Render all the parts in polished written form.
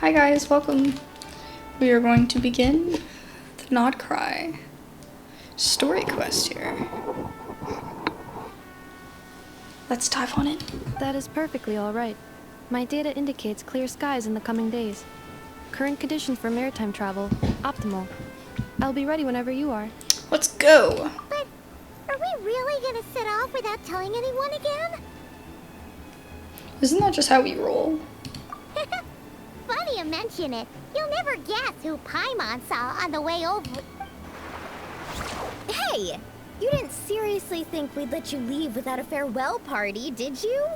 Hi guys, welcome. We are going to begin the NOD-KRAI story quest here. Let's dive on in. That is perfectly alright. My data indicates clear skies in the coming days. Current conditions for maritime travel, optimal. I'll be ready whenever you are. Let's go. But are we really gonna set off without telling anyone again? Isn't that just how we roll? Funny you mention it. You'll never guess who Paimon saw on the way over. Hey! You didn't seriously think we'd let you leave without a farewell party, did you?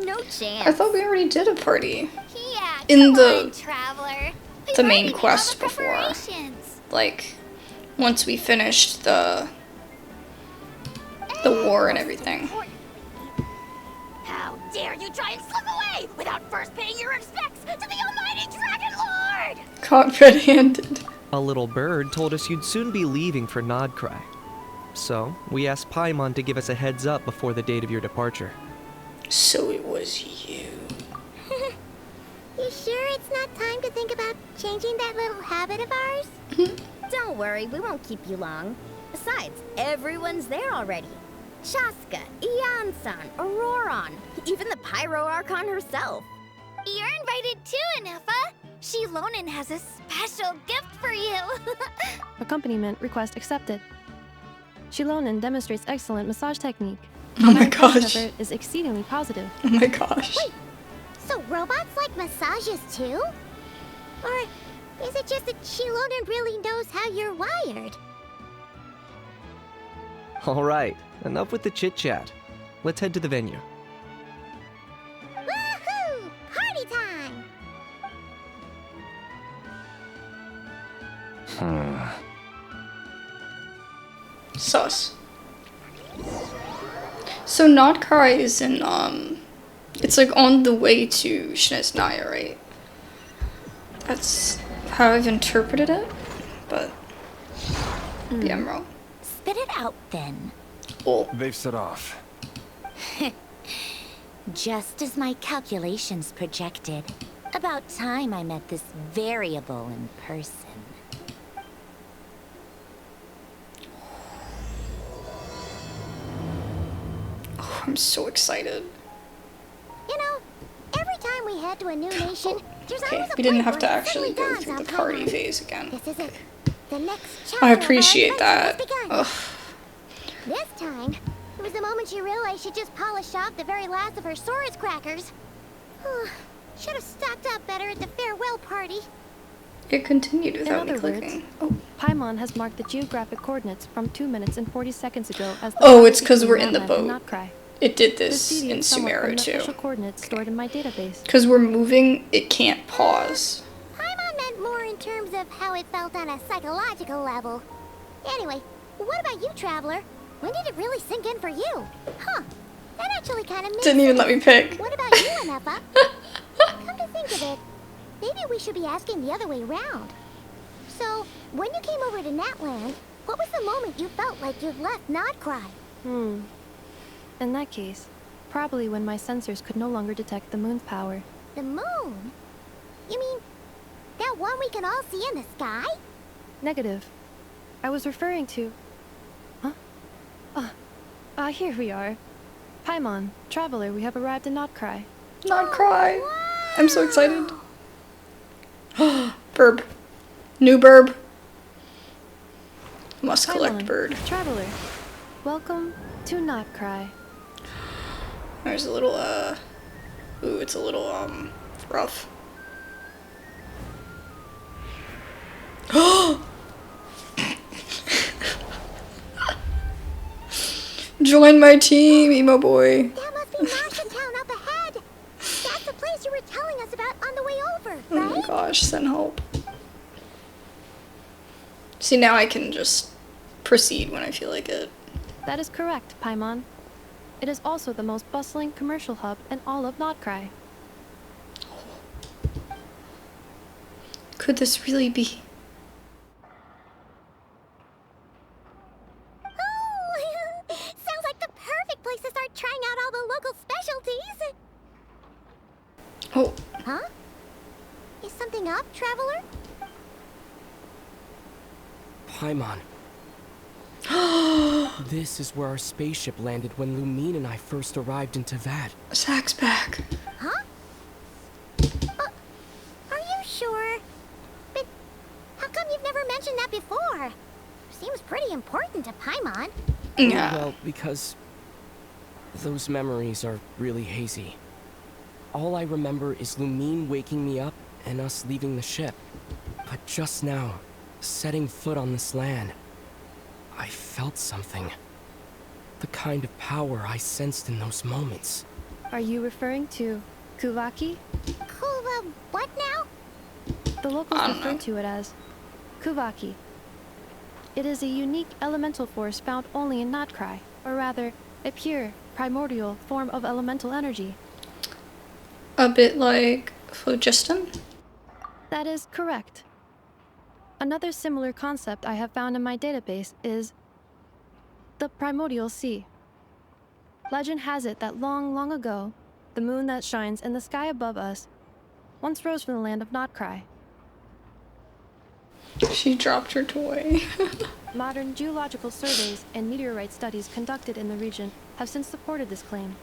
No chance. I thought we already did a party. Yeah, In come on, Traveler. the main quest before. Like, once we finished the war and everything. How dare you try and slip away without first paying your respects to the almighty Dragon Lord! Caught red-handed. A little bird told us you'd soon be leaving for NOD-KRAI. So, we asked Paimon to give us a heads up before the date of your departure. So it was you. You sure it's not time to think about changing that little habit of ours? Don't worry, we won't keep you long. Besides, everyone's there already. Shaska, Ian-san, Auroron, even the Pyro Archon herself. You're invited too, Ineffa. Shilonen has a special gift for you. Accompaniment request accepted. Shilonen demonstrates excellent massage technique. Oh my gosh. Effort is exceedingly positive. Oh my gosh. Wait, so robots like massages too? Or is it just that Shilonen really knows how you're wired? Alright, enough with the chit-chat. Let's head to the venue. Woohoo! Party time! Sus. So NOD-KRAI is in, it's like on the way to Shinesnaya, right? That's how I've interpreted it, but yeah, I'm wrong. Spit it out then. Oh. They've set off. Just as my calculations projected. About time I met this variable in person. Oh, I'm so excited. You know, every time we head to a new nation, there's Okay, always a we didn't point have to where it actually suddenly go dawns through the on party Paimon. phase again. This is it. The next chapter I of our appreciate adventure that. has begun. Ugh. This time, it was the moment she realized she just polished off the very last of her Saurus crackers. Should have stocked up better at the farewell party. It continued without me other words, clicking. Oh, Paimon has marked the geographic coordinates from 2 minutes and 40 seconds ago as the Oh, boundary it's 'cause between we're in the Lauma and boat. NOD-KRAI. it did This this in deviates somewhat from Sumeru the too. official coordinates stored in my database. Because we're moving, it can't pause. Paimon meant more in terms of how it felt on a psychological level. Anyway, what about you, Traveler? When did it really sink in for you? Huh, that actually kind of makes Didn't even let me pick. What about you, Ineffa? Come to think of it, maybe we should be asking the other way around. So, when you came over to Natland, what was the moment you felt like you'd left NOD-KRAI? In that case, probably when my sensors could no longer detect the moon's power. The moon? You mean, that one we can all see in the sky? Negative. I was referring to... Huh? Here we are. Paimon, Traveler, we have arrived in NOD-KRAI. NOD-KRAI. I'm so excited. Burb. New burb. Must collect Paimon, bird. Traveler, welcome to NOD-KRAI. There's a little, ooh, it's a little, rough. Join my team, emo boy. That must be Masha Town up ahead. That's the place you were telling us about on the way over, Oh my right? gosh, send help. See, now I can just proceed when I feel like it. That is correct, Paimon. It is also the most bustling commercial hub in all of NOD-KRAI. Could this really be? Sounds like the perfect place to start trying out all the local specialties. Oh, Huh? Is something up, traveler? Paimon. This is where our spaceship landed when Lumine and I first arrived in Teyvat. Zack's back. Huh? Are you sure? But how come you've never mentioned that before? Seems pretty important to Paimon. Yeah. Well, because those memories are really hazy. All I remember is Lumine waking me up and us leaving the ship. But just now, setting foot on this land, I felt something. The kind of power I sensed in those moments. Are you referring to Kuvaki? Kuva, what now? The locals I don't refer know. to it as Kuvaki. It is a unique elemental force found only in NOD-KRAI, or rather, a pure, primordial form of elemental energy. A bit like phlogiston? That is correct. Another similar concept I have found in my database is the primordial sea. Legend has it that long, long ago, the moon that shines in the sky above us once rose from the land of NOD-KRAI. She dropped her toy. Modern geological surveys and meteorite studies conducted in the region have since supported this claim.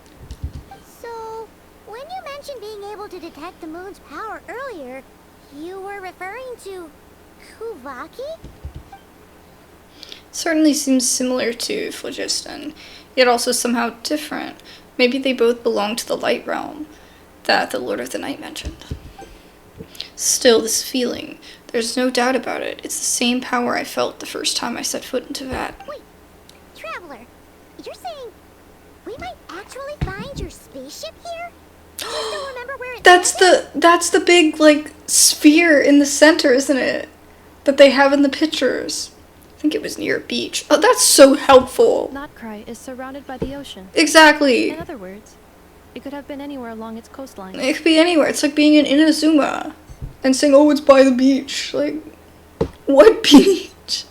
So, when you mentioned being able to detect the moon's power earlier, you were referring to Kuvaki? Certainly seems similar to phlogiston, yet also somehow different. Maybe they both belong to the light realm that the Lord of the Night mentioned. Still, this feeling, there's no doubt about it. It's the same power I felt the first time I set foot into Teyvat. Wait, traveler, you're saying we might actually find your spaceship here? Do you still remember where it's That's the big, like, sphere in the center, isn't it? That they have in the pictures. I think it was near a beach. Oh, that's so helpful. NOD-KRAI is surrounded by the ocean. Exactly. In other words, it could have been anywhere along its coastline. It could be anywhere. It's like being in Inazuma and saying, oh, it's by the beach. Like, what beach?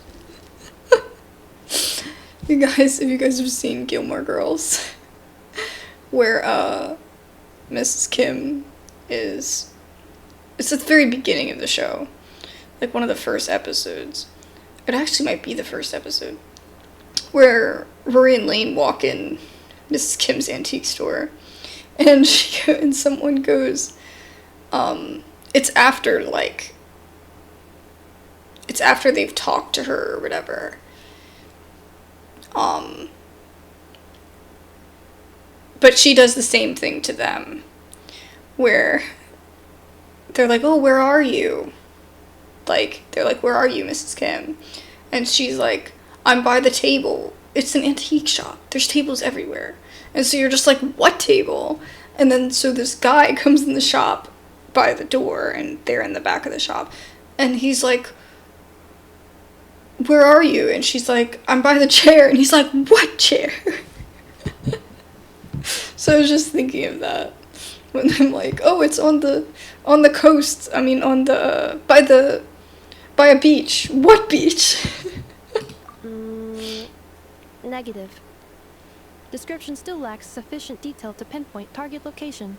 You guys, if you guys have seen Gilmore Girls, where, Mrs. Kim is, it's at the very beginning of the show. Like, one of the first episodes. It actually might be the first episode. Where Rory and Lane walk in Mrs. Kim's antique store. And and someone goes, it's after, like, it's after they've talked to her or whatever. But she does the same thing to them. Where they're like, oh, where are you? Like, they're like, where are you, Mrs. Kim? And she's like, I'm by the table. It's an antique shop. There's tables everywhere. And so you're just like, what table? And then so this guy comes in the shop by the door, and they're in the back of the shop. And he's like, where are you? And she's like, I'm by the chair. And he's like, what chair? So I was just thinking of that. When I'm like, oh, it's on the coast. I mean, on the, by a beach. What beach? Negative. Description still lacks sufficient detail to pinpoint target location.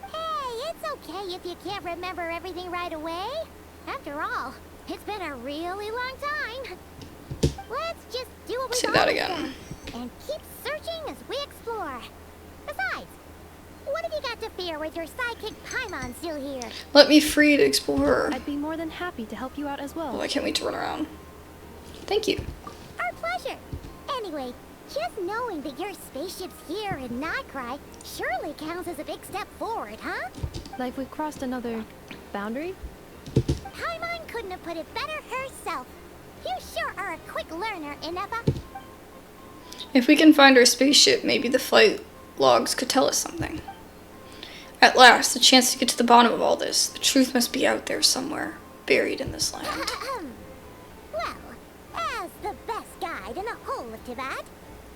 Hey, it's okay if you can't remember everything right away. After all, it's been a really long time. Let's just do what we've Say that always again. done and keep searching as we explore. Besides, what have you got to fear with your sidekick Paimon still here? Let me free to explore. I'd be more than happy to help you out as well. Oh, I can't wait to run around. Thank you. Our pleasure. Anyway, just knowing that your spaceship's here in NOD-KRAI surely counts as a big step forward, huh? Like we crossed another boundary? Paimon couldn't have put it better herself. You sure are a quick learner, Ineffa. If we can find our spaceship, maybe the flight logs could tell us something. At last, the chance to get to the bottom of all this. The truth must be out there somewhere, buried in this land. Well, as the best guide in the whole of Teyvat,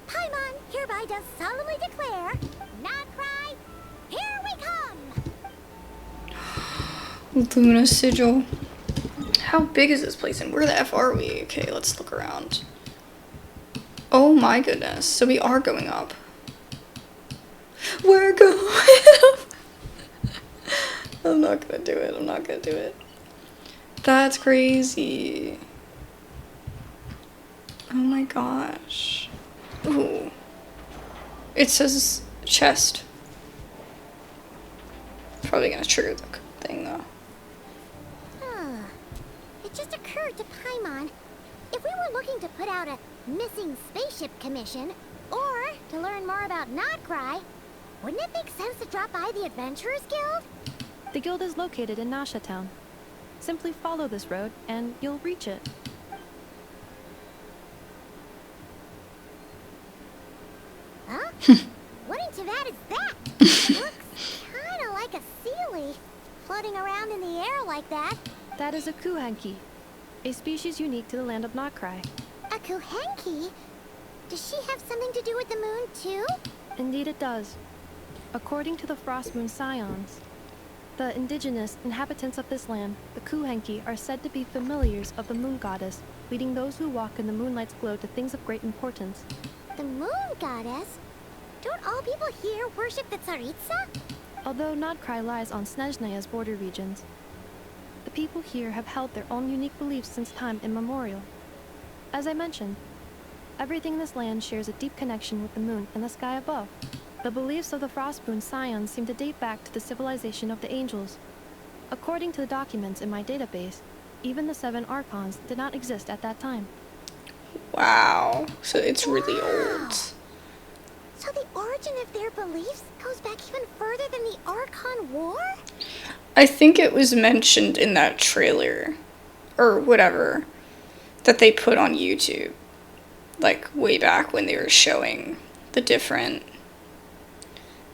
Paimon hereby does solemnly declare, NOD-KRAI, here we come! Luna Sigil. How big is this place and where the F are we? Okay, let's look around. Oh my goodness. So we are going up. We're going up. I'm not gonna do it. I'm not gonna do it. That's crazy. Oh my gosh. Ooh. It says chest. Probably gonna trigger the thing though. It just occurred to Paimon. If we were looking to put out a missing spaceship commission, or to learn more about NOD-KRAI, wouldn't it make sense to drop by the Adventurers Guild? The guild is located in Nasha Town. Simply follow this road, and you'll reach it. Huh? What in Teyvat is that? It looks kinda like a sea leaf, floating around in the air like that. That is a Kuuhenki, a species unique to the land of NOD-KRAI. A Kuuhenki? Does she have something to do with the moon, too? Indeed it does. According to the Frostmoon Scions, the indigenous inhabitants of this land, the Kuuhenki, are said to be familiars of the moon goddess, leading those who walk in the moonlight's glow to things of great importance. The moon goddess? Don't all people here worship the Tsaritsa? Although NOD-KRAI lies on Snezhneya's border regions, the people here have held their own unique beliefs since time immemorial. As I mentioned, everything in this land shares a deep connection with the moon and the sky above. The beliefs of the Frostmoon Scions seem to date back to the civilization of the angels. According to the documents in my database, even the 7 Archons did not exist at that time. Wow. So it's really old. So the origin of their beliefs goes back even further than the Archon War? I think it was mentioned in that trailer, or whatever, that they put on YouTube. Like, way back when they were showing the different,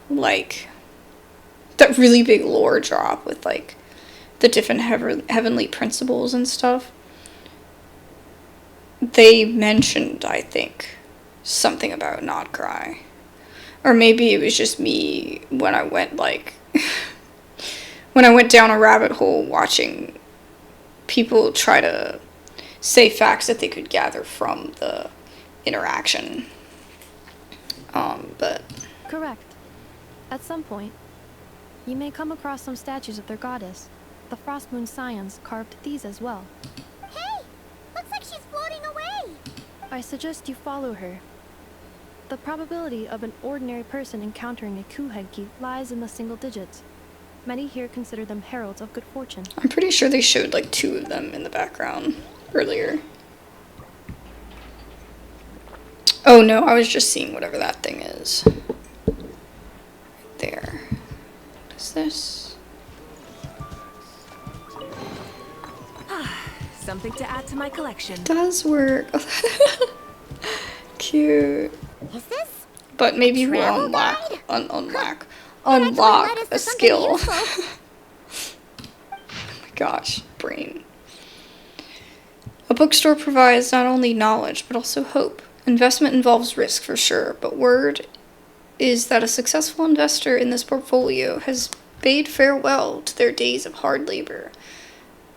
like, that really big lore drop with, like, the different heavenly principles and stuff. They mentioned, I think, something about NOD-KRAI. Or maybe it was just me when I went, like, when I went down a rabbit hole watching people try to say facts that they could gather from the interaction. But... Correct. At some point, you may come across some statues of their goddess. The Frostmoon Scions carved these as well. Hey! Looks like she's floating away! I suggest you follow her. The probability of an ordinary person encountering a Kuuhenki lies in the single digits. Many here consider them heralds of good fortune. I'm pretty sure they showed like 2 of them in the background earlier. Oh no, I was just seeing whatever that thing is. Right there. What is this? Something to add to my collection. It does work. Cute. Is this? But maybe we'll travel unlock guide? unlock That actually led us a to something skill. useful. Oh my gosh, brain. A bookstore provides not only knowledge, but also hope. Investment involves risk for sure, but word is that a successful investor in this portfolio has bade farewell to their days of hard labor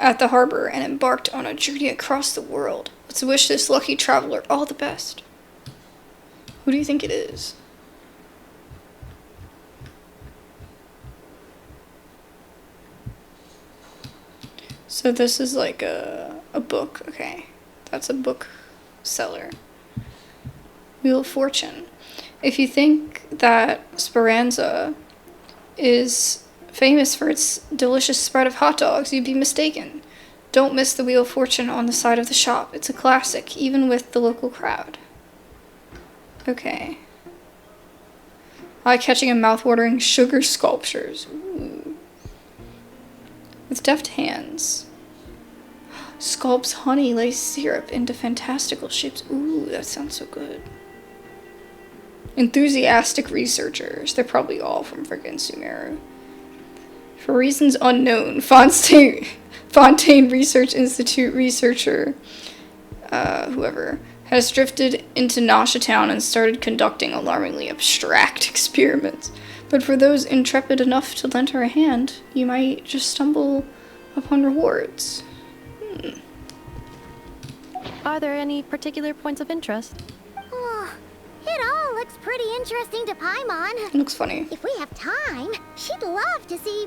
at the harbor and embarked on a journey across the world. Let's wish this lucky traveler all the best. Who do you think it is? So this is like a book, okay. That's a book seller. Wheel of Fortune. If you think that Speranza is famous for its delicious spread of hot dogs, you'd be mistaken. Don't miss the Wheel of Fortune on the side of the shop. It's a classic, even with the local crowd. Okay. Eye-catching and mouth-watering sugar sculptures. Ooh. With deft hands. Sculpts honey lace syrup into fantastical shapes. Ooh, that sounds so good. Enthusiastic researchers. They're probably all from friggin' Sumeru. For reasons unknown, Fontaine Research Institute researcher, whoever, has drifted into Nasha Town and started conducting alarmingly abstract experiments. But for those intrepid enough to lend her a hand, you might just stumble upon rewards. Are there any particular points of interest? Oh, it all looks pretty interesting to Paimon. It looks funny. If we have time, she'd love to see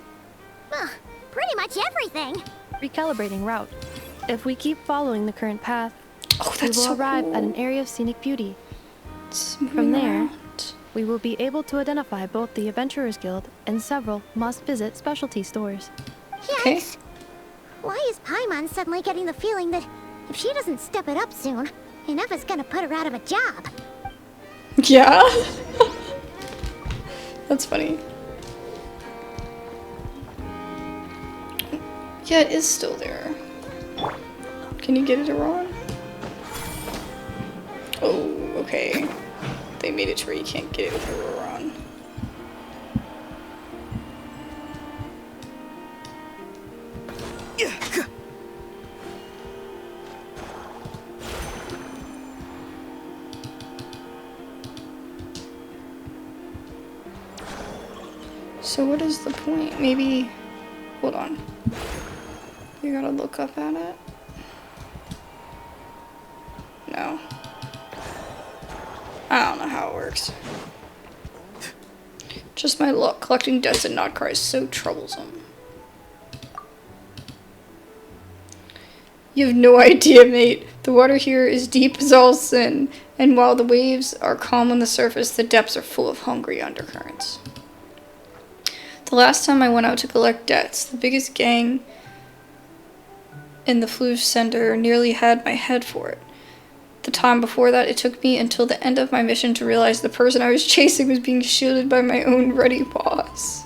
much everything. Recalibrating route. If we keep following the current path, Oh, we that's will so arrive cool. at an area of scenic beauty. It's From moving there, around. we will be able to identify both the Adventurers Guild and several must-visit specialty stores. Okay. Yikes. Why is Paimon suddenly getting the feeling that if she doesn't step it up soon, Ineffa's gonna put her out of a job? Yeah. That's funny. Yeah, it is still there. Can you get it around? Oh, okay. They made it to where you can't get it with her on. So what is the point? Maybe, hold on. You gotta look up at it? No. I don't know how it works. Just my luck. Collecting debts and NOD-KRAI is so troublesome. You have no idea, mate. The water here is deep as all sin, and while the waves are calm on the surface, the depths are full of hungry undercurrents. The last time I went out to collect debts, the biggest gang in the Flins Center nearly had my head for it. The time before that, it took me until the end of my mission to realize the person I was chasing was being shielded by my own ready boss.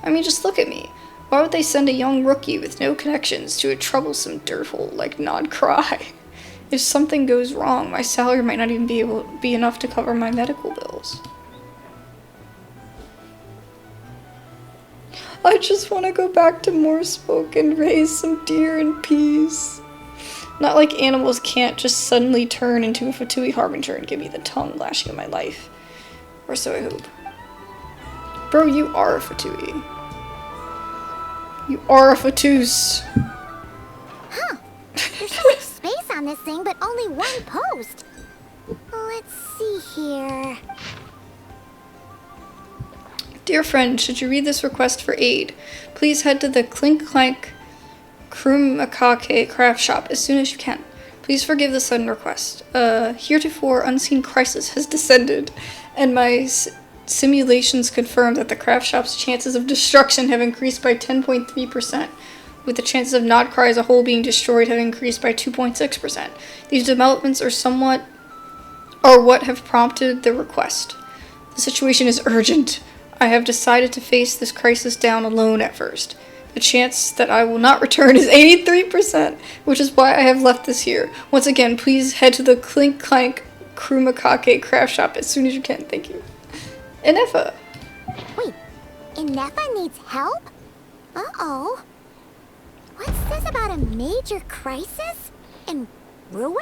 I mean, just look at me. Why would they send a young rookie with no connections to a troublesome dirthole like NOD-KRAI? If something goes wrong, my salary might not even be enough to cover my medical bills. I just want to go back to Moorspoke and raise some deer in peace. Not like animals can't just suddenly turn into a fatui harbinger and give me the tongue lashing of my life. Or so I hope. Bro, you are a fatui. You are a fatus. Huh. There's so much space on this thing, but only one post. Let's see here. Dear friend, should you read this request for aid, please head to the Clink Clank Kuutar craft shop as soon as you can. Please forgive the sudden request. Heretofore unseen crisis has descended, and my simulations confirm that the craft shop's chances of destruction have increased by 10.3%, with the chances of NOD-KRAI as a whole being destroyed having increased by 2.6%. These developments are what have prompted the request. The situation is urgent. I have decided to face this crisis down alone at first. The chance that I will not return is 83%, which is why I have left this here. Once again, please head to the Clink Clank Kuutar craft shop as soon as you can. Thank you. Ineffa. Wait, Ineffa needs help? Uh-oh. What's this about a major crisis? And ruin?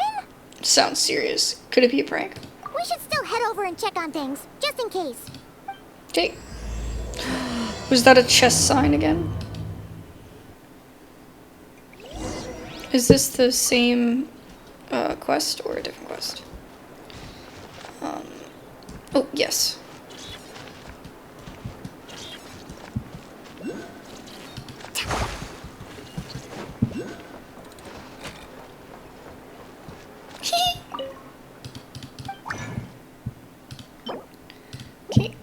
Sounds serious. Could it be a prank? We should still head over and check on things, just in case. Okay. Was that a chest sign again? Is this the same quest or a different quest? Oh, yes. Okay.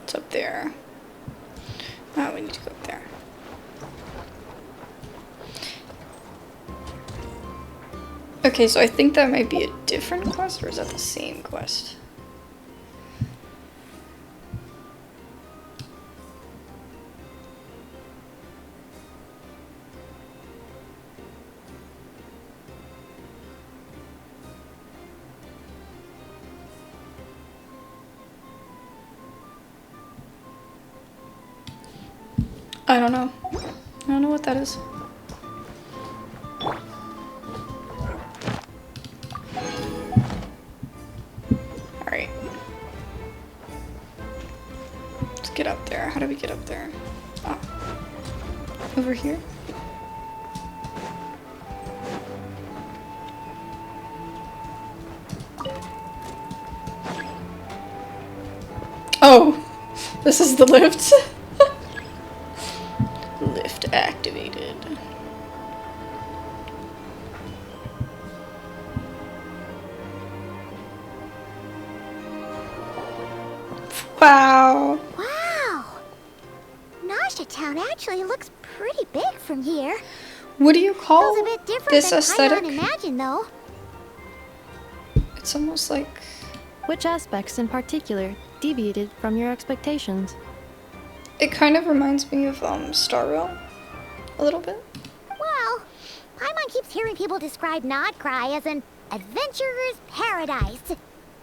It's up there. Oh, we need to go up there. Okay, so I think that might be a different quest, or is that the same quest? I don't know. I don't know what that is. Alright. Let's get up there. How do we get up there? Ah. Over here? Oh! This is the lift. Lift activated. Wow. Wow! Nasha Town actually looks pretty big from here. What do you call Feels a bit different this than aesthetic? Paimon imagined, though. It's almost like... Which aspects in particular deviated from your expectations? It kind of reminds me of Star Realm. A little bit. Well, Paimon keeps hearing people describe NOD-KRAI as an adventurer's paradise.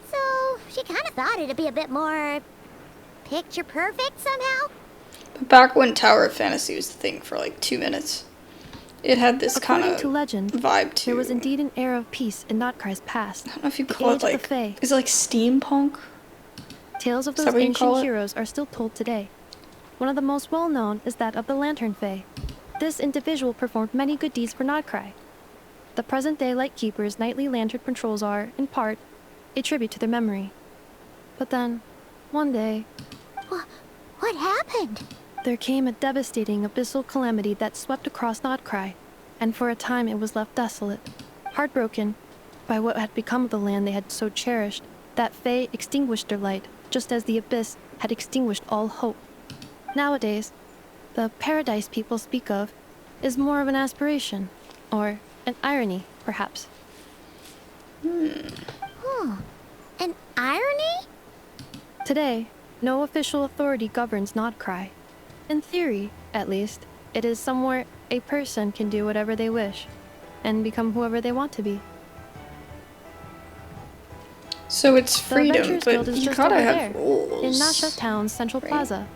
So, she kind of thought it'd be a bit more... picture perfect somehow? But back when Tower of Fantasy was the thing for like 2 minutes, it had this kind According of to legend, vibe too. there was indeed an era of peace in NOD-KRAI's past. I don't know if you the call age it of the like... Fae. Is it like steampunk? Tales of Is that those what you ancient call it? heroes are still told today. One of the most well-known is that of the Lantern Fae. This individual performed many good deeds for NOD-KRAI. The present-day Lightkeeper's nightly lantern patrols are, in part, a tribute to their memory. But then, one day, What happened? there came a devastating abyssal calamity that swept across NOD-KRAI, and for a time it was left desolate. Heartbroken by what had become of the land they had so cherished, that Fae extinguished their light, just as the abyss had extinguished all hope. Nowadays, the paradise people speak of is more of an aspiration, or an irony, perhaps. An irony? Today, no official authority governs NOD-KRAI. In theory, at least, it is somewhere a person can do whatever they wish, and become whoever they want to be. So it's The freedom, Adventurers but Guild is you just gotta over have there, rules. in Nasha Town's central right? plaza,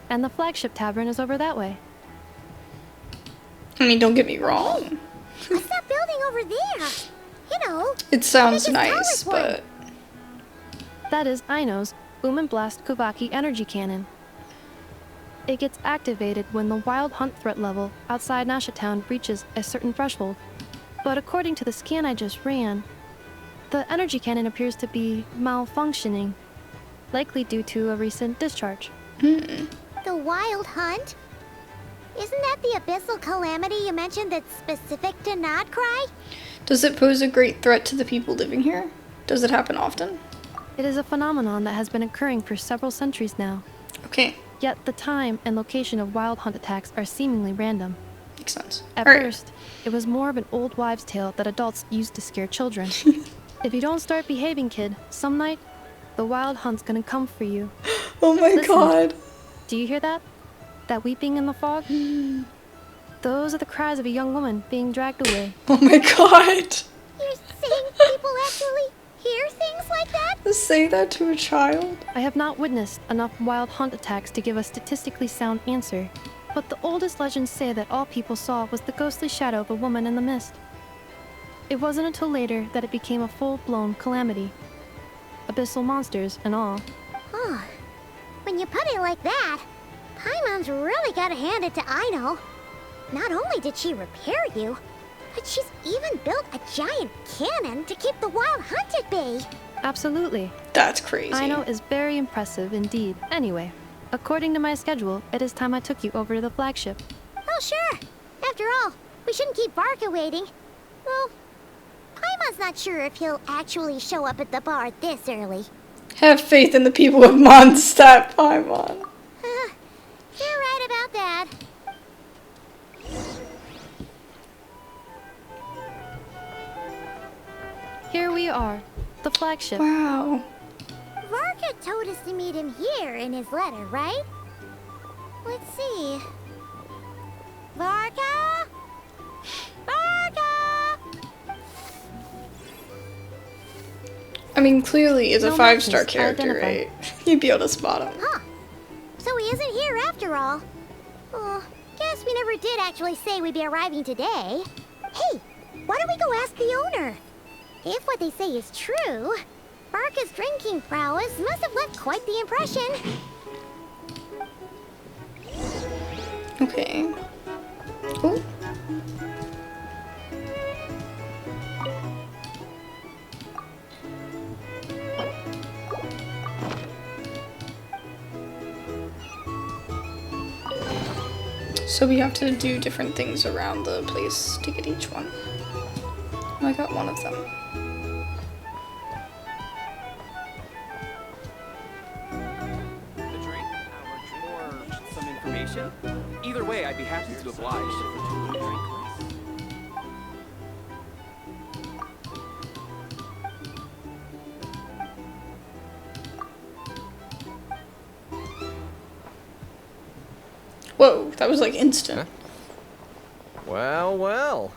and the flagship tavern is over that way. I mean, don't get me wrong. What's that building over there? You know, It sounds I think nice, it's Tower's one. but... That is Aino's Boom and Blast Kuvaki energy cannon. It gets activated when the wild hunt threat level outside Nasha Town reaches a certain threshold. But according to the scan I just ran, the energy cannon appears to be malfunctioning, likely due to a recent discharge. the Wild Hunt? Isn't that the abyssal calamity you mentioned that's specific to NOD-KRAI? Does it pose a great threat to the people living here? Does it happen often? It is a phenomenon that has been occurring for several centuries now, Okay, yet the time and location of wild hunt attacks are seemingly random. makes sense. At Alright. first, it was more of an old wives' tale that adults used to scare children. If you don't start behaving, kid, some night, the wild hunt's gonna come for you. Oh my Listen. god. Do you hear that? That weeping in the fog? Those are the cries of a young woman being dragged away. Oh my god. You're saying people actually hear things like that? Say that to a child? I have not witnessed enough wild hunt attacks to give a statistically sound answer, but the oldest legends say that all people saw was the ghostly shadow of a woman in the mist. It wasn't until later that it became a full-blown calamity. Abyssal monsters and all. Oh, when you put it like that, Paimon's really gotta hand it to Aino. Not only did she repair you, but she's even built a giant cannon to keep the wild hunt at bay. Absolutely. That's crazy. Aino is very impressive indeed. Anyway, according to my schedule, it is time I took you over to the flagship. Oh, sure. After all, we shouldn't keep Barca waiting. Well, Paimon's not sure if he'll actually show up at the bar this early. Have faith in the people of Mondstadt, Paimon. You're right about that. Here we are, the flagship. Wow. Varka told us to meet him here in his letter, right? Let's see. Varka? Varka! I mean, clearly it's a No 5-star matches, character, identify. right? You'd be able to spot him. Huh. So he isn't here after all. Oh, guess we never did actually say we'd be arriving today. Hey, why don't we go ask the owner? If what they say is true, Barca's drinking prowess must have left quite the impression. Okay. Oh. So we have to do different things around the place to get each one. Oh, I got one of them. The drink, or some information? Either way, I'd be happy to oblige. Whoa, that was like instant. Well, well.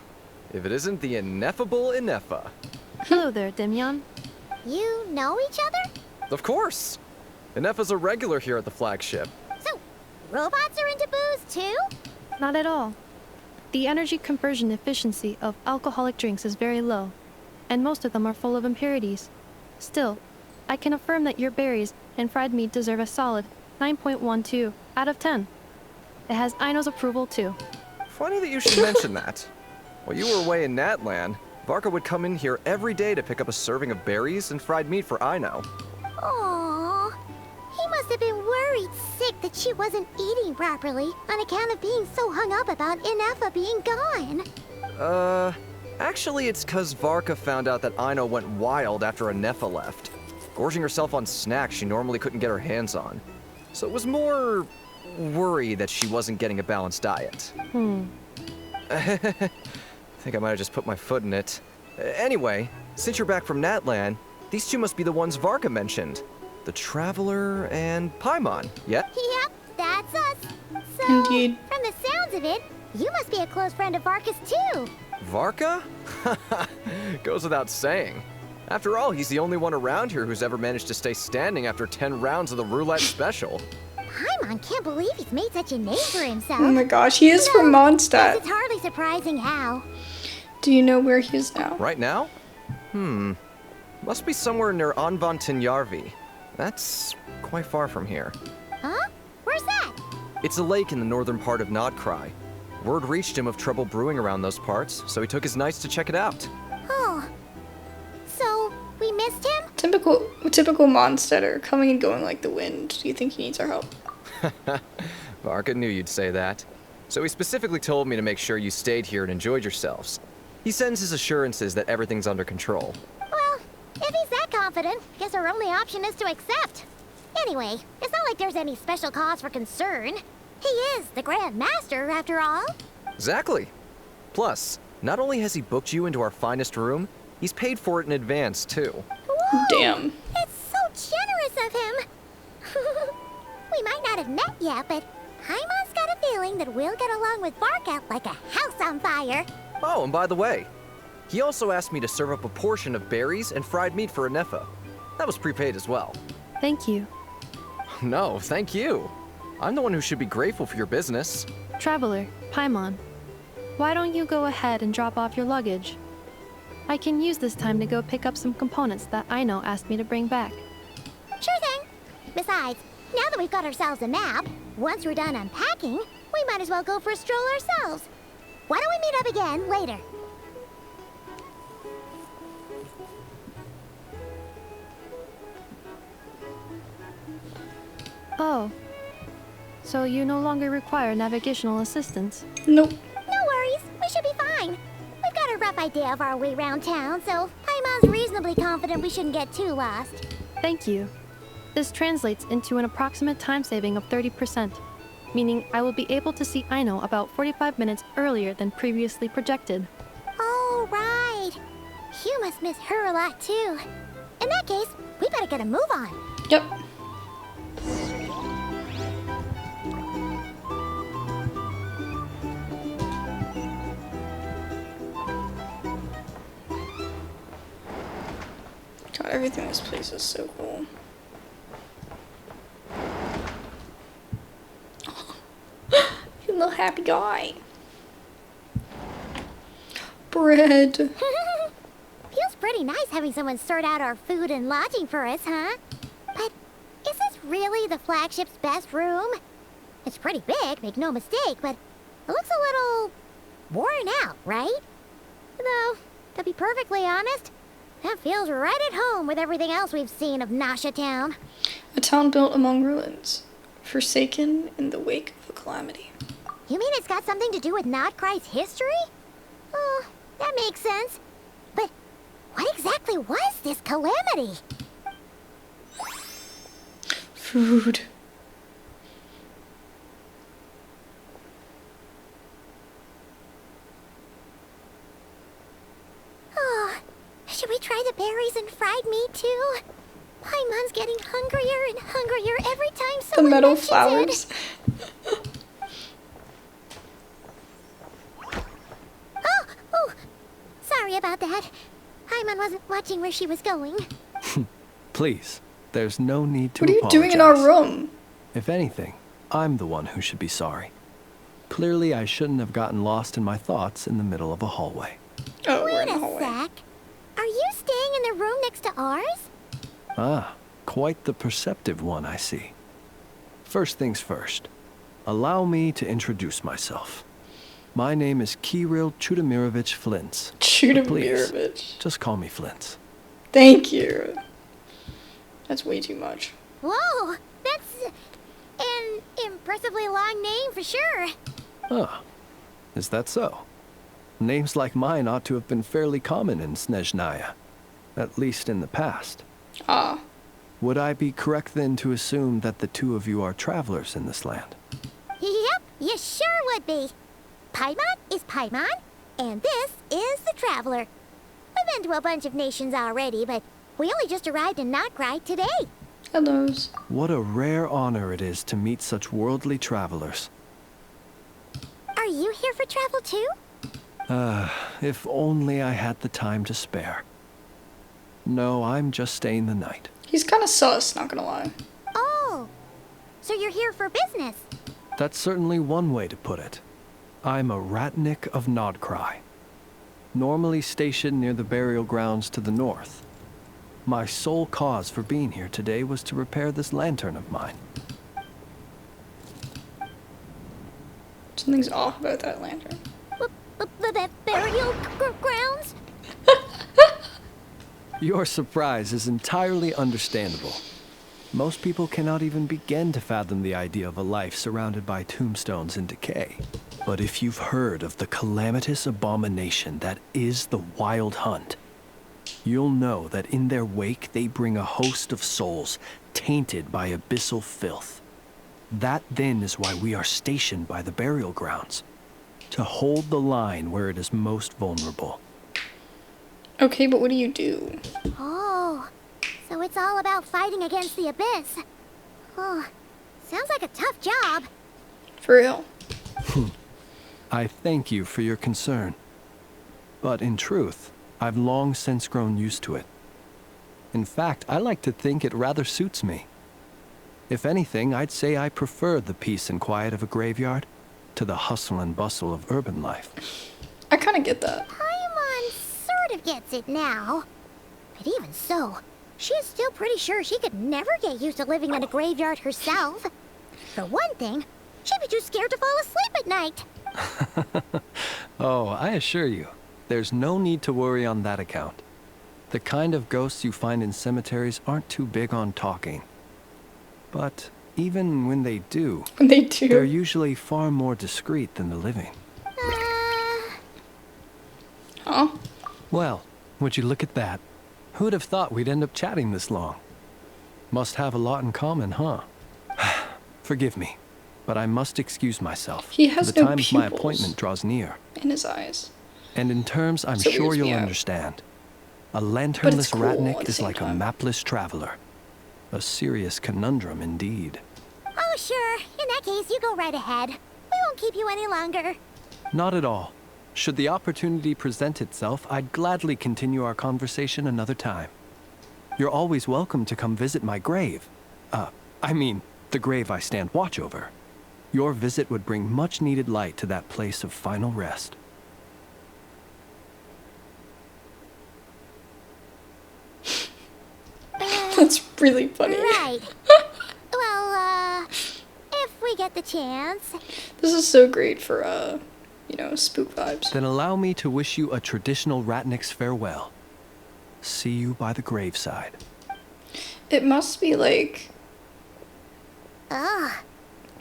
If it isn't the ineffable Ineffa. Hello there, Demyon. You know each other? Of course. Ineffa's a regular here at the flagship. So, robots are into booze too? Not at all. The energy conversion efficiency of alcoholic drinks is very low, and most of them are full of impurities. Still, I can affirm that your berries and fried meat deserve a solid 9.12 out of 10. It has Aino's approval too. Funny that you should mention that. While you were away in Natlan, Varka would come in here every day to pick up a serving of berries and fried meat for Aino. Aww. He must have been worried sick that she wasn't eating properly on account of being so hung up about Ineffa being gone. Actually it's 'cause Varka found out that Aino went wild after Ineffa left, gorging herself on snacks she normally couldn't get her hands on. So it was more worry that she wasn't getting a balanced diet. I think I might have just put my foot in it. Anyway, since you're back from Natlan, these two must be the ones Varka mentioned. The Traveler and Paimon, yeah? Yep, that's us. So, Indeed. from the sounds of it, you must be a close friend of Varka's too. Varka? Goes without saying. After all, he's the only one around here who's ever managed to stay standing after 10 rounds of the roulette special. Paimon can't believe he's made such a name for himself. Oh my gosh, he is from Guess Mondstadt. it's hardly surprising how. Do you know where he is now? Right now? Must be somewhere near Anvantinjarvi. That's quite far from here. Huh? Where's that? It's a lake in the northern part of NOD-KRAI. Word reached him of trouble brewing around those parts, so he took his knights to check it out. Oh. So, we missed him? Typical Mondstadter, coming and going like the wind. Do you think he needs our help? Varka knew you'd say that. So he specifically told me to make sure you stayed here and enjoyed yourselves. He sends his assurances that everything's under control. Well, if he's that confident, guess our only option is to accept. Anyway, it's not like there's any special cause for concern. He is the Grand Master, after all. Exactly. Plus, not only has he booked you into our finest room, he's paid for it in advance, too. Whoa! Damn. It's so generous of him. We might not have met yet, but Paimon's got a feeling that we'll get along with Varka like a house on fire. Oh, and by the way, he also asked me to serve up a portion of berries and fried meat for Ineffa. That was prepaid as well. Thank you. No, thank you. I'm the one who should be grateful for your business. Traveler, Paimon, why don't you go ahead and drop off your luggage? I can use this time to go pick up some components that Aino asked me to bring back. Sure thing. Besides, now that we've got ourselves a map, once we're done unpacking, we might as well go for a stroll ourselves. Why don't we meet up again later? Oh. So you no longer require navigational assistance? Nope. No worries, we should be fine. We've got a rough idea of our way around town, so Paimon's reasonably confident we shouldn't get too lost. Thank you. This translates into an approximate time saving of 30%, meaning I will be able to see Aino about 45 minutes earlier than previously projected. Oh, right. You must miss her a lot, too. In that case, we better get a move on. Yep. God, everything in this place is so cool. You little happy guy. Bread. Feels pretty nice having someone sort out our food and lodging for us, huh? But is this really the flagship's best room? It's pretty big, make no mistake, but it looks a little worn out, right? Though, to be perfectly honest, that feels right at home with everything else we've seen of Nasha Town. A town built among ruins, forsaken in the wake of a calamity. You mean it's got something to do with NOD-KRAI's history? Oh, that makes sense. But what exactly was this calamity? Food. Oh, should we try the berries and fried meat too? Paimon's getting hungrier and hungrier every time The someone metal mentions flowers. it. Oh, sorry about that. Paimon wasn't watching where she was going. Please, there's no need to What are you apologize. doing in our room? If anything, I'm the one who should be sorry. Clearly, I shouldn't have gotten lost in my thoughts in the middle of a hallway. Oh, we're Wait in the a hallway. sec. Are you staying in the room next to ours? Ah, quite the perceptive one, I see. First things first, allow me to introduce myself. My name is Kirill Chudamirovich Flins. Chudamirovich. Just call me Flins. Thank you. That's way too much. Whoa, that's an impressively long name for sure. Ah, is that so? Names like mine ought to have been fairly common in Snezhnaya, at least in the past. Ah. Would I be correct then to assume that the two of you are travelers in this land? Yep, you sure would be. Paimon is Paimon, and this is the Traveler. We've been to a bunch of nations already, but we only just arrived in NOD-KRAI today. Hellos. What a rare honor it is to meet such worldly travelers. Are you here for travel too? If only I had the time to spare. No, I'm just staying the night. He's kind of sus, not gonna lie. Oh, so you're here for business? That's certainly one way to put it. I'm a ratnik of NOD-KRAI, normally stationed near the burial grounds to the north. My sole cause for being here today was to repair this lantern of mine. Something's off about that lantern. The burial grounds? Your surprise is entirely understandable. Most people cannot even begin to fathom the idea of a life surrounded by tombstones and decay. But if you've heard of the calamitous abomination that is the Wild Hunt, you'll know that in their wake they bring a host of souls tainted by abyssal filth. That then is why we are stationed by the burial grounds, to hold the line where it is most vulnerable. Okay, but what do you do? Oh, so it's all about fighting against the abyss. Oh, sounds like a tough job. For real. I thank you for your concern. But in truth, I've long since grown used to it. In fact, I like to think it rather suits me. If anything, I'd say I prefer the peace and quiet of a graveyard to the hustle and bustle of urban life. I kind of get that. Paimon sort of gets it now. But even so, she is still pretty sure she could never get used to living in a graveyard herself. For one thing, she'd be too scared to fall asleep at night. Oh, I assure you, there's no need to worry on that account. The kind of ghosts you find in cemeteries aren't too big on talking. But even when they do, they're usually far more discreet than the living. Huh? Well, would you look at that? Who'd have thought we'd end up chatting this long? Must have a lot in common, huh? Forgive me, but I must excuse myself. He has the no time of my pupils appointment draws near. in his eyes. And in terms I'm So it sure weirds me you'll out. understand. A But lanternless it's cool at ratnik the is same like time. a mapless traveler. A serious conundrum indeed. Oh, sure. In that case, you go right ahead. We won't keep you any longer. Not at all. Should the opportunity present itself, I'd gladly continue our conversation another time. You're always welcome to come visit my grave. I mean, the grave I stand watch over. Your visit would bring much needed light to that place of final rest. That's really funny. Right. Well, if we we get the chance. This is so great for, you know, spook vibes. Then allow me to wish you a traditional Ratnik's farewell. See you by the graveside. It must be like... Ugh.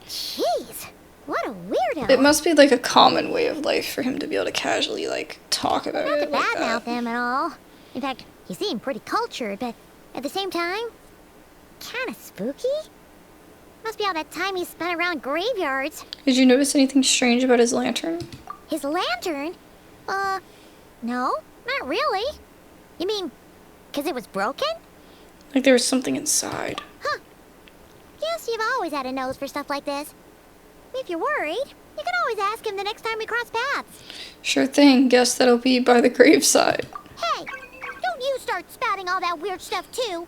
Jeez. What a weirdo. It must be like a common way of life for him to be able to casually, like, talk about Not to it like badmouth that. him at all. In fact, he seemed pretty cultured, but at the same time, kind of spooky. Must be all that time he spent around graveyards. Did you notice anything strange about his lantern? His lantern? No, not really. You mean, 'cause it was broken? Like there was something inside. Huh. Guess you've always had a nose for stuff like this. If you're worried, you can always ask him the next time we cross paths. Sure thing. Guess that'll be by the graveside. Hey, don't you start spouting all that weird stuff too.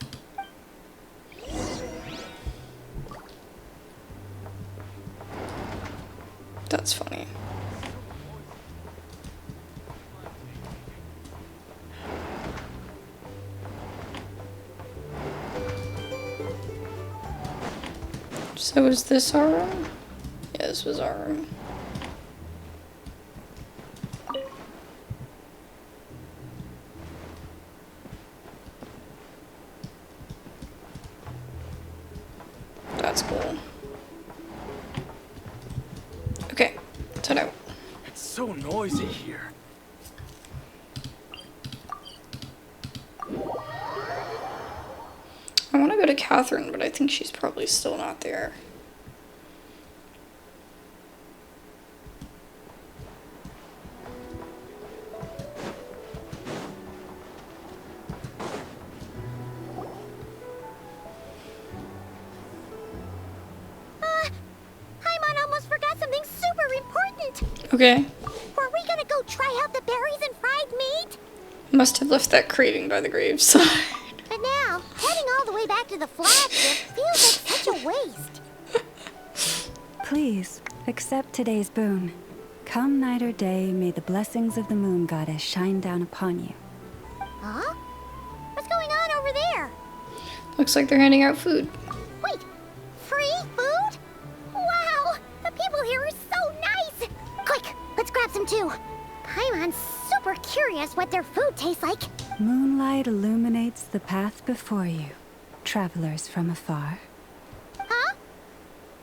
That's funny. So is this our room? Yeah, this was our room. That's cool. Okay, turn out. It's so noisy here. I want to go to Catherine, but I think she's probably still not there. Paimon almost forgot something super important. Okay. Were we gonna go try out the berries and fried meat? Must have left that craving by the graveside. But now, heading all the way back to the flagship feels like such a waste. Please, accept today's boon. Come night or day, may the blessings of the moon goddess shine down upon you. Huh? What's going on over there? Looks like they're handing out food. Wait, free food? Wow, the people here are so nice. Quick, let's grab some too. Paimon's super curious what their food tastes like. Moonlight illuminates the path before you, travelers from afar. Huh?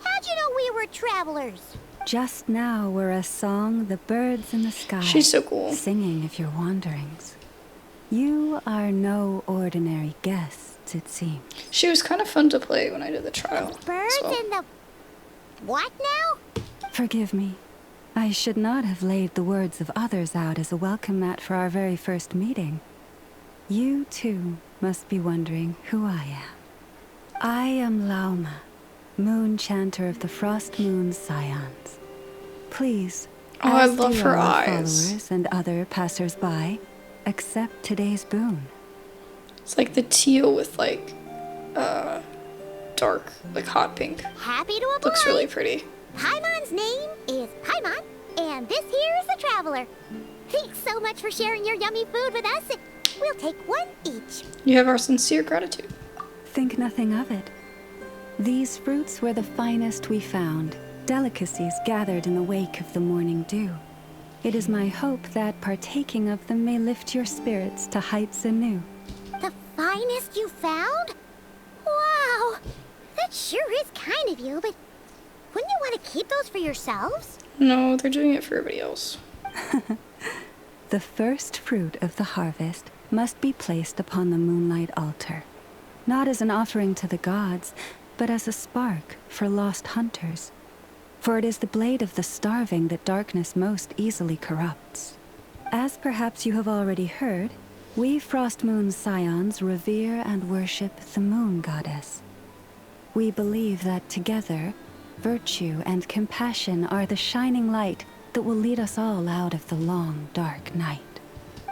How'd you know we were travelers? Just now were a song the birds in the sky, She's so cool. singing of your wanderings. You are no ordinary guests, it seems. She was kind of fun to play when I did the trial. Birds as well. in the... What now? Forgive me. I should not have laid the words of others out as a welcome mat for our very first meeting. You, too, must be wondering who I am. I am Lauma, moon chanter of the Frostmoon Scions. Please, Oh, I as love do her all eyes. followers and other passers-by, accept today's boon. It's like the teal with like, dark, like hot pink. Happy to oblige. Looks really pretty. Paimon's name is Paimon, and this here is the Traveler. Thanks so much for sharing your yummy food with us. We'll take one each. You have our sincere gratitude. Think nothing of it. These fruits were the finest we found, delicacies gathered in the wake of the morning dew. It is my hope that partaking of them may lift your spirits to heights anew. The finest you found? Wow, that sure is kind of you, but wouldn't you want to keep those for yourselves? No, they're doing it for everybody else. The first fruit of the harvest must be placed upon the moonlight altar, not as an offering to the gods, but as a spark for lost hunters. For it is the blade of the starving that darkness most easily corrupts. As perhaps you have already heard, we Frostmoon Scions revere and worship the moon goddess. We believe that together, virtue and compassion are the shining light that will lead us all out of the long, dark night.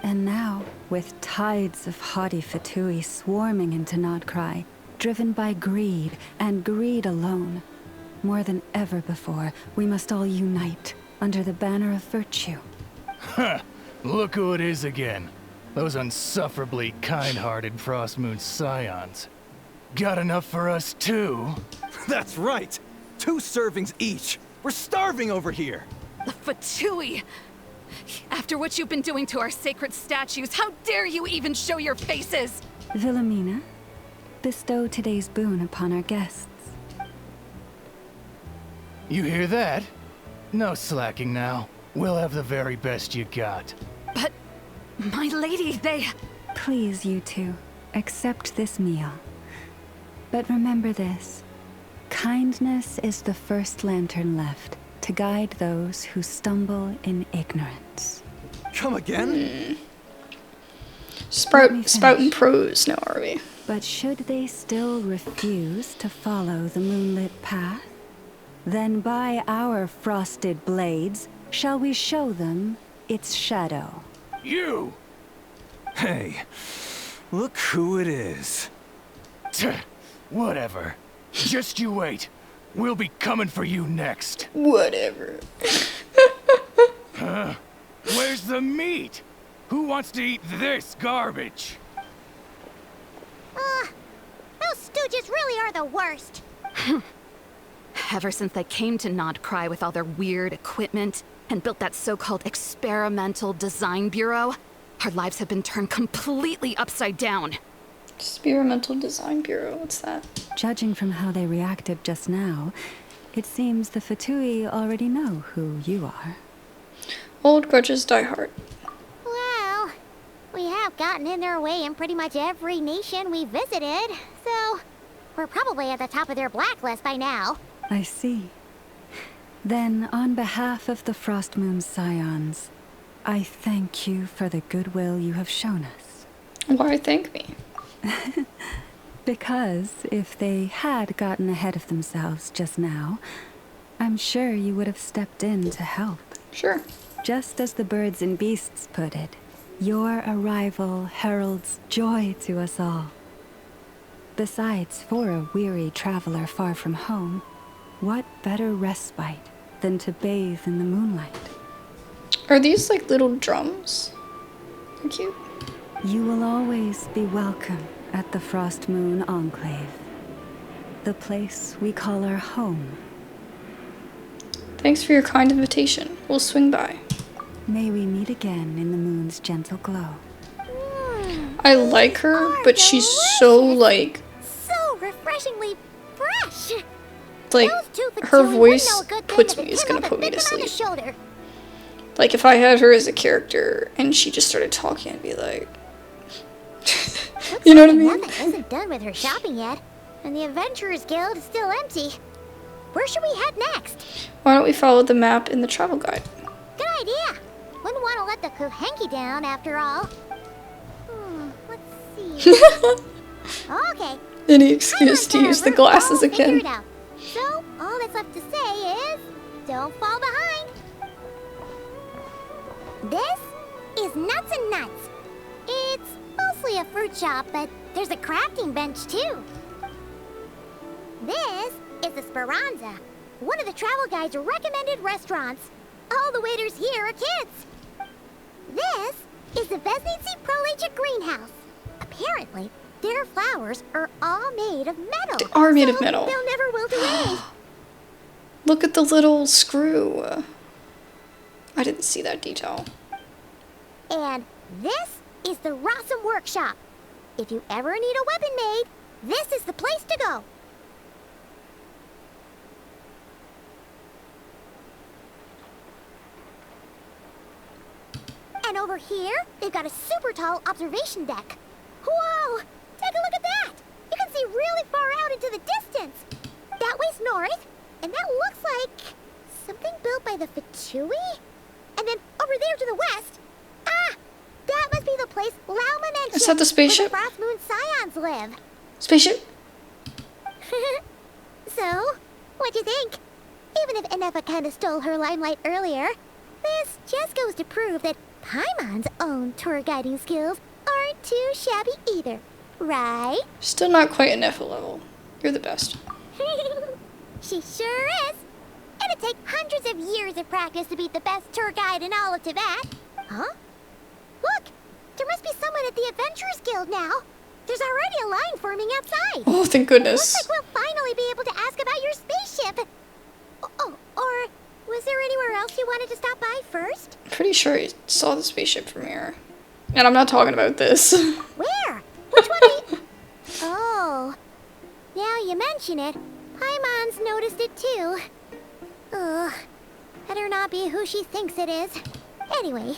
And now, with tides of haughty fatui swarming into NOD-KRAI, driven by greed, and greed alone, more than ever before, we must all unite under the banner of virtue. Huh, look who it is again. Those unsufferably kind-hearted Frostmoon Scions. Got enough for us too? That's right! 2 servings each. We're starving over here. The fatui! After what you've been doing to our sacred statues, how dare you even show your faces? Wilhelmina, bestow today's boon upon our guests. You hear that? No slacking now. We'll have the very best you got. But, my lady, they... Please, you two, accept this meal. But remember this. Kindness is the first lantern left to guide those who stumble in ignorance. Come again? Spouting prose now, are we? But should they still refuse to follow the moonlit path, then by our frosted blades shall we show them its shadow. You! Hey, look who it is. Whatever. Just you wait. We'll be coming for you next. Whatever. Huh? Where's the meat? Who wants to eat this garbage? Those stooges really are the worst. Ever since they came to NOD-KRAI with all their weird equipment and built that so-called experimental design bureau, our lives have been turned completely upside down. Experimental Design Bureau, what's that? Judging from how they reacted just now, it seems the fatui already know who you are. Old grudges die hard. Well, we have gotten in their way in pretty much every nation we visited, so we're probably at the top of their blacklist by now. I see. Then, on behalf of the Frostmoon Scions, I thank you for the goodwill you have shown us. Why thank me? Because if they had gotten ahead of themselves just now, I'm sure you would have stepped in to help. Sure. Just as the birds and beasts put it, your arrival heralds joy to us all. Besides, for a weary traveler far from home, what better respite than to bathe in the moonlight? Are these like little drums? They're cute. You will always be welcome at the Frostmoon Enclave, the place we call our home. Thanks for your kind invitation. We'll swing by. May we meet again in the moon's gentle glow. I like her, but she's so like So refreshingly fresh. Like, Those two her fatui voice wouldn't know a good thing puts if it me, is came gonna out put me to bit them on the sleep. shoulder. Like, if I had her as a character and she just started talking, I'd be like... You know what I mean? Ineffa isn't done with her shopping yet, and the Adventurers Guild is still empty. Where should we head next? Why don't we follow the map in the travel guide? Good idea. Wouldn't want to let the Kuhenki down after all. Let's see. Okay. Any excuse to use the glasses Figure again. it out. So, all that's left to say is, don't fall behind. This is Nuts and Nuts. It's mostly a fruit shop, but there's a crafting bench too. This is the Speranza, one of the travel guide's recommended restaurants. All the waiters here are kids. This is the Vesnici Prolejit greenhouse. Apparently, their flowers are all made of metal. They are made of metal. They'll never wilt away. Look at the little screw. I didn't see that detail. And this is the Rossum Workshop. If you ever need a weapon made, this is the place to go. And over here, they've got a super tall observation deck. Whoa! Take a look at that! You can see really far out into the distance. That way's north, and that looks like something built by the Fatui? And then over there to the west, that must be the place Lauma mentioned. Is that the spaceship? Where the Frostmoon Scions live. Spaceship? So, what'd you think? Even if Ineffa kinda stole her limelight earlier, this just goes to prove that Paimon's own tour guiding skills aren't too shabby either, right? Still not quite Ineffa level. You're the best. She sure is. It'd take hundreds of years of practice to beat the best tour guide in all of Tibet. Huh? Look! There must be someone at the Adventurers Guild now. There's already a line forming outside. Oh, thank goodness. Looks like we'll finally be able to ask about your spaceship. wanted to stop by first? Pretty sure I saw the spaceship from here. And I'm not talking about this. Where? Which one are you? Oh. Now you mention it, Paimon's noticed it too. Ugh. Better not be who she thinks it is. Anyway,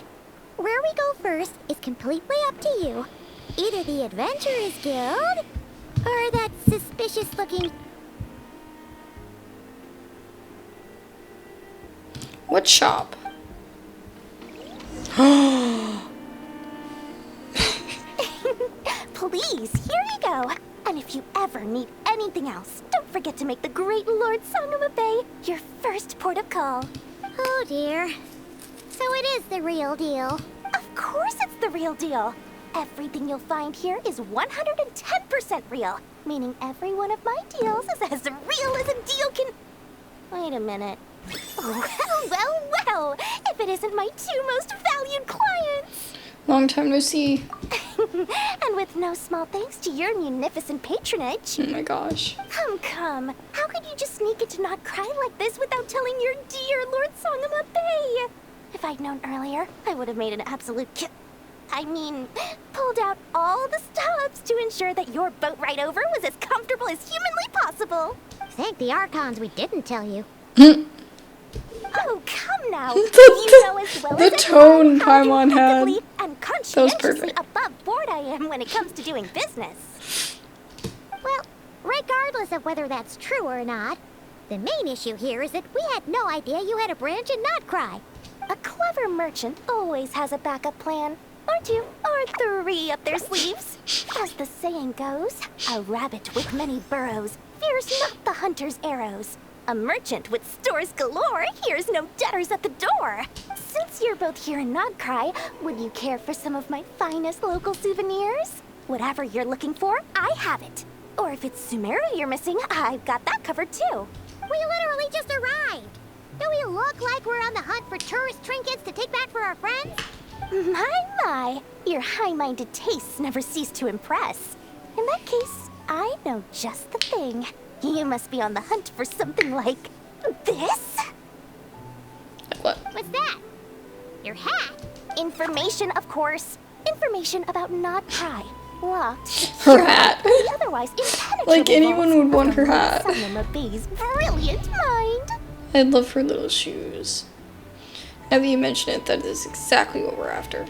where we go first is completely up to you. Either the Adventurers Guild, or that suspicious-looking... What shop? Please, here you go. And if you ever need anything else, don't forget to make the great Lord Sangama Bay your first port of call. Oh dear. So it is the real deal. Of course it's the real deal. Everything you'll find here is 110% real, meaning every one of my deals is as real as a deal can... Wait a minute. Well, if it isn't my two most valued clients. Long time no see. And with no small thanks to your munificent patronage. Oh my gosh. Come. How could you just sneak into NOD-KRAI like this without telling your dear Lord Sangama Bay? If I'd known earlier, I would have made an absolute pulled out all the stops to ensure that your boat ride over was as comfortable as humanly possible. Thank the Archons we didn't tell you. Oh, come now. You know as well the as tone how Paimon had. impeccably and That was conscientiously perfect. above board I am when it comes to doing business. Well, regardless of whether that's true or not, the main issue here is that we had no idea you had a branch in NOD-KRAI. A clever merchant always has a backup plan, or two, or three up their sleeves. As the saying goes, a rabbit with many burrows fears not the hunter's arrows. A merchant with stores galore hears no debtors at the door. Since you're both here in NOD-KRAI, would you care for some of my finest local souvenirs? Whatever you're looking for, I have it. Or if it's Sumeru you're missing, I've got that covered too. We literally just arrived. Do we look like we're on the hunt for tourist trinkets to take back for our friends? My, your high-minded tastes never cease to impress. In that case, I know just the thing. You must be on the hunt for something like this? What? What's that? Your hat? Information, of course. Information about NOD-KRAI. Locked. Her hat. Otherwise impenetrable. Like anyone would want her hat. Sangama Bay's brilliant mind. I love her little shoes. Now that you mention it, that is exactly what we're after.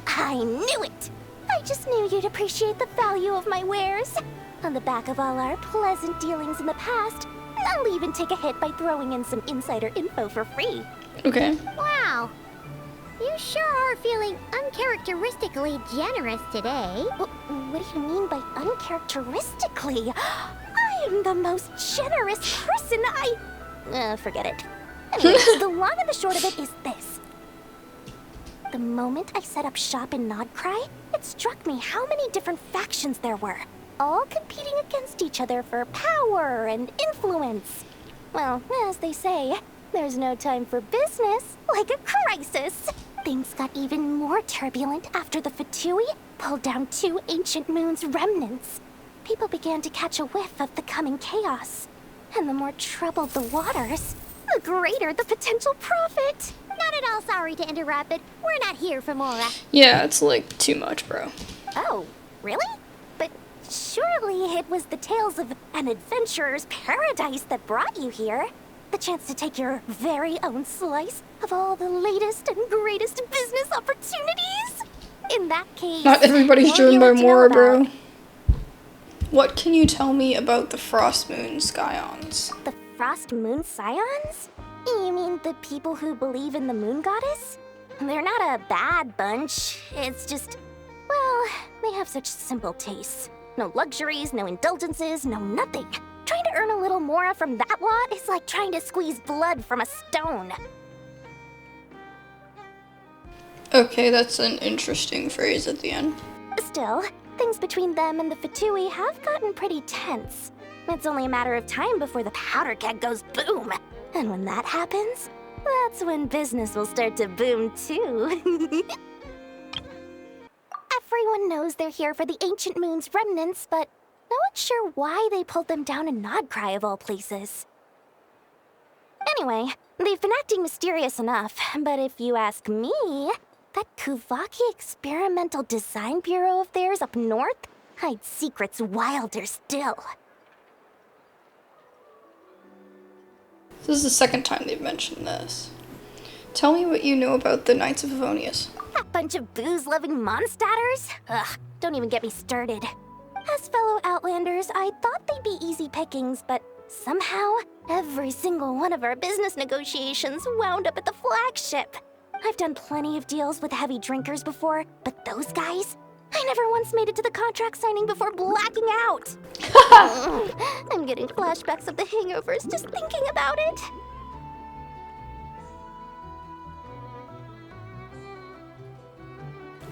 I knew it! I just knew you'd appreciate the value of my wares. On the back of all our pleasant dealings in the past, I'll even take a hit by throwing in some insider info for free. Okay. Wow. You sure are feeling uncharacteristically generous today. What do you mean by uncharacteristically? I am the most generous person forget it. Anyway, the long and the short of it is this. The moment I set up shop in NOD-KRAI, it struck me how many different factions there were, all competing against each other for power and influence. Well, as they say, there's no time for business like a crisis. Things got even more turbulent after the fatui pulled down 2 ancient moon's remnants. People began to catch a whiff of the coming chaos. And the more troubled the waters, the greater the potential profit. Not at all sorry to interrupt, but we're not here for more. Yeah, it's like too much, bro. Oh, really? But surely it was the tales of an adventurer's paradise that brought you here. The chance to take your very own slice of all the latest and greatest business opportunities. In that case, Not everybody's what driven would by you like to know more, about? bro. What can you tell me about the Frostmoon Scions? The Frostmoon Scions? You mean the people who believe in the moon goddess? They're not a bad bunch. It's just, well, they have such simple tastes. No luxuries, no indulgences, no nothing. Trying to earn a little more from that lot is like trying to squeeze blood from a stone. Okay, that's an interesting phrase at the end. Still, things between them and the fatui have gotten pretty tense. It's only a matter of time before the powder keg goes boom. And when that happens, that's when business will start to boom too. Everyone knows they're here for the ancient moon's remnants, but no one's sure why they pulled them down in NOD-KRAI of all places. Anyway, they've been acting mysterious enough, but if you ask me, that Kuvaki Experimental Design Bureau of theirs up north hides secrets wilder still. This is the second time they've mentioned this. Tell me what you know about the Knights of Favonius. That bunch of booze-loving monstaters? Ugh, don't even get me started. As fellow Outlanders, I thought they'd be easy pickings, but somehow, every single one of our business negotiations wound up at the flagship. I've done plenty of deals with heavy drinkers before, but those guys? I never once made it to the contract signing before blacking out. I'm getting flashbacks of the hangovers just thinking about it.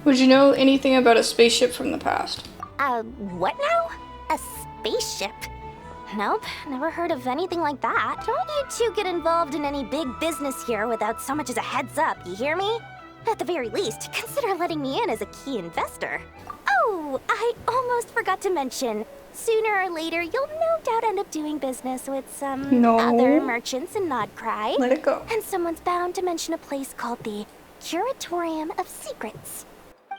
Would you know anything about a spaceship from the past? What now? A spaceship? Nope, never heard of anything like that. Don't you two get involved in any big business here without so much as a heads up, you hear me? At the very least, consider letting me in as a key investor. Oh, I almost forgot to mention. Sooner or later, you'll no doubt end up doing business with some other merchants in NOD-KRAI. Let it go. And someone's bound to mention a place called the Curatorium of Secrets.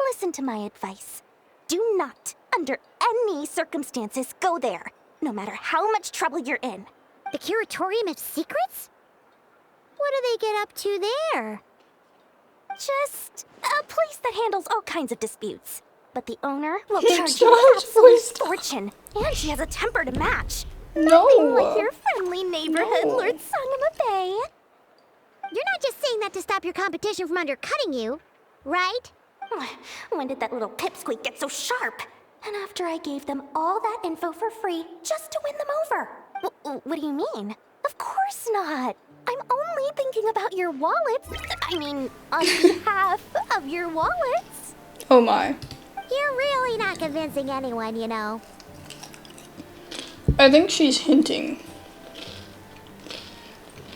Listen to my advice. Do not, under any circumstances, go there, no matter how much trouble you're in. The Curatorium of Secrets? What do they get up to there? Just a place that handles all kinds of disputes. But the owner will charge you an absolute fortune, and she has a temper to match. Nothing like your friendly neighborhood, Lord Sangamabe. You're not just saying that to stop your competition from undercutting you, right? When did that little pipsqueak get so sharp? And after I gave them all that info for free just to win them over. What do you mean? Of course not. I'm only thinking about your wallets. I mean, on behalf of your wallets. Oh my. You're really not convincing anyone, you know. I think she's hinting.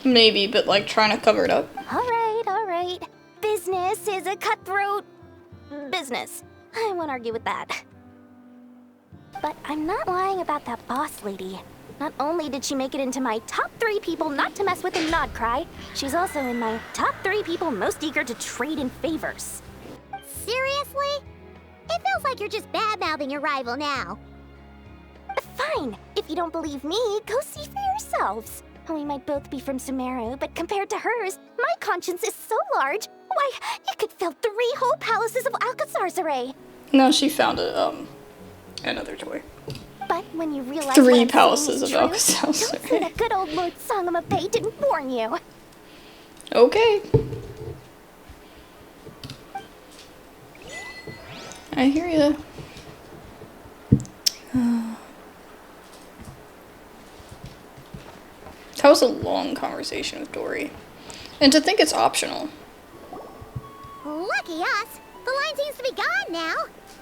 Maybe, but like trying to cover it up. All right. Business is a cutthroat business. I won't argue with that. But I'm not lying about that boss lady. Not only did she make it into my top 3 people not to mess with in NOD-KRAI, she's also in my top 3 people most eager to trade in favors. Seriously? It feels like you're just bad-mouthing your rival now. Fine. If you don't believe me, go see for yourselves. We might both be from Sumeru, but compared to hers, my conscience is so large. Why, you could fill 3 whole palaces of Alcazar's array. No, she found another toy. But when you realize 3 palaces of Alcazar's don't say that good old Lord Sangamabe didn't warn you. Okay. I hear ya. That was a long conversation with Dori. And to think it's optional. Lucky us. The line seems to be gone now.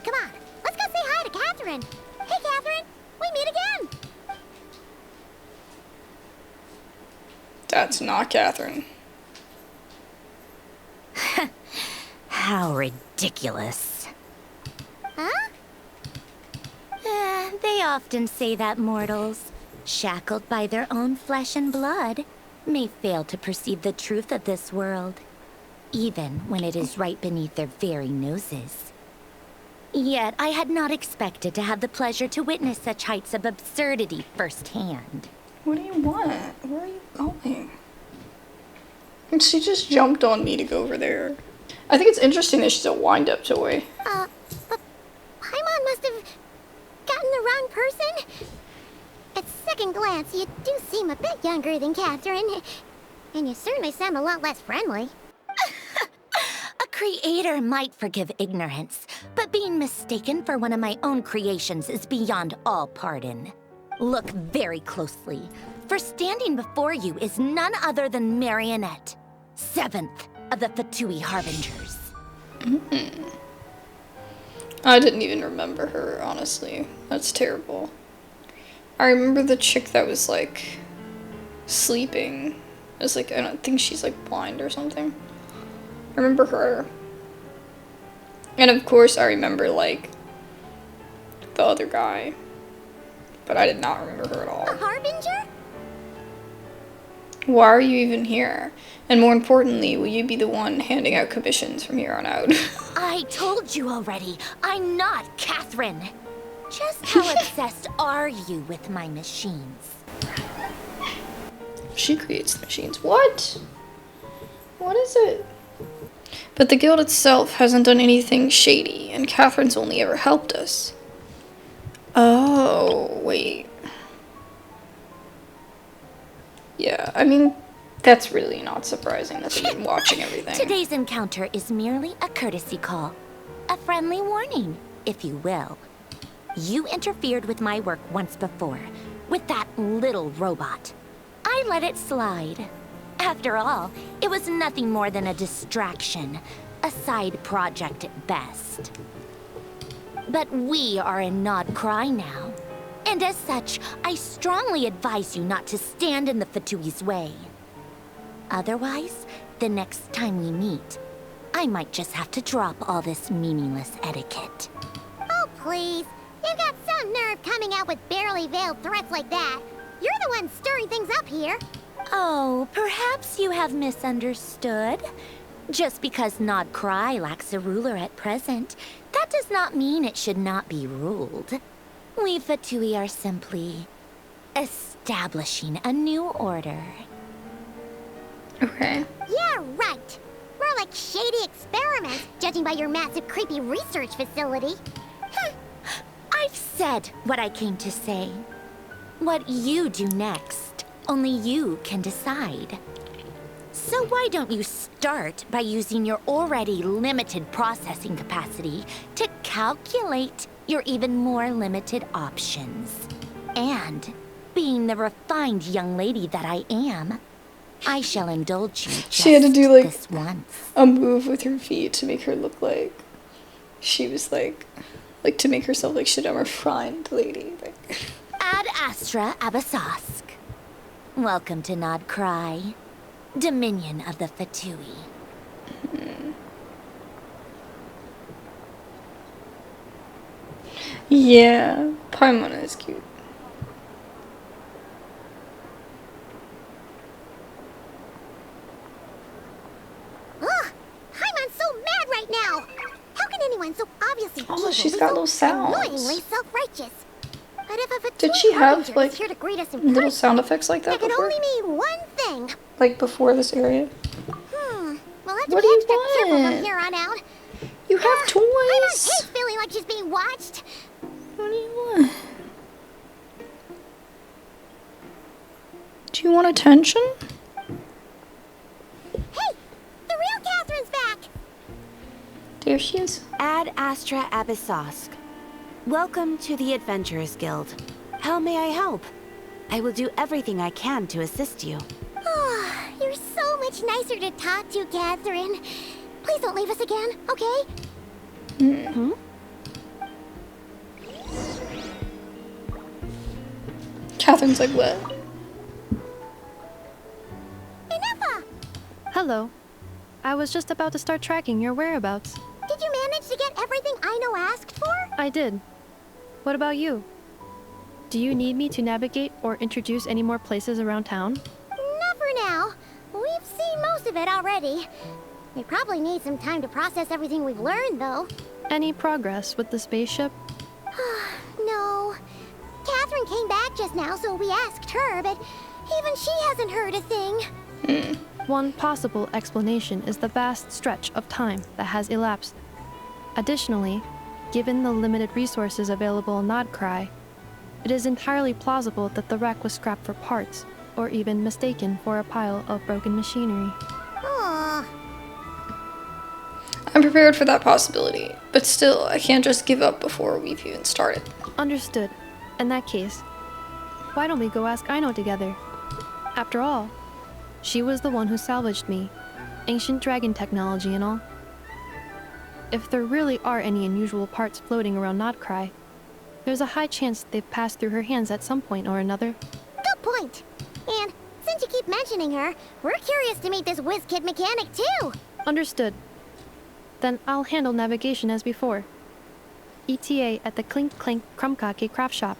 Come on, let's go say hi to Catherine. Hey, Catherine. We meet again. That's not Catherine. How ridiculous. Huh? They often say that mortals, shackled by their own flesh and blood, may fail to perceive the truth of this world, even when it is right beneath their very noses. Yet I had not expected to have the pleasure to witness such heights of absurdity firsthand. What do you want? Where are you going? And she just jumped on me to go over there. I think it's interesting that she's a wind-up toy. But Paimon must have gotten the wrong person. At second glance, you do seem a bit younger than Catherine. And you certainly sound a lot less friendly. A creator might forgive ignorance, but being mistaken for one of my own creations is beyond all pardon. Look very closely, for standing before you is none other than Marionette, 7th of the Fatui Harbingers. I didn't even remember her, honestly. That's terrible. I remember the chick that was like sleeping. I was like, I don't think she's like blind or something. I remember her. And of course I remember like the other guy. But I did not remember her at all. A Harbinger? Why are you even here? And more importantly, will you be the one handing out commissions from here on out? I told you already, I'm not Catherine. Just how obsessed are you with my machines? She creates the machines. What? What is it? But the guild itself hasn't done anything shady, and Catherine's only ever helped us. Oh, wait. Yeah, I mean, that's really not surprising that they've been watching everything. Today's encounter is merely a courtesy call. A friendly warning, if you will. You interfered with my work once before, with that little robot. I let it slide. After all, it was nothing more than a distraction, a side project at best. But we are in NOD-KRAI now, and as such, I strongly advise you not to stand in the fatui's way. Otherwise, the next time we meet, I might just have to drop all this meaningless etiquette. Oh, please. You've got some nerve coming out with barely veiled threats like that. You're the one stirring things up here. Oh, perhaps you have misunderstood. Just because NOD-KRAI lacks a ruler at present, that does not mean it should not be ruled. We fatui are simply establishing a new order. Okay. Yeah, right. More like shady experiments, judging by your massive creepy research facility. I've said what I came to say. What you do next, only you can decide. So why don't you start by using your already limited processing capacity to calculate your even more limited options? And, being the refined young lady that I am, I shall indulge you just She had to do like this once. a move with her feet to make her look like she was like to make herself like shit. I'm a refined lady. Like. Ad Astra Abasask. Welcome to NOD-KRAI, Dominion of the Fatui. Yeah, Paimon is cute. Ugh! Paimon's so mad right now! How can anyone so obviously Oh, evil she's be got so little sounds. annoyingly self-righteous? But if a Did fatui she have harbinger like is here to greet us in little person, sound effects like that that can before? only mean one thing. Like before this area? We'll have to What be do you extra careful want? from here on out. You have Paimon toys. hates feeling like she's being watched. What do you want? Do you want attention? Hey! The real Catherine's back! There she is. Ad Astra Abyssosque. Welcome to the Adventurers Guild. How may I help? I will do everything I can to assist you. Oh, you're so much nicer to talk to, Catherine. Please don't leave us again, okay? Hmm? Catherine's like, what? Ineffa! Hello. I was just about to start tracking your whereabouts. Did you manage to get everything Aino asked for? I did. What about you? Do you need me to navigate or introduce any more places around town? Not for now. We've seen most of it already. We probably need some time to process everything we've learned, though. Any progress with the spaceship? No. Catherine came back just now, so we asked her, but even she hasn't heard a thing. One possible explanation is the vast stretch of time that has elapsed. Additionally, given the limited resources available in NOD-KRAI, it is entirely plausible that the wreck was scrapped for parts, or even mistaken for a pile of broken machinery. Aww. I'm prepared for that possibility, but still, I can't just give up before we've even started. Understood. In that case, why don't we go ask Aino together? After all, she was the one who salvaged me, ancient dragon technology and all. If there really are any unusual parts floating around NOD-KRAI, there's a high chance they've passed through her hands at some point or another. Good point. And since you keep mentioning her, we're curious to meet this whiz-kid mechanic, too. Understood. Then I'll handle navigation as before. ETA at the Clink Clank Krumkake craft shop.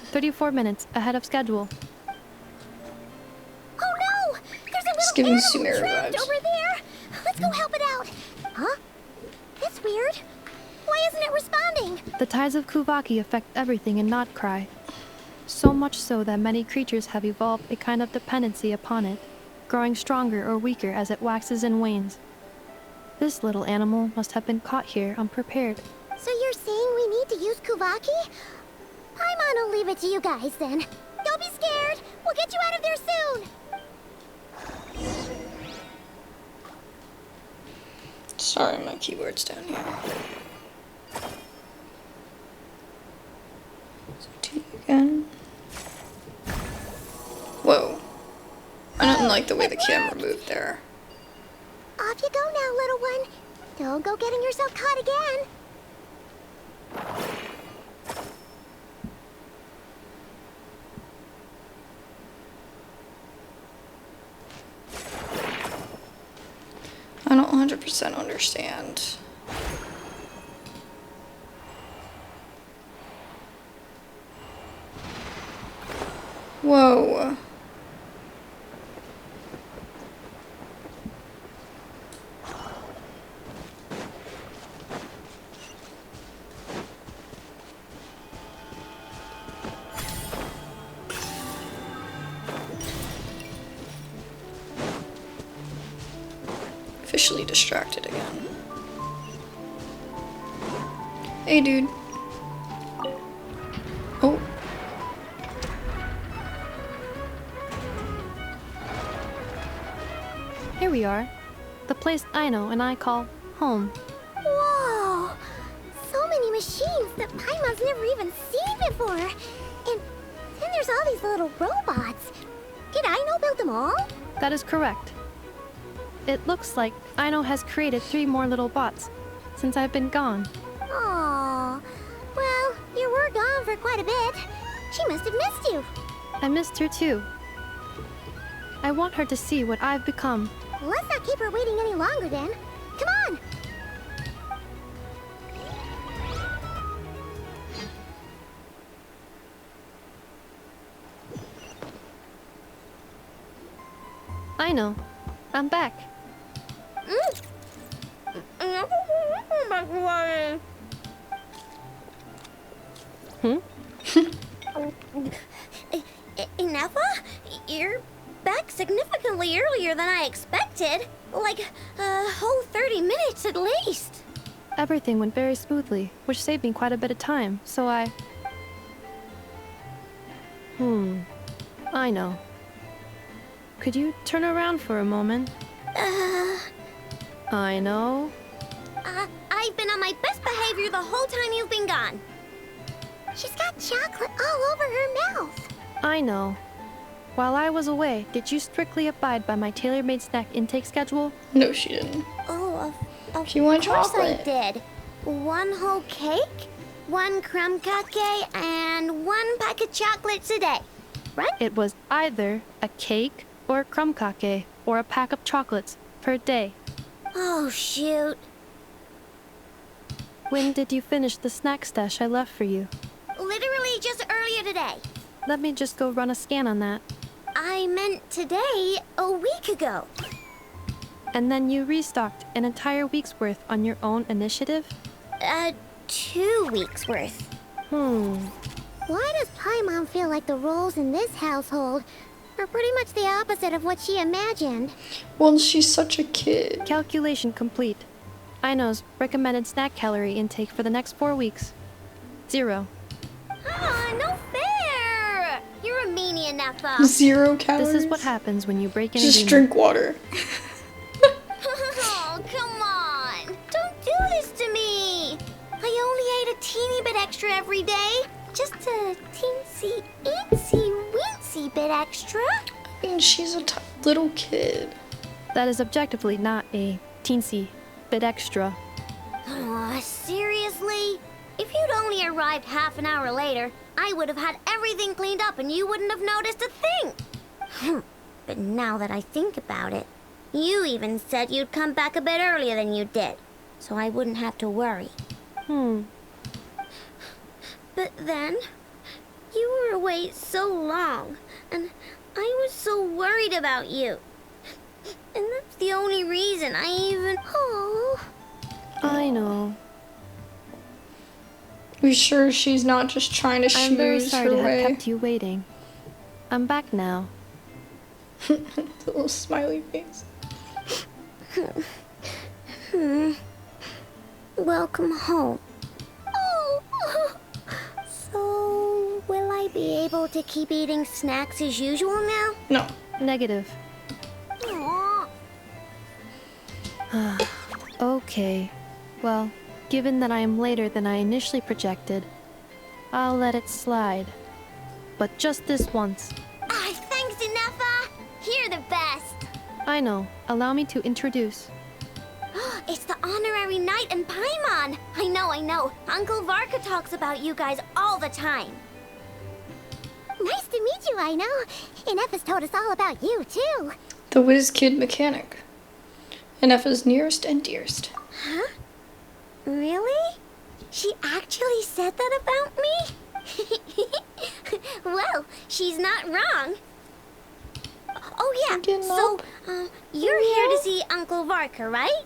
34 minutes ahead of schedule. Oh no! giving animal Sumeru trapped vibes. over there. Let's go help it out. Huh? That's weird. Why isn't it responding? The tides of Kuvaki affect everything in NOD-KRAI. So much so that many creatures have evolved a kind of dependency upon it, growing stronger or weaker as it waxes and wanes. This little animal must have been caught here unprepared. So you're saying we need to use Kuvaki? Paimon will leave it to you guys then. Don't be scared. We'll get you out of there soon. Sorry, my keyboard's down here. Again. Whoa. I don't like the way the camera moved there. Off you go now, little one. Don't go getting yourself caught again. I don't 100% understand. Whoa. Officially distracted again. Hey, dude. Oh. Here we are. The place Aino and I call home. Whoa! So many machines that Paimon's never even seen before. And then there's all these little robots. Did Aino build them all? That is correct. It looks like Aino has created 3 more little bots since I've been gone. Aww. Well, you were gone for quite a bit. She must have missed you. I missed her too. I want her to see what I've become. Let's not keep her waiting any longer then. Come on! Aino, I'm back. Ineffa? You're back significantly earlier than I expected. Like a whole 30 minutes at least. Everything went very smoothly, which saved me quite a bit of time, so I know. Could you turn around for a moment? I know. I've been on my best behavior the whole time you've been gone. She's got chocolate all over her mouth. I know. While I was away, did you strictly abide by my tailor-made snack intake schedule? No, she didn't. Oh, of She wanted course chocolate. I did. 1 whole cake, 1 crumb cake, and 1 pack of chocolates a day. Right? It was either a cake or a crumb cake or a pack of chocolates per day. Oh, shoot. When did you finish the snack stash I left for you? Literally just earlier today. Let me just go run a scan on that. I meant today, a week ago. And then you restocked an entire week's worth on your own initiative? 2 weeks worth. Why does Paimon feel like the roles in this household are pretty much the opposite of what she imagined? Well, she's such a kid. Calculation complete. Aino's recommended snack calorie intake for the next 4 weeks. 0. No fair! You're a meanie, Ineffa. 0 calories. This is what happens when you break an Just agreement. drink water. Oh, come on! Don't do this to me! I only ate a teeny bit extra every day. Just a teensy, weensy bit extra. I mean, she's a little kid. That is objectively not a teensy bit extra. Aw, seriously? If you'd only arrived half an hour later, I would have had everything cleaned up and you wouldn't have noticed a thing. But now that I think about it, you even said you'd come back a bit earlier than you did, so I wouldn't have to worry. But then, you were away so long, and I was so worried about you. the only reason I even... Oh. I know. We sure she's not just trying to I'm very schmooze sorry her to have way? kept you waiting. I'm back now. The little smiley face. Welcome home. Oh. So, will I be able to keep eating snacks as usual now? No. Negative. Aw. Okay. Well, given that I am later than I initially projected, I'll let it slide. But just this once. Thanks, Ineffa. You're the best. I know. Allow me to introduce. It's the honorary knight and Paimon. I know. Uncle Varka talks about you guys all the time. Nice to meet you, I know. Ineffa's told us all about you, too. The whiz kid mechanic. Ineffa's nearest and dearest. Huh? Really? She actually said that about me? Well, she's not wrong. Oh yeah, so, you're here to see Uncle Varka, right?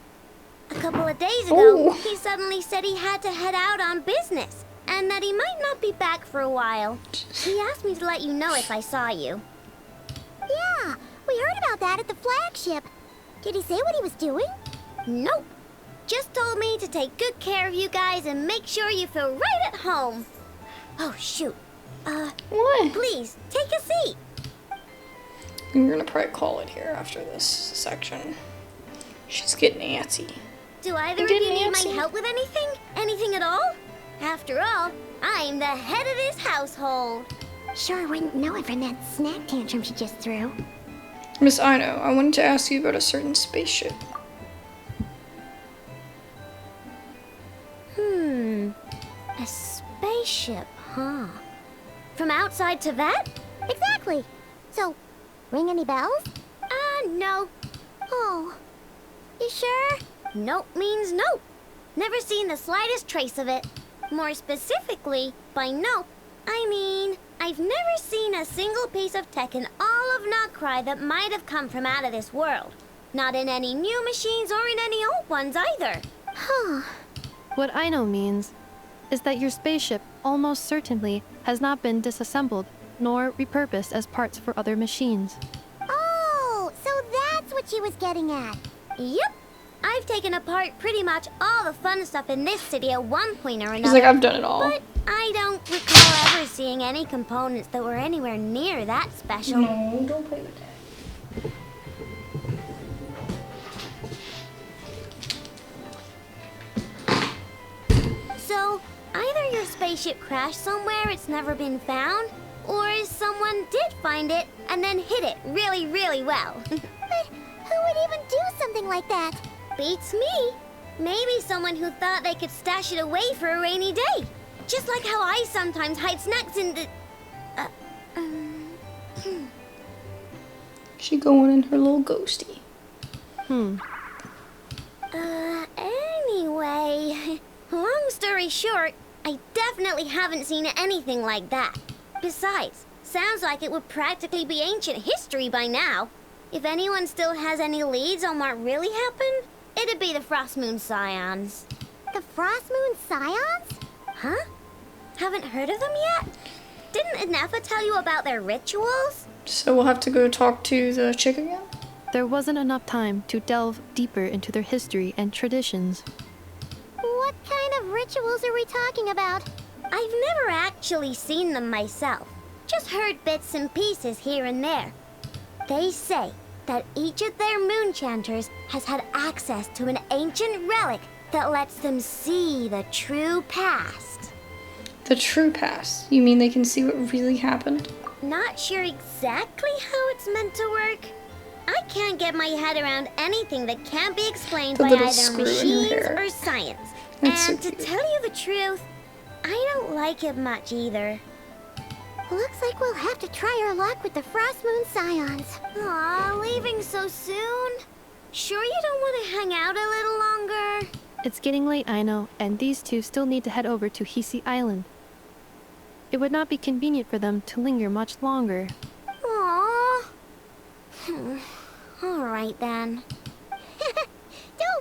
A couple of days ago, he suddenly said he had to head out on business, and that he might not be back for a while. He asked me to let you know if I saw you. Yeah, we heard about that at the flagship. Did he say what he was doing? Nope. Just told me to take good care of you guys and make sure you feel right at home. Oh, shoot. What? Please, take a seat. We're gonna probably call it here after this section. She's getting antsy. Do either of you need my help with anything? Anything at all? After all, I'm the head of this household. Sure wouldn't know it from that snack tantrum she just threw. Miss Ino, I wanted to ask you about a certain spaceship. A spaceship, huh? From outside to that? Exactly. So, ring any bells? No. Oh. You sure? Nope means nope. Never seen the slightest trace of it. More specifically, by nope, I mean, I've never seen a single piece of tech in all of NOD-KRAI that might have come from out of this world. Not in any new machines or in any old ones either. Huh. What I know means is that your spaceship almost certainly has not been disassembled nor repurposed as parts for other machines. Oh, so that's what she was getting at. Yep. I've taken apart pretty much all the fun stuff in this city at one point or another. She's like, I've done it all. But I don't recall ever seeing any components that were anywhere near that special. No, don't play with that. So, either your spaceship crashed somewhere it's never been found, or someone did find it and then hid it really, really well. But who would even do something like that? Beats me. Maybe someone who thought they could stash it away for a rainy day. Just like how I sometimes hide snacks in the... She going in her little ghosty. Anyway, long story short, I definitely haven't seen anything like that. Besides, sounds like it would practically be ancient history by now. If anyone still has any leads on what really happened, it'd be the Frostmoon Scions. The Frostmoon Scions? Huh? Haven't heard of them yet? Didn't Ineffa tell you about their rituals? So we'll have to go talk to the chick again? There wasn't enough time to delve deeper into their history and traditions. What kind of rituals are we talking about? I've never actually seen them myself. Just heard bits and pieces here and there. They say that each of their moon chanters has had access to an ancient relic that lets them see the true past. The true past? You mean they can see what really happened? Not sure exactly how it's meant to work. I can't get my head around anything that can't be explained by either machines or science. That's and so to cute. tell you the truth, I don't like it much either. Looks like we'll have to try our luck with the Frostmoon Scions. Aw, leaving so soon? Sure you don't want to hang out a little longer? It's getting late, I know, and these two still need to head over to Hisi Island. It would not be convenient for them to linger much longer. Aww. Alright then.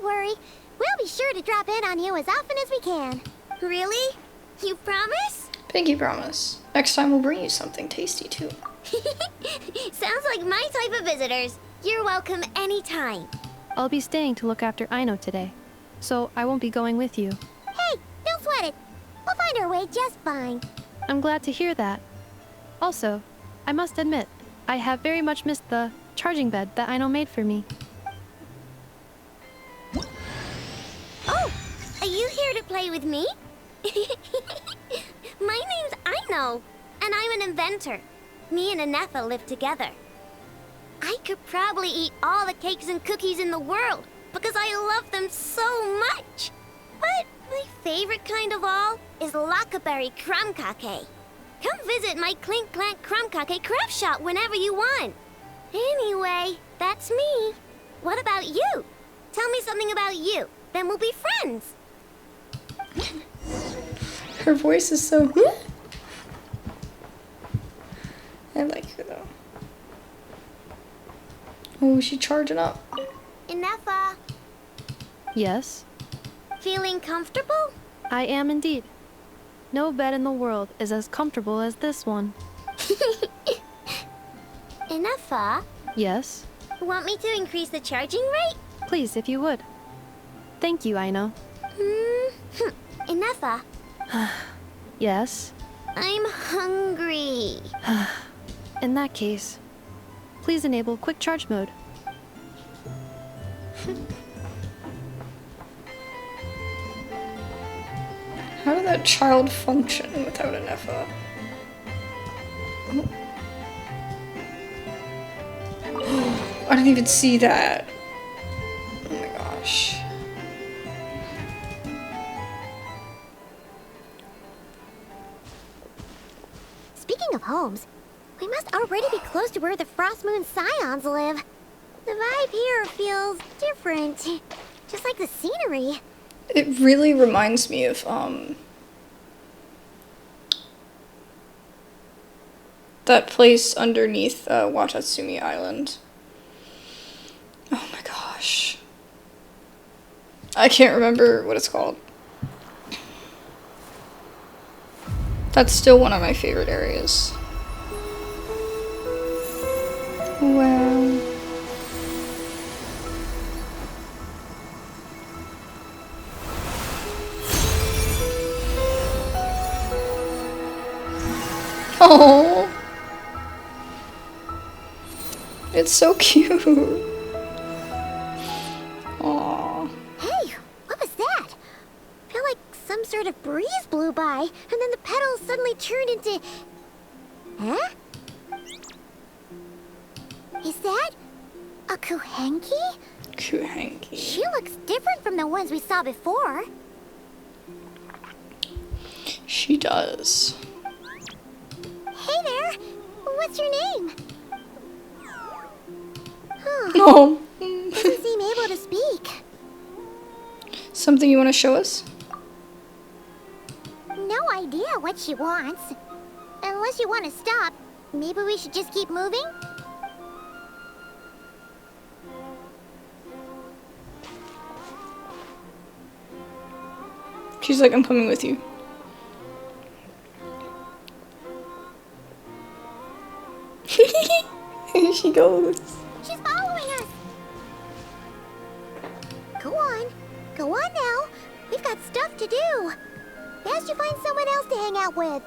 worry. We'll be sure to drop in on you as often as we can. Really? You promise? Pinky promise. Next time we'll bring you something tasty too. Sounds like my type of visitors. You're welcome anytime. I'll be staying to look after Aino today, so I won't be going with you. Hey, don't sweat it. We'll find our way just fine. I'm glad to hear that. Also, I must admit, I have very much missed the charging bed that Aino made for me. Oh, are you here to play with me? My name's Aino, and I'm an inventor. Me and Ineffa live together. I could probably eat all the cakes and cookies in the world because I love them so much. But my favorite kind of all is Lockaberry Crumcake. Come visit my Clink Clank Crumcake craft shop whenever you want. Anyway, that's me. What about you? Tell me something about you, then we'll be friends. Her voice is so... I like her though. Oh, is she charging up? Ineffa, Yes, feeling comfortable? I am indeed. No bed in the world is as comfortable as this one. Ineffa, Yes, want me to increase the charging rate? please if you would. Thank you, Aino. Ineffa, Yes, I'm hungry. in that case, please enable quick charge mode. How did that child function without an Ineffa? I didn't even see that. Oh my gosh. Speaking of homes, we must already be close to where the Frostmoon Scions live. The vibe here feels different. Just like the scenery. It really reminds me of, that place underneath, Watatsumi Island. Oh my gosh. I can't remember what it's called. That's still one of my favorite areas. Wow. Oh, it's so cute. Aww. Hey, what was that? I feel like some sort of breeze blew by, and then the petals suddenly turned into... Huh? Is that a Kuhenki? Kuhenki. She looks different from the ones we saw before. She does. Hey there! What's your name? Huh. Oh. Doesn't seem able to speak. Something you want to show us? No idea what she wants. Unless you want to stop, maybe we should just keep moving? She's like, I'm coming with you. Here she goes. She's following us. Go on. Go on now. We've got stuff to do. Best you find someone else to hang out with.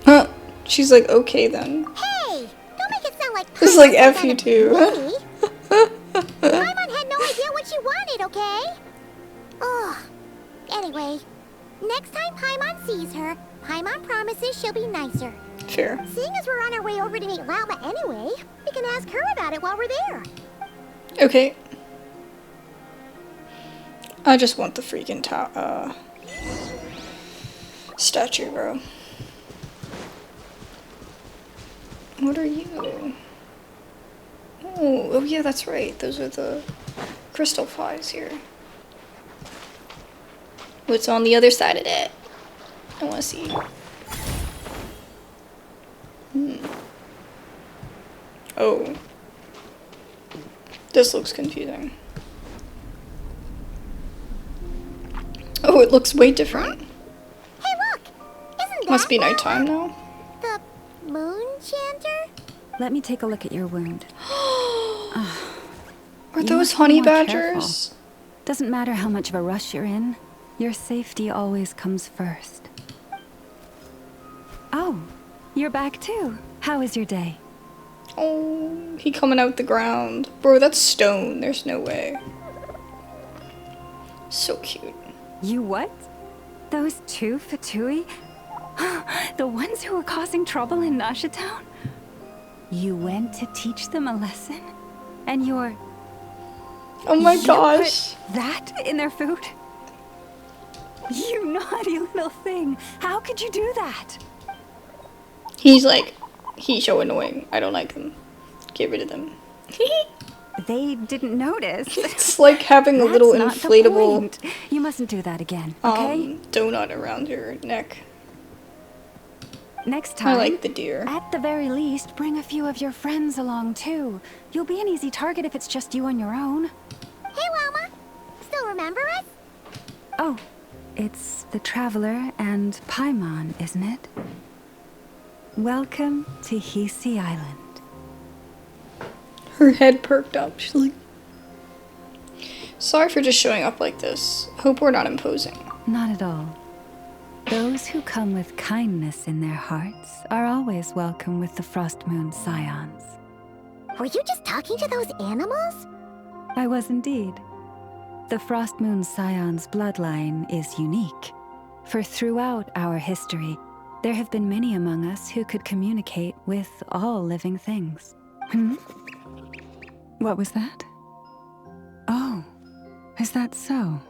Huh. She's like, okay then. Hey! Don't make it sound like It's like Paimon F you said too. Paimon had no idea what she wanted, okay? Ugh. Anyway, next time Paimon sees her, Paimon promises she'll be nicer. Fair. Seeing as we're on our way over to meet Lauma anyway, we can ask her about it while we're there. Okay. I just want the freaking statue, bro. What are you? Oh yeah, that's right. Those are the crystal flies here. What's on the other side of that? I want to see. Oh. This looks confusing. Oh, it looks way different. Hey, look! Isn't Must that be nighttime now. the moon chanter? Let me take a look at your wound. Are You those must be honey more badgers? careful. Doesn't matter how much of a rush you're in. Your safety always comes first. Oh, you're back too. How was your day? Oh, he coming out the ground. Bro, that's stone. There's no way. So cute. You what? Those two fatui? The ones who were causing trouble in Nasha Town? You went to teach them a lesson? And you're... Oh my you gosh. put that in their food? You naughty little thing. How could you do that? He's like, he's so annoying. I don't like him. Get rid of them. They didn't notice. It's like having a little That's not the inflatable point. You mustn't do that again, okay? donut around your neck. Next time, I like the deer. At the very least, bring a few of your friends along too. You'll be an easy target if it's just you on your own. Hey, Lauma! Still remember us? Oh, it's the Traveler and Paimon, isn't it? Welcome to Hisi Island. Her head perked up. She's like, sorry for just showing up like this. Hope we're not imposing. Not at all. Those who come with kindness in their hearts are always welcome with the Frostmoon Scions. Were you just talking to those animals? I was indeed. The Frostmoon Scions bloodline is unique, for throughout our history, there have been many among us who could communicate with all living things. What was that? Oh, is that so?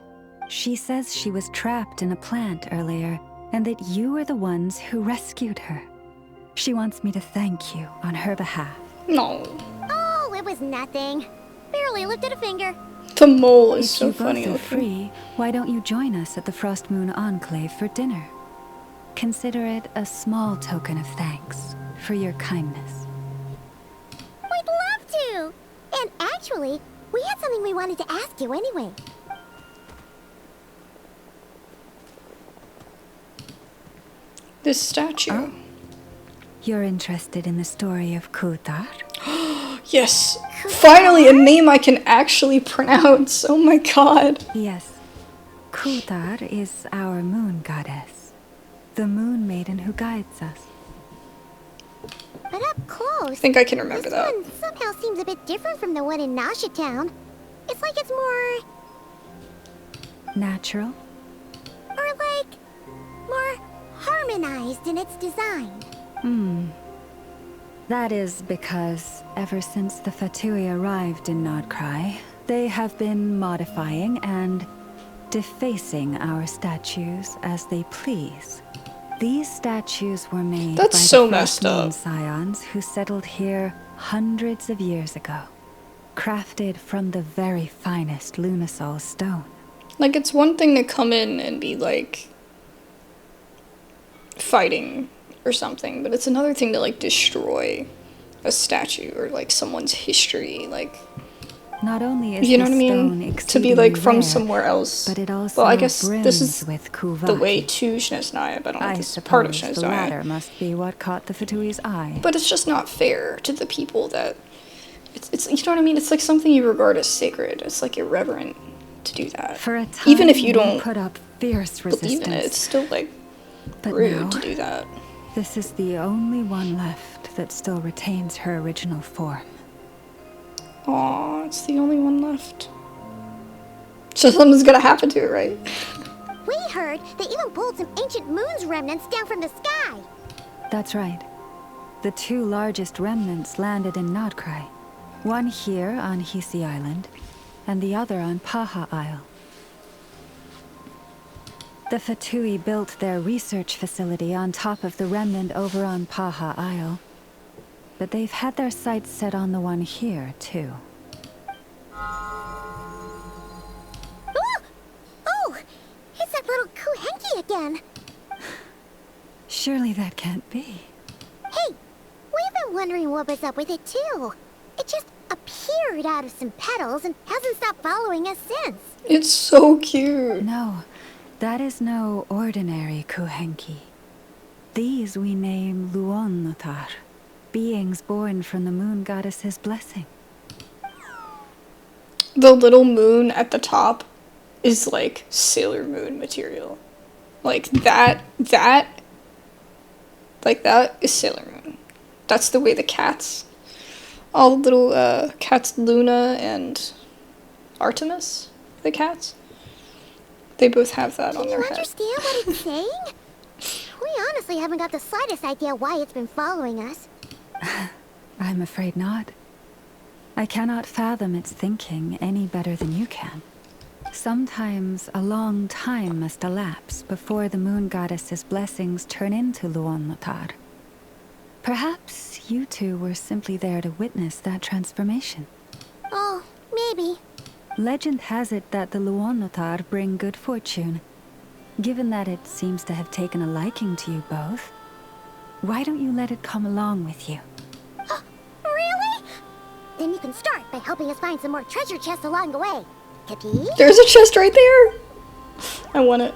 She says she was trapped in a plant earlier, and that you were the ones who rescued her. She wants me to thank you on her behalf. No. Oh, it was nothing. Barely lifted a finger. The mole is If so you funny both are looking. free, why don't you join us at the Frostmoon Enclave for dinner? Consider it a small token of thanks for your kindness. We'd love to! And actually, we had something we wanted to ask you anyway. This statue. Oh. You're interested in the story of Kuutar? Yes. Finally, a name I can actually pronounce. Oh my god. Yes. Kuutar is our moon goddess. The moon maiden who guides us. But up close, I think I can remember this that. one somehow seems a bit different from the one in Nasha Town. It's like it's more... Natural? or like... more harmonized in its design. That is because ever since the Fatui arrived in NOD-KRAI, they have been modifying and defacing our statues as they please. These statues were made That's by so the messed Frostmoon up. Scions who settled here hundreds of years ago, crafted from the very finest Lunasol stone. Like, it's one thing to come in and be like fighting or something, but it's another thing to like destroy a statue or like someone's history. Like, Not only is you know this what I stone mean? To be like exceedingly from rare, somewhere else. but it also Well, I guess brims this is with the way Kuvaki. to Shnesnaya, but I don't know I if this is part of suppose the latter Shnesnaya. must be what caught the Fatui's eye. But it's just not fair to the people that it's you know what I mean? It's like something you regard as sacred. It's like irreverent to do that. For a time, Even if you we don't put up fierce believe resistance. in it, it's still like But rude now, to do that. this is the only one left that still retains her original form. Aw, it's the only one left. So something's gonna happen to it, right? We heard they even pulled some ancient moon's remnants down from the sky. That's right. The two largest remnants landed in NOD-KRAI. One here on Hisi Island, and the other on Paha Isle. The Fatui built their research facility on top of the remnant over on Paha Isle. But they've had their sights set on the one here, too. Oh! It's that little Kuhenki again! Surely that can't be. Hey! We've been wondering what was up with it too. It just appeared out of some petals and hasn't stopped following us since. It's so cute. No, That is no ordinary Kuhenki. These we name Luonnotar, beings born from the moon goddess's blessing. The little moon at the top is like Sailor Moon material. Like that is Sailor Moon. That's the way the cats, all the little cats, Luna and Artemis, the cats, they both have that on their head. Do you understand what it's saying? We honestly haven't got the slightest idea why it's been following us. I'm afraid not. I cannot fathom its thinking any better than you can. Sometimes a long time must elapse before the moon goddess's blessings turn into Luonnotar. Perhaps you two were simply there to witness that transformation. Oh, maybe. Legend has it that the Luonnotar bring good fortune. Given that it seems to have taken a liking to you both, why don't you let it come along with you? Really? Then you can start by helping us find some more treasure chests along the way. Capi? There's a chest right there! I want it.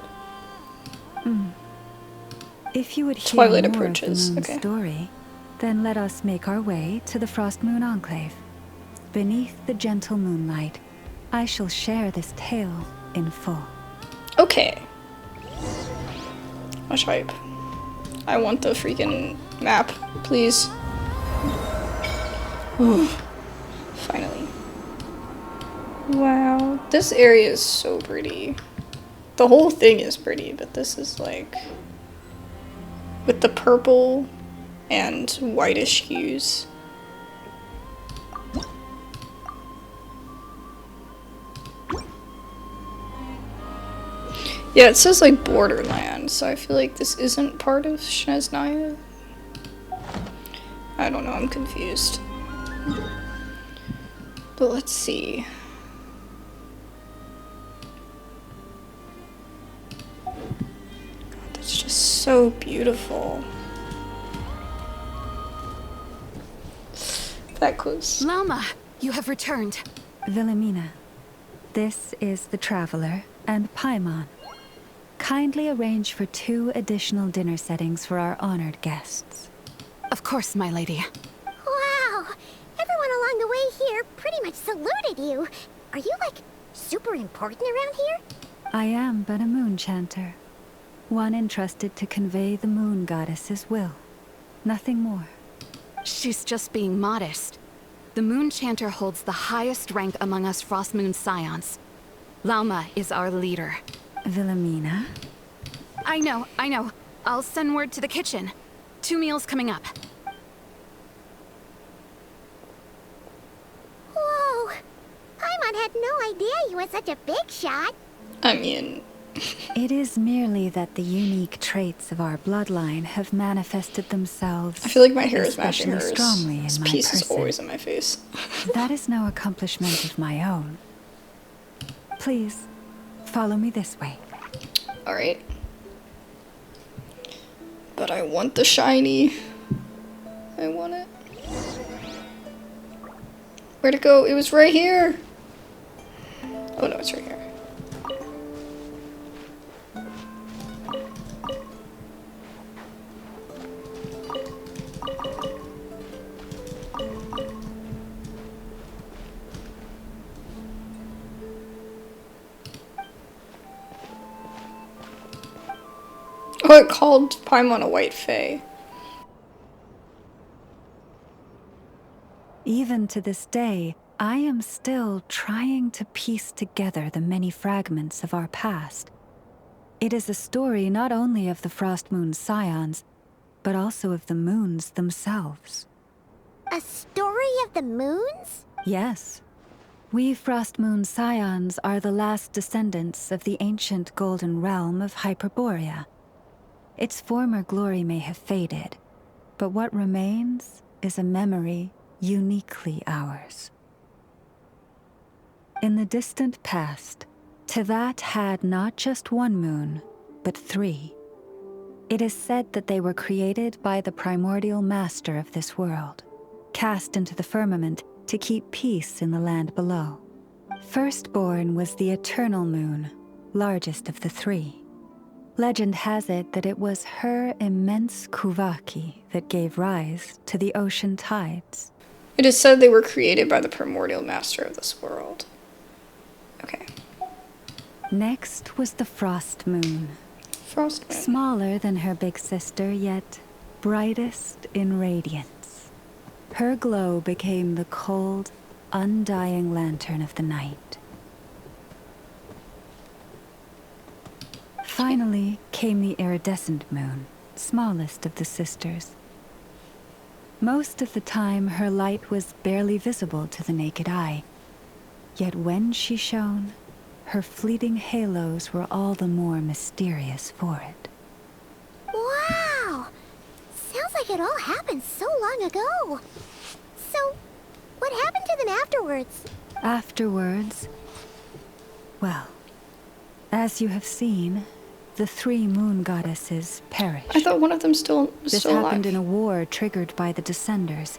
If you would hear Twilight more approaches. of the moon's story, then let us make our way to the Frostmoon Enclave. Beneath the gentle moonlight, I shall share this tale in full. Okay. Much hype. I want the freaking map, please. Ooh. Finally. Wow. This area is so pretty. The whole thing is pretty, but this is like, with the purple and whitish hues. Yeah, it says like Borderland, so I feel like this isn't part of Snezhnaya. I don't know, I'm confused. But let's see. God, that's just so beautiful. That close. Lauma, you have returned. Wilhelmina, this is the Traveler and Paimon. Kindly arrange for 2 additional dinner settings for our honored guests. Of course, my lady. Wow! Everyone along the way here pretty much saluted you. Are you, like, super important around here? I am but a moon chanter, one entrusted to convey the moon goddess's will. Nothing more. She's just being modest. The moon chanter holds the highest rank among us Frostmoon Scions. Lauma is our leader. Wilhelmina? I know. I'll send word to the kitchen. 2 meals coming up. Whoa! Paimon had no idea you were such a big shot. I mean... It is merely that the unique traits of our bloodline have manifested themselves. I feel like my hair is matching hers. Strongly in this my piece person. is always in my face. That is no accomplishment of my own. Please, follow me this way. Alright. But I want the shiny. I want it. Where'd it go? It was right here. Oh no, it's right here. Oh, it called Paimon a white fae. Even to this day, I am still trying to piece together the many fragments of our past. It is a story not only of the Frostmoon Scions, but also of the moons themselves. A story of the moons? Yes. We Frostmoon Scions are the last descendants of the ancient golden realm of Hyperborea. Its former glory may have faded, but what remains is a memory uniquely ours. In the distant past, Teyvat had not just 1 moon, but 3. It is said that they were created by the primordial master of this world, cast into the firmament to keep peace in the land below. Firstborn was the eternal moon, largest of the 3. Legend has it that it was her immense kuvaki that gave rise to the ocean tides. It is said they were created by the primordial master of this world. Okay. Next was the frost moon. Frostmoon. Smaller than her big sister, yet brightest in radiance. Her glow became the cold, undying lantern of the night. Finally came the iridescent moon, smallest of the sisters. Most of the time, her light was barely visible to the naked eye. Yet when she shone, her fleeting halos were all the more mysterious for it. Wow! Sounds like it all happened so long ago. So, what happened to them afterwards? Afterwards, well, as you have seen, the 3 moon goddesses perished. I thought one of them was This still happened alive. in a war triggered by the Descenders.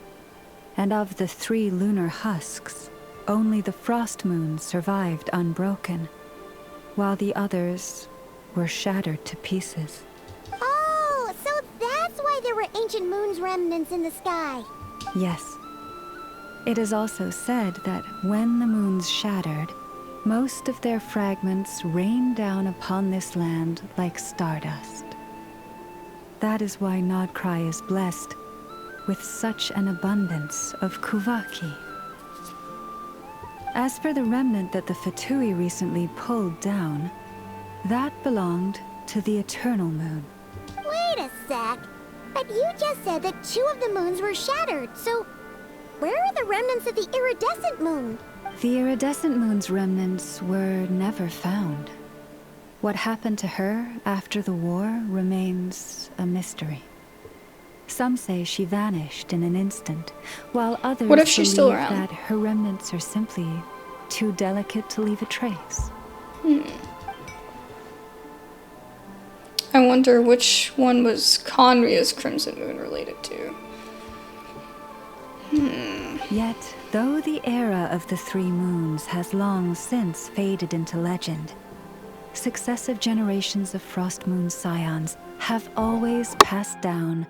And of the 3 lunar husks, only the frost moon survived unbroken, while the others were shattered to pieces. Oh, so that's why there were ancient moon's remnants in the sky. Yes. It is also said that when the moons shattered, most of their fragments rained down upon this land like stardust. That is why NOD-KRAI is blessed with such an abundance of kuvaki. As for the remnant that the fatui recently pulled down, that belonged to the eternal moon. Wait a sec. But you just said that 2 of the moons were shattered, so where are the remnants of the iridescent moon? The iridescent moon's remnants were never found. What happened to her after the war remains a mystery. Some say she vanished in an instant, while others What if she's still believe around? that her remnants are simply too delicate to leave a trace. I wonder which one was Conria's crimson moon related to. Yet, though the era of the 3 moons has long since faded into legend, successive generations of Frostmoon Scions have always passed down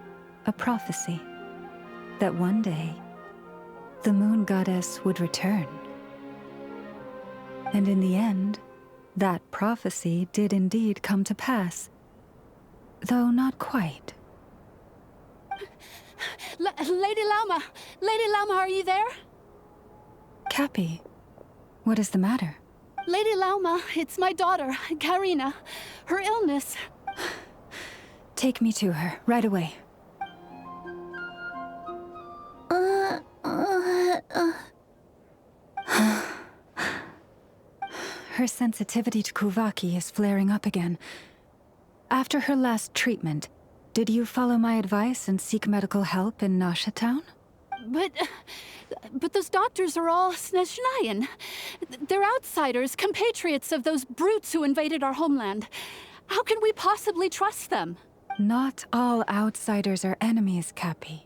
a prophecy that one day the moon goddess would return. And in the end, that prophecy did indeed come to pass, though not quite. Lady Lauma! Lady Lauma, are you there? Cappy, what is the matter? Lady Lauma, it's my daughter, Karina. Her illness. Take me to her, right away. Her sensitivity to kuvaki is flaring up again. After her last treatment, did you follow my advice and seek medical help in Nasha Town? But those doctors are all Snezhnayan. They're outsiders, compatriots of those brutes who invaded our homeland. How can we possibly trust them? Not all outsiders are enemies, Cappy.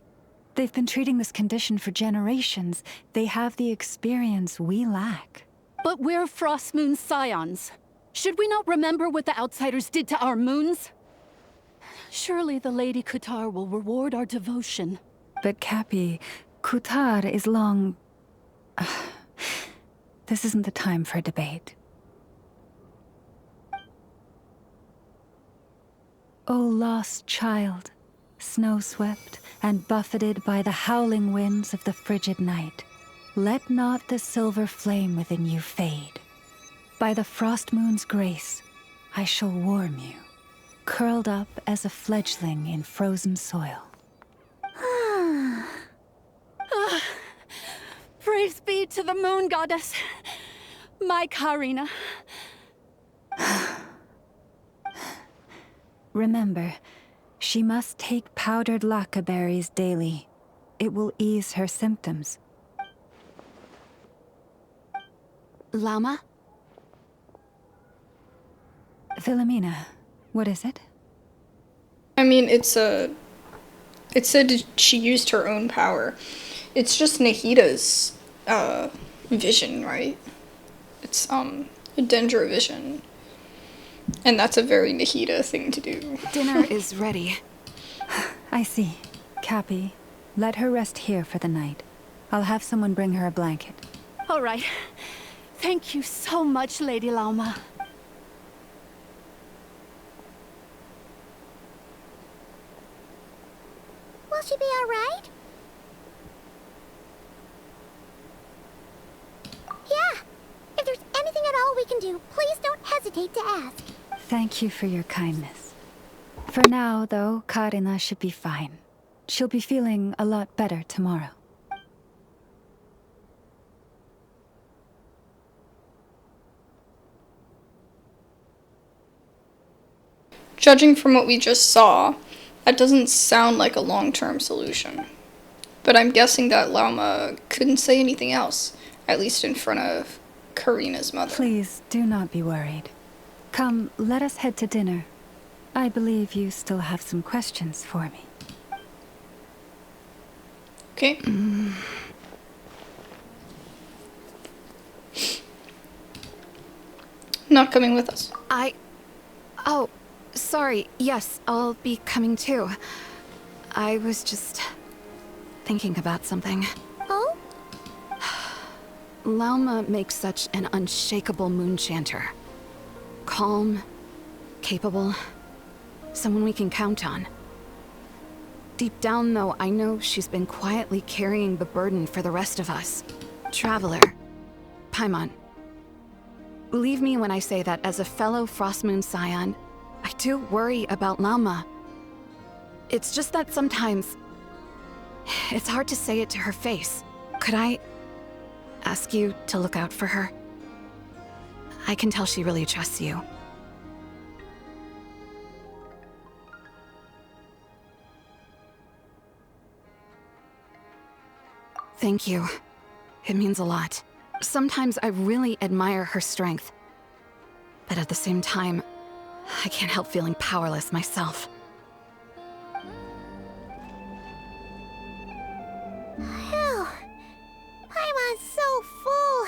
They've been treating this condition for generations. They have the experience we lack. But we're Frostmoon Scions. Should we not remember what the outsiders did to our moons? Surely the Lady Kuutar will reward our devotion. But Cappy, Kuutar is long... This isn't the time for a debate. O lost child, snow-swept and buffeted by the howling winds of the frigid night, let not the silver flame within you fade. By the frost moon's grace, I shall warm you, curled up as a fledgling in frozen soil. Praise be to the moon goddess, my Karina. Remember, she must take powdered laka berries daily. It will ease her symptoms. Lauma? Philomena, what is it? I mean, it said she used her own power. It's just Nahida's vision, right? It's a Dendro vision. And that's a very Nahida thing to do. Dinner is ready. I see. Cappy, let her rest here for the night. I'll have someone bring her a blanket. All right. Thank you so much, Lady Lauma. Will she be all right? Yeah. If there's anything at all we can do, please don't hesitate to ask. Thank you for your kindness. For now, though, Karina should be fine. She'll be feeling a lot better tomorrow. Judging from what we just saw, that doesn't sound like a long-term solution. But I'm guessing that Lauma couldn't say anything else, at least in front of Karina's mother. Please, do not be worried. Come, let us head to dinner. I believe you still have some questions for me. Okay. Not coming with us. Oh, sorry. Yes, I'll be coming too. I was just thinking about something. Oh? Lauma makes such an unshakable moon chanter. Calm, capable, someone we can count on. Deep down, though, I know she's been quietly carrying the burden for the rest of us. Traveler, Paimon, believe me when I say that as a fellow Frostmoon Scion, I do worry about Lauma. It's just that sometimes it's hard to say it to her face. Could I ask you to look out for her? I can tell she really trusts you. Thank you. It means a lot. Sometimes I really admire her strength. But at the same time, I can't help feeling powerless myself. Phew. Paimon's so full.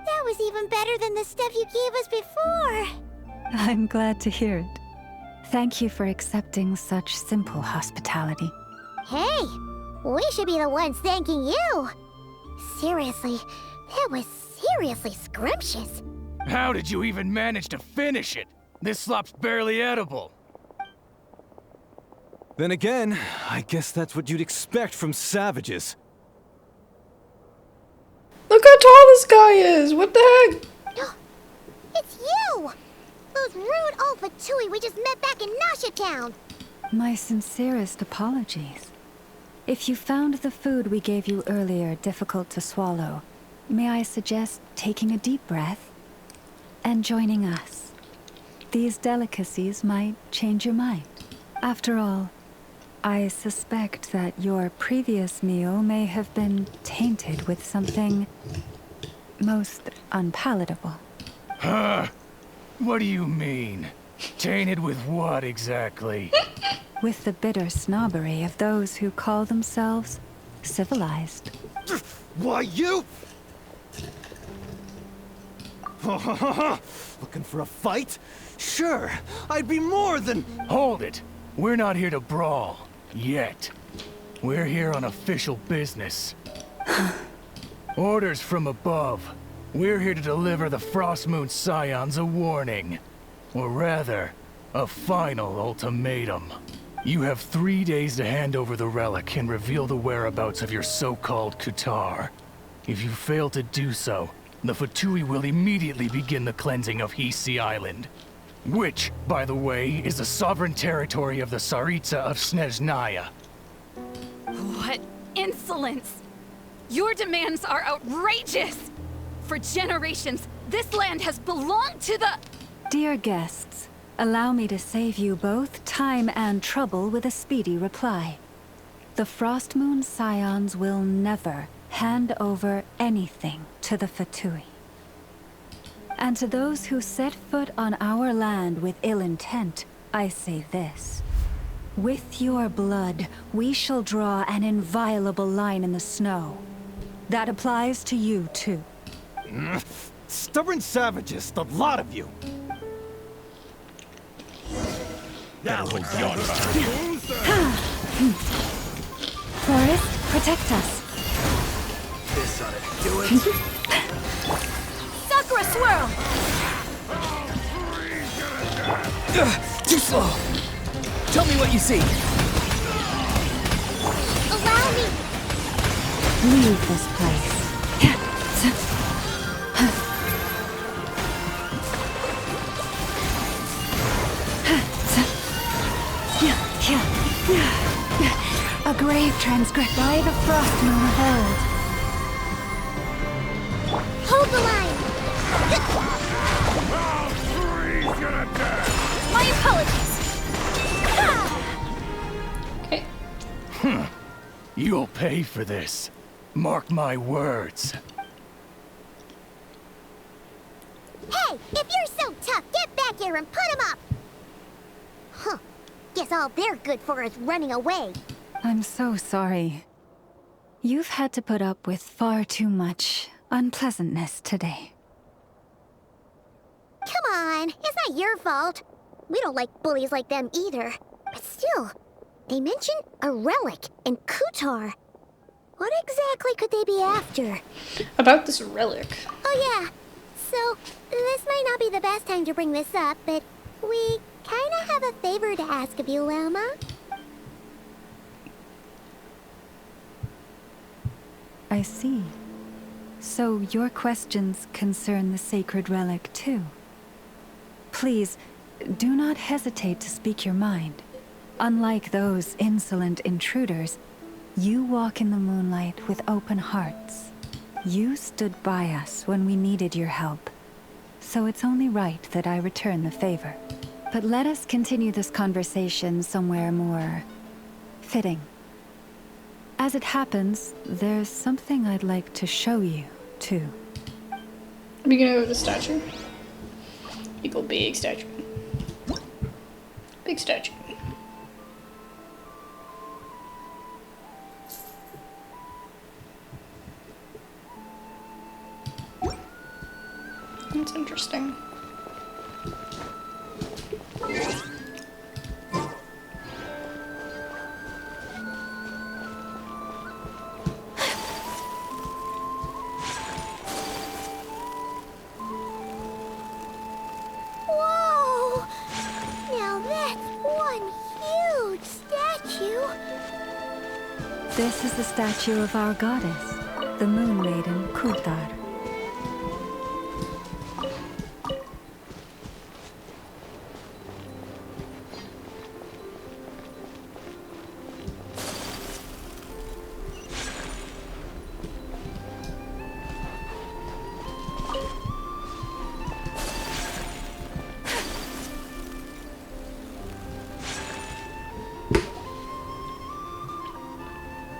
That was even better than the stuff you gave us before. I'm glad to hear it. Thank you for accepting such simple hospitality. Hey, we should be the ones thanking you. Seriously, that was seriously scrumptious. How did you even manage to finish it? This slop's barely edible. Then again, I guess that's what you'd expect from savages. Look how tall this guy is! What the heck? It's you! Those rude old fatui we just met back in Nasha Town. My sincerest apologies. If you found the food we gave you earlier difficult to swallow, may I suggest taking a deep breath and joining us? These delicacies might change your mind. After all, I suspect that your previous meal may have been tainted with something most unpalatable. Huh? What do you mean? Tainted with what exactly? With the bitter snobbery of those who call themselves civilized. Why, you? Looking for a fight? Sure, I'd be more than... Hold it! We're not here to brawl. Yet. We're here on official business. Orders from above. We're here to deliver the Frostmoon Scions a warning. Or rather, a final ultimatum. You have 3 days to hand over the relic and reveal the whereabouts of your so-called Kuutar. If you fail to do so, the fatui will immediately begin the cleansing of Hisi Island. Which, by the way, is the sovereign territory of the Tsaritsa of Snezhnaya. What insolence! Your demands are outrageous! For generations, this land has belonged to the... Dear guests, allow me to save you both time and trouble with a speedy reply. The Frostmoon Scions will never hand over anything to the fatui. And to those who set foot on our land with ill intent, I say this. With your blood, we shall draw an inviolable line in the snow. That applies to you, too. Stubborn savages, the lot of you. That'll hold back. Forest, protect us. This ought to do it. Sakura swirl! Too slow! Tell me what you see! Allow me! Leave this place. A grave transgressed by the Frostmoon of old. Hold the line! My apologies! Okay. You'll pay for this. Mark my words. Hey, if you're so tough, get back here and put him up! Huh. Guess all they're good for is running away. I'm so sorry. You've had to put up with far too much unpleasantness today. Come on, it's not your fault. We don't like bullies like them either. But still, they mentioned a relic in Kuutar. What exactly could they be after? About this relic. Oh yeah, so this might not be the best time to bring this up, but we kinda have a favor to ask of you, Lauma. I see. So your questions concern the sacred relic too. Please, do not hesitate to speak your mind. Unlike those insolent intruders, you walk in the moonlight with open hearts. You stood by us when we needed your help, so it's only right that I return the favor. But let us continue this conversation somewhere more fitting. As it happens, there's something I'd like to show you, too. Are we gonna go with the statue? Equal big statue. Big statue. That's interesting. Whoa! Now that's one huge statue. This is the statue of our goddess, the moon maiden Kuutar.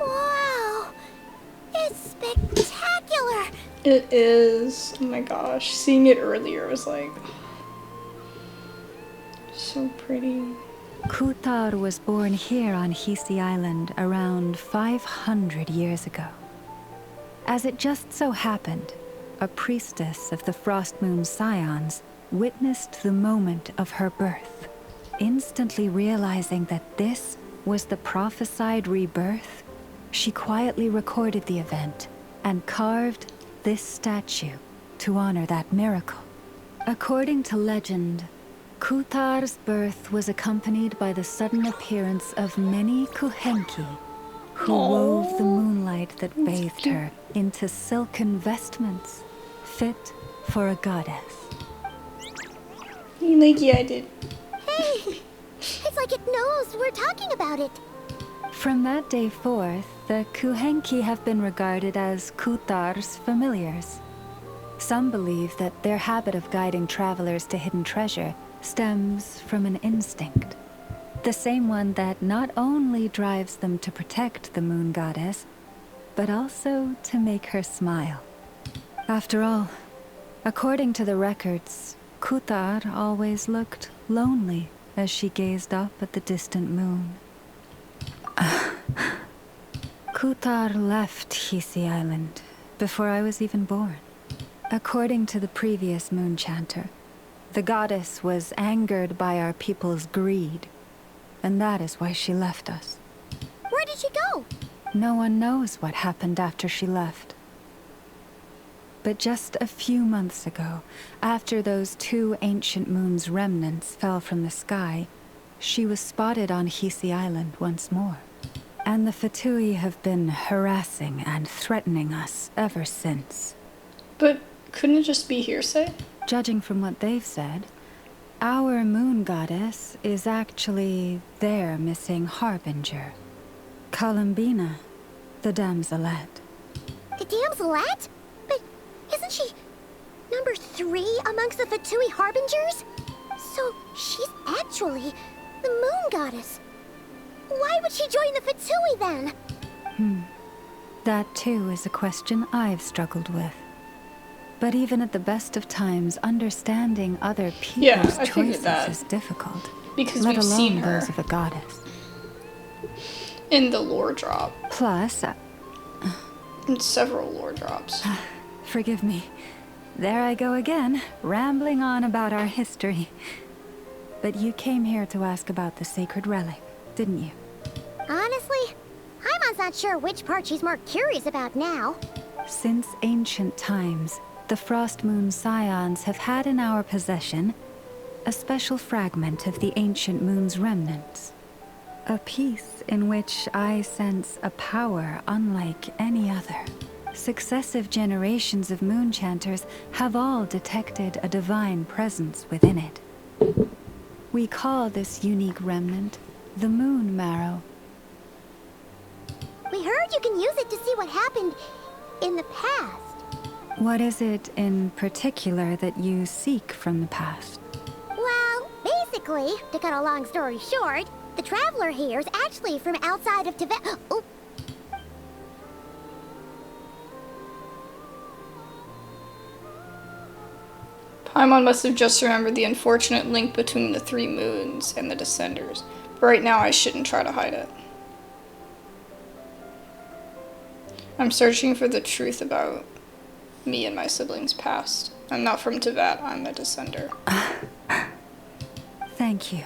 Wow! It's spectacular! It is. Oh my gosh. Seeing it earlier was like so pretty. Kuutar was born here on Hisi Island around 500 years ago. As it just so happened, a priestess of the Frostmoon Scions witnessed the moment of her birth. Instantly realizing that this was the prophesied rebirth, she quietly recorded the event and carved this statue to honor that miracle. According to legend, Kuutar's birth was accompanied by the sudden appearance of many Kuhenki, who wove the moonlight that bathed her into silken vestments fit for a goddess. Like, yeah, I did. Hey! It's like it knows we're talking about it. From that day forth, the Kuhenki have been regarded as Kuutar's familiars. Some believe that their habit of guiding travelers to hidden treasure stems from an instinct. The same one that not only drives them to protect the moon goddess, but also to make her smile. After all, according to the records, Kuutar always looked lonely as she gazed up at the distant moon. Kuutar left Hisi Island before I was even born. According to the previous moon chanter, the goddess was angered by our people's greed and that is why she left us. Where did she go? No one knows what happened after she left. But just a few months ago, after those 2 ancient moon's remnants fell from the sky, she was spotted on Hisi Island once more. And the fatui have been harassing and threatening us ever since. But couldn't it just be hearsay? Judging from what they've said, our moon goddess is actually their missing harbinger. Columbina, the damselette. The damselette? But isn't she number 3 amongst the fatui harbingers? So she's actually the moon goddess. Why would she join the fatui then? That too is a question I've struggled with. But even at the best of times, understanding other people's choices is difficult. Because let we've alone seen her those of a goddess. in the lore drop. Plus, in several lore drops. Forgive me. There I go again, rambling on about our history. But you came here to ask about the sacred relic, didn't you? Honestly, Paimon's not sure which part she's more curious about now. Since ancient times, the Frostmoon Scions have had in our possession a special fragment of the ancient moon's remnants. A piece in which I sense a power unlike any other. Successive generations of moonchanters have all detected a divine presence within it. We call this unique remnant the Moon Marrow. We heard you can use it to see what happened in the past. What is it in particular that you seek from the past? Well, basically, to cut a long story short, the traveler here is actually from outside of Tibet. Oh. Paimon must have just remembered the unfortunate link between the 3 moons and the Descenders. But right now I shouldn't try to hide it. I'm searching for the truth about me and my siblings' past. I'm not from Tibet, I'm a Descender. Thank you.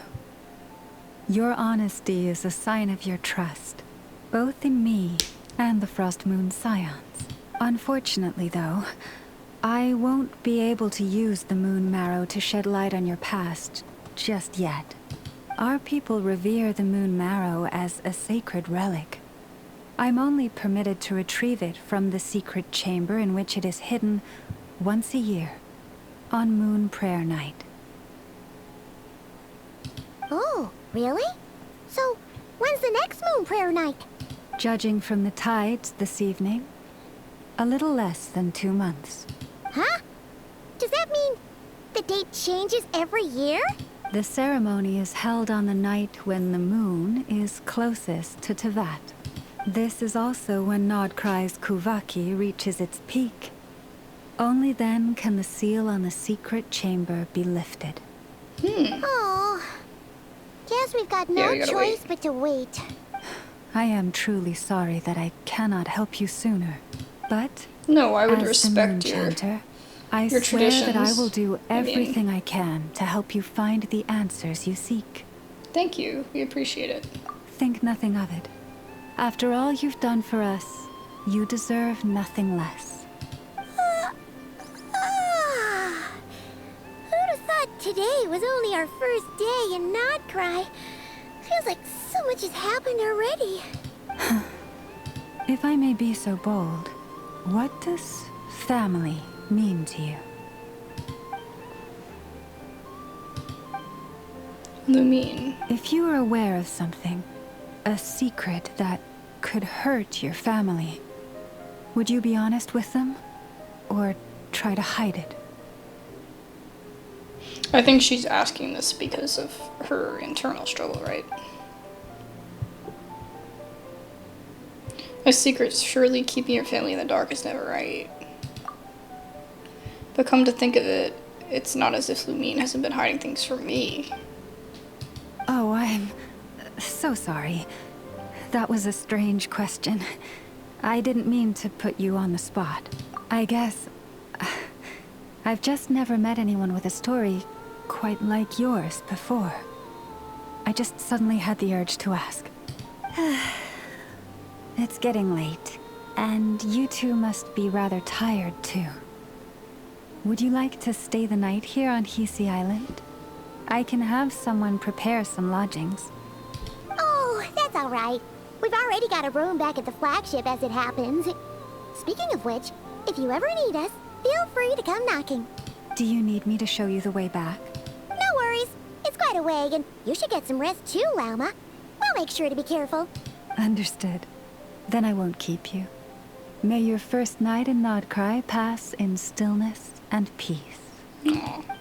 Your honesty is a sign of your trust, both in me and the Frostmoon Scions. Unfortunately, though, I won't be able to use the Moon Marrow to shed light on your past just yet. Our people revere the Moon Marrow as a sacred relic. I'm only permitted to retrieve it from the secret chamber in which it is hidden once a year, on Moon Prayer Night. Oh, really? So, when's the next Moon Prayer Night? Judging from the tides this evening, a little less than 2 months. Huh? Does that mean the date changes every year? The ceremony is held on the night when the moon is closest to Tevat. This is also when NOD-KRAI's Kuvaki reaches its peak. Only then can the seal on the secret chamber be lifted. Oh, guess we've got no choice but to wait. I am truly sorry that I cannot help you sooner, but no, I would as respect the moon chanter, I your swear that I traditions. will do everything I can to help you find the answers you seek. Thank you, we appreciate it. Think nothing of it. After all you've done for us, you deserve nothing less. Who'd have thought today was only our first day in NOD-KRAI? Feels like so much has happened already. If I may be so bold, what does family mean to you? Lumine. If you are aware of something, a secret that could hurt your family, would you be honest with them? Or try to hide it? I think she's asking this because of her internal struggle, right? A secret, surely keeping your family in the dark is never right. But come to think of it, it's not as if Lumine hasn't been hiding things from me. Oh, I'm so sorry. That was a strange question. I didn't mean to put you on the spot. I guess I've just never met anyone with a story quite like yours before. I just suddenly had the urge to ask. It's getting late, and you two must be rather tired too. Would you like to stay the night here on Hisi Island? I can have someone prepare some lodgings. Oh, that's all right. We've already got a room back at the flagship as it happens. Speaking of which, if you ever need us, feel free to come knocking. Do you need me to show you the way back? No worries. It's quite a way, and you should get some rest too, Lauma. We'll make sure to be careful. Understood. Then I won't keep you. May your first night in NOD-KRAI pass in stillness and peace. Aww.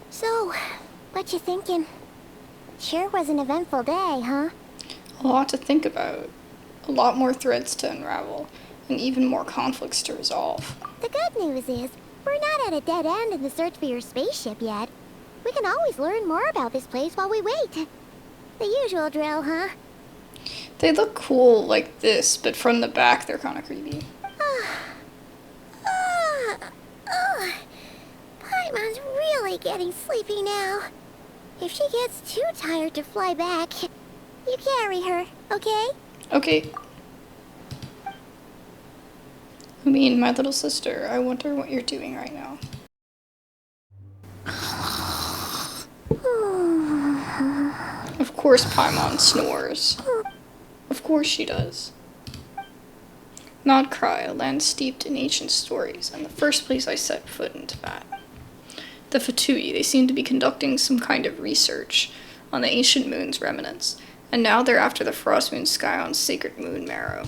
So, what you thinking? Sure was an eventful day, huh? A lot to think about. A lot more threads to unravel, and even more conflicts to resolve. The good news is, we're not at a dead end in the search for your spaceship yet. We can always learn more about this place while we wait. The usual drill, huh? They look cool like this, but from the back they're kind of creepy. Paimon's really getting sleepy now. If she gets too tired to fly back, you carry her, okay? Okay. I mean, my little sister, I wonder what you're doing right now. Of course Paimon snores. Of course she does. NOD-KRAI, a land steeped in ancient stories, and the first place I set foot into that. The Fatui, they seem to be conducting some kind of research on the ancient moon's remnants, and now they're after the Frostmoon Scions' sacred moon marrow.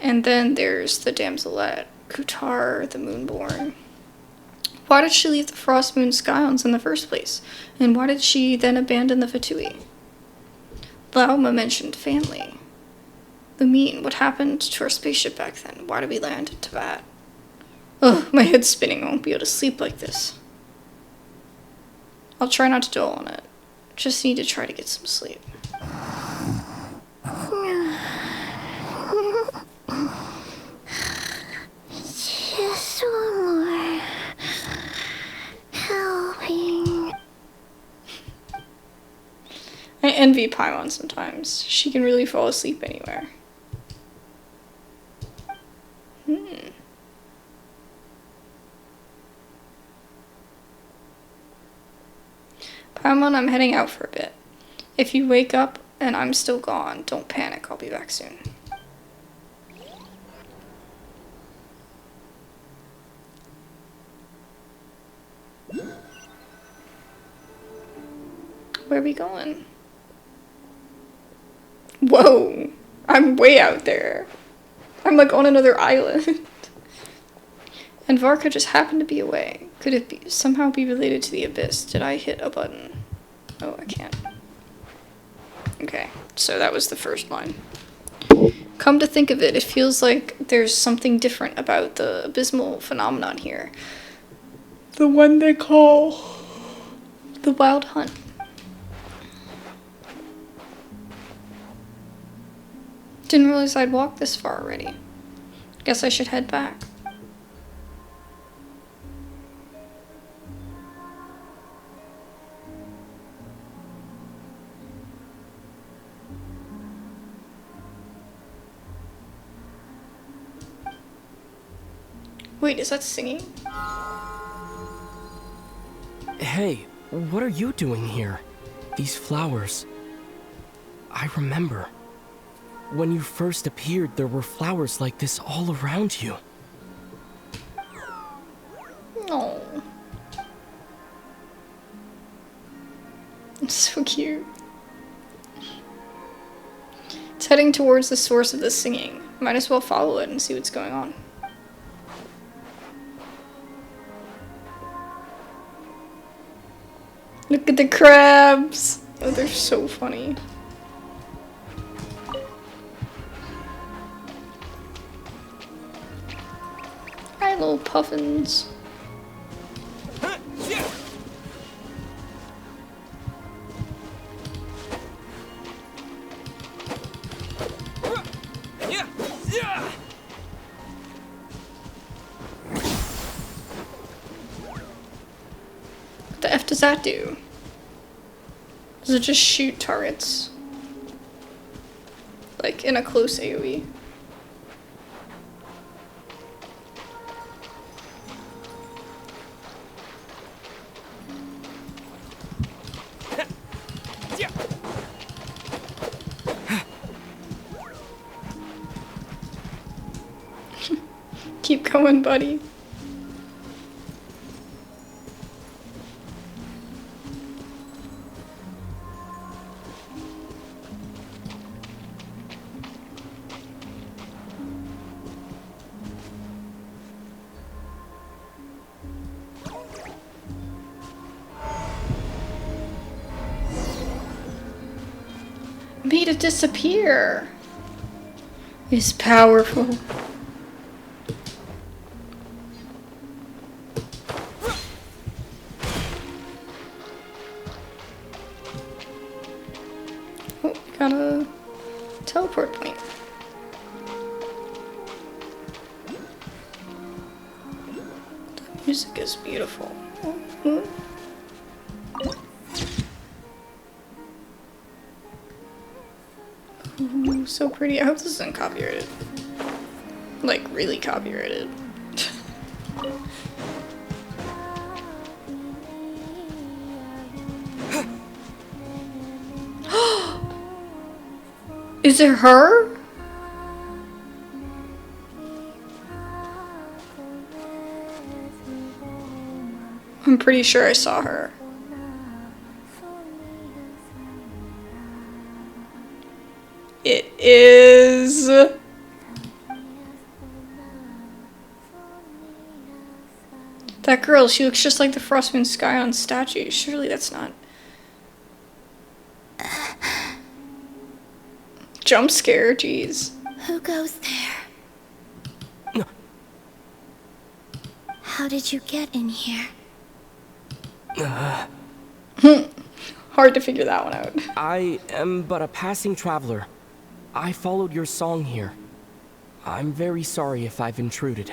And then there's the damselette, Kuutar, the moonborn. Why did she leave the Frostmoon Scions in the first place? And why did she then abandon the Fatui? Lauma mentioned family. Lumine, what happened to our spaceship back then? Why did we land in Teyvat? Ugh, my head's spinning. I won't be able to sleep like this. I'll try not to dwell on it. Just need to try to get some sleep. Just one more helping. I envy Paimon sometimes. She can really fall asleep anywhere. Paimon, I'm heading out for a bit. If you wake up and I'm still gone, don't panic. I'll be back soon. Where are we going? Whoa! I'm way out there. I'm like on another island. And Varka just happened to be away. Could it somehow be related to the abyss? Did I hit a button? Oh, I can't. Okay, so that was the first line. Come to think of it, it feels like there's something different about the abysmal phenomenon here. The one they call the Wild Hunt. Didn't realize I'd walked this far already. Guess I should head back. Wait, is that singing? Hey, what are you doing here? These flowers. I remember. When you first appeared, there were flowers like this all around you. No. It's so cute. It's heading towards the source of the singing. Might as well follow it and see what's going on. Look at the crabs! Oh, they're so funny. Hi, little puffins. does that do? Does it just shoot targets? Like in a close AoE? Keep going, buddy. Made it disappear. It's powerful. Oh, got a teleport point. The music is beautiful. Ooh, so pretty. I hope this isn't copyrighted. Like, really copyrighted. Is it her? I'm pretty sure I saw her. It is. That girl, she looks just like the Frostmoon Scions statue. Surely that's not. Jump scare, jeez. Who goes there? How did you get in here? Hard to figure that one out. I am but a passing traveler. I followed your song here. I'm very sorry if I've intruded.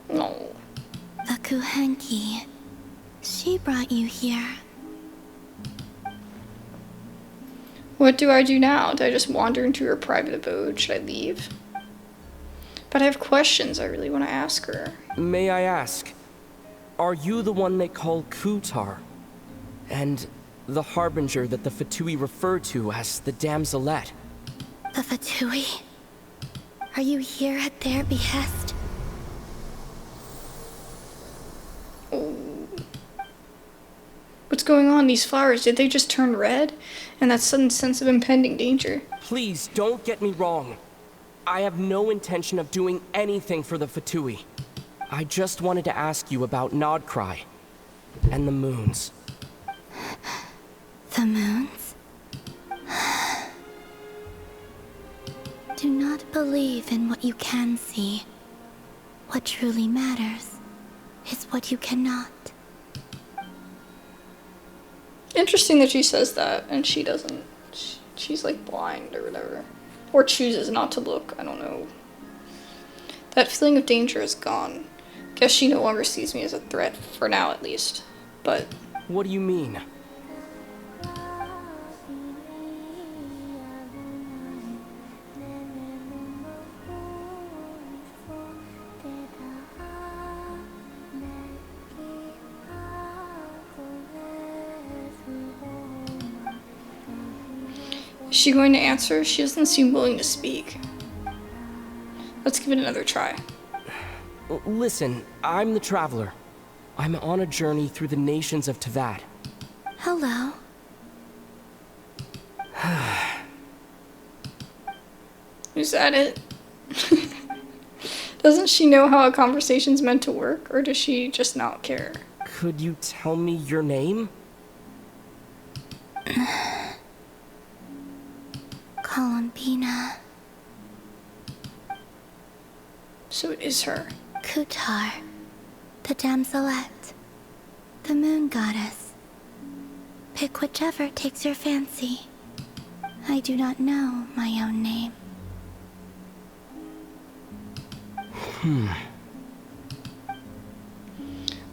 No. The Kuhenki. She brought you here. What do I do now? Do I just wander into her private abode? Should I leave? But I have questions I really want to ask her. May I ask, are you the one they call Kuutar? And the harbinger that the fatui refer to as the damselette? The fatui? Are you here at their behest? What's going on? These flowers, did they just turn red? And that sudden sense of impending danger. Please, don't get me wrong. I have no intention of doing anything for the fatui. I just wanted to ask you about NOD-KRAI and the moons. The moons? Do not believe in what you can see. What truly matters is what you cannot. Interesting that she says that and she doesn't. She's like blind or whatever. Or chooses not to look, I don't know. That feeling of danger is gone. Guess she no longer sees me as a threat, for now at least. But... What do you mean? Is she going to answer? She doesn't seem willing to speak. Let's give it another try. Listen, I'm the traveler. I'm on a journey through the nations of Teyvat. Hello. Is that it? Doesn't she know how a conversation's meant to work, or does she just not care? Could you tell me your name? Columbina. So it is her. Kuutar. The damselette. The moon goddess. Pick whichever takes your fancy. I do not know my own name.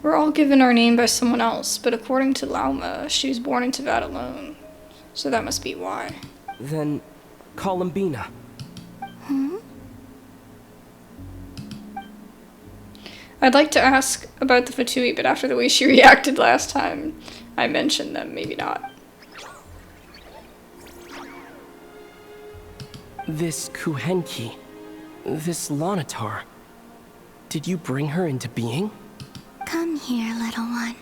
We're all given our name by someone else, but according to Lauma, she was born into that alone. So that must be why. Then, Columbina. Hmm? I'd like to ask about the fatui, but after the way she reacted last time I mentioned them, maybe not. This Kuhenki, this Lonatar, did you bring her into being? Come here, little one.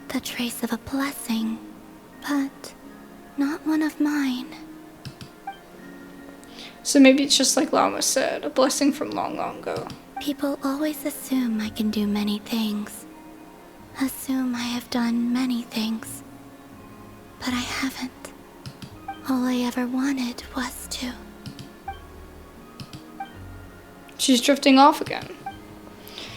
The trace of a blessing, but not one of mine. So maybe it's just like Lauma said, a blessing from long, long ago. People always assume I can do many things. Assume I have done many things. But I haven't. All I ever wanted was to. She's drifting off again.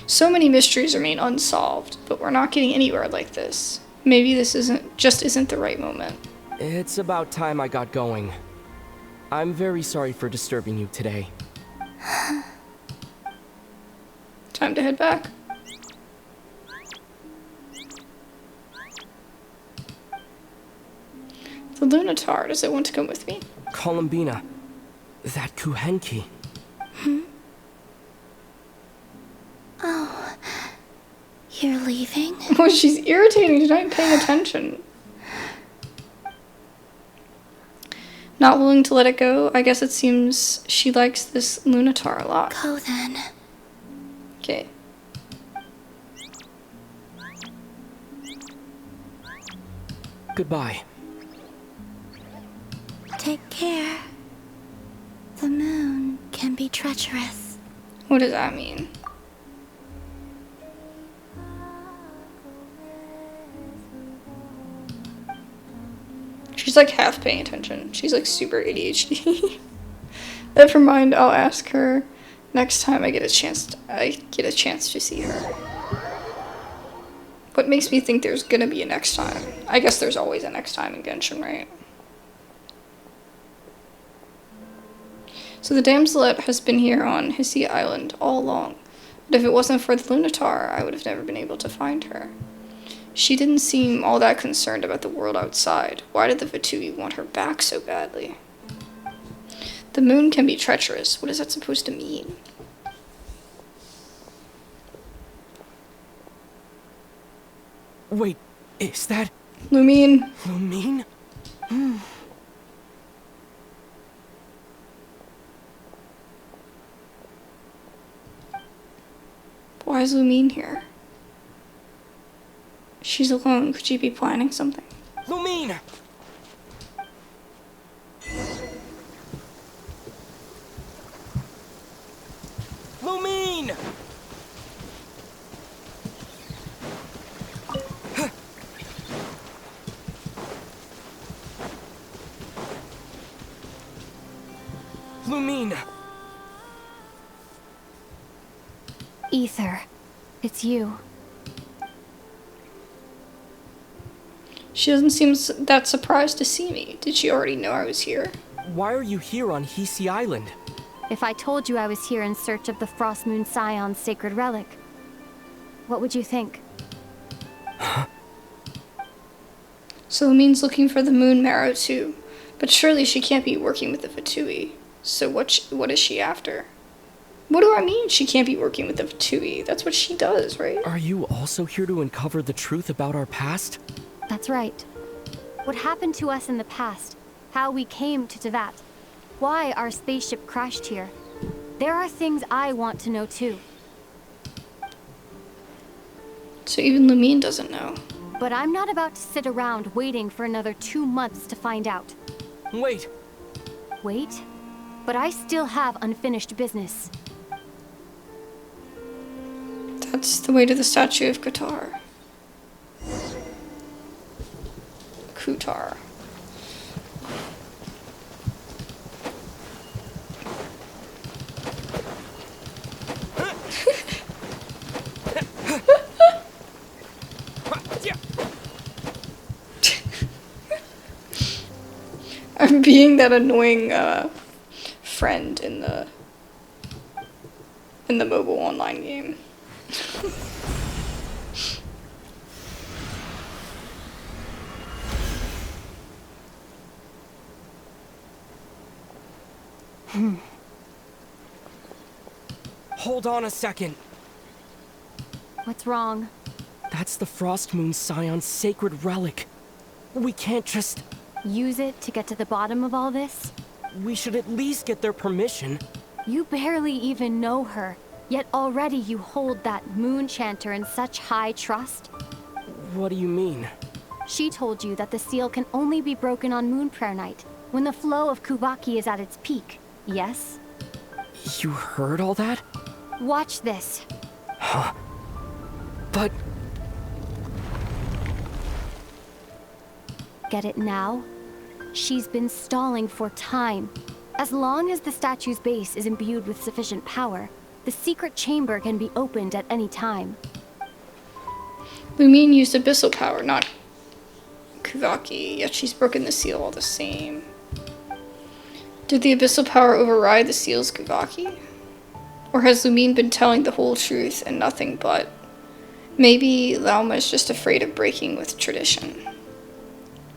So many mysteries remain unsolved, but we're not getting anywhere like this. Maybe this isn't the right moment. It's about time I got going. I'm very sorry for disturbing you today. Time to head back. The Lunatar, does it want to come with me? Columbina, that Kuhenki. Oh, you're leaving? Oh, she's irritating. She's not paying attention. Not willing to let it go. I guess it seems she likes this Lunatar a lot. Go then. Okay. Goodbye. Take care. The moon can be treacherous. What does that mean? She's like half paying attention. She's like super ADHD. Never mind, I'll ask her next time I get a chance to see her. What makes me think there's gonna be a next time? I guess there's always a next time in Genshin, right? So the damselet has been here on Hissy Island all along, but if it wasn't for the Lunatar, I would have never been able to find her. She didn't seem all that concerned about the world outside. Why did the Fatui want her back so badly? The moon can be treacherous. What is that supposed to mean? Wait, is that... Lumine? Lumine? Why is Lumine here? She's alone. Could she be planning something? Lumine! Lumine! Lumine! Ether, it's you. She doesn't seem that surprised to see me. Did she already know I was here? Why are you here on Hissy Island? If I told you I was here in search of the Frostmoon Scions' sacred relic, what would you think? So Lumine's looking for the moon marrow too. But surely she can't be working with the Fatui. So what is she after? What do I mean she can't be working with the Fatui? That's what she does, right? Are you also here to uncover the truth about our past? That's right. What happened to us in the past, how we came to Teyvat, why our spaceship crashed here. There are things I want to know too. So even Lumine doesn't know. But I'm not about to sit around waiting for another 2 months to find out. Wait! Wait? But I still have unfinished business. That's the way to the statue of Kuutar. Kuutar. I'm being that annoying friend in the mobile online game. Hold on a second. What's wrong? That's the Frostmoon Scions' sacred relic. We can't just... Use it to get to the bottom of all this? We should at least get their permission. You barely even know her, yet already you hold that moon chanter in such high trust. What do you mean? She told you that the seal can only be broken on Moon Prayer Night, when the flow of Kuvaki is at its peak, yes? You heard all that? Watch this. Huh? But... Get it now? She's been stalling for time. As long as the statue's base is imbued with sufficient power, the secret chamber can be opened at any time. Lumine used abyssal power, not Kuvaki, yet she's broken the seal all the same. Did the abyssal power override the seal's Kuvaki? Or has Lumine been telling the whole truth and nothing but? Maybe Lauma is just afraid of breaking with tradition.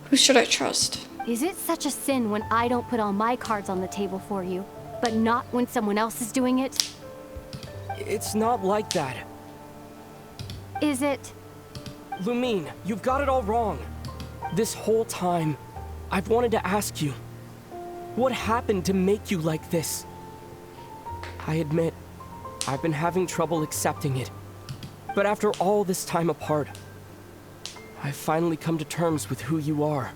Who should I trust? Is it such a sin when I don't put all my cards on the table for you, but not when someone else is doing it? It's not like that. Is it? Lumine, you've got it all wrong. This whole time, I've wanted to ask you, what happened to make you like this? I admit, I've been having trouble accepting it. But after all this time apart, I've finally come to terms with who you are.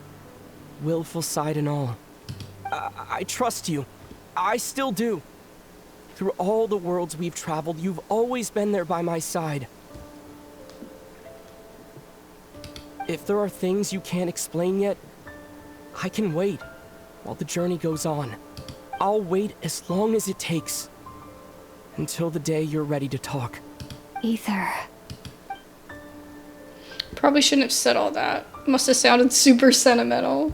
Willful side and all. I trust you. I still do. Through all the worlds we've traveled, you've always been there by my side. If there are things you can't explain yet, I can wait while the journey goes on. I'll wait as long as it takes. Until the day you're ready to talk. Ether. Probably shouldn't have said all that. Must have sounded super sentimental.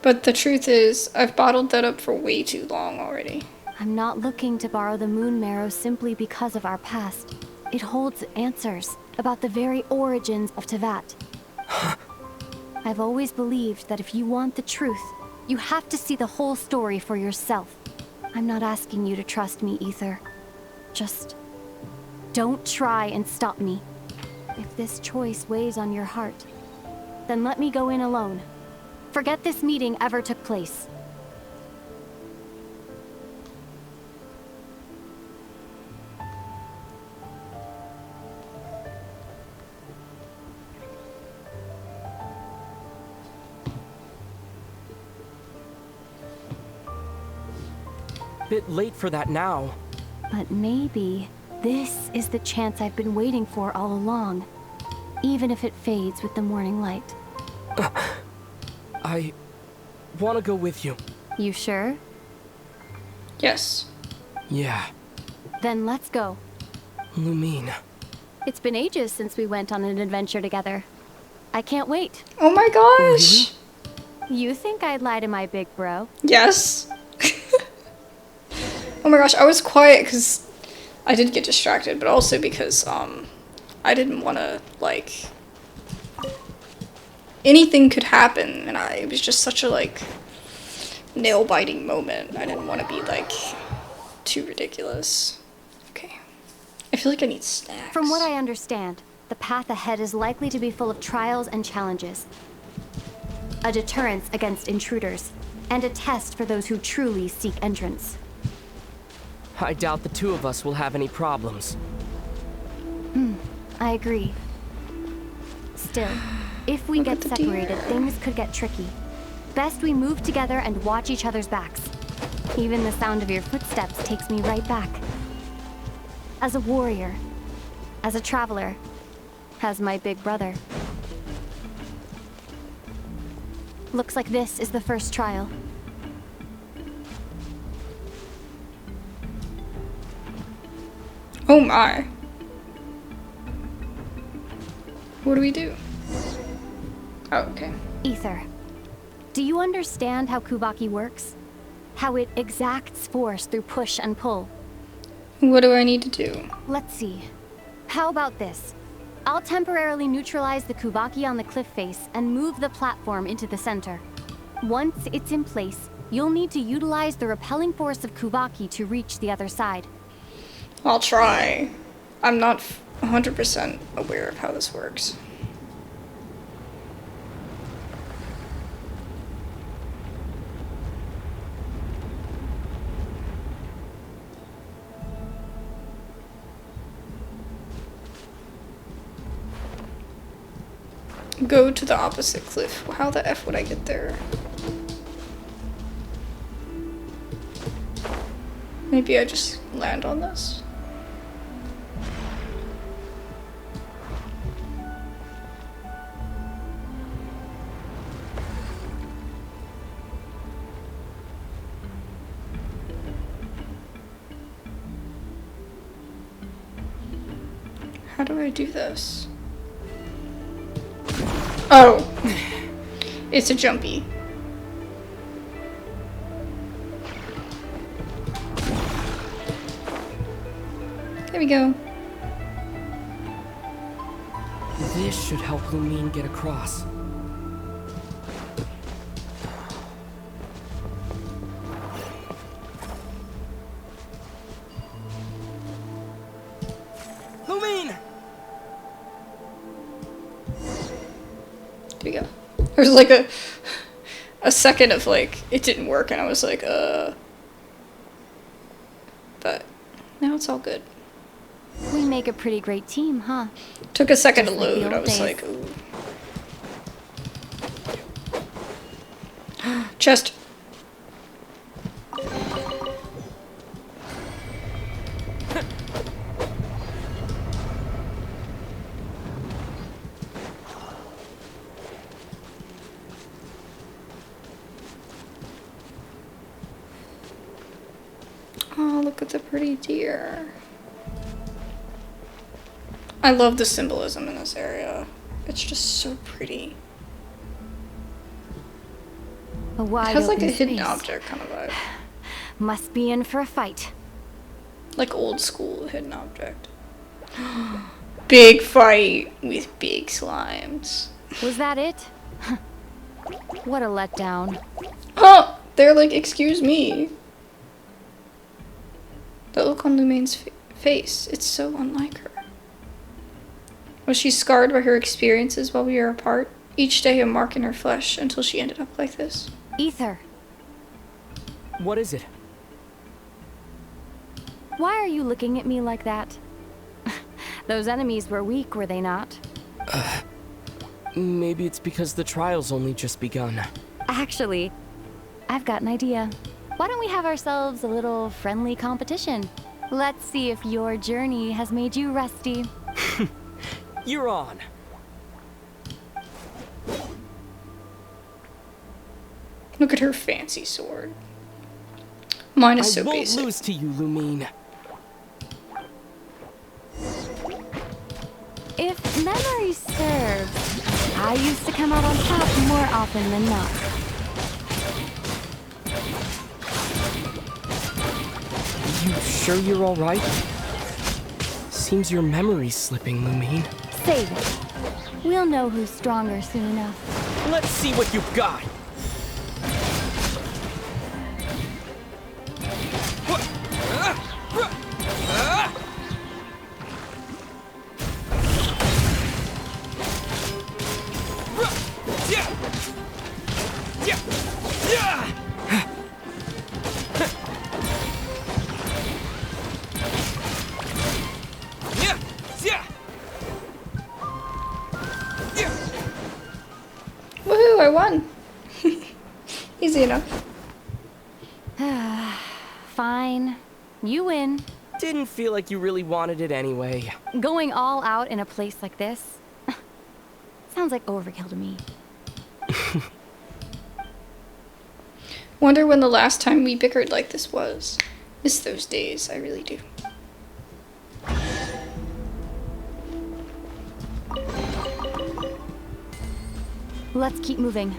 But the truth is, I've bottled that up for way too long already. I'm not looking to borrow the moon marrow simply because of our past. It holds answers about the very origins of Tevat. I've always believed that if you want the truth, you have to see the whole story for yourself. I'm not asking you to trust me, Ether. Just don't try and stop me. If this choice weighs on your heart, then let me go in alone. Forget this meeting ever took place. Bit late for that now. But maybe this is the chance I've been waiting for all along, even if it fades with the morning light. I want to go with you. You sure? Yes. Yeah. Then let's go. Lumine. It's been ages since we went on an adventure together. I can't wait. Oh my gosh! You think I'd lie to my big bro? Yes. Oh my gosh, I was quiet because I did get distracted, but also because I didn't want to, like, anything could happen, and it was just such a, like, nail-biting moment. I didn't want to be, like, too ridiculous. Okay. I feel like I need snacks. From what I understand, the path ahead is likely to be full of trials and challenges. A deterrence against intruders, and a test for those who truly seek entrance. I doubt the two of us will have any problems. I agree. Still, if we get separated, things could get tricky. Best we move together and watch each other's backs. Even the sound of your footsteps takes me right back. As a warrior, as a traveler, as my big brother. Looks like this is the first trial. Oh my. What do we do? Oh, okay. Ether, do you understand how Kuvaki works? How it exacts force through push and pull. What do I need to do? Let's see. How about this? I'll temporarily neutralize the Kuvaki on the cliff face and move the platform into the center. Once it's in place, you'll need to utilize the repelling force of Kuvaki to reach the other side. I'll try. I'm not 100% aware of how this works. Go to the opposite cliff. How the F would I get there? Maybe I just land on this? How do I do this? Oh, it's a jumpy. There we go. This should help Lumine get across. Lumine! There we go. There was like a second of like, it didn't work and I was like, but now it's all good. We make a pretty great team, huh? Took a second Just to like the load. old I was days. like, ooh. Chest. Oh, look at the pretty deer. I love the symbolism in this area. It's just so pretty. A wide It has like a open hidden space. object kind of vibe. Must be in for a fight. Like old school hidden object. Big fight with big slimes. Was that it? What a letdown. Oh, they're like, excuse me. The look on Lumine's face, it's so unlike her. Was she scarred by her experiences while we were apart? Each day a mark in her flesh until she ended up like this. Ether, What is it? why are you looking at me like that? Those enemies were weak, were they not? Maybe it's because the trial's only just begun. Actually, I've got an idea. Why don't we have ourselves a little friendly competition? Let's see if your journey has made you rusty. You're on. Look at her fancy sword. Mine is so I won't basic. lose to you, Lumine. If memory serves, I used to come out on top more often than not. You sure you're alright? Seems your memory's slipping, Lumine. Save it. We'll know who's stronger soon enough. Let's see what you've got. Woohoo, I won. Easy enough. Fine. You win. Didn't feel like you really wanted it anyway. Going all out in a place like this sounds like overkill to me. Wonder when the last time we bickered like this was. Miss those days, I really do. Let's keep moving.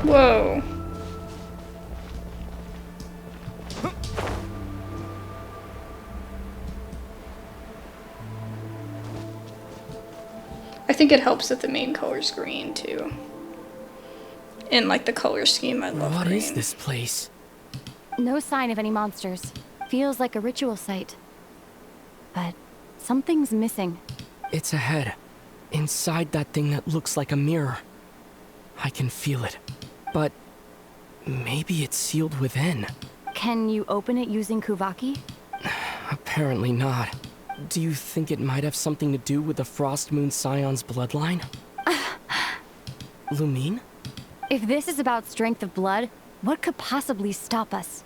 Whoa. I think it helps that the main color's green too. In like the color scheme, I love What green. is this place? No sign of any monsters. Feels like a ritual site. But something's missing. It's ahead. Inside that thing that looks like a mirror. I can feel it. But maybe it's sealed within. Can you open it using Kuvaki? Apparently not. Do you think it might have something to do with the Frostmoon Scions bloodline? Lumine? If this is about strength of blood, what could possibly stop us?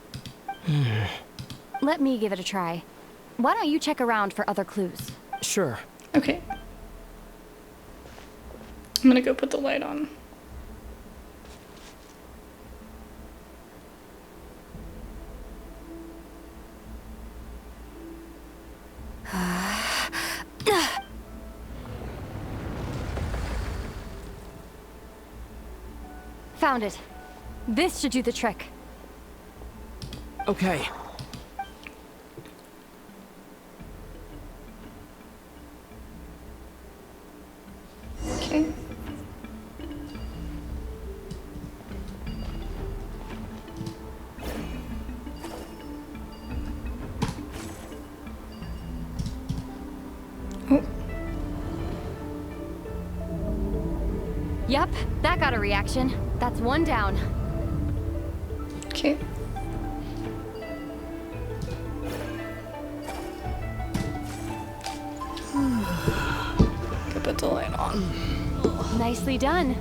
Let me give it a try. Why don't you check around for other clues? Sure. Okay. I'm gonna go put the light on. Found it. This should do the trick. Okay. Okay. Oh. Yep, that got a reaction. That's one down. Okay. Go put the light on. Nicely done.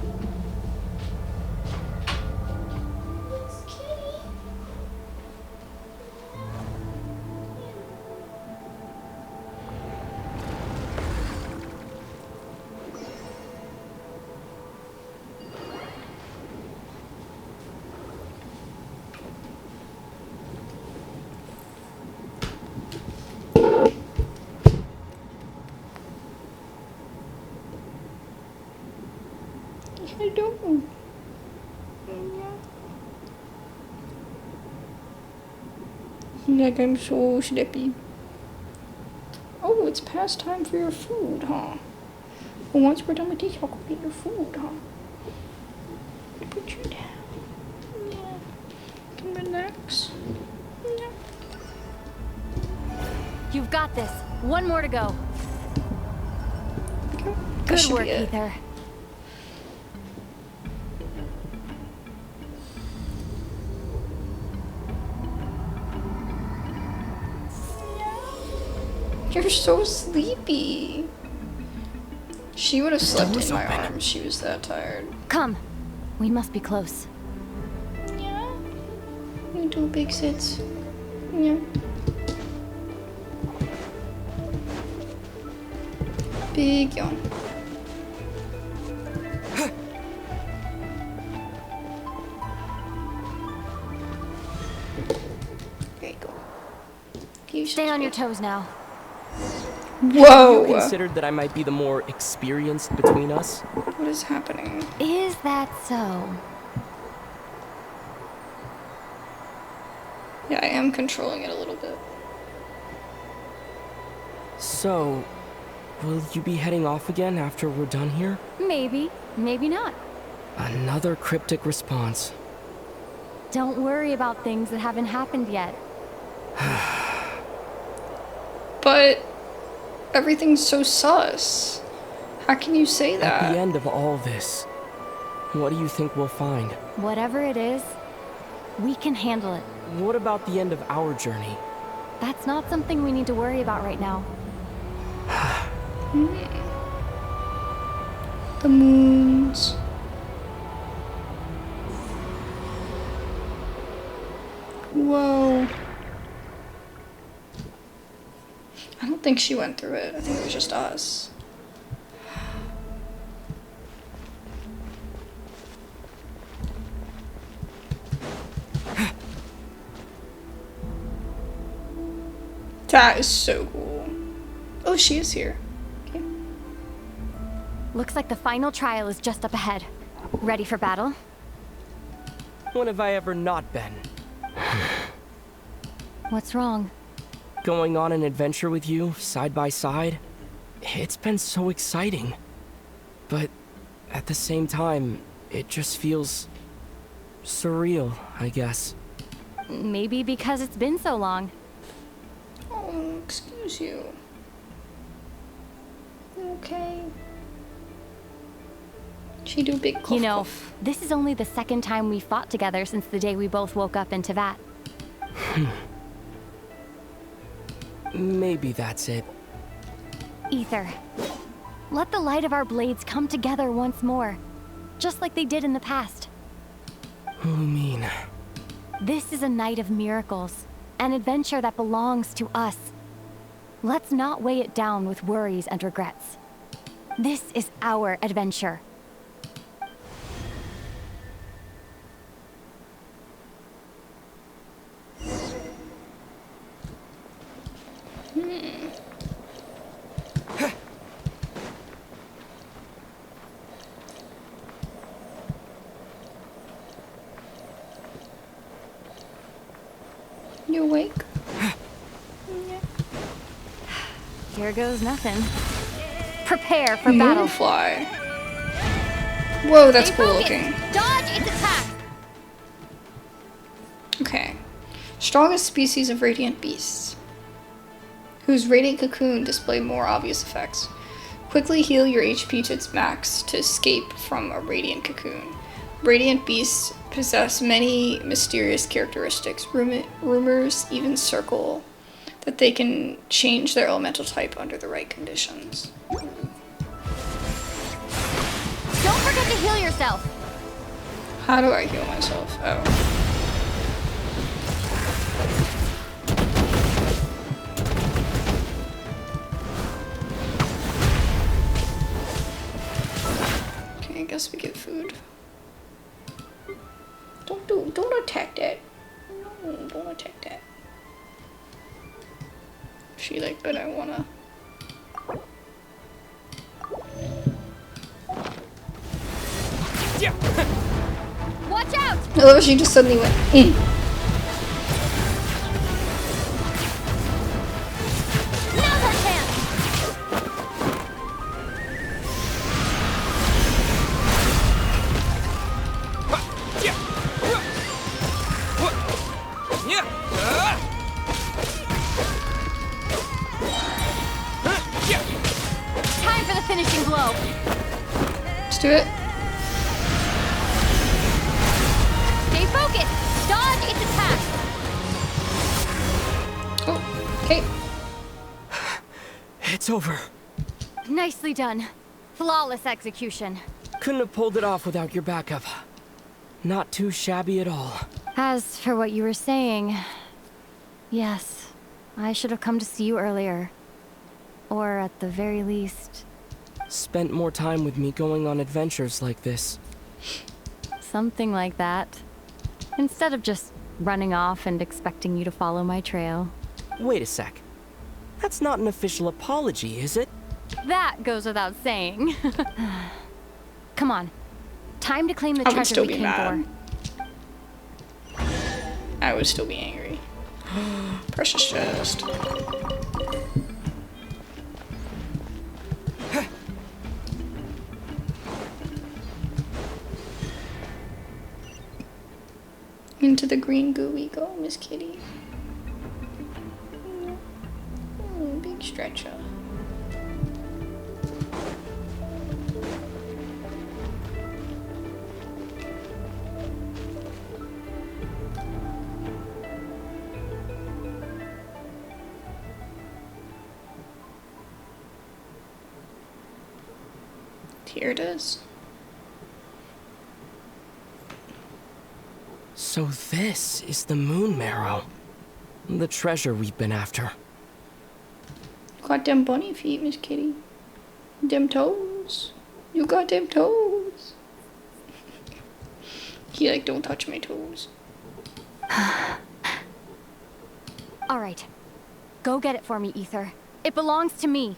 Hello. Like I'm so sleepy. Oh, it's past time for your food, huh? Well, once we're done with these, I'll go get your food, huh? Put you down. Yeah. Can relax. Yeah. You've got this. One more to go. Okay. Good work, Ether. You're so sleepy. She would have slept Door's in my open. arms. She was that tired. Come. We must be close. Yeah. You do big sits. Yeah. Big yawn. There you go. Stay on your toes now. Whoa! You considered that I might be the more experienced between us? What is happening? Is that so? Yeah, I am controlling it a little bit. So, will you be heading off again after we're done here? Maybe. Maybe not. Another cryptic response. Don't worry about things that haven't happened yet. But everything's so sus. How can you say that? At the end of all this, what do you think we'll find? Whatever it is, we can handle it. What about the end of our journey? That's not something we need to worry about right now. The moons. Whoa. I don't think she went through it. I think it was just us. That is so cool. Oh, she is here. Okay. Looks like the final trial is just up ahead. Ready for battle? When have I ever not been? What's wrong? Going on an adventure with you, side by side, it's been so exciting. But at the same time, it just feels surreal, I guess. Maybe because it's been so long. Oh, excuse you. Okay. She do big cough, You know, cough. this is only the second time we fought together since the day we both woke up in Tevat. Maybe that's it. Ether, let the light of our blades come together once more, just like they did in the past. What do you mean? This is a night of miracles, an adventure that belongs to us. Let's not weigh it down with worries and regrets. This is our adventure. You awake? Here goes nothing. Prepare for battle. Moonfly. Whoa, that's Stay cool focused. looking. Dodge its attack. Okay. Strongest species of radiant beasts, whose radiant cocoon display more obvious effects. Quickly heal your HP to its max to escape from a radiant cocoon. Radiant beasts possess many mysterious characteristics. Rumors even circle that they can change their elemental type under the right conditions. Don't forget to heal yourself. How do I heal myself? Oh. Okay, I guess we get food. Don't attack that. No, don't attack that. She like, but I wanna. Watch out! I love how she just suddenly went in. Now's our chance! Time for the finishing blow. Let's do it. Stay focused. Dodge its attack. Oh, okay. It's over. Nicely done. Flawless execution. Couldn't have pulled it off without your backup. Not too shabby at all. As for what you were saying, yes, I should have come to see you earlier. Or at the very least... Spent more time with me going on adventures like this. something like that. Instead of just running off and expecting you to follow my trail. Wait a sec. That's not an official apology, is it? That goes without saying. Come on. Time to claim the I would treasure still we be came mad. for. I would still be angry. Precious chest. Into the green goo we go, Miss Kitty. Big stretcher. Here it is. So this is the moon marrow. The treasure we've been after. Got them bunny feet, Miss Kitty. Them toes. You got them toes. He like, don't touch my toes. All right. Go get it for me, Ether. It belongs to me.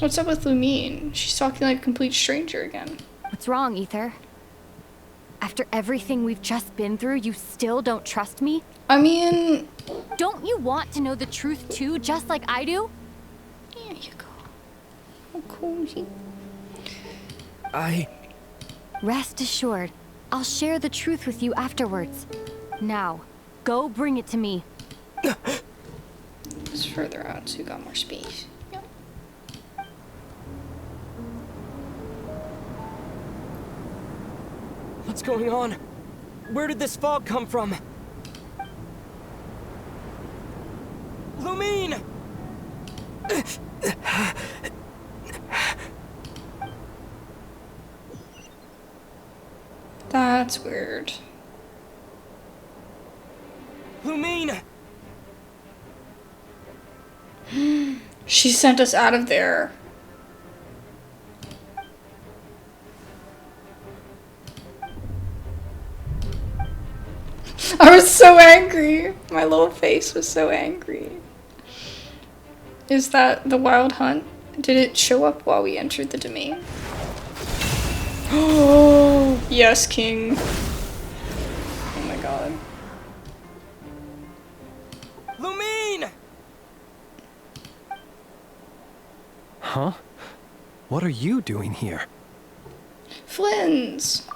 What's up with Lumine? She's talking like a complete stranger again. What's wrong, Ether? After everything we've just been through, you still don't trust me? I mean... Don't you want to know the truth too, just like I do? There you go. Oh, cozy. Rest assured, I'll share the truth with you afterwards. Now, go bring it to me. It's further out, so you got more space. Yep. What's going on? Where did this fog come from? Lumine! That's weird. Lumine! She sent us out of there. I was so angry. My little face was so angry. Is that the wild hunt? Did it show up while we entered the domain? Oh, yes, King. Oh my god. Lumine! Huh? What are you doing here? Flins!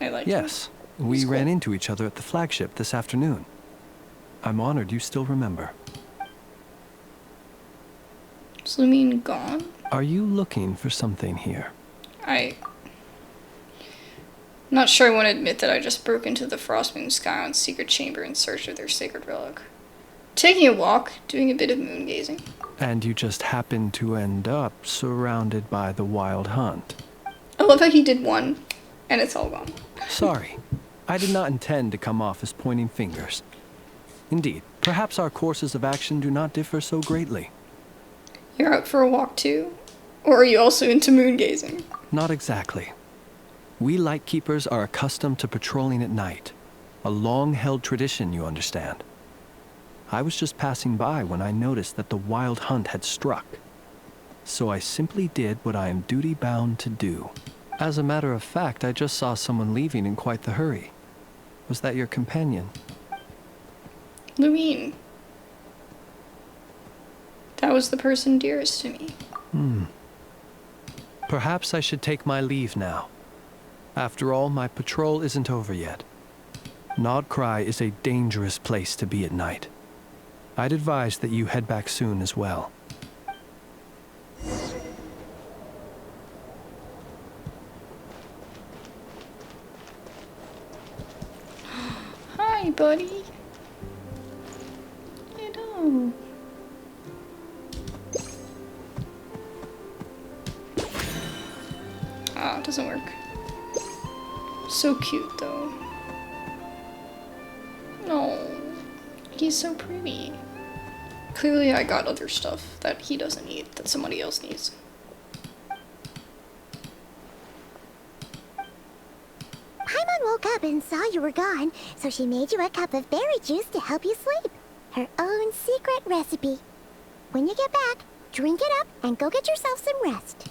I like Yes, we ran into each other at the flagship this afternoon. I'm honored you still remember. Is Lumine gone? Are you looking for something here? I'm not sure I want to admit that I just broke into the Frostmoon Scions secret chamber in search of their sacred relic. Taking a walk, doing a bit of moon gazing. And you just happened to end up surrounded by the wild hunt. I love how he did one, and it's all gone. Sorry, I did not intend to come off as pointing fingers. Indeed, perhaps our courses of action do not differ so greatly. You're out for a walk too? Or are you also into moon gazing? Not exactly. We Lightkeepers are accustomed to patrolling at night. A long-held tradition, you understand. I was just passing by when I noticed that the wild hunt had struck. So I simply did what I am duty-bound to do. As a matter of fact, I just saw someone leaving in quite the hurry. Was that your companion? Lumine. That was the person dearest to me. Perhaps I should take my leave now. After all, my patrol isn't over yet. NOD-KRAI is a dangerous place to be at night. I'd advise that you head back soon as well. Hi, buddy. Hello. Ah, it doesn't work. So cute, though. No, he's so pretty. Clearly, I got other stuff that he doesn't need, that somebody else needs. Paimon woke up and saw you were gone, so she made you a cup of berry juice to help you sleep. Her own secret recipe. When you get back, drink it up and go get yourself some rest.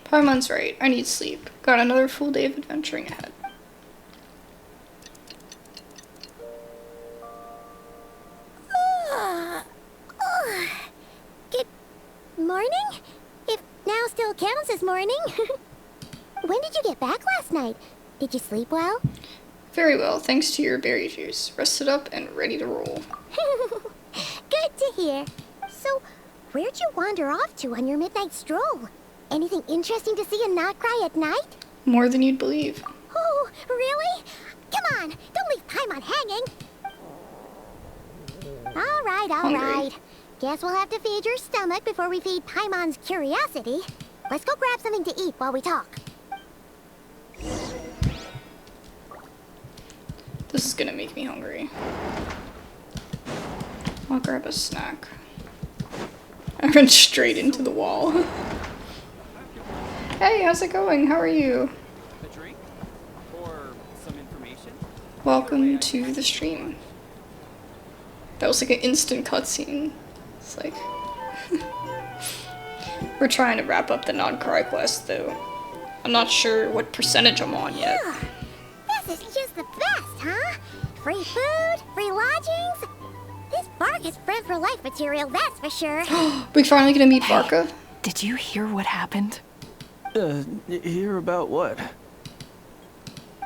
Paimon's right. I need sleep. Got another full day of adventuring ahead. Good morning? If now still counts as morning. When did you get back last night? Did you sleep well? Very well, thanks to your berry juice. Rested up and ready to roll. Good to hear. So, where'd you wander off to on your midnight stroll? Anything interesting to see in NOD-KRAI at night? More than you'd believe. Oh, really? Come on, don't leave Paimon hanging. All right. Guess we'll have to feed your stomach before we feed Paimon's curiosity. Let's go grab something to eat while we talk. This is gonna make me hungry. I'll grab a snack. I went straight into the wall. Hey, how's it going? How are you? A drink? Or some information? Welcome to the stream. That was like an instant cutscene. It's like... We're trying to wrap up the NOD-KRAI quest, though. I'm not sure what percentage I'm on yet. This is just the best, huh? Free food, free lodgings. This bark is friend for life material, that's for sure. We finally gonna meet Varka? Did you hear what happened? Hear about what?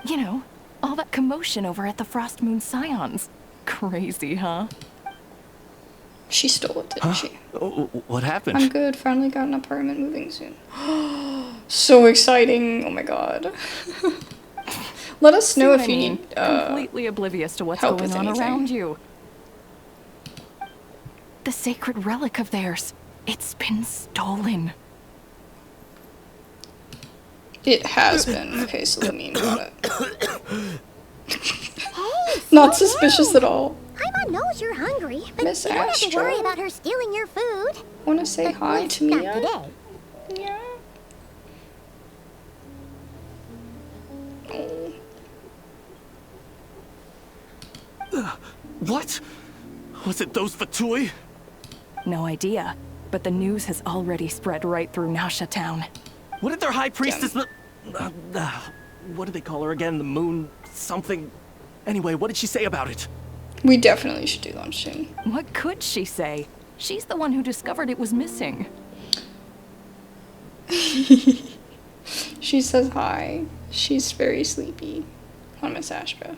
You know, all that commotion over at the Frostmoon Scions. Crazy, huh? She stole it, didn't she? What happened? I'm good. Finally got an apartment moving soon. So exciting. Oh my god. Let us know if you need completely oblivious to what's going on around you. The sacred relic of theirs. It's been stolen. It has been. Okay, so let me got it. Hey, Not suspicious at all. Paimon knows you're hungry, but Miss you don't have to Astra? worry about her stealing your food. Wanna say hi to me? Not today. Yeah. Oh. What? Was it those fatui? No idea, but the news has already spread right through Nasha town. What did their high priestess what do they call her again? The moon something? Anyway, what did she say about it? We definitely should do lunch soon. What could she say? She's the one who discovered it was missing. She says hi. She's very sleepy. On Miss Astra.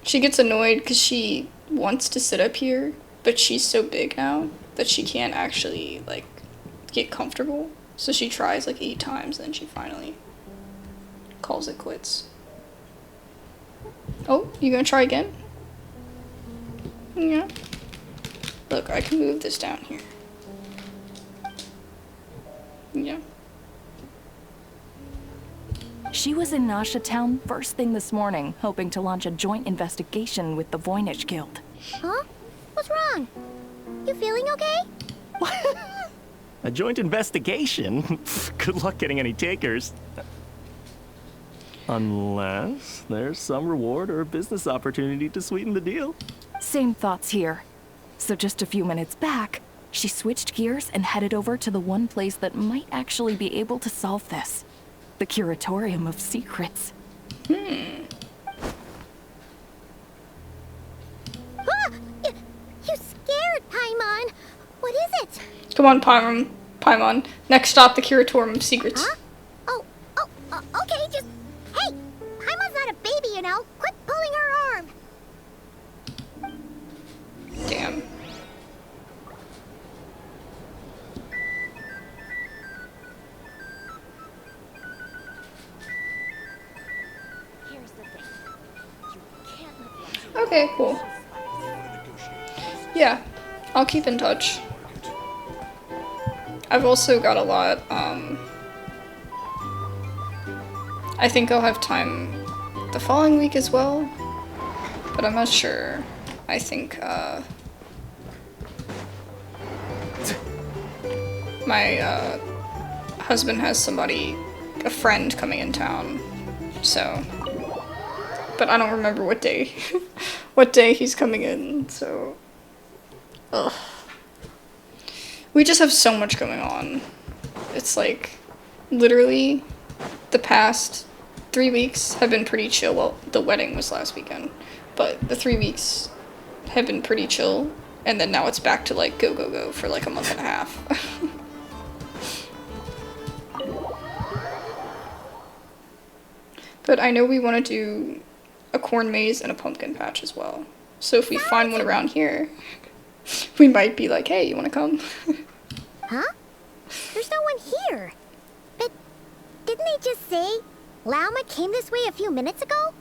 She gets annoyed because she wants to sit up here, but she's so big now that she can't actually, like, get comfortable. So she tries like 8 times, then she finally calls it quits. Oh, you gonna try again? Yeah. Look, I can move this down here. Yeah. She was in Nasha town first thing this morning, hoping to launch a joint investigation with the Voynich Guild. Huh? What's wrong? You feeling okay? A joint investigation? Good luck getting any takers. Unless there's some reward or business opportunity to sweeten the deal. Same thoughts here. So just a few minutes back, she switched gears and headed over to the one place that might actually be able to solve this. The Curatorium of Secrets. Ah! You scared, Paimon! What is it? Come on, Paimon. Next stop, the Curatorium of Secrets. Huh? Okay, just... Hey! Paimon's not a baby, you know. Quit pulling her arm! Damn. Okay, cool. Yeah, I'll keep in touch. I've also got a lot, I think I'll have time the following week as well, but I'm not sure. I think, my, husband has a friend coming in town, so, but I don't remember what day, what day he's coming in, so, ugh. We just have so much going on. It's like, literally, the past 3 weeks have been pretty chill. Well, the wedding was last weekend, but the 3 weeks have been pretty chill, and then now it's back to like go, go, go for like a month and a half. But I know we want to do a corn maze and a pumpkin patch as well. So if we find one around here, we might be like, hey, you want to come? Huh? There's no one here. But didn't they just say Lauma came this way a few minutes ago?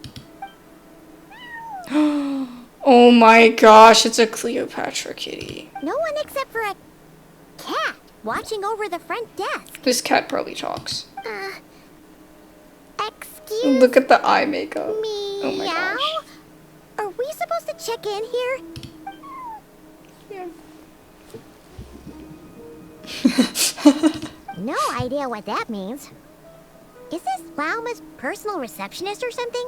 Oh my gosh, it's a Cleopatra kitty. No one except for a cat watching over the front desk. This cat probably talks. Excuse Look at the eye makeup. me. Oh my gosh. Are we supposed to check in here? Yeah. No idea what that means. Is this Lauma's personal receptionist or something?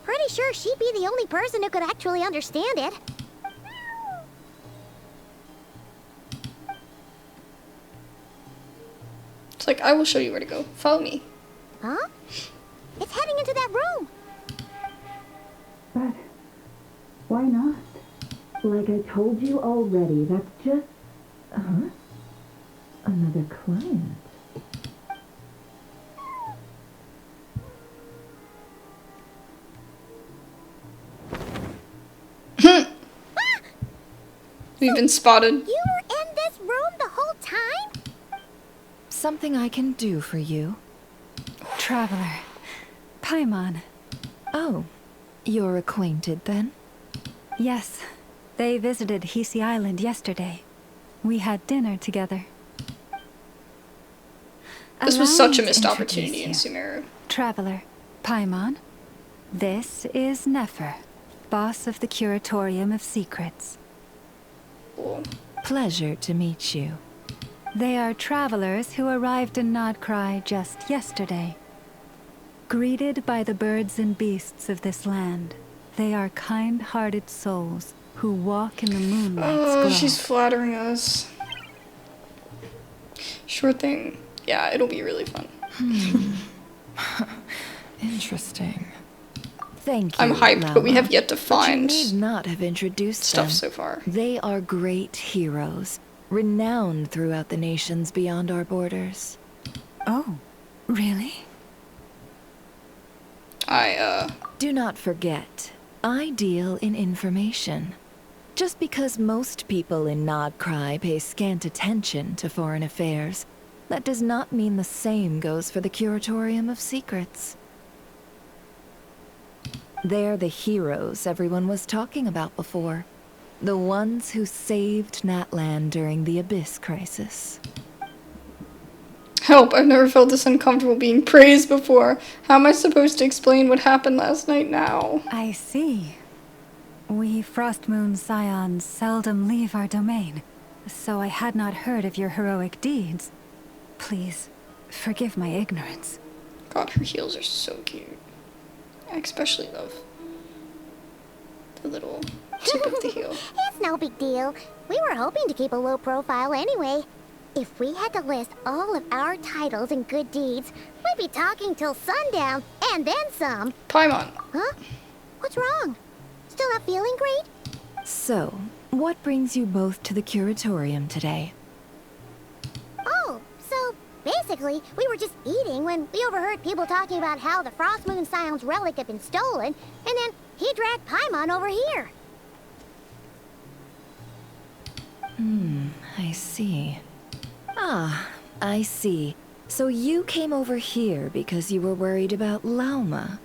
Pretty sure she'd be the only person who could actually understand it. It's like, I will show you where to go. Follow me. Huh? It's heading into that room. But why not? Like I told you already, that's just... Another client. We've been spotted. You were in this room the whole time? Something I can do for you? Traveler. Paimon. Oh, you're acquainted then? Yes. They visited Hisi Island yesterday. We had dinner together. This was Allow such a me to missed introduce opportunity in you. Sumeru. Traveler. Paimon. This is Nefer, boss of the Curatorium of Secrets. Cool. Pleasure to meet you. They are travelers who arrived in NOD-KRAI just yesterday. Greeted by the birds and beasts of this land, they are kind-hearted souls who walk in the moonlight's glow. She's flattering us. Sure thing. Yeah, it'll be really fun. Interesting. Thank you. I'm hyped, Lauma. but we have yet to But find you need not have introduced stuff them. so far. They are great heroes, renowned throughout the nations beyond our borders. Oh, really? Do not forget, I deal in information. Just because most people in NOD-KRAI pay scant attention to foreign affairs, that does not mean the same goes for the Curatorium of Secrets. They're the heroes everyone was talking about before. The ones who saved Natlan during the Abyss crisis. Help, I've never felt this uncomfortable being praised before. How am I supposed to explain what happened last night now? I see. We Frostmoon Scions seldom leave our domain, so I had not heard of your heroic deeds. Please, forgive my ignorance. God, her heels are so cute. I especially love the little tip of the heel. It's no big deal. We were hoping to keep a low profile anyway. If we had to list all of our titles and good deeds, we'd be talking till sundown, and then some. Paimon. Huh? What's wrong? Still not feeling great? So, what brings you both to the Curatorium today? Oh, so basically, we were just eating when we overheard people talking about how the Frostmoon Scions relic had been stolen, and then he dragged Paimon over here. I see. Ah, I see. So you came over here because you were worried about Lauma.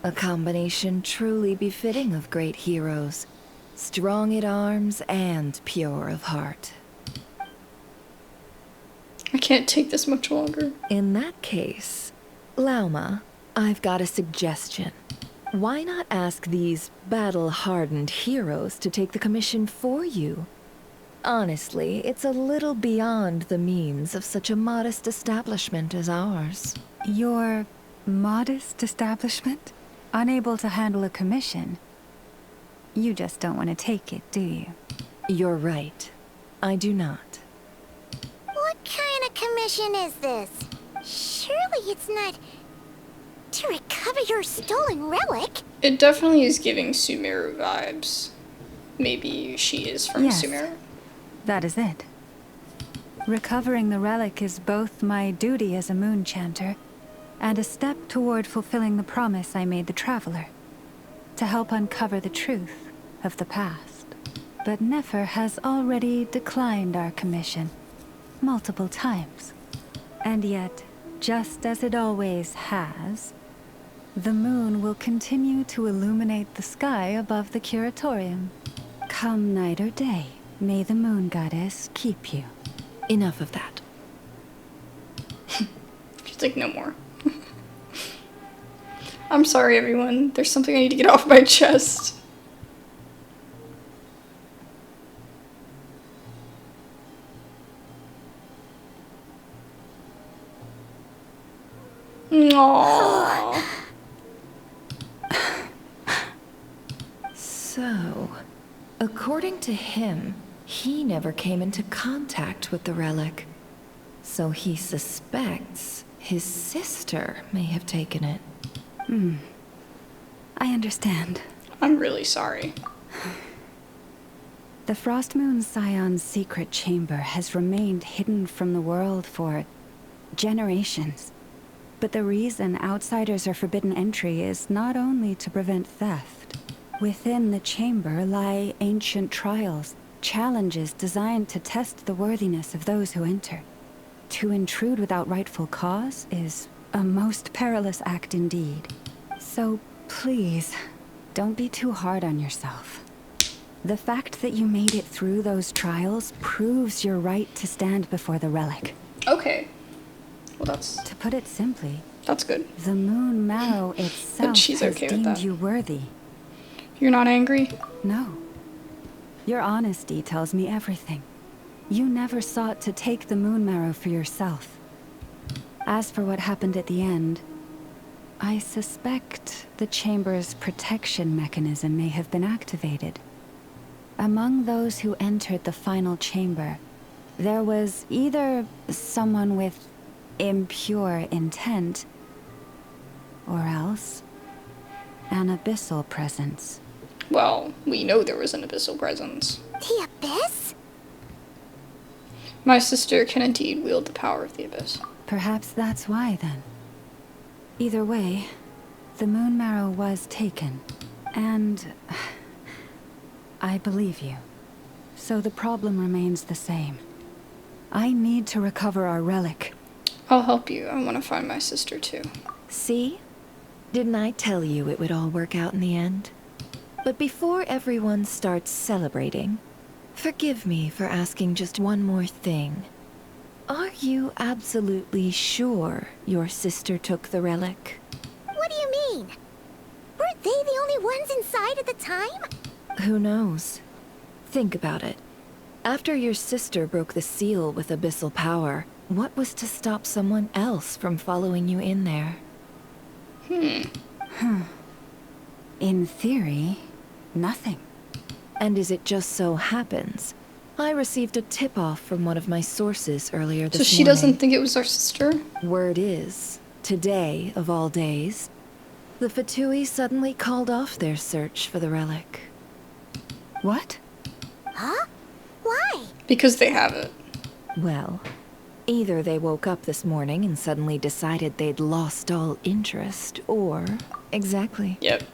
A combination truly befitting of great heroes. Strong at arms and pure of heart. I can't take this much longer. In that case, Lauma, I've got a suggestion. Why not ask these battle-hardened heroes to take the commission for you? Honestly, it's a little beyond the means of such a modest establishment as ours. Your modest establishment? Unable to handle a commission? You just don't want to take it, do you? You're right. I do not. What kind of commission is this? Surely it's not to recover your stolen relic. It definitely is giving Sumeru vibes. Maybe she is from Yes. Sumeru. That is it. Recovering the relic is both my duty as a moon chanter and a step toward fulfilling the promise I made the traveler, to help uncover the truth of the past. But Nefer has already declined our commission multiple times. And yet, just as it always has, the moon will continue to illuminate the sky above the Curatorium. Come night or day, may the moon goddess keep you. Enough of that. She's like, no more. I'm sorry, everyone. There's something I need to get off my chest. Aww. So, according to him, he never came into contact with the relic. So he suspects his sister may have taken it. I understand. I'm really sorry. The Frostmoon Scions' secret chamber has remained hidden from the world for generations. But the reason outsiders are forbidden entry is not only to prevent theft. Within the chamber lie ancient trials, challenges designed to test the worthiness of those who enter. To intrude without rightful cause is a most perilous act indeed. So please, don't be too hard on yourself. The fact that you made it through those trials proves your right to stand before the relic. Okay. Well, that's... To put it simply, that's good. The moon marrow itself she's has okay with deemed that. you worthy. You're not angry? No. Your honesty tells me everything. You never sought to take the moon marrow for yourself. As for what happened at the end, I suspect the chamber's protection mechanism may have been activated. Among those who entered the final chamber, there was either someone with impure intent, or else an abyssal presence. Well, we know there was an abyssal presence. The abyss? My sister can indeed wield the power of the abyss. Perhaps that's why, then. Either way, the moon marrow was taken, and I believe you. So the problem remains the same. I need to recover our relic. I'll help you. I want to find my sister too. See? Didn't I tell you it would all work out in the end? But before everyone starts celebrating, forgive me for asking just one more thing. Are you absolutely sure your sister took the relic? What do you mean? Weren't they the only ones inside at the time? Who knows? Think about it. After your sister broke the seal with abyssal power, what was to stop someone else from following you in there? In theory, nothing. And as it just so happens, I received a tip-off from one of my sources earlier this morning. So she doesn't think it was our sister? Word is, today of all days, the Fatui suddenly called off their search for the relic. What? Huh? Why? Because they have it. Well, either they woke up this morning and suddenly decided they'd lost all interest, or... Exactly. Yep.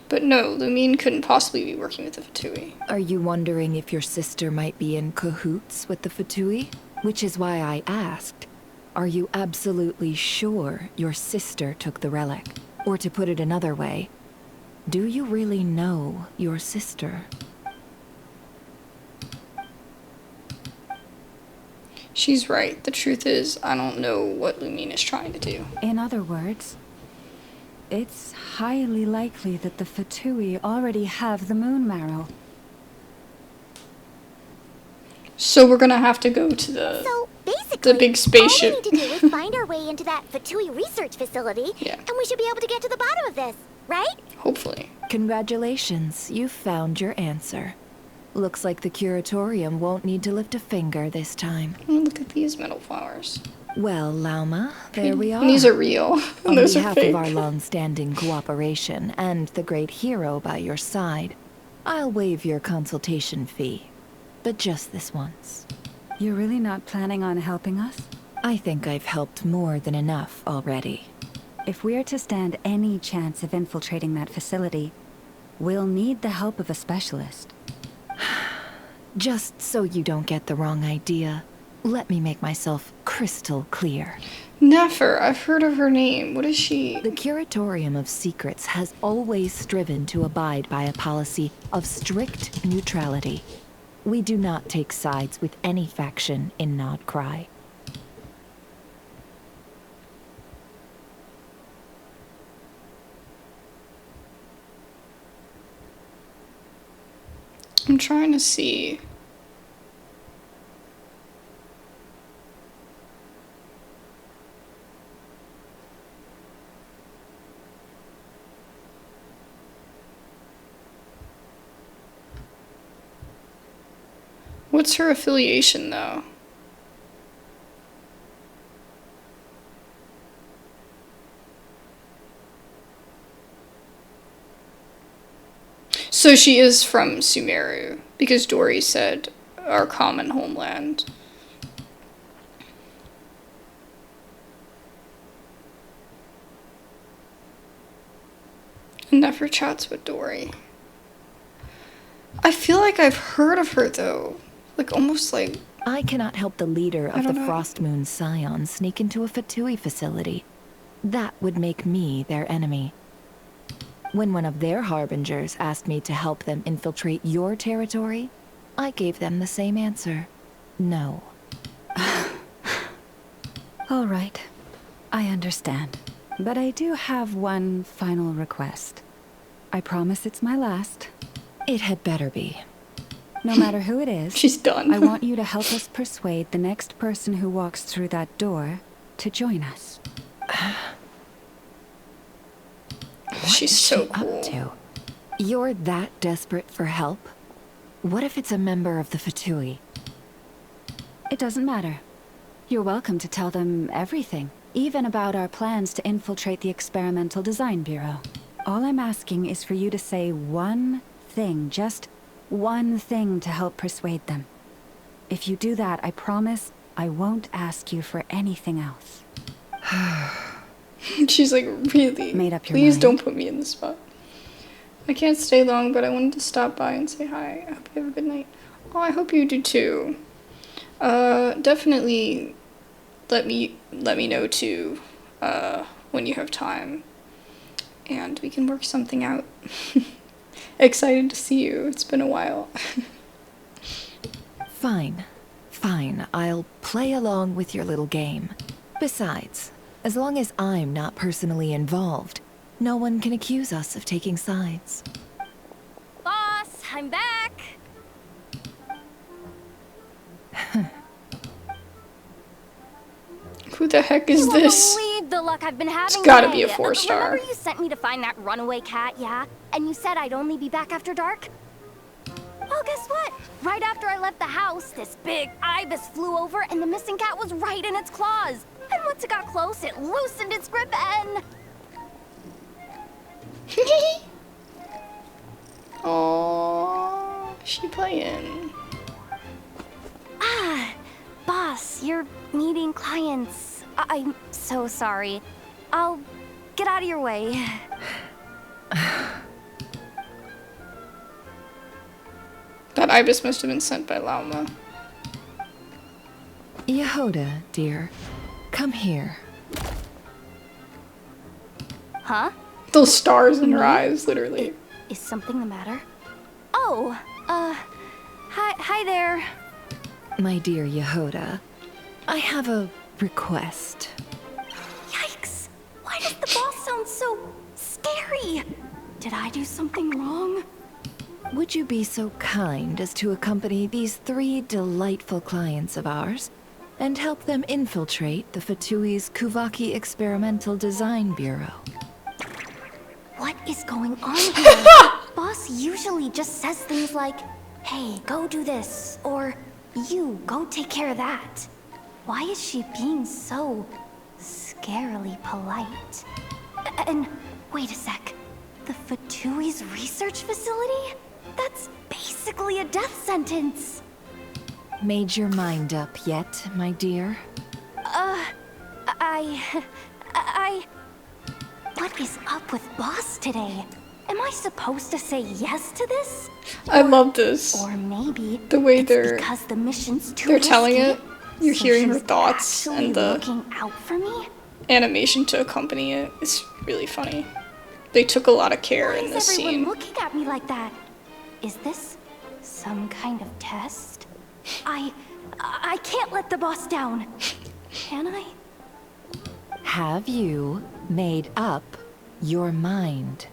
But no, Lumine couldn't possibly be working with the Fatui. Are you wondering if your sister might be in cahoots with the Fatui? Which is why I asked, are you absolutely sure your sister took the relic? Or to put it another way, do you really know your sister? She's right. The truth is, I don't know what Lumine is trying to do. In other words, it's highly likely that the Fatui already have the moon marrow. So we're gonna have to go to the... So basically, the big spaceship. all we need to do is find our way into that Fatui research facility, Yeah. and we should be able to get to the bottom of this, right? Hopefully. Congratulations, you've found your answer. Looks like the Curatorium won't need to lift a finger this time. Oh, look at these metal flowers. Well, Lauma, there we are. And these are real. On Those are behalf fake. of our long-standing cooperation and the great hero by your side, I'll waive your consultation fee. But just this once. You're really not planning on helping us? I think I've helped more than enough already. If we're to stand any chance of infiltrating that facility, we'll need the help of a specialist. Just so you don't get the wrong idea, let me make myself crystal clear. Nefer, I've heard of her name. What is she? The Curatorium of Secrets has always striven to abide by a policy of strict neutrality. We do not take sides with any faction in NOD-KRAI. I'm trying to see. What's her affiliation, though? So she is from Sumeru, because Dori said our common homeland. Never chats with Dori. I feel like I've heard of her, though. Like, almost like... I cannot help the leader of the know. Frostmoon Scions sneak into a fatui facility. That would make me their enemy. When one of their harbingers asked me to help them infiltrate your territory, I gave them the same answer. No. All right. I understand. But I do have one final request. I promise it's my last. It had better be. No matter who it is, she's done. I want you to help us persuade the next person who walks through that door to join us. She's so cool. Up to? You're that desperate for help? What if it's a member of the fatui? It doesn't matter. You're welcome to tell them everything, even about our plans to infiltrate the Experimental Design Bureau. All I'm asking is for you to say one thing, just one thing to help persuade them. If you do that, I promise I won't ask you for anything else. She's like, really? Made up your Please mind? don't put me in the spot. I can't stay long, but I wanted to stop by and say hi. I hope you have a good night. Oh, I hope you do too. Definitely let me know too, when you have time. And we can work something out. Excited to see you. It's been a while. Fine. Fine, I'll play along with your little game. Besides, as long as I'm not personally involved, no one can accuse us of taking sides. Boss, I'm back! Who the heck is this? You won't believe the luck I've been having. It's gotta today. be a 4-star. Remember you sent me to find that runaway cat, yeah? And you said I'd only be back after dark? Well, guess what? Right after I left the house, this big ibis flew over and the missing cat was right in its claws. And once it got close, it loosened its grip and... Aww, she playing. Ah, boss, you're meeting clients. I'm so sorry. I'll get out of your way. That ibis must have been sent by Lauma. Yehoda, dear, come here. Huh? Those stars in her eyes, literally. Is something the matter? Oh, hi there. My dear Yehoda, I have a request. Yikes! Why does the boss sound so scary? Did I do something wrong? Would you be so kind as to accompany these 3 delightful clients of ours and help them infiltrate the Fatui's Kuvaki Experimental Design Bureau? What is going on here? Boss usually just says things like, hey, go do this, or you, go take care of that. Why is she being so scarily polite? And wait a sec, the Fatui's research facility? That's basically a death sentence. Made your mind up yet, my dear? What is up with Boss today? Am I supposed to say yes to this? I love this. Or maybe the way it's because the mission's too they're telling risky, it. You're so hearing her she's thoughts actually and the looking out for me? animation to accompany it. It's really funny. They took a lot of care in this Why is everyone scene. looking at me like that? Is this some kind of test? I can't let the boss down. Can I? Have you made up your mind?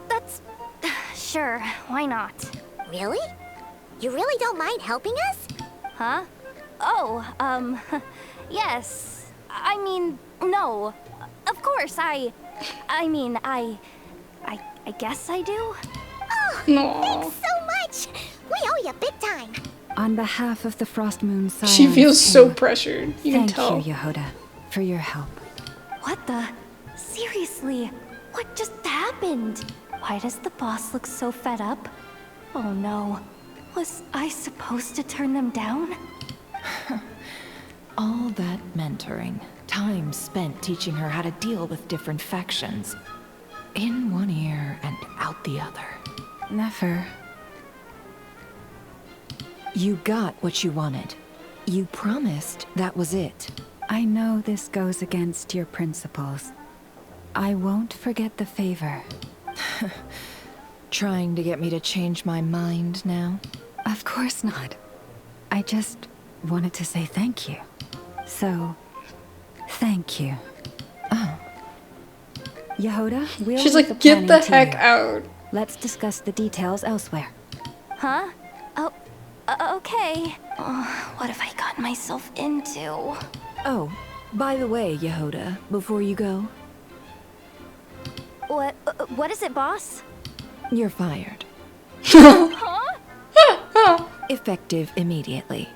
That's... Sure, why not? Really? You really don't mind helping us? Huh? Oh, yes. I mean, no. Of course, I guess I do. Aww. Thanks so much! We owe you big time! On behalf of the Frostmoon Scions, She feels so pressured. You can thank tell. you, Yehoda, for your help. What the? Seriously, what just happened? Why does the boss look so fed up? Oh no. Was I supposed to turn them down? All that mentoring, time spent teaching her how to deal with different factions. In one ear and out the other. Never. You got what you wanted. You promised that was it. I know this goes against your principles. I won't forget the favor. Trying to get me to change my mind now? Of course not. I just wanted to say thank you. So, thank you. Oh. Yehoda, we'll She's leave like, get the planning to heck you. out. Let's discuss the details elsewhere. Huh? Oh, okay. What have I gotten myself into? Oh, by the way, Yehoda, before you go, What is it, boss? you're fired. Huh? Effective immediately.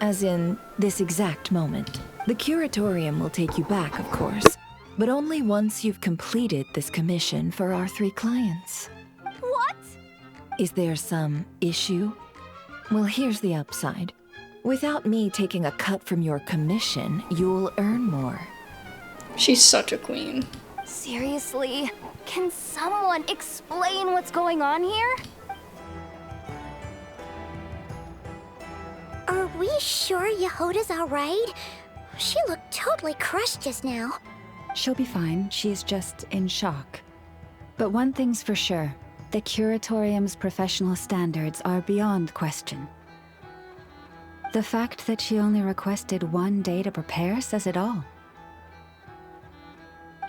As in, this exact moment. The Curatorium will take you back, of course, but only once you've completed this commission for our 3 clients. What? Is there some issue? Well, here's the upside. Without me taking a cut from your commission, you'll earn more. She's such a queen. Seriously? Can someone explain what's going on here? Are we sure Yehoda's alright? She looked totally crushed just now. She'll be fine. She's just in shock. But one thing's for sure. The Curatorium's professional standards are beyond question. The fact that she only requested 1 day to prepare says it all.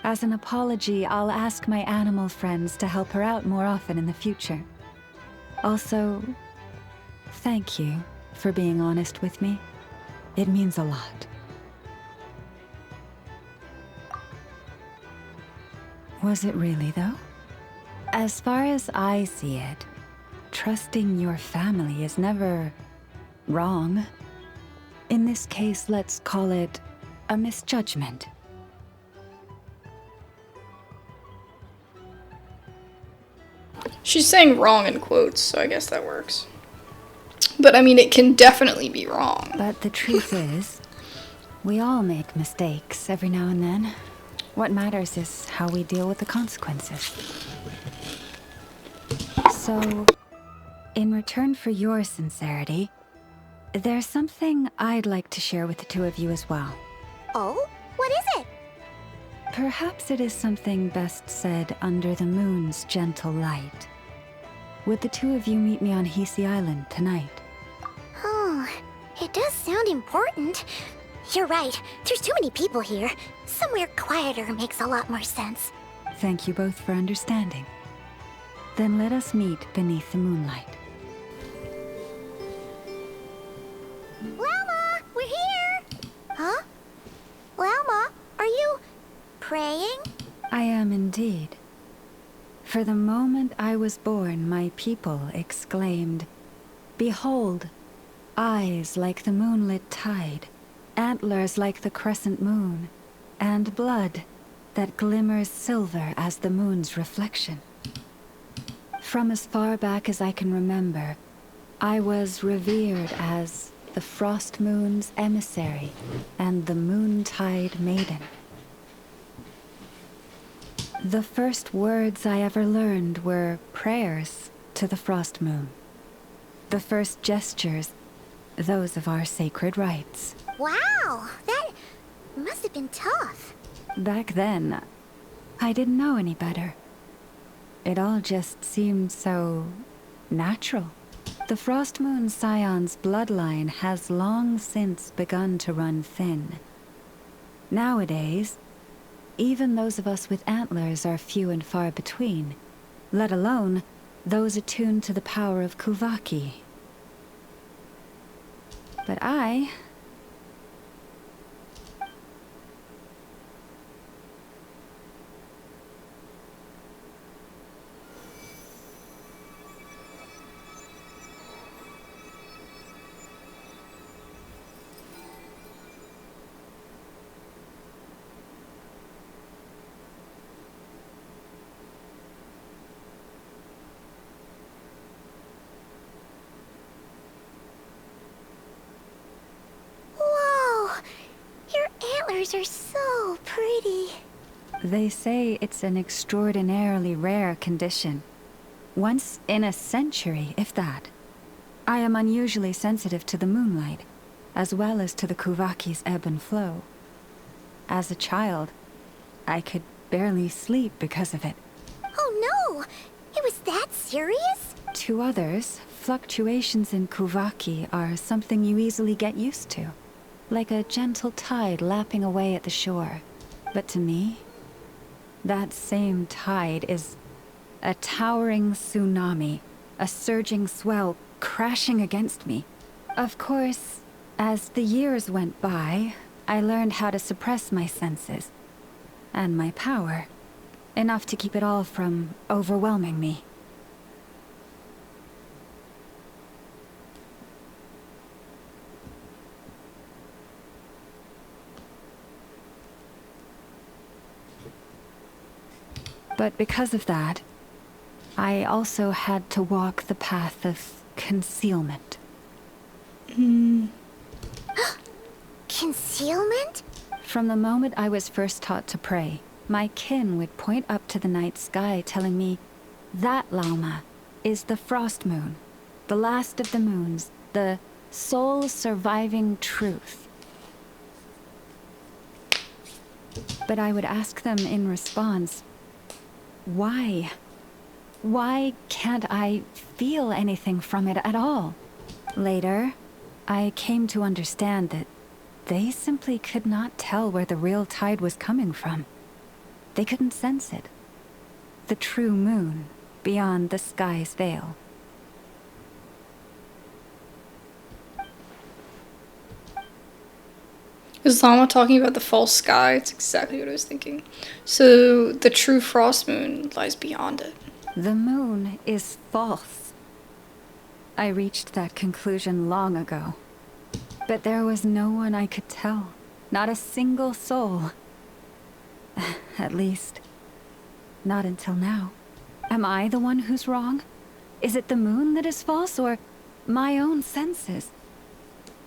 As an apology, I'll ask my animal friends to help her out more often in the future. Also, thank you for being honest with me. It means a lot. Was it really, though? As far as I see it, trusting your family is never wrong. In this case, let's call it a misjudgment. She's saying wrong in quotes, so I guess that works. But I mean, it can definitely be wrong. But the truth is, we all make mistakes every now and then. What matters is how we deal with the consequences. So, in return for your sincerity, there's something I'd like to share with the 2 of you as well. Oh? What is it? Perhaps it is something best said under the moon's gentle light. Would the 2 of you meet me on Hisi Island tonight? Oh, it does sound important. You're right. There's too many people here. Somewhere quieter makes a lot more sense. Thank you both for understanding. Then let us meet beneath the moonlight. Lauma, we're here! Huh? Lauma, are you praying? I am indeed. For the moment I was born, my people exclaimed, "Behold, eyes like the moonlit tide, antlers like the crescent moon, and blood that glimmers silver as the moon's reflection." From as far back as I can remember, I was revered as the Frostmoon's emissary and the Moontide Maiden. The first words I ever learned were prayers to the Frostmoon. The first gestures, those of our sacred rites. Wow, that must have been tough. Back then, I didn't know any better. It all just seemed so natural. The Frostmoon Scions bloodline has long since begun to run thin. Nowadays, even those of us with antlers are few and far between, let alone those attuned to the power of Kuvaki. But I... flowers are so pretty. They say it's an extraordinarily rare condition. Once in a century, if that. I am unusually sensitive to the moonlight, as well as to the Kuvaki's ebb and flow. As a child, I could barely sleep because of it. Oh no! It was that serious? To others, fluctuations in Kuvaki are something you easily get used to, like a gentle tide lapping away at the shore. But to me, that same tide is a towering tsunami, a surging swell crashing against me. Of course, as the years went by, I learned how to suppress my senses and my power, enough to keep it all from overwhelming me. But because of that, I also had to walk the path of concealment. Concealment? From the moment I was first taught to pray, my kin would point up to the night sky telling me, that Lauma is the frost moon, the last of the moons, the sole surviving truth. But I would ask them in response, why? Why can't I feel anything from it at all? Later, I came to understand that they simply could not tell where the real tide was coming from. They couldn't sense it. The true moon, beyond the sky's veil. Is Lauma talking about the false sky? It's exactly what I was thinking. So the true frost moon lies beyond it. The moon is false. I reached that conclusion long ago. But there was no one I could tell. Not a single soul. At least, not until now. Am I the one who's wrong? Is it the moon that is false, or my own senses?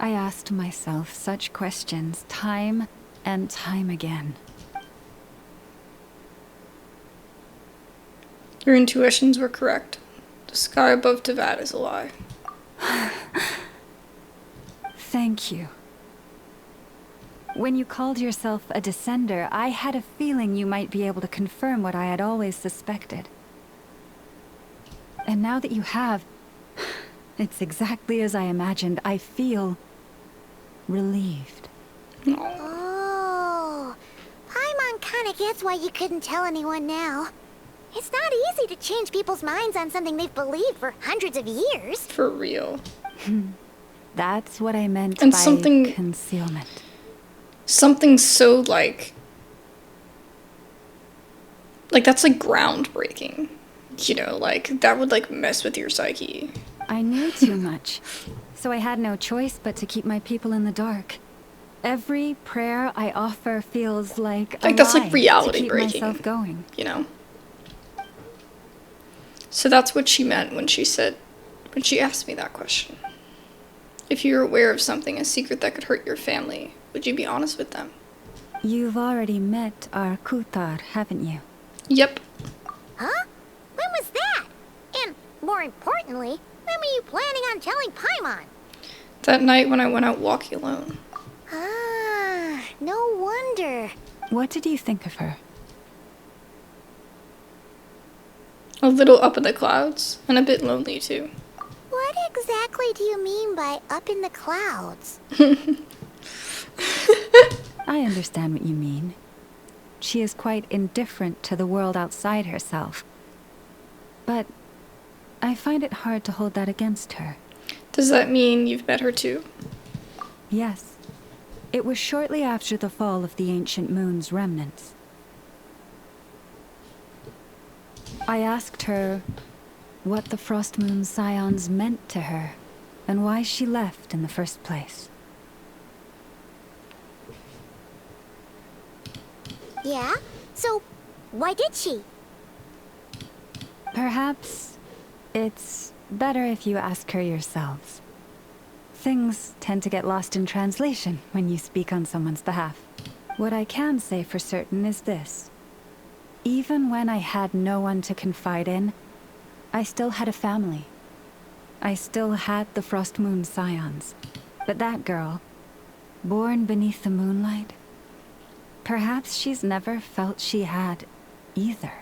I asked myself such questions time and time again. Your intuitions were correct. The sky above Tavad is a lie. Thank you. When you called yourself a descender, I had a feeling you might be able to confirm what I had always suspected. And now that you have, it's exactly as I imagined. I feel relieved. Oh, Paimon kinda gets why you couldn't tell anyone now. It's not easy to change people's minds on something they've believed for hundreds of years. For real. That's what I meant and by something, concealment. Something so like that's like groundbreaking. You know, like that would like mess with your psyche. I knew too much, so I had no choice but to keep my people in the dark. Every prayer I offer feels like a that's lie like reality to keep breaking. myself going. You know. So that's what she meant when she asked me that question. If you were aware of something, a secret that could hurt your family, would you be honest with them? You've already met our Kuutar, haven't you? Yep. Huh? When was that? And more importantly, when were you planning on telling Paimon? That night when I went out walking alone. Ah, no wonder. What did you think of her? A little up in the clouds, and a bit lonely too. What exactly do you mean by up in the clouds? I understand what you mean. She is quite indifferent to the world outside herself. But I find it hard to hold that against her. Does that mean you've met her too? Yes. It was shortly after the fall of the ancient moon's remnants. I asked her what the Frostmoon Scions meant to her, and why she left in the first place. Yeah? So, why did she? Perhaps it's better if you ask her yourselves. Things tend to get lost in translation when you speak on someone's behalf. What I can say for certain is this. Even when I had no one to confide in, I still had a family. I still had the Frostmoon Scions. But that girl, born beneath the moonlight, perhaps she's never felt she had either.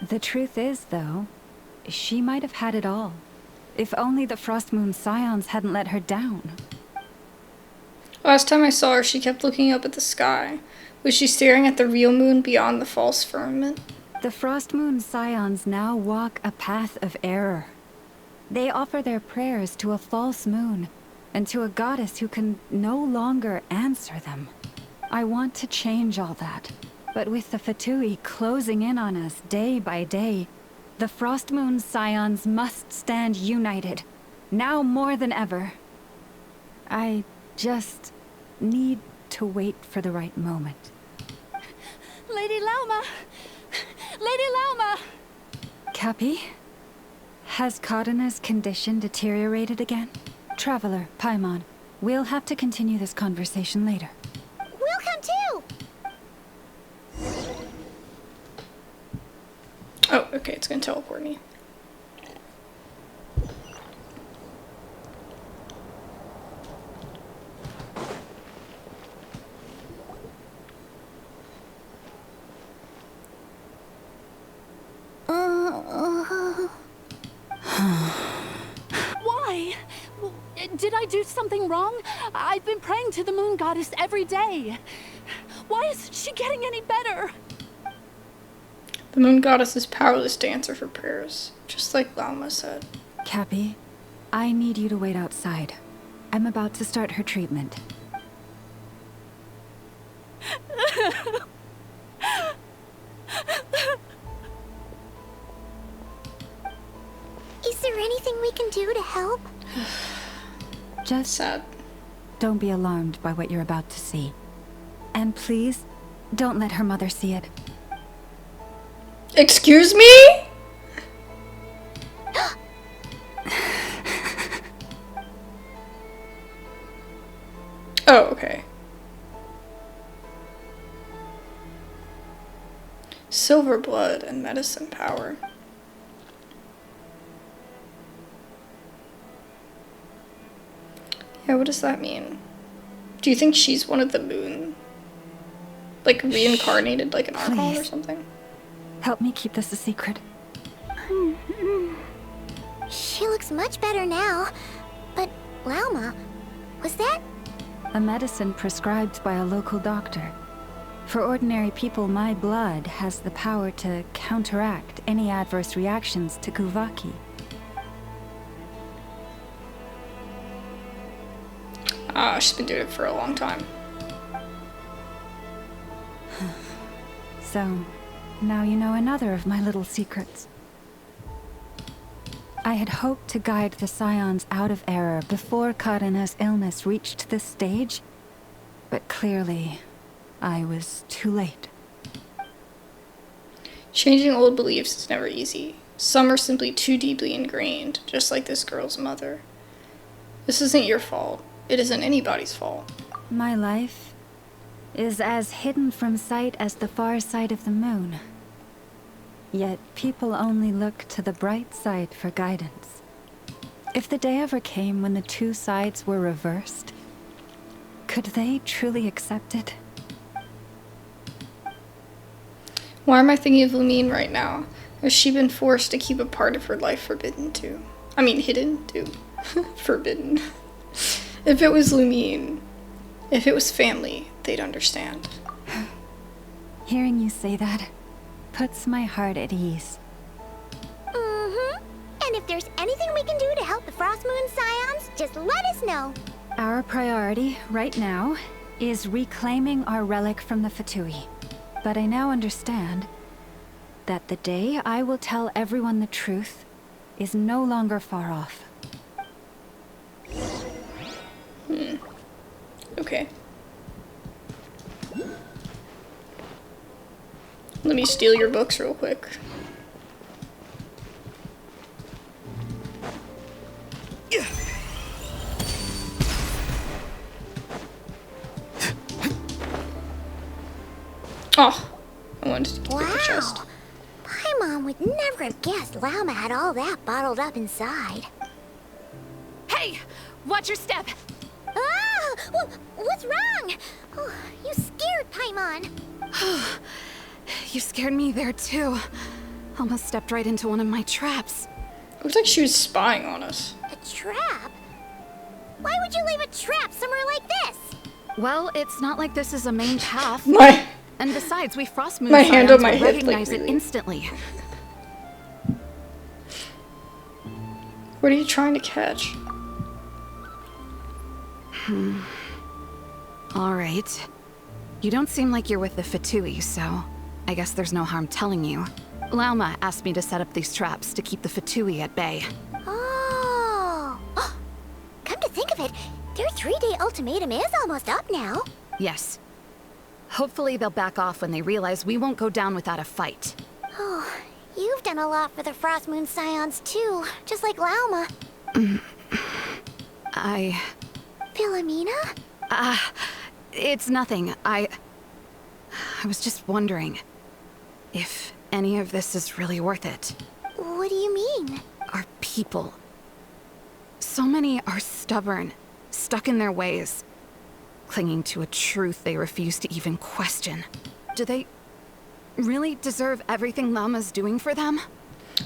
The truth is, though, she might have had it all. If only the Frostmoon Scions hadn't let her down. Last time I saw her, she kept looking up at the sky. Was she staring at the real moon beyond the false firmament? The Frostmoon Scions now walk a path of error. They offer their prayers to a false moon, and to a goddess who can no longer answer them. I want to change all that, but with the fatui closing in on us day by day, the Frostmoon Scions must stand united, now more than ever. I just need to wait for the right moment. Lady Lauma! Lady Lauma! Cappy? Has Cardina's condition deteriorated again? Traveler, Paimon, we'll have to continue this conversation later. We'll come too! Oh, okay, it's gonna teleport me. Why? Did I do something wrong? I've been praying to the moon goddess every day. Why isn't she getting any better? The moon goddess is powerless to answer for prayers, just like Lauma said. Cappy, I need you to wait outside. I'm about to start her treatment. Is there anything we can do to help? Just sad. Don't be alarmed by what you're about to see. And please, don't let her mother see it. Excuse me? Oh, okay. Silver blood and medicine power. Yeah, what does that mean? Do you think she's one of the moon? Like reincarnated like an Archon or something? Help me keep this a secret. She looks much better now. But, Lauma, was that? A medicine prescribed by a local doctor. For ordinary people, my blood has the power to counteract any adverse reactions to Kuvaki. She's been doing it for a long time. So, now you know another of my little secrets. I had hoped to guide the Scions out of error before Karina's illness reached this stage, but clearly, I was too late. Changing old beliefs is never easy. Some are simply too deeply ingrained, just like this girl's mother. This isn't your fault. It isn't anybody's fault. My life is as hidden from sight as the far side of the moon. Yet people only look to the bright side for guidance. If the day ever came when the two sides were reversed, could they truly accept it? Why am I thinking of Lumine right now? Has she been forced to keep a part of her life forbidden too? I mean, hidden too. Forbidden. If it was Lumine, if it was family, they'd understand. Hearing you say that puts my heart at ease. And if there's anything we can do to help the Frostmoon Scions, just let us know. Our priority right now is reclaiming our relic from the fatui. But I now understand that the day I will tell everyone the truth is no longer far off. Okay. Let me steal your books real quick. Oh, I wanted to get the chest. Wow. Paimon would never have guessed Lauma had all that bottled up inside. Hey! Watch your step! Ah! What's wrong? Oh, you scared Paimon. You scared me there too. Almost stepped right into one of my traps. Looks like she was spying on us. A trap? Why would you leave a trap somewhere like this? Well, it's not like this is a main path. And besides, we Frostmoon My hand Scions on my will hip, recognize like, it really. instantly. What are you trying to catch? Alright. You don't seem like you're with the fatui, so I guess there's no harm telling you. Lauma asked me to set up these traps to keep the fatui at bay. Oh. Come to think of it, their 3-day ultimatum is almost up now. Yes. Hopefully they'll back off when they realize we won't go down without a fight. Oh, you've done a lot for the Frostmoon Scions too, just like Lauma. Philomena? It's nothing. I was just wondering if any of this is really worth it. What do you mean? Our people. So many are stubborn, stuck in their ways, clinging to a truth they refuse to even question. Do they really deserve everything Lauma's doing for them?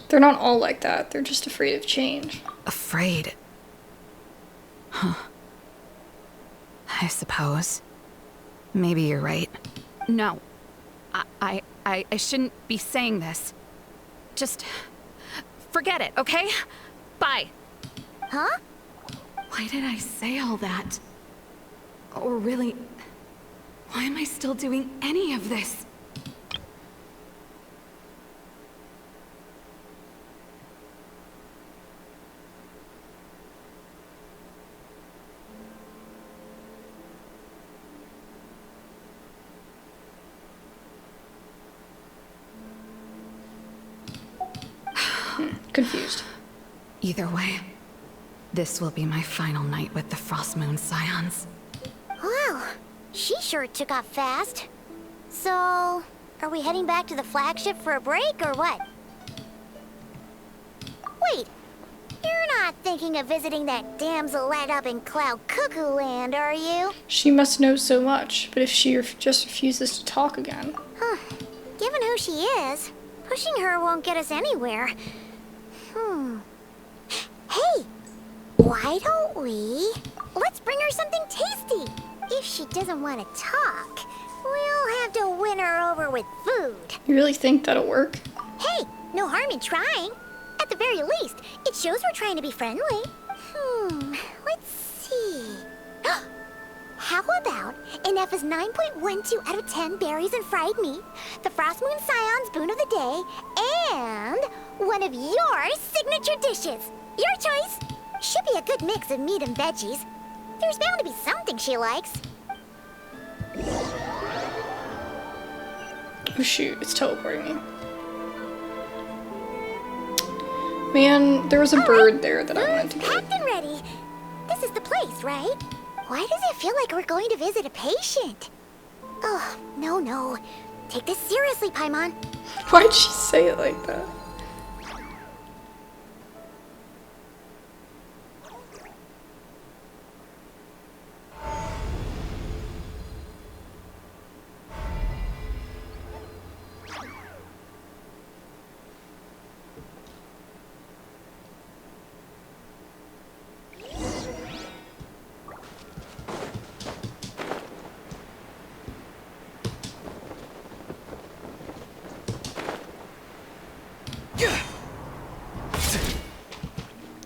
They're not all like that. They're just afraid of change. Afraid? Huh. I suppose. Maybe you're right. No. I shouldn't be saying this. Just forget it, okay? Bye. Huh? Why did I say all that? Or really, why am I still doing any of this? Confused. Either way, this will be my final night with the Frostmoon Scions. Wow, she sure took off fast. So, are we heading back to the flagship for a break or what? Wait, you're not thinking of visiting that damselette up in Cloud Cuckoo Land, are you? She must know so much, but if she just refuses to talk again. Huh. Given who she is, pushing her won't get us anywhere. Hey, why don't we? Let's bring her something tasty. If she doesn't want to talk, we'll have to win her over with food. You really think that'll work? Hey, no harm in trying. At the very least, it shows we're trying to be friendly. Let's see. How about Ineffa's 9.12 out of 10 berries and fried meat, the Frostmoon Scions boon of the day, and one of your signature dishes. Your choice. Should be a good mix of meat and veggies. There's bound to be something she likes. Oh shoot, it's teleporting me. Man, there was a bird there that I wanted to get. Packed and ready. This is the place, right? Why does it feel like we're going to visit a patient? Oh, no. Take this seriously, Paimon. Why'd she say it like that?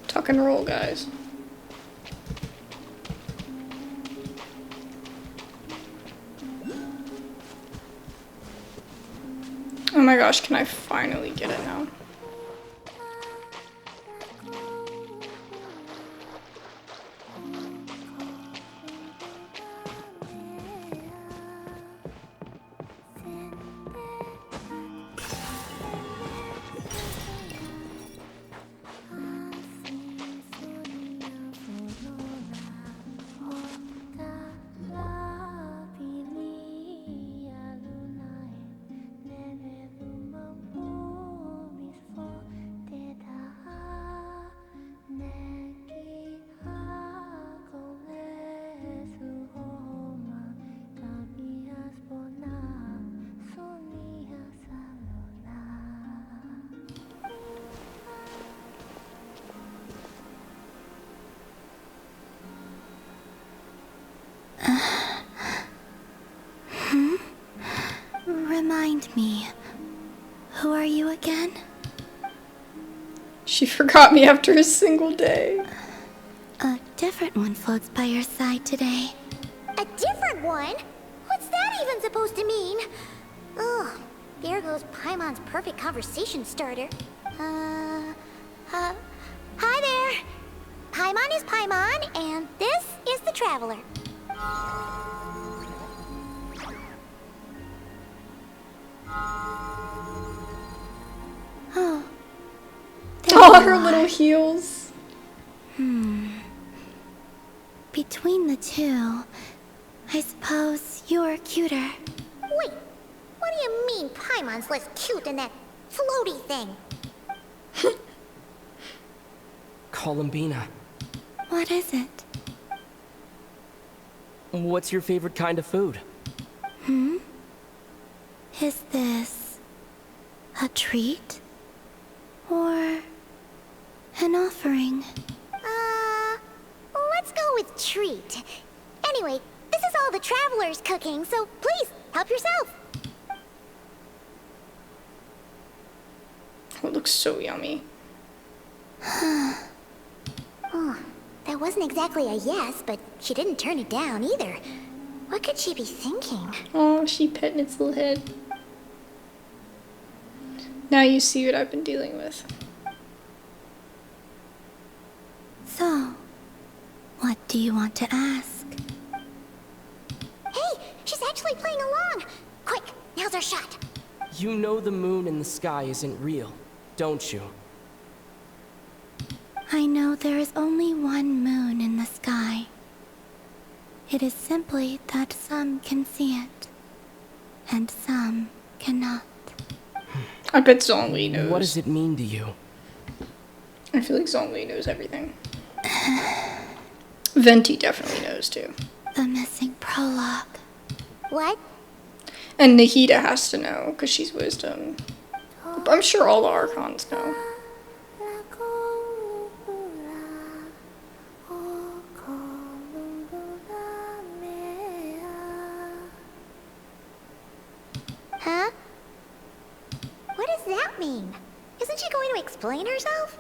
Tuck and roll, guys. Oh my gosh, can I finally get it now? me. Who are you again? She forgot me after a single day. A different one floats by your side today. A different one? What's that even supposed to mean? Ugh, there goes Paimon's perfect conversation starter. Hi there. Paimon is Paimon, and this is the Traveler. Oh. Oh, her little heels. Between the two, I suppose you're cuter. Wait, what do you mean Paimon's less cute than that floaty thing? Columbina, What is it? what's your favorite kind of food? Is this a treat? Or an offering? Let's go with treat. Anyway, this is all the Traveler's cooking, so please, help yourself. Oh, it looks so yummy. Oh, that wasn't exactly a yes, but she didn't turn it down either. What could she be thinking? Oh, she petting its little head. Now you see what I've been dealing with. So, what do you want to ask? Hey, she's actually playing along! Quick, now's our shot. You know the moon in the sky isn't real, don't you? I know there is only one moon in the sky. It is simply that some can see it, and some cannot. I bet Zhongli knows. What does it mean to you? I feel like Zhongli knows everything. Venti definitely knows too. The missing prologue. What? And Nahida has to know, because she's wisdom. I'm sure all the Archons know. Huh? What does that mean? Isn't she going to explain herself?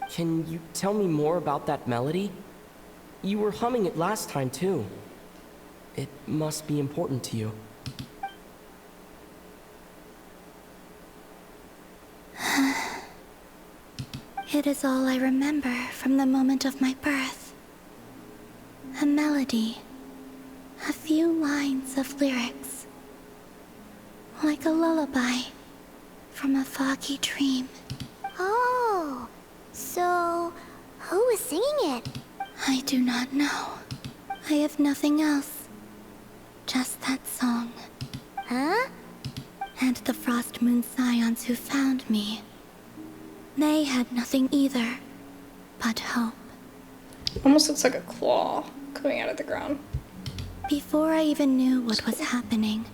Can you tell me more about that melody? You were humming it last time too. It must be important to you. It is all I remember from the moment of my birth. A melody. A few lines of lyrics. Like a lullaby from a foggy dream. Oh, so who was singing it? I do not know. I have nothing else. Just that song. Huh? And the Frostmoon Scions who found me. They had nothing either, but hope. Almost looks like a claw coming out of the ground. Before I even knew what was happening,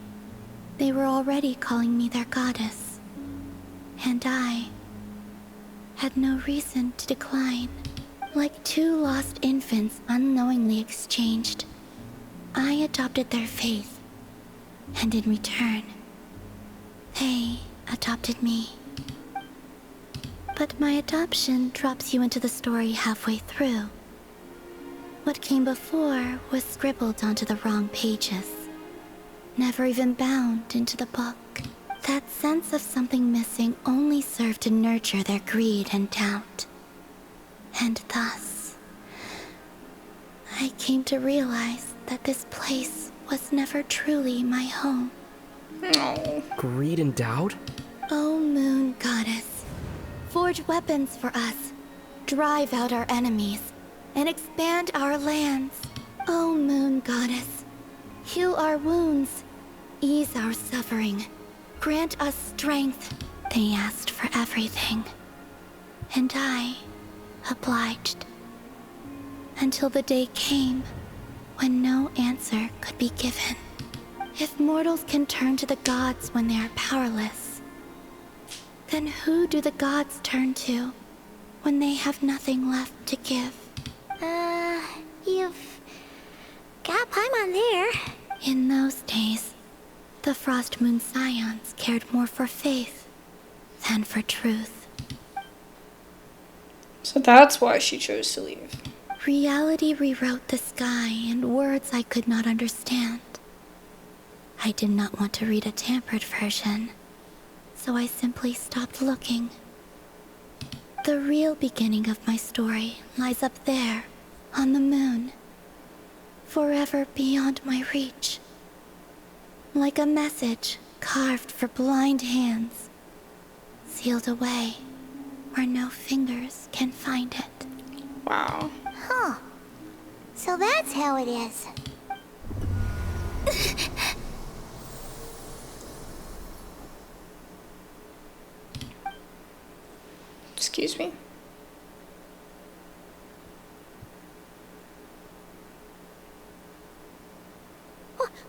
they were already calling me their goddess. And I had no reason to decline. Like two lost infants unknowingly exchanged, I adopted their faith. And in return, they adopted me. But my adoption drops you into the story halfway through. What came before was scribbled onto the wrong pages, never even bound into the book. That sense of something missing only served to nurture their greed and doubt. And thus, I came to realize that this place was never truly my home. No. Greed and doubt? Oh, Moon Goddess. Forge weapons for us, drive out our enemies, and expand our lands. Oh, Moon Goddess, heal our wounds, ease our suffering, grant us strength. They asked for everything, and I obliged. Until the day came when no answer could be given. If mortals can turn to the gods when they are powerless, then who do the gods turn to when they have nothing left to give? You've got Paimon there. In those days, The Frostmoon Scions cared more for faith than for truth. So that's why she chose to leave. Reality rewrote the sky in words I could not understand. I did not want to read a tampered version, so I simply stopped looking. The real beginning of my story lies up there, on the moon, forever beyond my reach. Like a message carved for blind hands, sealed away where no fingers can find it. Wow. Huh. So that's how it is. Excuse me.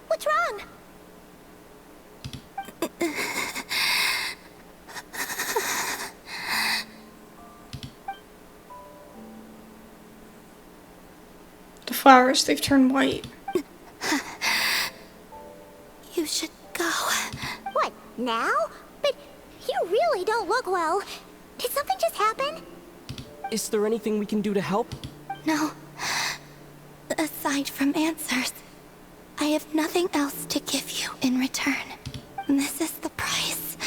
What's wrong? The flowers, they've turned white. You should go. What, now? But you really don't look well. Did something just happen? Is there anything we can do to help? No. Aside from answers, I have nothing else to give you in return. This is the price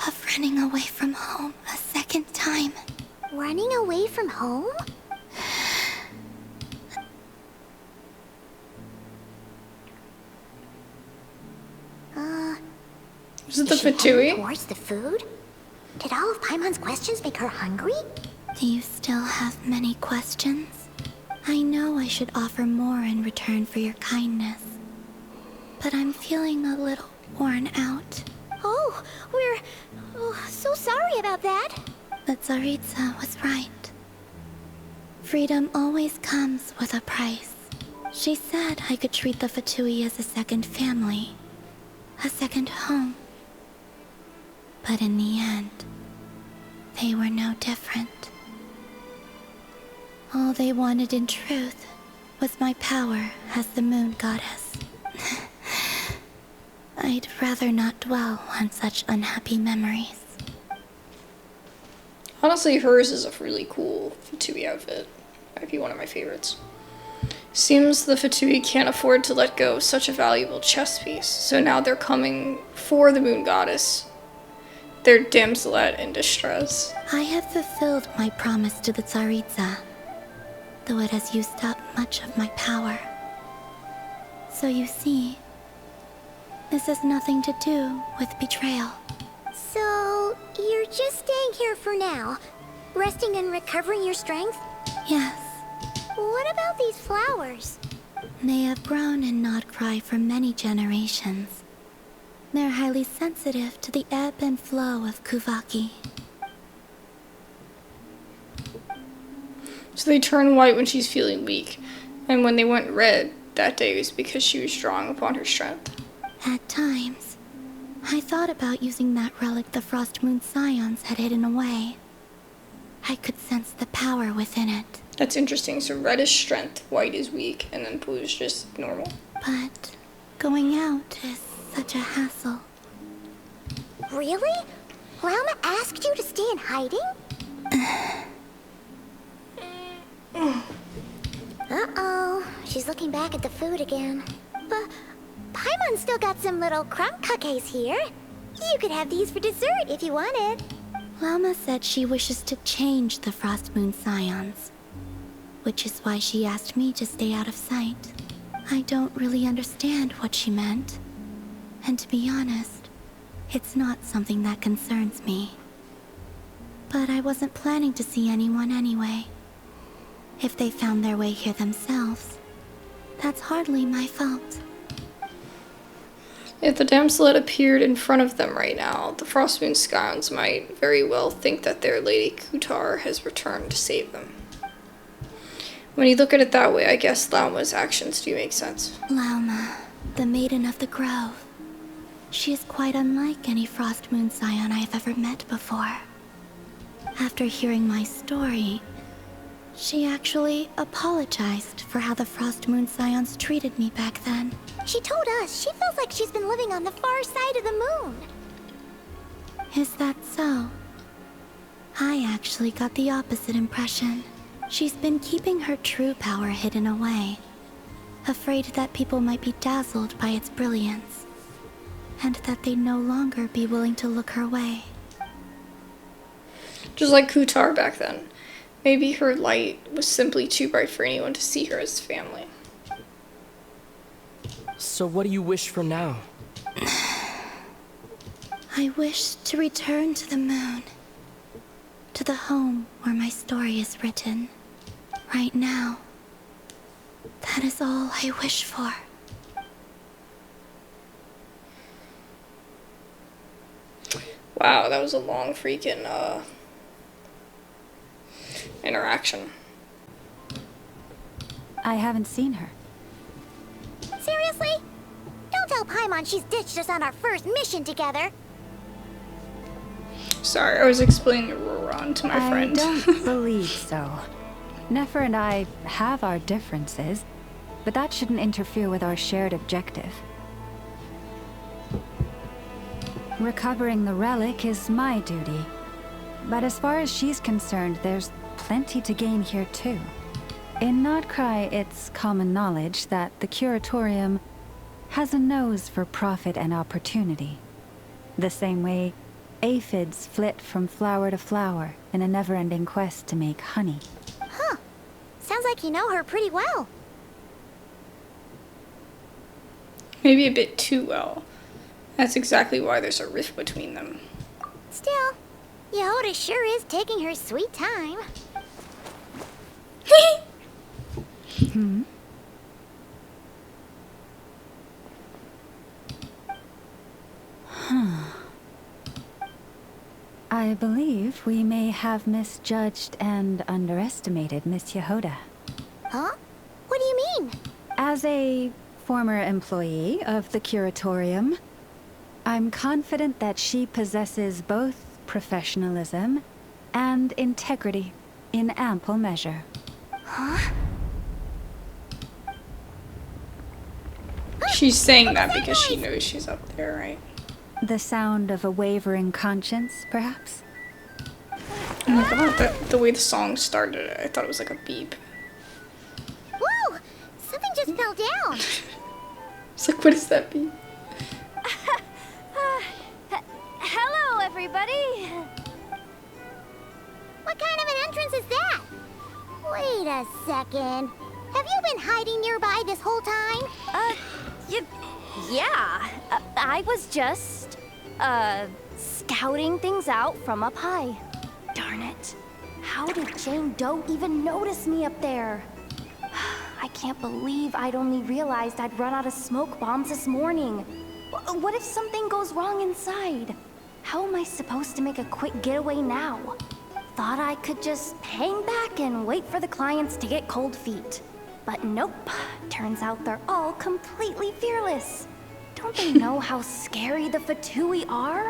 of running away from home a second time. Running away from home? Is it the fatui? Towards the food? Did all of Paimon's questions make her hungry? Do you still have many questions? I know I should offer more in return for your kindness, but I'm feeling a little worn out. Oh, we're so sorry about that. But Tsaritsa was right. Freedom always comes with a price. She said I could treat the fatui as a second family, a second home. But in the end, they were no different. All they wanted in truth was my power as the moon goddess. I'd rather not dwell on such unhappy memories. Honestly, hers is a really cool fatui outfit. Might be one of my favorites. Seems the fatui can't afford to let go of such a valuable chess piece, so now they're coming for the moon goddess. They're damselette in distress. I have fulfilled my promise to the Tsaritsa, though it has used up much of my power. So you see, this has nothing to do with betrayal. So, you're just staying here for now, resting and recovering your strength? Yes. What about these flowers? They have grown in NOD-KRAI for many generations. They're highly sensitive to the ebb and flow of Kuvaki. So they turn white when she's feeling weak, and when they went red that day was because she was drawing upon her strength. At times, I thought about using that relic the Frostmoon Scions had hidden away. I could sense the power within it. That's interesting. So red is strength, white is weak, and then blue is just normal. But going out is such a hassle. Really? Lauma asked you to stay in hiding? Uh-oh. She's looking back at the food again. But Paimon's still got some little crumb cookies here. You could have these for dessert if you wanted. Lauma said she wishes to change the Frostmoon Scions, which is why she asked me to stay out of sight. I don't really understand what she meant. And to be honest, it's not something that concerns me. But I wasn't planning to see anyone anyway. If they found their way here themselves, that's hardly my fault. If the damselette appeared in front of them right now, the Frostmoon Scions might very well think that their lady Kuutar has returned to save them. When you look at it that way, I guess Lauma's actions do make sense. Lauma, the maiden of the grove. She is quite unlike any Frostmoon Scion I have ever met before. After hearing my story, She actually apologized for how the Frostmoon Scions treated me back then. She told us she feels like she's been living on the far side of the moon. Is that so? I actually got the opposite impression. She's been keeping her true power hidden away, afraid that people might be dazzled by its brilliance, and that they'd no longer be willing to look her way. Just like Kuutar back then. Maybe her light was simply too bright for anyone to see her as family. So what do you wish for now? I wish to return to the moon. To the home where my story is written. Right now. That is all I wish for. Wow, that was a long freaking, interaction. I haven't seen her. Seriously? Don't tell Paimon she's ditched us on our first mission together. Sorry, I was explaining Roran to my friend. I don't believe so. Nefer and I have our differences, but that shouldn't interfere with our shared objective. Recovering the relic is my duty. But as far as she's concerned, there's plenty to gain here too. In NOD-KRAI, it's common knowledge that the Curatorium has a nose for profit and opportunity. The same way aphids flit from flower to flower in a never-ending quest to make honey. Huh. Sounds like you know her pretty well. Maybe a bit too well. That's exactly why there's a rift between them. Still, Yehoda sure is taking her sweet time. Hmm? Huh. I believe we may have misjudged and underestimated Miss Yehoda. Huh? What do you mean? As a former employee of the Curatorium, I'm confident that she possesses both professionalism and integrity in ample measure. Huh? She's saying that because she knows she's up there, right? The sound of a wavering conscience, perhaps? Oh my god, the way the song started, I thought it was like a beep. Whoa! Something just fell down! It's like, what is that beep? Hello, everybody! What kind of an entrance is that? Wait a second. Have you been hiding nearby this whole time? Yeah. I was just, scouting things out from up high. Darn it. How did Jane Doe even notice me up there? I can't believe I'd only realized I'd run out of smoke bombs this morning. What if something goes wrong inside? How am I supposed to make a quick getaway now? Thought I could just hang back and wait for the clients to get cold feet. But nope. Turns out they're all completely fearless. Don't they know how scary the fatui are?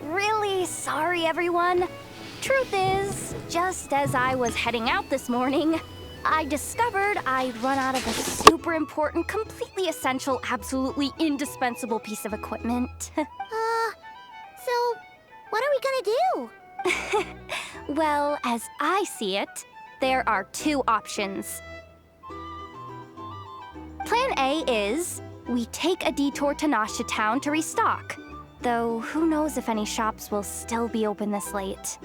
Really sorry, everyone. Truth is, just as I was heading out this morning, I discovered I'd run out of a super important, completely essential, absolutely indispensable piece of equipment. So, what are we gonna do? Well, as I see it, there are two options. Plan A is, we take a detour to Nasha Town to restock. Though, who knows if any shops will still be open this late.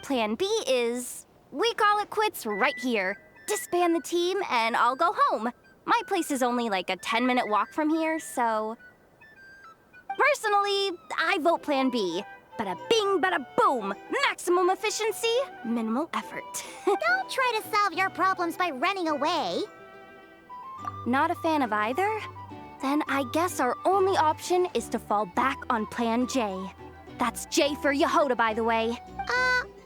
Plan B is, we call it quits right here. Disband the team and I'll go home. My place is only like a 10-minute walk from here, so... Personally, I vote Plan B. Bada bing, bada boom. Maximum efficiency, minimal effort. Don't try to solve your problems by running away. Not a fan of either? Then I guess our only option is to fall back on Plan J. That's J for Yehoda, by the way.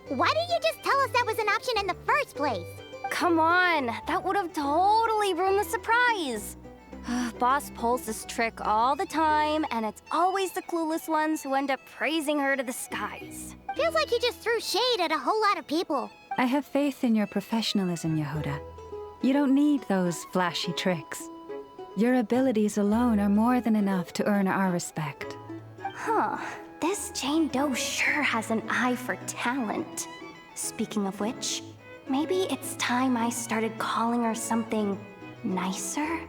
Why didn't you just tell us that was an option in the first place? Come on, that would have totally ruined the surprise. Boss pulls this trick all the time, and it's always the clueless ones who end up praising her to the skies. Feels like you just threw shade at a whole lot of people. I have faith in your professionalism, Yehuda. You don't need those flashy tricks. Your abilities alone are more than enough to earn our respect. Huh. This Jane Doe sure has an eye for talent. Speaking of which, maybe it's time I started calling her something nicer?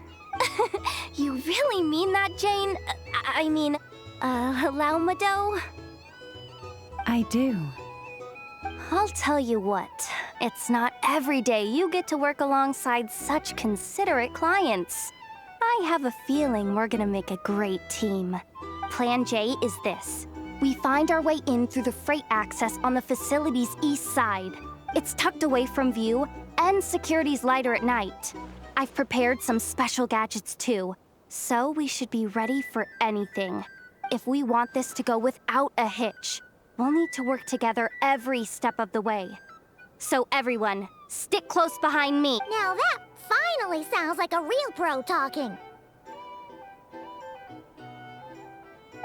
You really mean that, Jane? I mean, Lauma Doe? I do. I'll tell you what, it's not every day you get to work alongside such considerate clients. I have a feeling we're gonna make a great team. Plan J is this. We find our way in through the freight access on the facility's east side. It's tucked away from view, and security's lighter at night. I've prepared some special gadgets too, so we should be ready for anything. If we want this to go without a hitch, we'll need to work together every step of the way. So everyone, stick close behind me. Now that finally sounds like a real pro talking.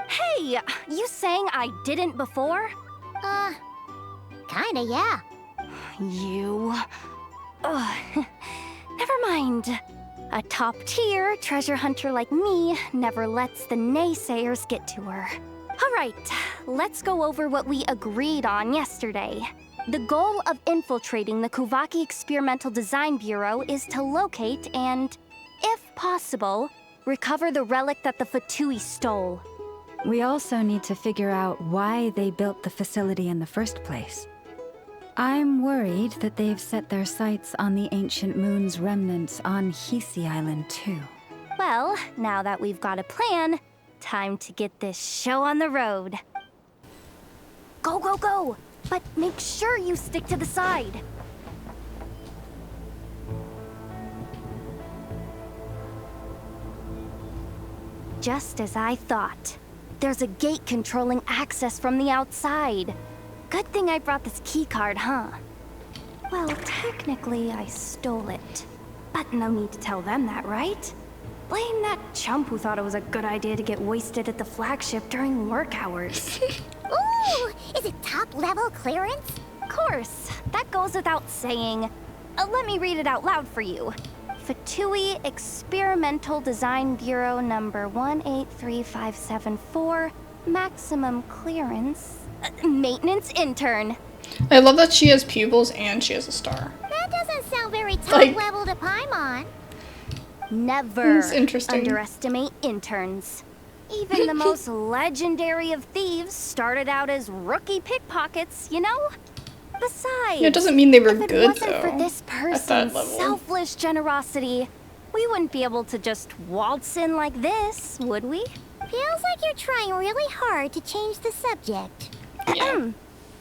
Hey, you saying I didn't before? Kinda, yeah. You... Ugh. Never mind. A top-tier treasure hunter like me never lets the naysayers get to her. All right, let's go over what we agreed on yesterday. The goal of infiltrating the Kuvaki Experimental Design Bureau is to locate and, if possible, recover the relic that the Fatui stole. We also need to figure out why they built the facility in the first place. I'm worried that they've set their sights on the ancient moon's remnants on Hisi Island too. Well, now that we've got a plan, time to get this show on the road. Go, go, go! But make sure you stick to the side. Just as I thought. There's a gate controlling access from the outside. Good thing I brought this keycard, huh? Well, technically I stole it. But no need to tell them that, right? Blame that chump who thought it was a good idea to get wasted at the flagship during work hours. Ooh! Is it top-level clearance? Of course. That goes without saying. Let me read it out loud for you. Fatui Experimental Design Bureau number 183574. Maximum clearance. Maintenance intern. I love that she has pupils and she has a star. That doesn't sound very top-level to Paimon. Never It's interesting. underestimate interns. Even the most legendary of thieves started out as rookie pickpockets, you know? Besides, It doesn't mean they were if it good, wasn't though, for this at that person's level. selfless generosity, we wouldn't be able to just waltz in like this, would we? Feels like you're trying really hard to change the subject.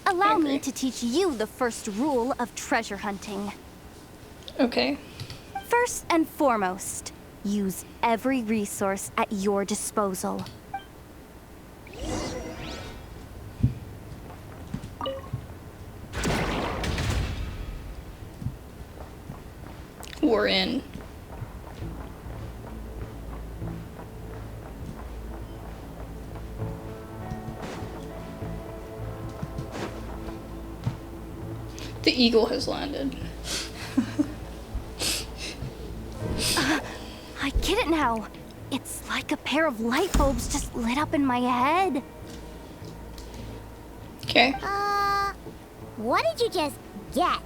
Allow me to teach you the first rule of treasure hunting. Okay. First and foremost, use every resource at your disposal. We're in. The eagle has landed. I get it now. It's like a pair of light bulbs just lit up in my head. Okay. What did you just get?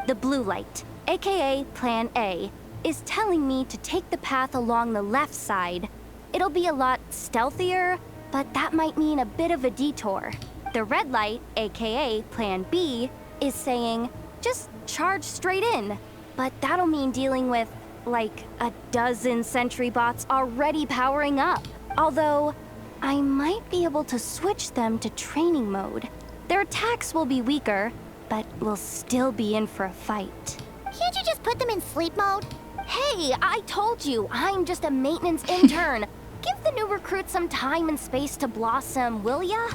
The blue light, aka Plan A, is telling me to take the path along the left side. It'll be a lot stealthier, but that might mean a bit of a detour. The red light, aka Plan B, is saying, just charge straight in. But that'll mean dealing with, like, a dozen sentry bots already powering up. Although, I might be able to switch them to training mode. Their attacks will be weaker, but we'll still be in for a fight. Can't you just put them in sleep mode? Hey, I told you, I'm just a maintenance intern. Give the new recruits some time and space to blossom, will ya?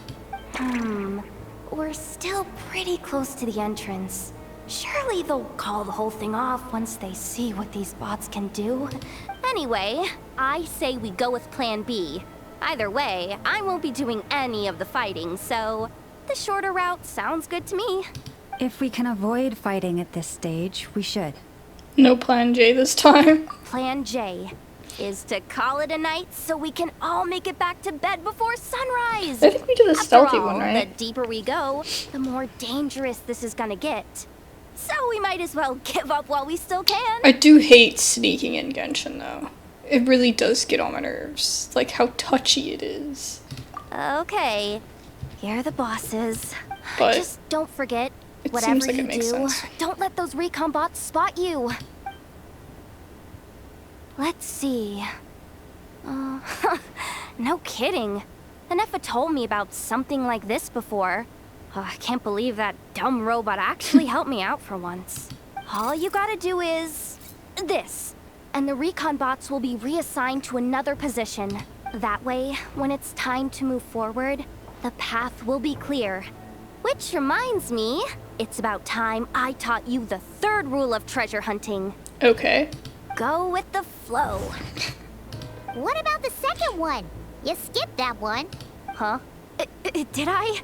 We're still pretty close to the entrance. Surely they'll call the whole thing off once they see what these bots can do. Anyway, I say we go with Plan B. Either way, I won't be doing any of the fighting, so the shorter route sounds good to me. If we can avoid fighting at this stage, we should. No plan J this time. Plan J is to call it a night so we can all make it back to bed before sunrise. I think we did the stealthy After all, one, right? The deeper we go, the more dangerous this is gonna get. So we might as well give up while we still can. I do hate sneaking in Genshin though. It really does get on my nerves. Like how touchy it is. Okay, here are the bosses. But just don't forget, it whatever seems like you it makes do, sense. don't let those recon bots spot you. Let's see. No kidding. Ineffa told me about something like this before. I can't believe that dumb robot actually helped me out for once. All you gotta do is this, and the recon bots will be reassigned to another position. That way, when it's time to move forward, the path will be clear. Which reminds me, it's about time I taught you the third rule of treasure hunting. Okay. Go with the flow. What about the second one? You skipped that one. Huh? Did I?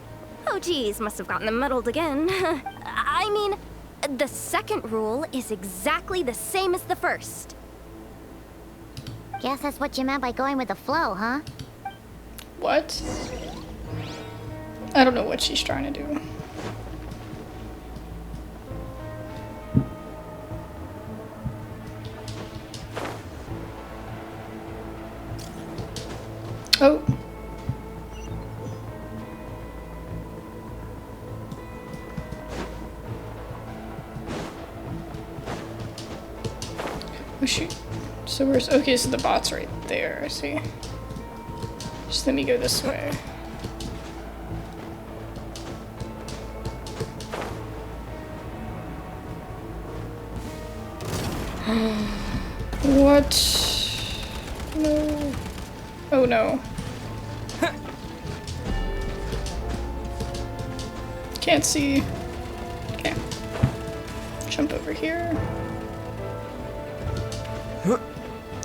Oh geez, must have gotten them muddled again. I mean, the second rule is exactly the same as the first. Guess that's what you meant by going with the flow, huh? What? I don't know what she's trying to do. Oh. Oh shoot. So where's, okay, so the bot's right there, I see. Just let me go this way. What? No. Oh no. Can't see. Okay. Jump over here.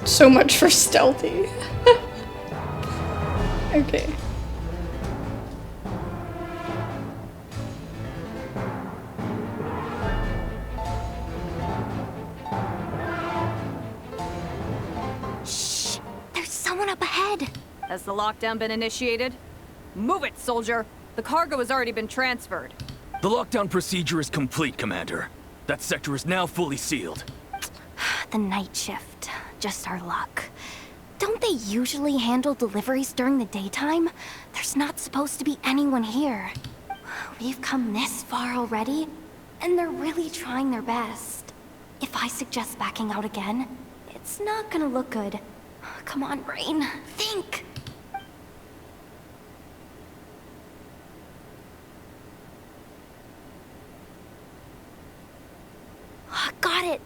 So much for stealthy. Okay. Shh! There's someone up ahead. Has the lockdown been initiated? Move it, soldier! The cargo has already been transferred. The lockdown procedure is complete, Commander. That sector is now fully sealed. The night shift. Just our luck. Don't they usually handle deliveries during the daytime? There's not supposed to be anyone here. We've come this far already, and they're really trying their best. If I suggest backing out again, it's not gonna look good. Come on, brain. Think! Got it!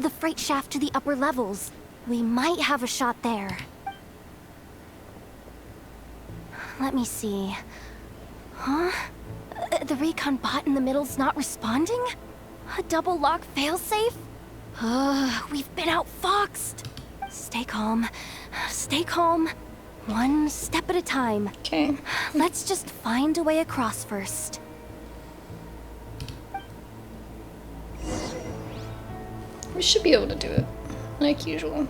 The freight shaft to the upper levels. We might have a shot there. Let me see. Huh? The recon bot in the middle's not responding? A double lock failsafe? We've been outfoxed. Stay calm. Stay calm. One step at a time. Okay. Let's just find a way across first. We should be able to do it, like usual.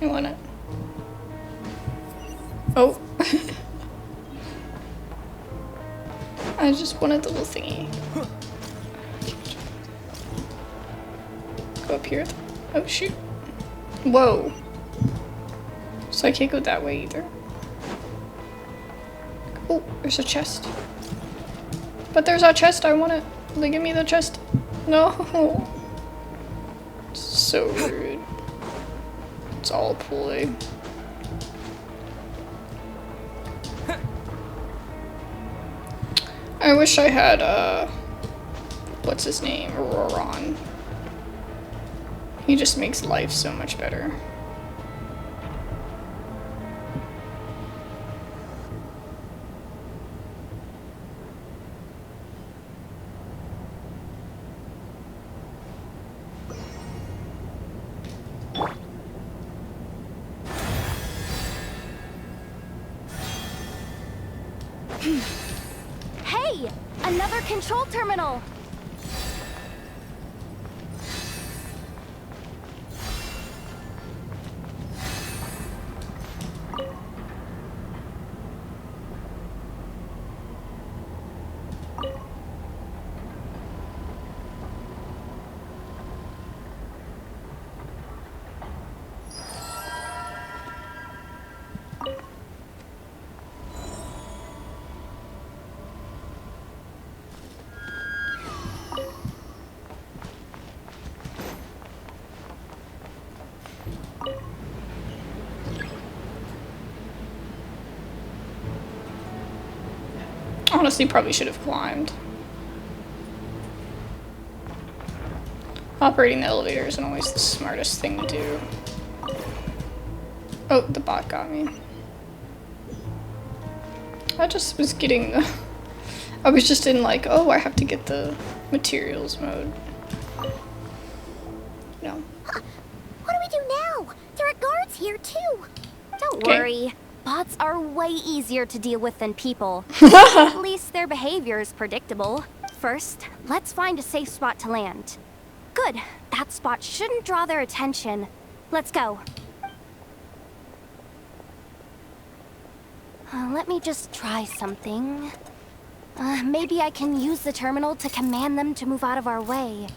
I want it. Oh. I just wanted the little thingy. Go up here. Oh shoot. Whoa. So I can't go that way either. Oh, there's a chest. But there's a chest, I want it. Will they give me the chest? No. So rude. It's all ploy. I wish I had, what's his name? Roron. He just makes life so much better. Hey! Another control terminal! Honestly, probably should have climbed. Operating the elevator isn't always the smartest thing to do. Oh, the bot got me. I just was getting the... I was just in like, oh, I have to get the materials mode. No. Huh. What do we do now? There are guards here too. Don't Okay. worry. Bots are way easier to deal with than people. At least their behavior is predictable. First, let's find a safe spot to land. Good. That spot shouldn't draw their attention. Let's go. Let me just try something. Maybe I can use the terminal to command them to move out of our way.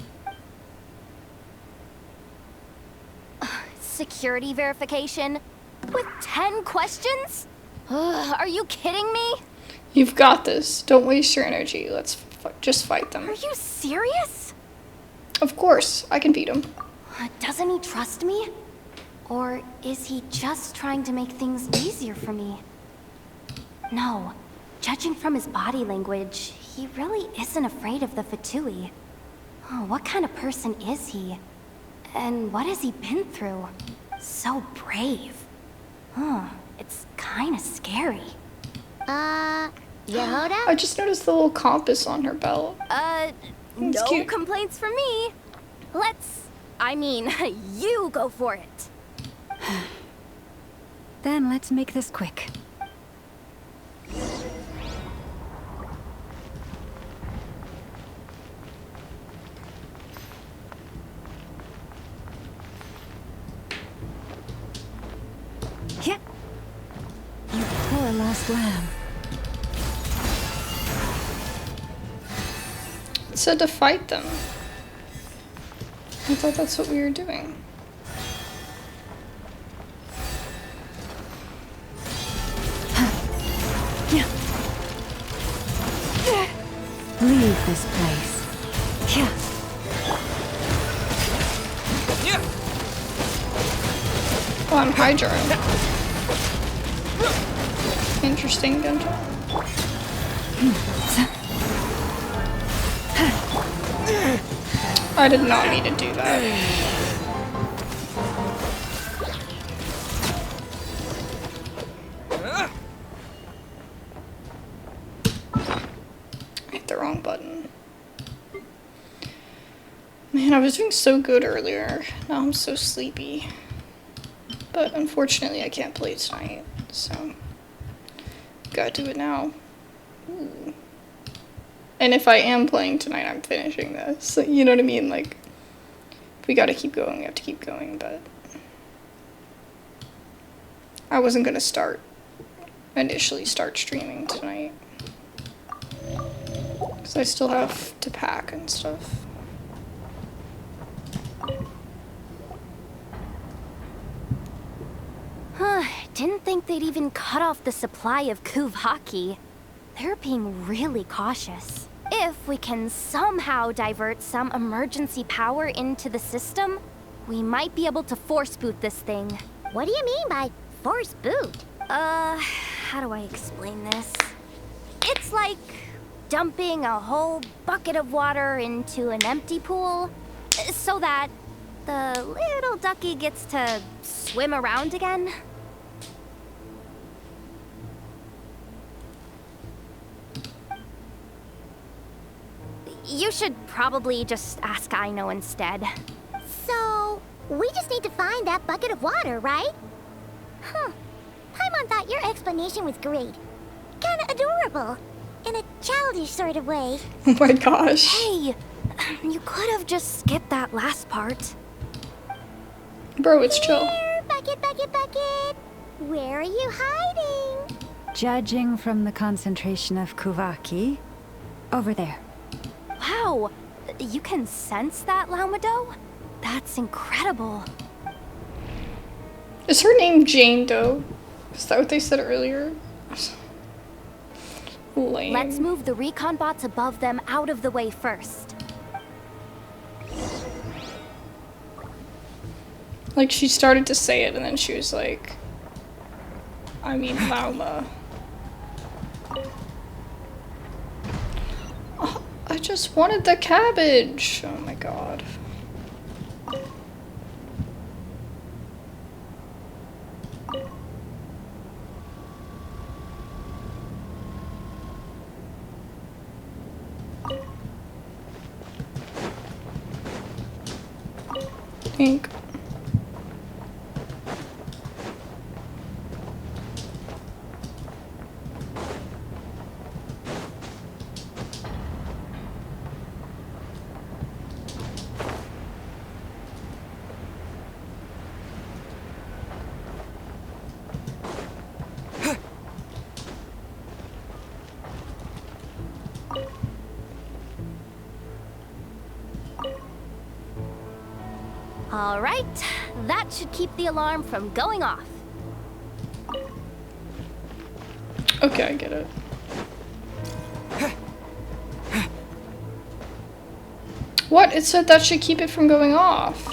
Security verification? With 10 questions? Are you kidding me? You've got this. Don't waste your energy. Let's just fight them. Are you serious? Of course. I can beat him. Doesn't he trust me? Or is he just trying to make things easier for me? No. Judging from his body language, he really isn't afraid of the fatui. Oh, what kind of person is he? And what has he been through? So brave. It's kinda scary. Yehoda? I just noticed the little compass on her belt. No cute. complaints from me. You go for it. Then let's make this quick. Yeah. You poor lost lamb. It said to fight them. I thought that's what we were doing. Leave this place. Oh, I'm Hydra. Interesting, Dental. I did not mean to do that. Hit the wrong button. Man, I was doing so good earlier. Now I'm so sleepy. But unfortunately, I can't play tonight, so gotta do it now. Ooh. And if I am playing tonight, I'm finishing this. You know what I mean? Like, if we gotta keep going, we have to keep going, but I wasn't gonna initially start streaming tonight. Because I still have to pack and stuff. Didn't think they'd even cut off the supply of Kuutar. They're being really cautious. If we can somehow divert some emergency power into the system, we might be able to force boot this thing. What do you mean by force boot? How do I explain this? It's like dumping a whole bucket of water into an empty pool so that the little ducky gets to swim around again. You should probably just ask Aino instead. So, we just need to find that bucket of water, right? Huh. Paimon thought your explanation was great. Kinda adorable. adorable. In a childish sort of way. Oh my gosh. Hey, you could have just skipped that last part. Bro, it's chill. Here, bucket, bucket, bucket. Where are you hiding? Judging from the concentration of Kuvaki, over there. Wow, you can sense that, Laumado? That's incredible. Is her name Jane Doe? Is that what they said earlier? Lame. Let's move the recon bots above them out of the way first. Like, she started to say it and then she was like, I mean, Lauma. Oh, I just wanted the cabbage. Oh my god. Think. All right, that should keep the alarm from going off. Okay, I get it. What? It said that should keep it from going off.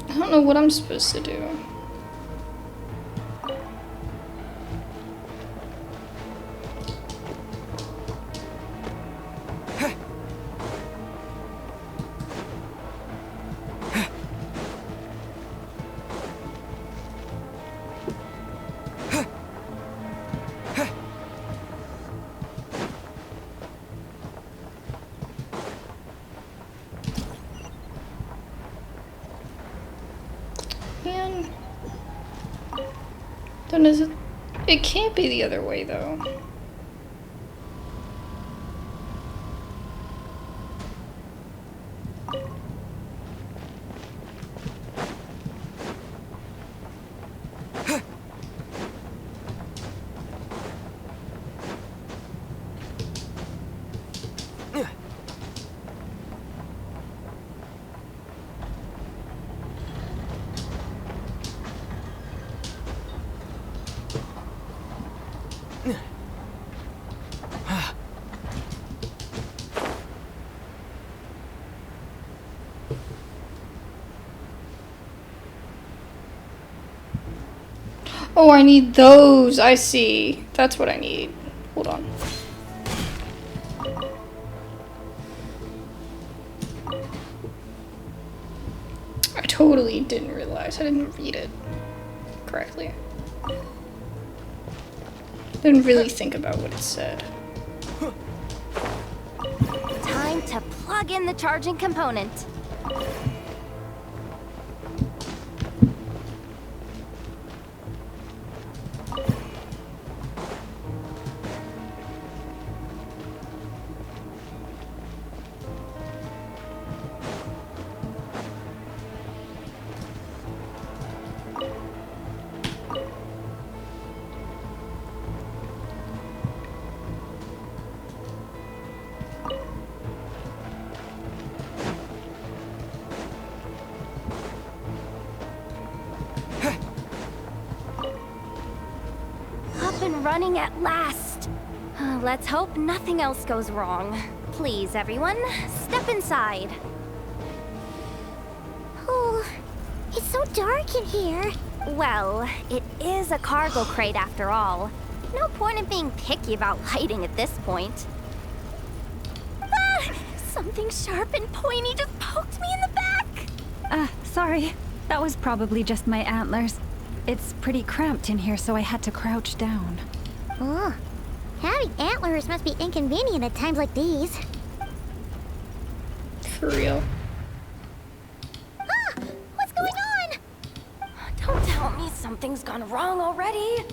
I don't know what I'm supposed to do. Man. Then is it? It can't be the other way though. Oh, I need those. I see. That's what I need. Hold on. I totally didn't realize. I didn't read it correctly. Didn't really think about what it said. Time to plug in the charging component. Running at last. Let's hope nothing else goes wrong. Please, everyone, step inside. Oh, it's so dark in here. Well, it is a cargo crate after all. No point in being picky about lighting at this point. Ah! Something sharp and pointy just poked me in the back! Sorry. That was probably just my antlers. It's pretty cramped in here, so I had to crouch down. Oh, having antlers must be inconvenient at times like these. For real. Ah! What's going on? Don't tell me something's gone wrong already.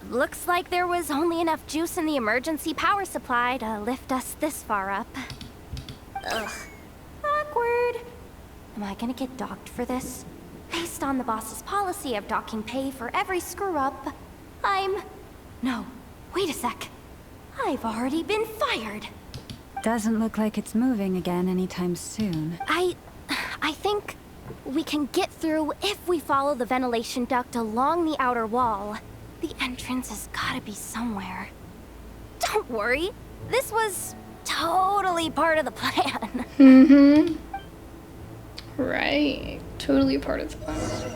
Looks like there was only enough juice in the emergency power supply to lift us this far up. Ugh. Awkward. Am I gonna get docked for this? Based on the boss's policy of docking pay for every screw-up, No, wait a sec. I've already been fired. Doesn't look like it's moving again anytime soon. I think we can get through if we follow the ventilation duct along the outer wall. The entrance has gotta be somewhere. Don't worry, this was totally part of the plan. Mm-hmm. Right. Totally part of the plan.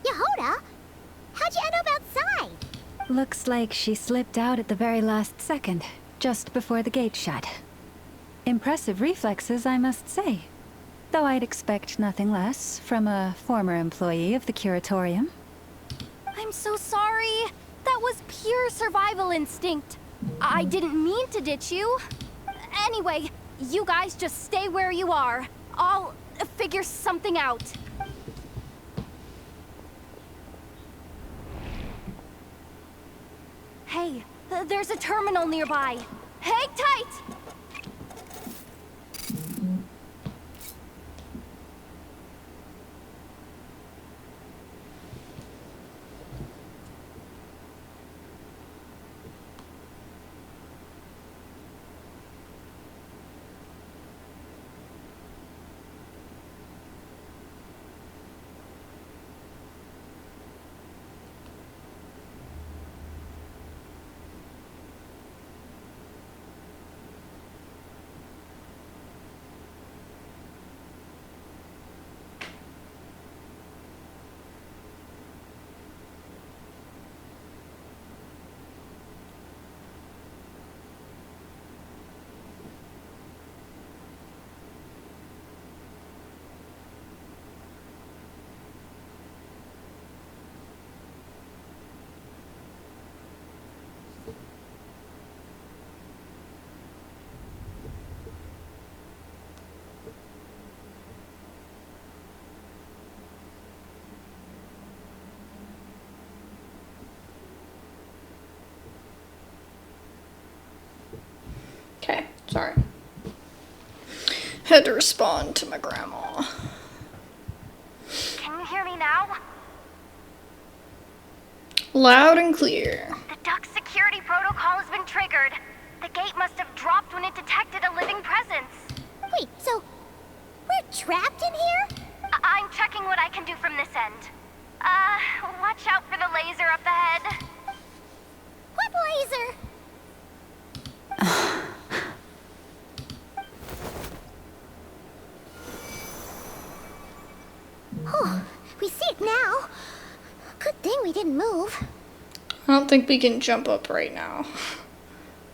Yehoda, how'd you end up outside? Looks like she slipped out at the very last second, just before the gate shut. Impressive reflexes, I must say. Though I'd expect nothing less from a former employee of the Curatorium. I'm so sorry. That was pure survival instinct. I didn't mean to ditch you. Anyway, you guys just stay where you are. I'll figure something out. Hey, there's a terminal nearby. Hang tight! Okay, sorry. Had to respond to my grandma. Can you hear me now? Loud and clear. The duct security protocol has been triggered. The gate must have dropped when it detected a living presence. Wait, so we're trapped in here? I'm checking what I can do from this end. Watch out for the laser up ahead. What laser? Oh, we see it now. Good thing we didn't move. I don't think we can jump up right now.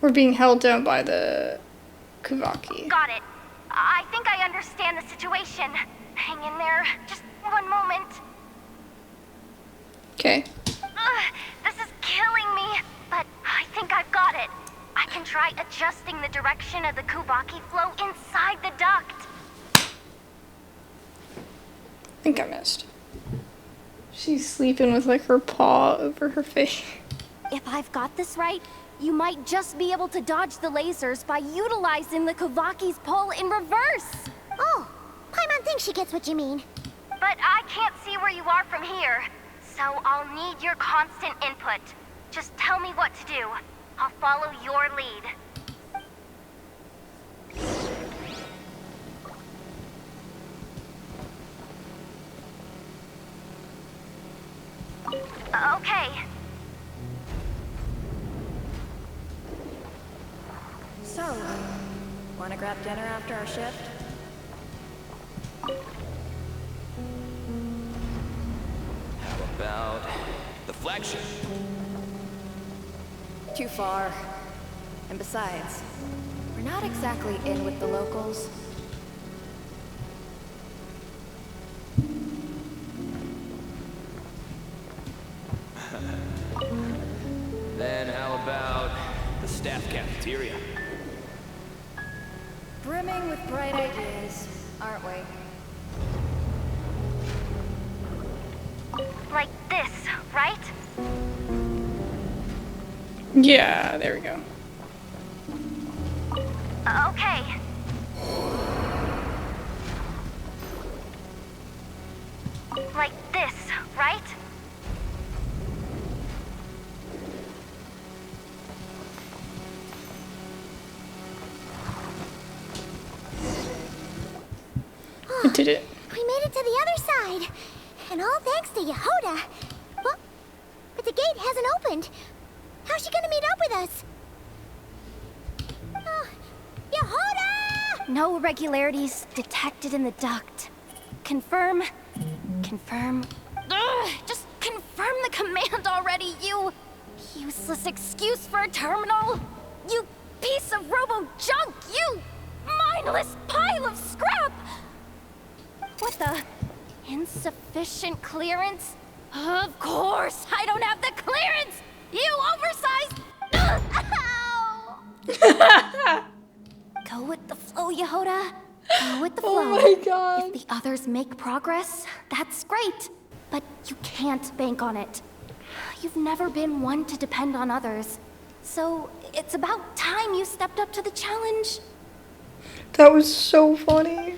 We're being held down by the Kuvaki. Got it. I think I understand the situation. Hang in there. Just one moment. Okay. This is killing me, but I think I've got it. I can try adjusting the direction of the Kuvaki flow inside the duct. I think I missed. She's sleeping with like her paw over her face. If I've got this right, you might just be able to dodge the lasers by utilizing the Kuvaki's pull in reverse. Oh, Paimon thinks she gets what you mean. But I can't see where you are from here, so I'll need your constant input. Just tell me what to do. I'll follow your lead. Okay. So, wanna grab dinner after our shift? How about the flagship? Too far. And besides, we're not exactly in with the locals. Then how about the staff cafeteria? Brimming with bright ideas, aren't we? Like this, right? Yeah, there we go. Okay. Like this, right? I did it. We made it to the other side. And all thanks to Yehoda. Well, but the gate hasn't opened. How's she gonna meet up with us? Yehoda! No irregularities detected in the duct. Confirm. Confirm. Ugh, just confirm the command already, you useless excuse for a terminal. You piece of robo-junk, you mindless pile of scrap! What the? Insufficient clearance? Of course, I don't have the clearance! You oversized... Ow! Go with the flow, Yehoda. Go with the flow. Oh my god. If the others make progress, that's great. But you can't bank on it. You've never been one to depend on others. So it's about time you stepped up to the challenge. That was so funny.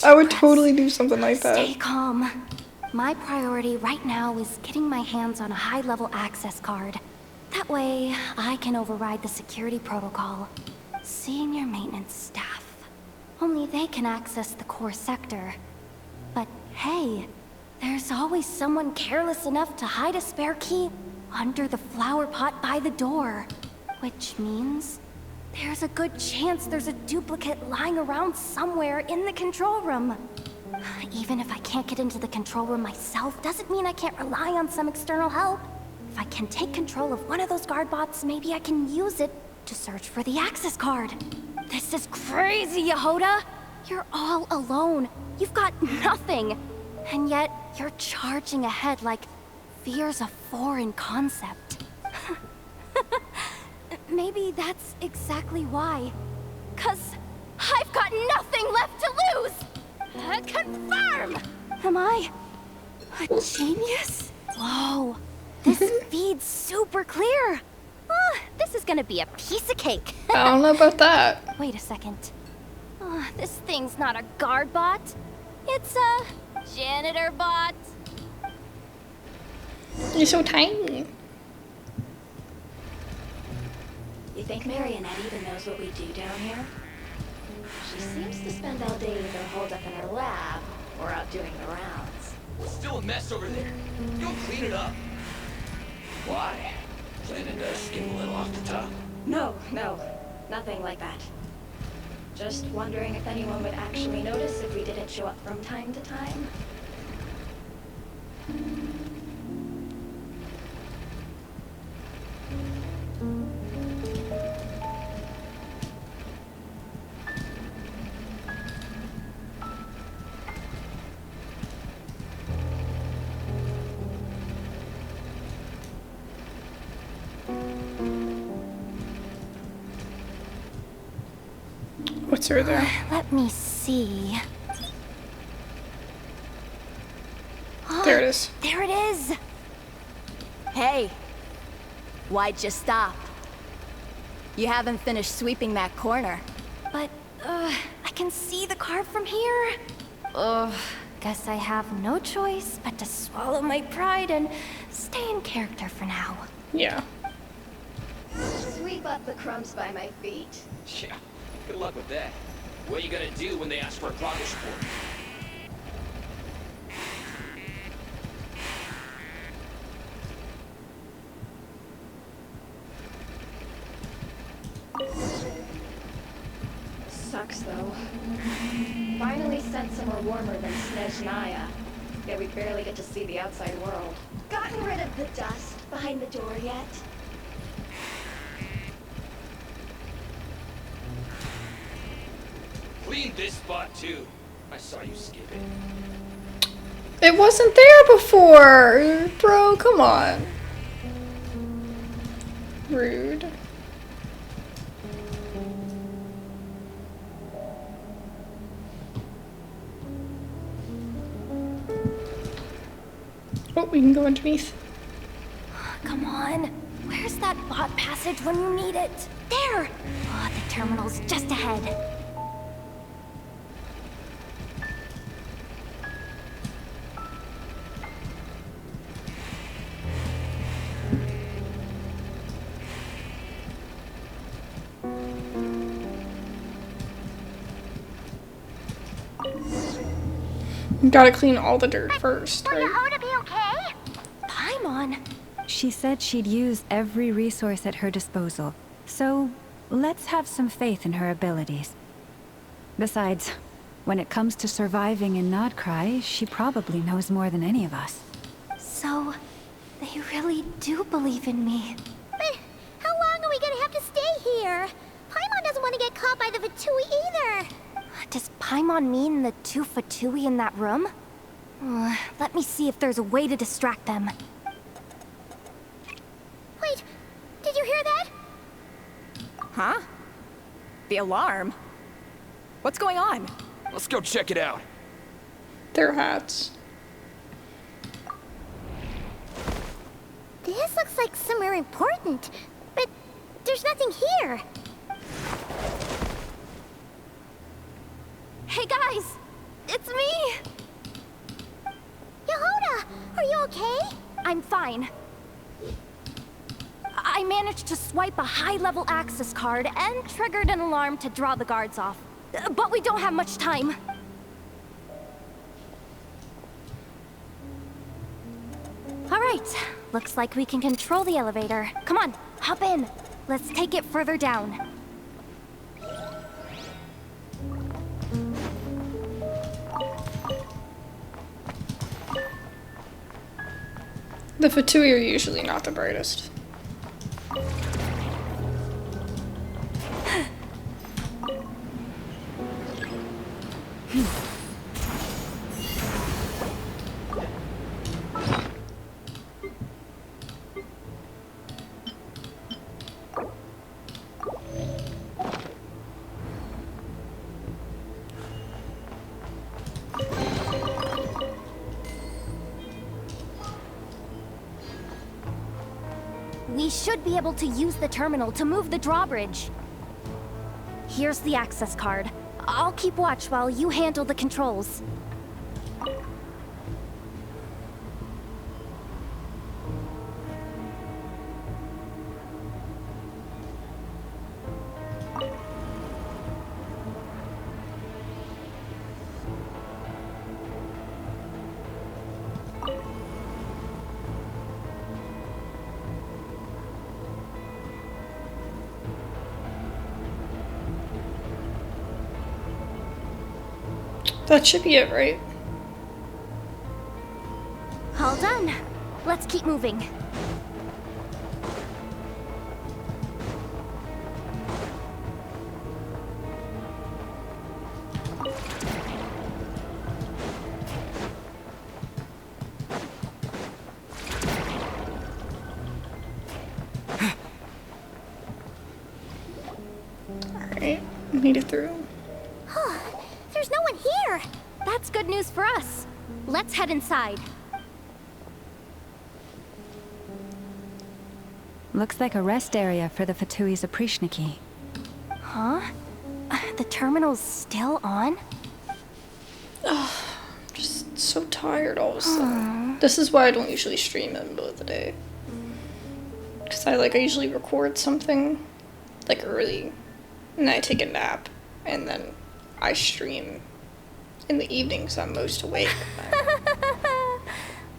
I would totally do something like that. Stay calm. My priority right now is getting my hands on a high-level access card. That way, I can override the security protocol. Senior maintenance staff. Only they can access the core sector. But hey, there's always someone careless enough to hide a spare key under the flower pot by the door. Which means there's a good chance there's a duplicate lying around somewhere in the control room. Even if I can't get into the control room myself, doesn't mean I can't rely on some external help. If I can take control of one of those guard bots, maybe I can use it to search for the access card. This is crazy, Yehoda! You're all alone. You've got nothing. And yet, you're charging ahead like fear's a foreign concept. Maybe that's exactly why. 'Cause I've got nothing left to lose! Confirm! Am I a genius? Whoa, this feed's super clear. This is gonna be a piece of cake. I don't know about that. Wait a second. This thing's not a guard bot. It's a janitor bot. You're so tiny. You think Marionette even knows what we do down here? She seems to spend all day either holed up in her lab or out doing the rounds. It's still a mess over there. Go clean it up. Why? Planning to skim a little off the top? No, nothing like that. Just wondering if anyone would actually notice if we didn't show up from time to time. What's over there? Let me see. There it is. There it is! Hey, why'd you stop? You haven't finished sweeping that corner. But, I can see the card from here. Ugh, guess I have no choice but to swallow my pride and Stay in character for now. Yeah. Sweep up the crumbs by my feet. Yeah, good luck with that. What are you gonna do when they ask for a progress report? Sucks though. Finally sent somewhere warmer than Snezhnaya. Yet we barely get to see the outside world. Gotten rid of the dust behind the door yet? Clean this spot too. I saw you skip it. It wasn't there before! Bro, come on. Rude. Oh, we can go underneath. Come on. Where's that bot passage when you need it? There! Oh, the terminal's just ahead. You gotta clean all the dirt first, right? Hoda be okay? Paimon! She said she'd use every resource at her disposal, so let's have some faith in her abilities. Besides, when it comes to surviving in NOD-KRAI, she probably knows more than any of us. So, they really do believe in me. But how long are we gonna have to stay here? Paimon doesn't want to get caught by the fatui either. Does Paimon mean the two fatui in that room? Let me see if there's a way to distract them. Wait, did you hear that? Huh? The alarm? What's going on? Let's go check it out. Their hats. This looks like somewhere important, but there's nothing here. Hey guys! It's me! Yehoda, are you okay? I'm fine. I managed to swipe a high-level access card and triggered an alarm to draw the guards off. But we don't have much time. All right, looks like we can control the elevator. Come on, hop in. Let's take it further down. The fatui are usually not the brightest. We should be able to use the terminal to move the drawbridge. Here's the access card. I'll keep watch while you handle the controls. That should be it, right? All done. Let's keep moving. Alright, made it through. There's no one here. That's good news for us. Let's head inside. Looks like a rest area for the Fatui's Oprishniki. Huh? The terminal's still on? Just so tired all of a sudden. This is why I don't usually stream in the middle of the day. Because I usually record something, early, and then I take a nap, and then I stream in the evenings. I'm most awake.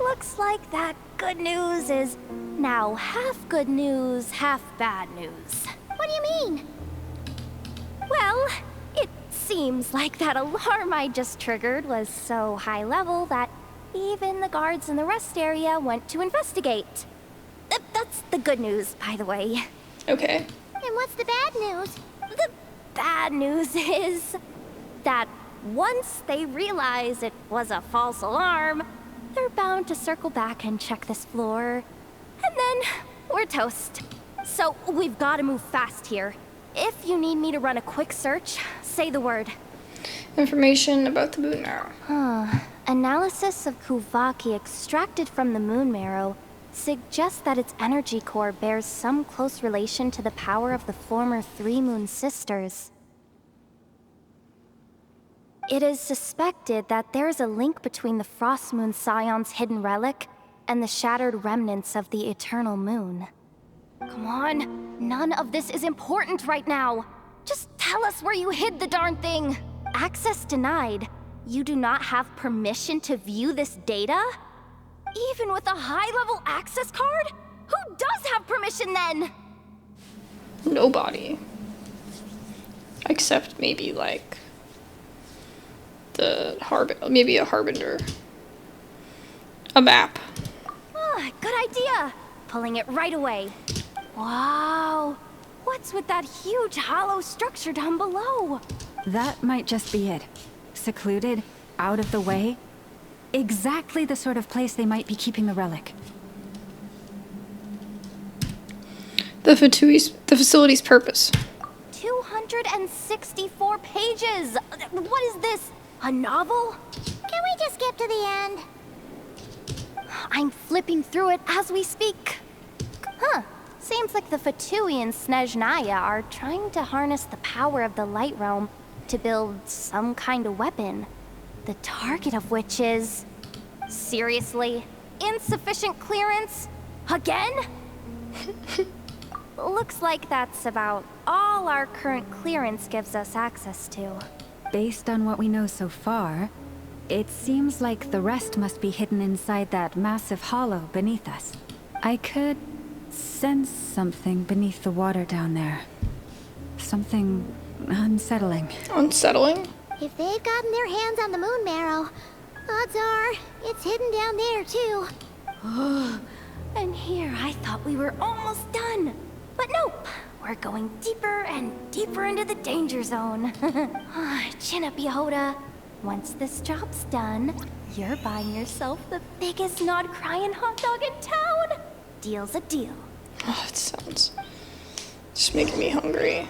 Looks like that good news is now half good news, half bad news. What do you mean? Well, it seems like that alarm I just triggered was so high level that even the guards in the rest area went to investigate. That's the good news, by the way. Okay. And what's the bad news? The bad news is that once they realize it was a false alarm, they're bound to circle back and check this floor. And then we're toast. So we've got to move fast here. If you need me to run a quick search, say the word. Information about the moon marrow. Analysis of Kuvaki extracted from the moon marrow suggests that its energy core bears some close relation to the power of the former Three Moon Sisters. It is suspected that there is a link between the Frostmoon Scions' hidden relic and the shattered remnants of the Eternal Moon. Come on, none of this is important right now. Just tell us where you hid the darn thing. Access denied. You do not have permission to view this data? Even with a high-level access card? Who does have permission then? Nobody. Except maybe maybe a harbinger. A map. Good idea. Pulling it right away. Wow. What's with that huge hollow structure down below? That might just be it. Secluded, out of the way. Exactly the sort of place they might be keeping the relic. The facility's purpose. 264 pages! What is this? A novel? Can we just skip to the end? I'm flipping through it as we speak. Seems like the Fatui and Snezhnaya are trying to harness the power of the Light Realm to build some kind of weapon. The target of which is... Seriously? Insufficient clearance? Again? Looks like that's about all our current clearance gives us access to. Based on what we know so far, it seems like the rest must be hidden inside that massive hollow beneath us. I could sense something beneath the water down there. Something unsettling. Unsettling? If they've gotten their hands on the moon marrow, odds are it's hidden down there too. And here I thought we were almost done. But nope, we're going deeper and deeper into the danger zone. Chin up, Yehoda. Once this job's done, you're buying yourself the biggest NOD-KRAI hot dog in town. Deal's a deal. Oh, it sounds just making me hungry.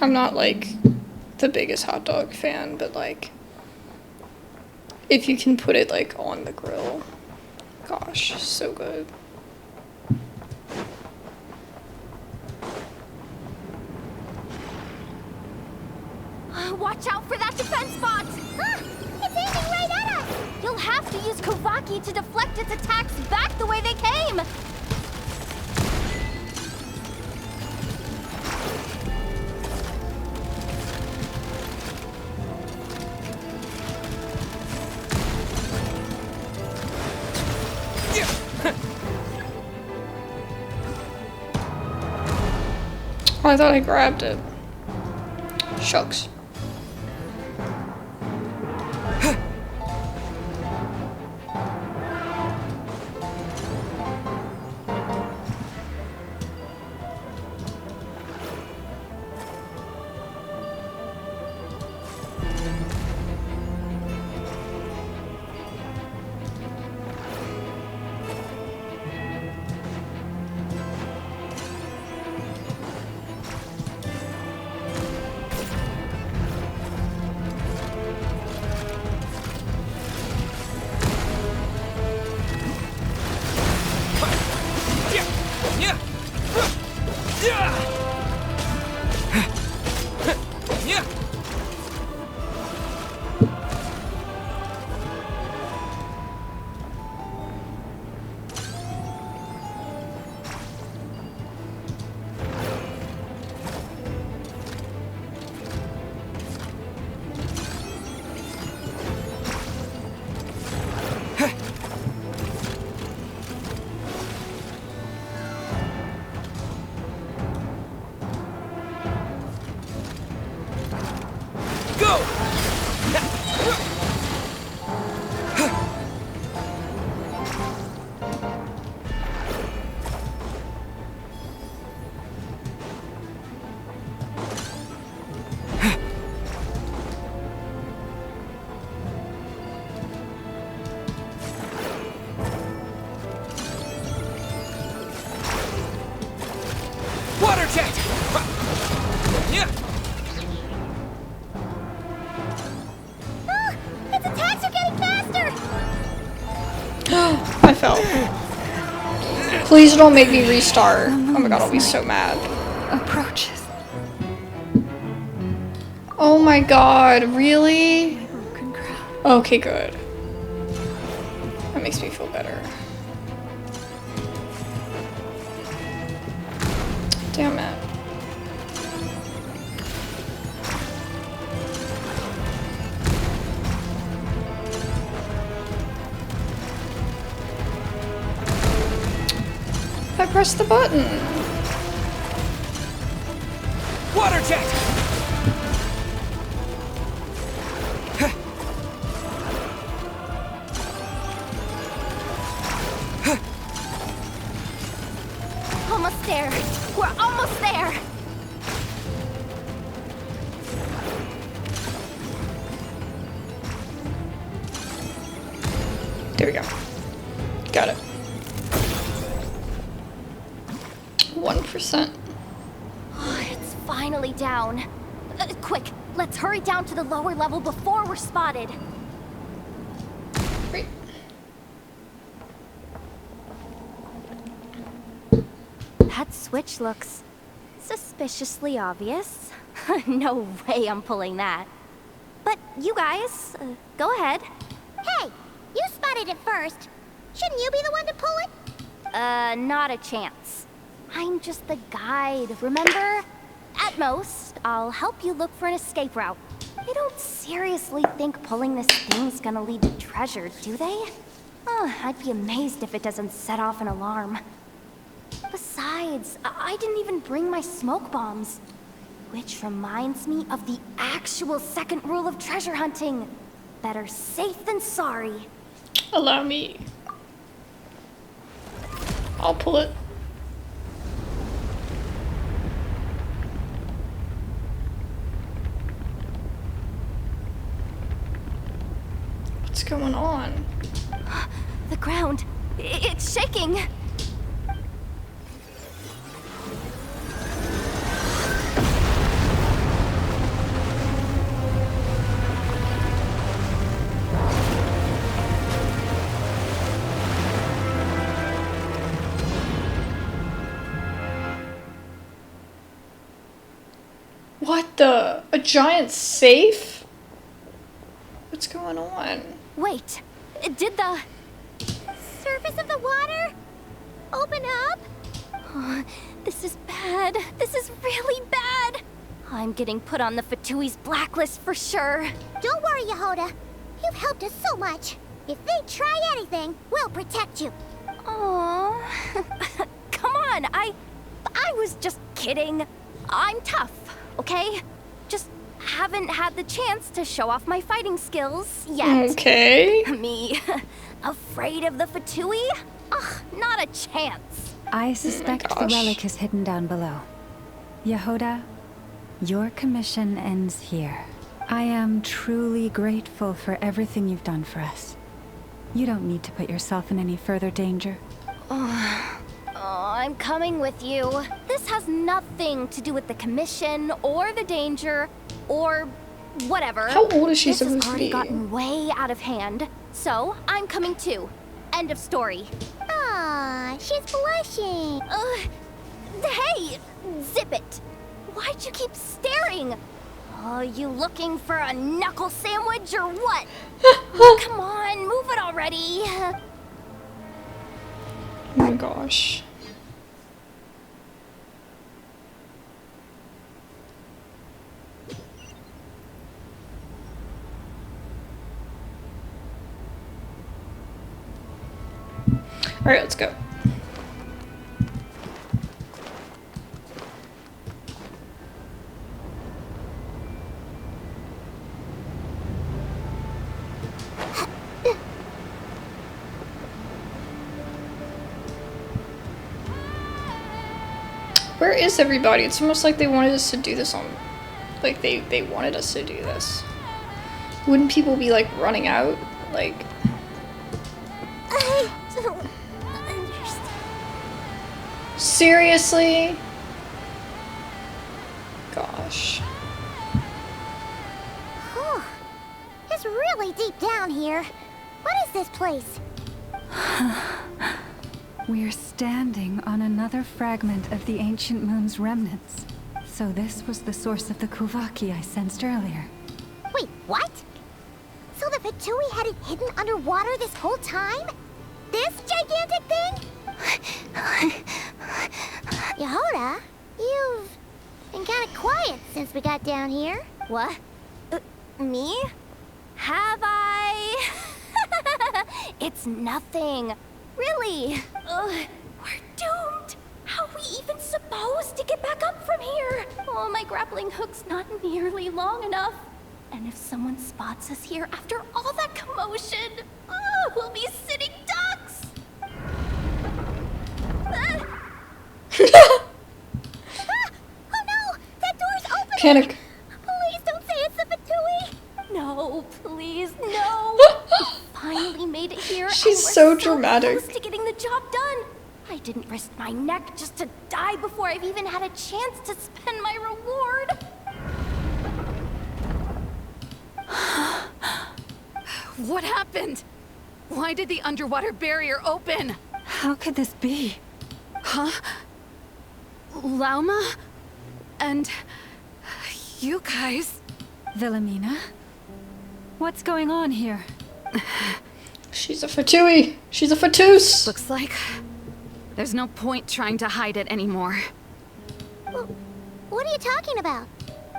I'm not the biggest hot dog fan, but if you can put it on the grill, gosh, so good. Watch out for that defense bot! It's aiming right at us! You'll have to use Kuvaki to deflect its attacks back the way they came! Oh, I thought I grabbed it. Shucks. fell. Please don't make me restart. Oh my god, I'll be so mad. Approaches. Oh my god, really? Okay, good. That makes me feel better. Damn it. I pressed the button. Water jet! Almost there. We're almost there. There we go. Got it. 1%. Oh, it's finally down. Quick, let's hurry down to the lower level before we're spotted. Great. That switch looks suspiciously obvious. No way I'm pulling that. But you guys, go ahead. Hey, you spotted it first. Shouldn't you be the one to pull it? Not a chance. I'm just the guide, remember? At most, I'll help you look for an escape route. They don't seriously think pulling this thing's gonna lead to treasure, do they? I'd be amazed if it doesn't set off an alarm. Besides, I didn't even bring my smoke bombs. Which reminds me of the actual second rule of treasure hunting. Better safe than sorry. Allow me. I'll pull it. What's going on? The ground, it's shaking. What the? A giant safe? What's going on? Wait, did the surface of the water open up? Oh, this is bad. This is really bad. I'm getting put on the Fatui's blacklist for sure. Don't worry, Yehoda. You've helped us so much. If they try anything, we'll protect you. Aww. Come on, I was just kidding. I'm tough, okay? Just haven't had the chance to show off my fighting skills yet. Okay. Me, afraid of the Fatui? Ugh, not a chance. I suspect the relic is hidden down below. Yehoda, your commission ends here. I am truly grateful for everything you've done for us. You don't need to put yourself in any further danger. Oh, I'm coming with you. This has nothing to do with the commission or the danger or whatever. How old is she supposed to be? This has already gotten way out of hand, so I'm coming too. End of story. Aw, she's blushing. Hey, zip it. Why'd you keep staring? Oh, you looking for a knuckle sandwich or what? Come on, move it already. Oh my gosh. All right, let's go. Where is everybody? It's almost like they wanted us to do this on... Like, they wanted us to do this. Wouldn't people be, like, running out? Like... I don't understand. Seriously? Gosh. It's really deep down here. What is this place? We're standing on another fragment of the ancient moon's remnants. So this was the source of the Kuuvaki I sensed earlier. Wait, what? So the fatui had it hidden underwater this whole time? This gigantic thing? Yehoda, you've been kind of quiet since we got down here. What? Me? Have I? It's nothing. Really. We're doomed. How are we even supposed to get back up from here? Oh, my grappling hook's not nearly long enough. And if someone spots us here after all that commotion, we'll be sitting ducks. Oh no! That door's open! Panic. Please don't say it's the fatui! No, please, no! We finally made it here. She's and we're so dramatic. close to getting the job done. I didn't risk my neck just to die before I've even had a chance to spend my reward. What happened? Why did the underwater barrier open? How could this be? Huh? Lauma? And you guys? Wilhelmina? What's going on here? She's a fatui. She's a fatus. Looks like there's no point trying to hide it anymore. Well, what are you talking about?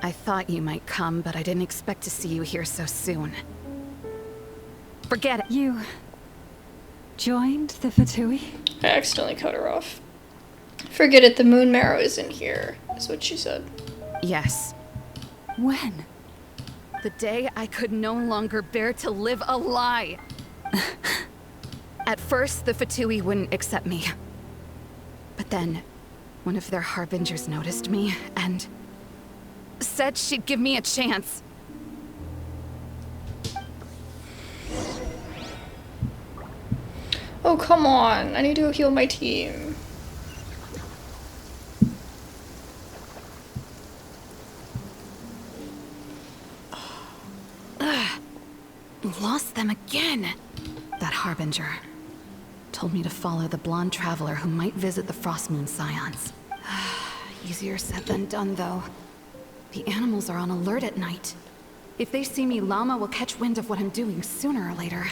I thought you might come, but I didn't expect to see you here so soon. Forget it. You joined the fatui? I accidentally cut her off. Forget it, the moon marrow isn't here, is what she said. Yes. When? The day I could no longer bear to live a lie. At first, the fatui wouldn't accept me. But then, one of their harbingers noticed me and said she'd give me a chance. Oh, come on. I need to heal my team. Lost them again. That harbinger told me to follow the blonde traveler who might visit the Frostmoon Scions. Easier said than done, though. The animals are on alert at night. If they see me, Lauma will catch wind of what I'm doing sooner or later.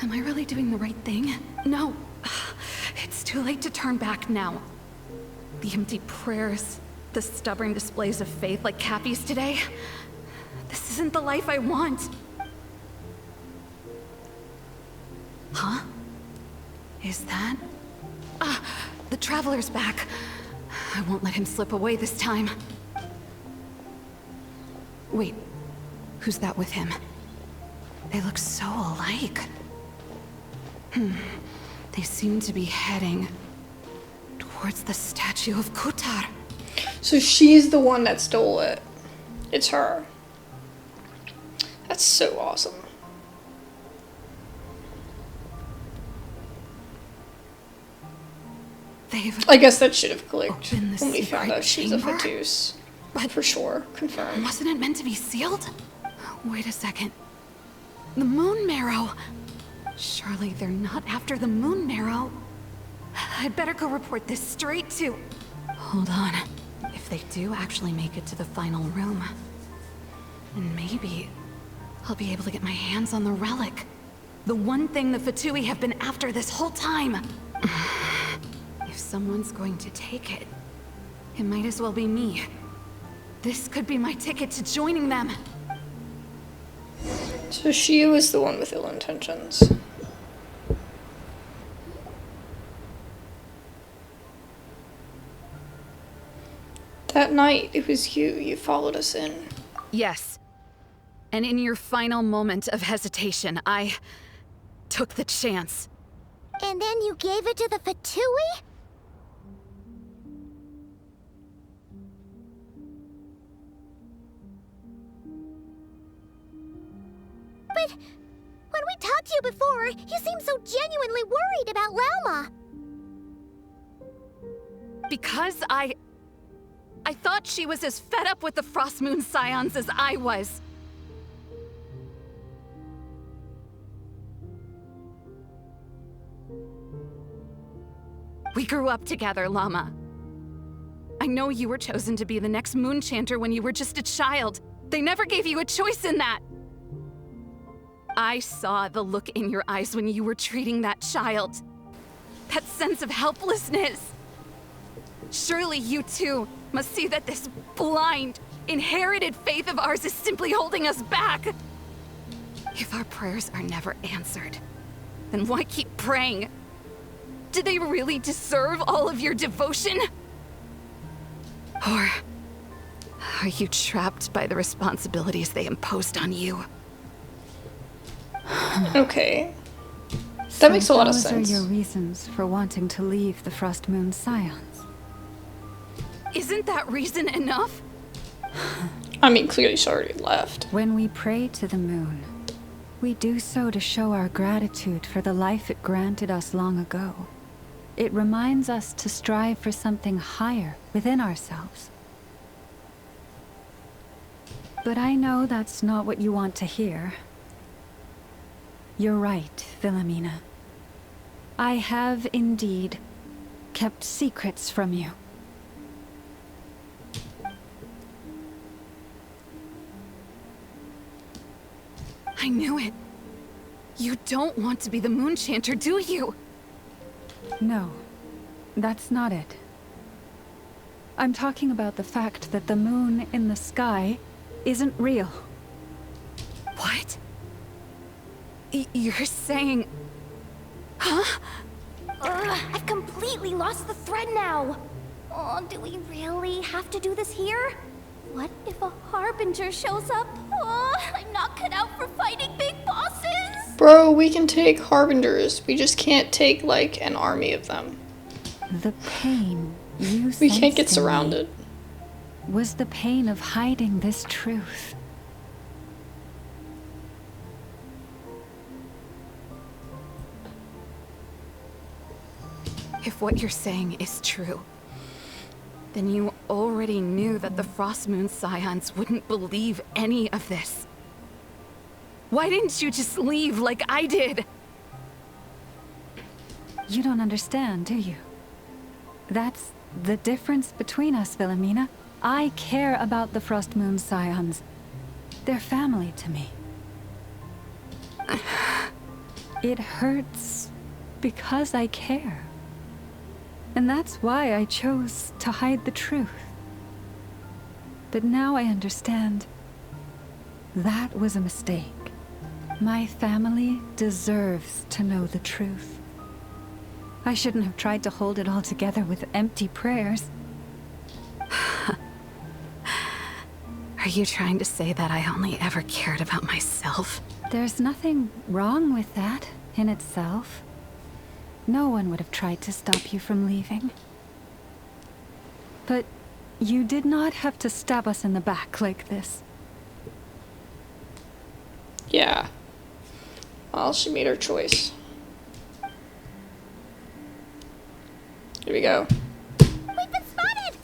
Am I really doing the right thing? No. It's too late to turn back now. The empty prayers, the stubborn displays of faith like Cappy's today. This isn't the life I want. Huh? Is that? The traveler's back. I won't let him slip away this time. Wait, who's that with him? They look so alike. They seem to be heading towards the statue of Kuutar. So she's the one that stole it. It's her. That's so awesome. I guess that should have clicked when we found out she's a fatus. But for sure, confirmed. Wasn't it meant to be sealed? Wait a second. The moon marrow. Surely they're not after the moon marrow. I'd better go report this straight to... Hold on. If they do actually make it to the final room, then maybe I'll be able to get my hands on the relic. The one thing the fatui have been after this whole time. If someone's going to take it, it might as well be me. This could be my ticket to joining them. So she was the one with ill intentions. That night, it was you. You followed us in. Yes. And in your final moment of hesitation, I took the chance. And then you gave it to the fatui? But when we talked to you before, you seemed so genuinely worried about Lauma. Because I thought she was as fed up with the Frostmoon Scions as I was. We grew up together, Lauma. I know you were chosen to be the next moon chanter when you were just a child. They never gave you a choice in that. I saw the look in your eyes when you were treating that child. That sense of helplessness. Surely you too must see that this blind, inherited faith of ours is simply holding us back. If our prayers are never answered, then why keep praying? Do they really deserve all of your devotion? Or are you trapped by the responsibilities they imposed on you? Okay. That makes a lot of sense. Those are your reasons for wanting to leave the Frostmoon Scions. Isn't that reason enough? I mean, clearly she already left. When we pray to the moon, we do so to show our gratitude for the life it granted us long ago. It reminds us to strive for something higher within ourselves. But I know that's not what you want to hear. You're right, Philomena. I have indeed kept secrets from you. I knew it. You don't want to be the moon chanter, do you? No, that's not it. I'm talking about the fact that the moon in the sky isn't real. What? You're saying... Huh? I've completely lost the thread now. Oh, do we really have to do this here? What if a harbinger shows up? Oh, I'm not cut out for fighting big bosses. Bro, we can take harbingers. We just can't take, like, an army of them. The pain you We can't get sensed in me surrounded. was the pain of hiding this truth. If what you're saying is true, then you already knew that the Frostmoon Scions wouldn't believe any of this. Why didn't you just leave like I did? You don't understand, do you? That's the difference between us, Philomena. I care about the Frostmoon Scions. They're family to me. It hurts because I care. And that's why I chose to hide the truth. But now I understand. That was a mistake. My family deserves to know the truth. I shouldn't have tried to hold it all together with empty prayers. Are you trying to say that I only ever cared about myself? There's nothing wrong with that in itself. No one would have tried to stop you from leaving. But you did not have to stab us in the back like this. Yeah. Well, she made her choice. Here we go. We've been spotted!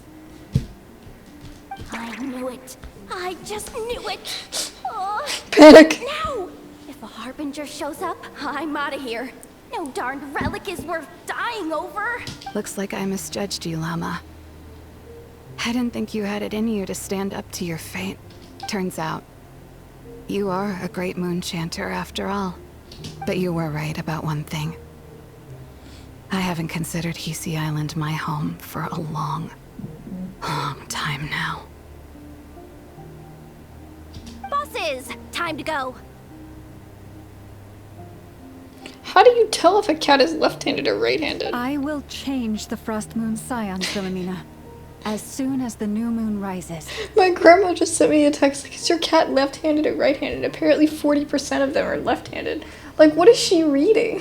I knew it. I just knew it. Oh, Panic! now! If a harbinger shows up, I'm out of here. No darned relic is worth dying over. Looks like I misjudged you, Lauma. I didn't think you had it in you to stand up to your fate. Turns out, you are a great moon chanter after all. But you were right about one thing. I haven't considered Hisi Island my home for a long, long time now. Bosses, time to go. How do you tell if a cat is left-handed or right-handed? I will change the Frostmoon Scions, Philomena. As soon as the new moon rises. My grandma just sent me a text like, is your cat left-handed or right-handed? Apparently 40% of them are left-handed. Like, what is she reading?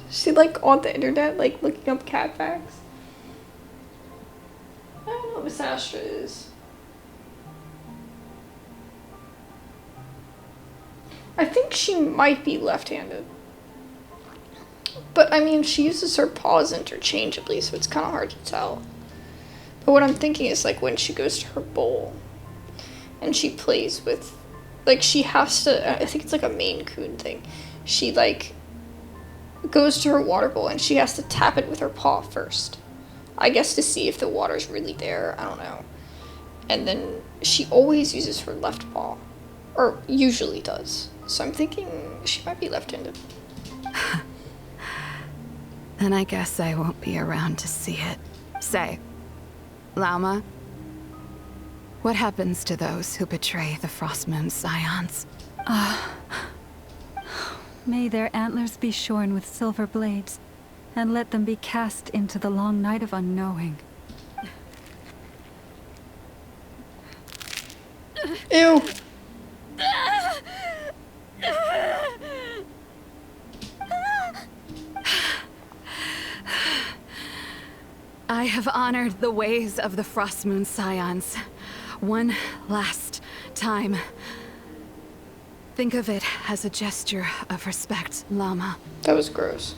Is she, like, on the internet, like, looking up cat facts? I don't know what Miss Astra is. I think she might be left-handed. But, I mean, she uses her paws interchangeably, so it's kind of hard to tell. But what I'm thinking is, like, when she goes to her bowl, and she plays with, like, she has to, I think it's like a Maine Coon thing. She, like, goes to her water bowl and she has to tap it with her paw first. I guess to see if the water's really there, I don't know. And then she always uses her left paw, or usually does. So I'm thinking she might be left-handed. Then I guess I won't be around to see it. Say, Lauma, what happens to those who betray the Frostmoon Scions? May their antlers be shorn with silver blades, and let them be cast into the long night of unknowing. Ew. I have honored the ways of the Frostmoon Scions one last time. Think of it as a gesture of respect, Lauma. That was gross.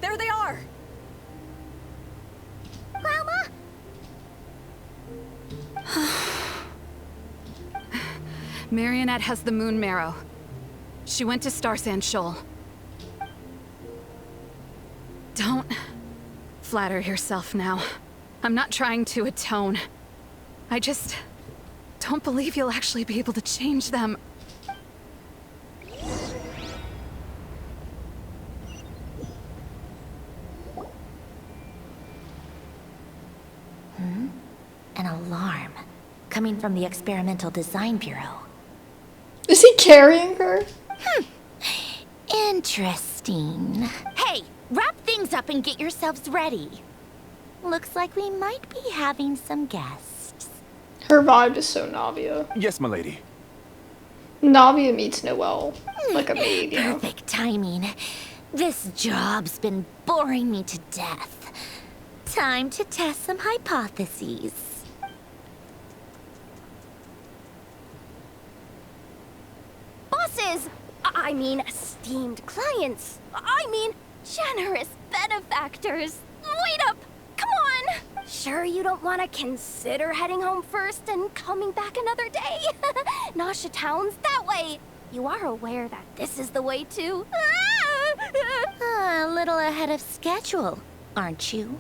There they are! Lauma? Marionette has the moon marrow. She went to Starsand Shoal. Don't flatter yourself now. I'm not trying to atone. I just don't believe you'll actually be able to change them. An alarm coming from the Experimental Design Bureau. Is he carrying her? Interesting. Hey, wrap things up and get yourselves ready. Looks like we might be having some guests. Her vibe is so Navia. Yes, my lady. Navia meets Noelle, like a maid, you know? Perfect timing. This job's been boring me to death. Time to test some hypotheses. Bosses! I mean, esteemed clients. I mean, generous benefactors. Wait up! Come on! Sure you don't want to consider heading home first and coming back another day? Nasha Town's that way. You are aware that this is the way to... A little ahead of schedule, aren't you?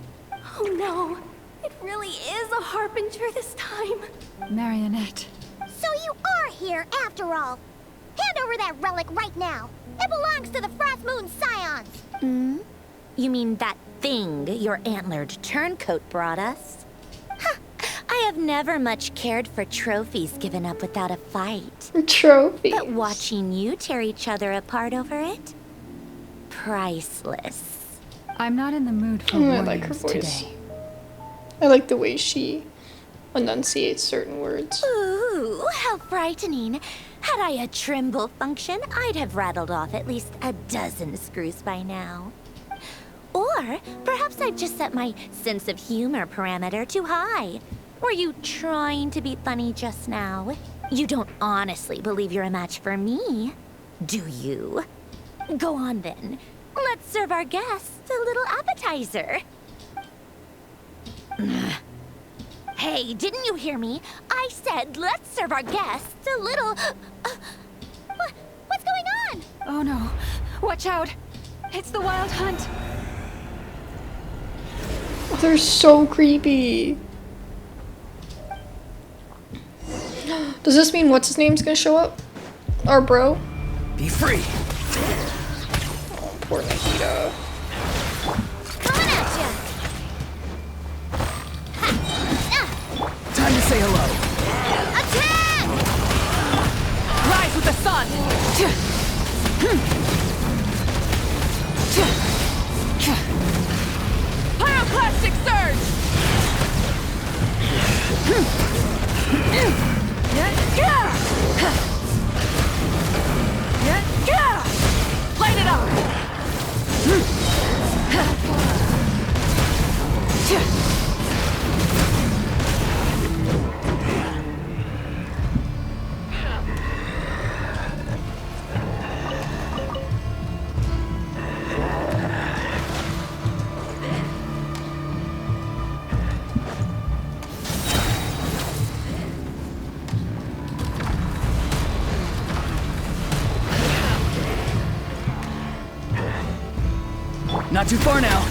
Oh no, it really is a harbinger this time. Marionette. So you are here after all. Hand over that relic right now. It belongs to the Frostmoon Scions. Hmm? You mean that thing your antlered turncoat brought us? Huh. I have never much cared for trophies given up without a fight. Trophies? But watching you tear each other apart over it? Priceless. I'm not in the mood for I like her warnings voice. today. I like the way she enunciates certain words. Ooh, how frightening. Had I a Trimble function, I'd have rattled off at least a dozen screws by now. Or perhaps I'd just set my sense of humor parameter too high. Were you trying to be funny just now? You don't honestly believe you're a match for me, do you? Go on then. Let's serve our guests a little appetizer. Hey, didn't you hear me? I said let's serve our guests a little... What's going on? Oh no. Watch out. It's the Wild Hunt. They're so creepy. Does this mean what's his name's gonna show up? Our bro? Be free. Oh, poor Nikita. Coming at ya. Time to say hello. Attack! Rise with the sun! Pyroclastic surge! Light it up! Not too far now.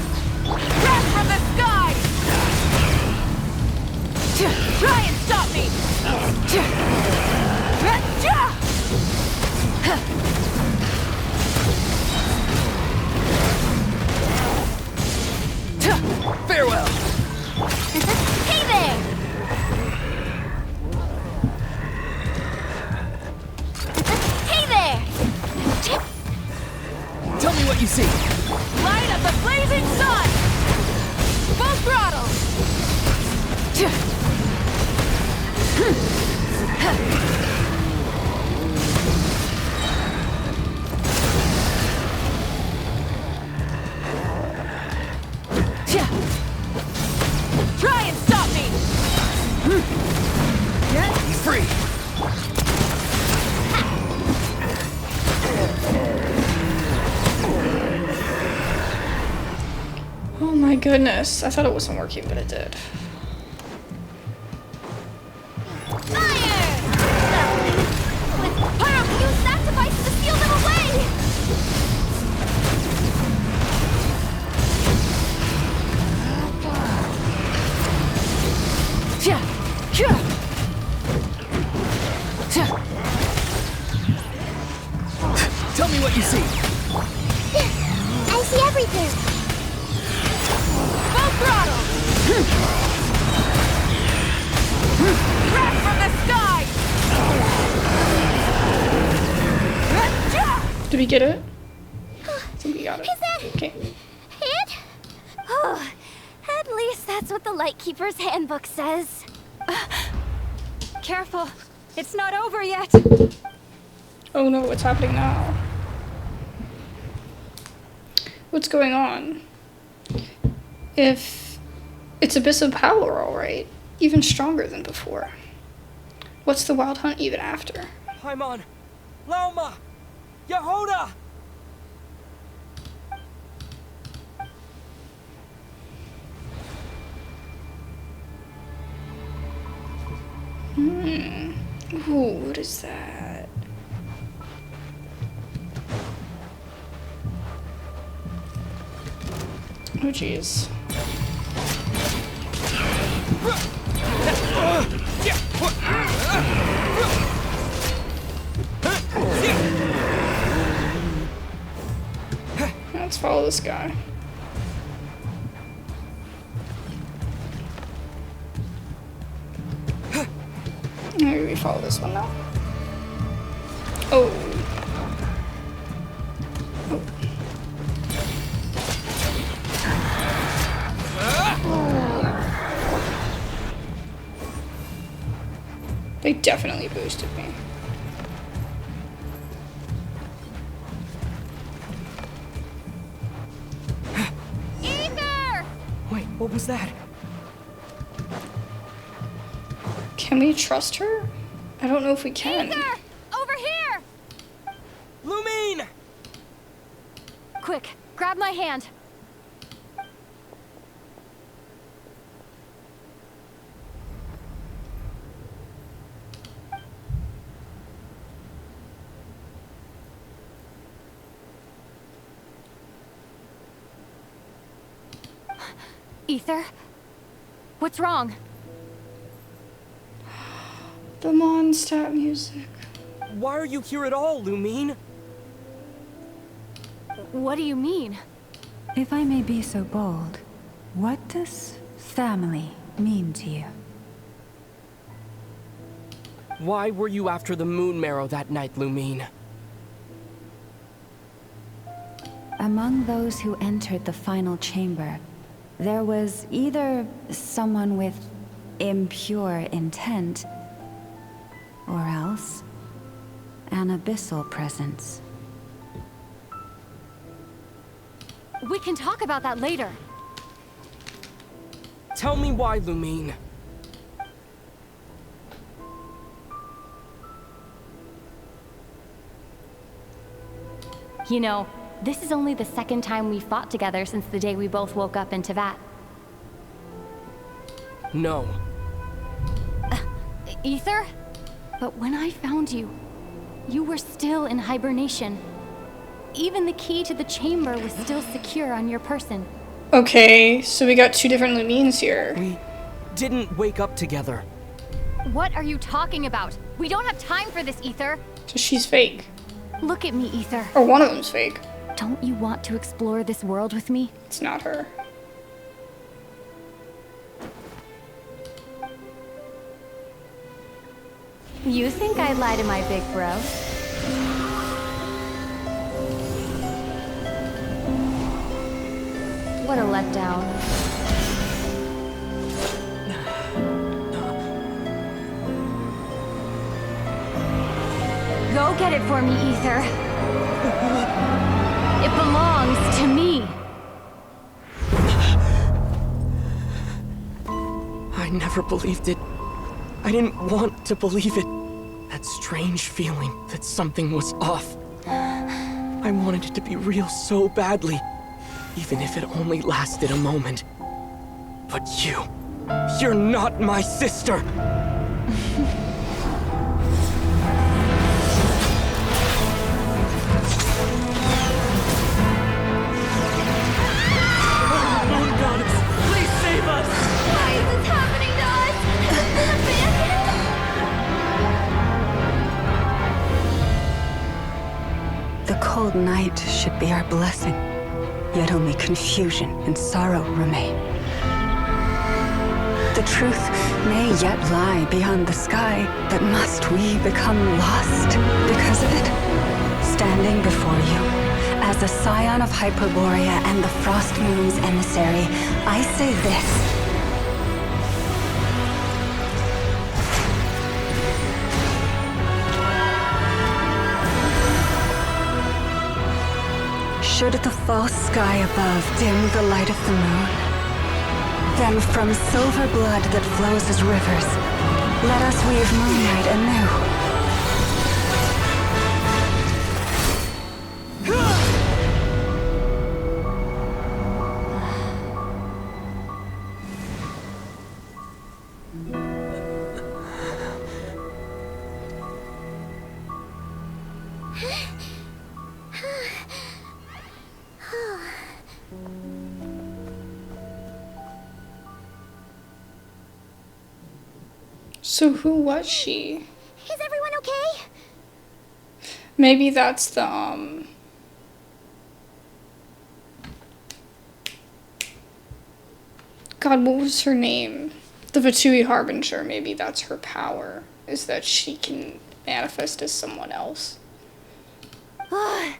Crash from the sky! Try and stop me! Farewell! Hey there! Hey there! Tell me what you see. Light of the blazing sun! Full throttle! Try and stop me! He's free. Oh my goodness. I thought it wasn't working, but it did. Tell me what you see. I see everything. Full throttle! Crash from the sky! Did we get it? I think we got it. Is that okay? it? Oh, at least that's what the Lightkeeper's handbook says. Careful, it's not over yet. Oh no, what's happening now? What's going on? If it's Abyss of Power, alright. Even stronger than before. What's the Wild Hunt even after? Paimon! Lauma! Yehoda! Ooh, what is that? Oh jeez. Let's follow this guy. Maybe we follow this one now. Oh. They definitely boosted me. Ether! Wait, what was that? Can we trust her? I don't know if we can. Ether! Over here! Lumine! Quick, grab my hand. Ether? What's wrong? The Mondstadt music. Why are you here at all, Lumine? What do you mean? If I may be so bold, what does family mean to you? Why were you after the moon marrow that night, Lumine? Among those who entered the final chamber, there was either someone with impure intent, or else an abyssal presence. We can talk about that later. Tell me why, Lumine. You know, this is only the second time we fought together since the day we both woke up in Tevat. No. Ether? But when I found you, you were still in hibernation. Even the key to the chamber was still secure on your person. Okay, so we got two different Lumines here. We didn't wake up together. What are you talking about? We don't have time for this, Ether. So she's fake. Look at me, Ether. Or one of them's fake. Don't you want to explore this world with me? It's not her. You think I'd lie to my big bro? What a letdown. Go get it for me, Ether. It belongs to me. I never believed it. I didn't want to believe it. That strange feeling that something was off. I wanted it to be real so badly, even if it only lasted a moment. But you're not my sister! The cold night should be our blessing, yet only confusion and sorrow remain. The truth may yet lie beyond the sky, but must we become lost because of it? Standing before you, as a scion of Hyperborea and the Frostmoon's emissary, I say this. Should the false sky above dim the light of the moon, then from silver blood that flows as rivers, let us weave moonlight anew. So who was she? Is everyone okay? Maybe that's the, God, what was her name? The Fatui Harbinger. Maybe that's her power, is that she can manifest as someone else. Oh,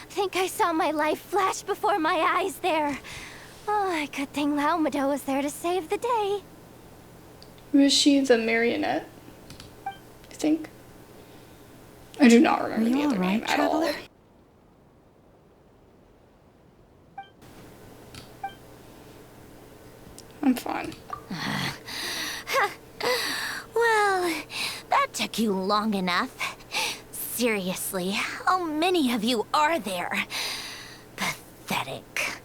think I saw my life flash before my eyes there. Oh, good thing Lauma was there to save the day. Was she the marionette? I think. I do not remember the other name at all. I'm fine. Well, that took you long enough. Seriously, how many of you are there? Pathetic.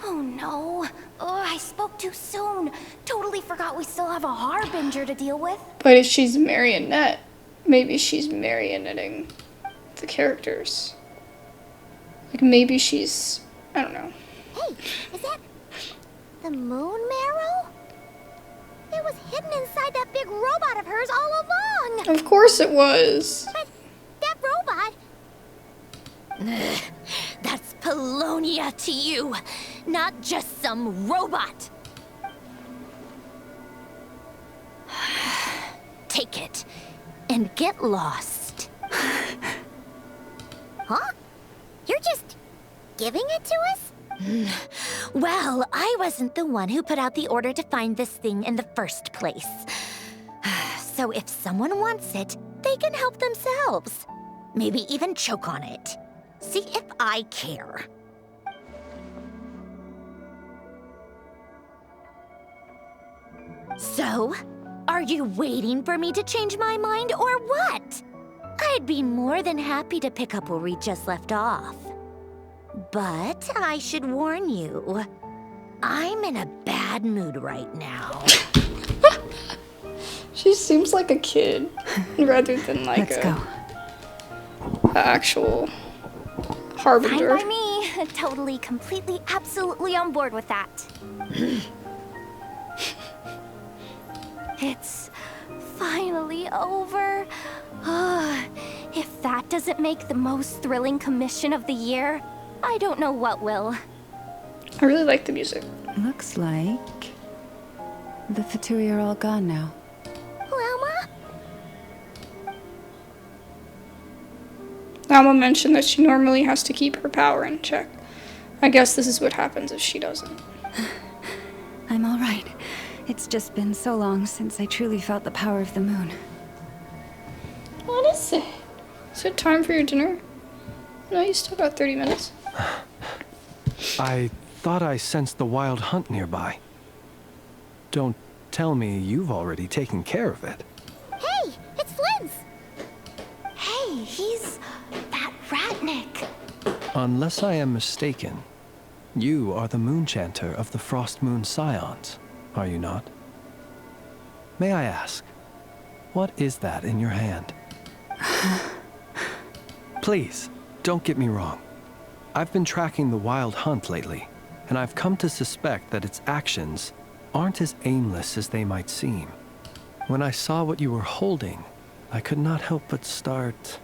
Oh no. Oh, I spoke too soon. Totally forgot we still have a Harbinger to deal with. But if she's a marionette, maybe she's marionetting the characters. Like maybe she's, I don't know. Hey, is that the moon marrow? It was hidden inside that big robot of hers all along. Of course it was. But that robot... That's Polonia to you, not just some robot. Take it and get lost. Huh? You're just giving it to us? Well, I wasn't the one who put out the order to find this thing in the first place. So if someone wants it, they can help themselves. Maybe even choke on it. See if I care. So, are you waiting for me to change my mind or what? I'd be more than happy to pick up where we just left off. But I should warn you, I'm in a bad mood right now. She seems like a kid rather than like Let's go. Actual Harbinger. Fine by me. Totally, completely, absolutely on board with that. It's finally over. If that doesn't make the most thrilling commission of the year, I don't know what will. I really like the music. Looks like the fatui are all gone now. Lauma? Lauma mentioned that she normally has to keep her power in check. I guess this is what happens if she doesn't. I'm all right. It's just been so long since I truly felt the power of the moon. What is it? Is it time for your dinner? No, you still got 30 minutes. I thought I sensed the wild hunt nearby. Don't tell me you've already taken care of it. Hey, it's Flins! Hey, he's that Ratnik. Unless I am mistaken, you are the Moonchanter of the Frostmoon Scions, are you not? May I ask, what is that in your hand? Please, don't get me wrong. I've been tracking the wild hunt lately, and I've come to suspect that its actions aren't as aimless as they might seem. When I saw what you were holding, I could not help but start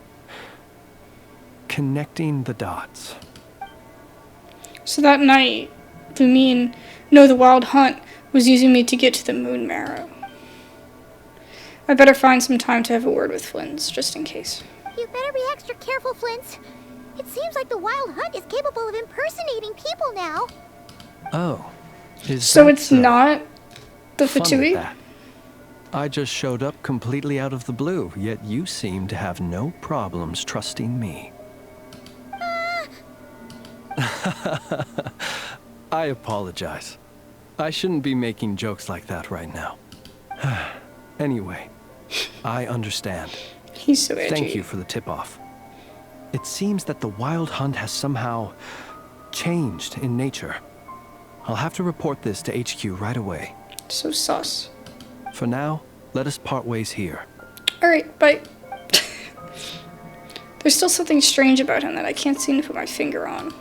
connecting the dots. So that night, the wild hunt was using me to get to the moon marrow. I better find some time to have a word with Flins, just in case. You better be extra careful, Flins. It seems like the wild hunt is capable of impersonating people now. Oh, so it's not the fun with fatui? that. I just showed up completely out of the blue, yet you seem to have no problems trusting me. I apologize. I shouldn't be making jokes like that right now. Anyway, I understand. He's so edgy. Thank you for the tip-off. It seems that the wild hunt has somehow changed in nature. I'll have to report this to HQ right away. So sus. For now, let us part ways here. Alright, bye. There's still something strange about him that I can't seem to put my finger on.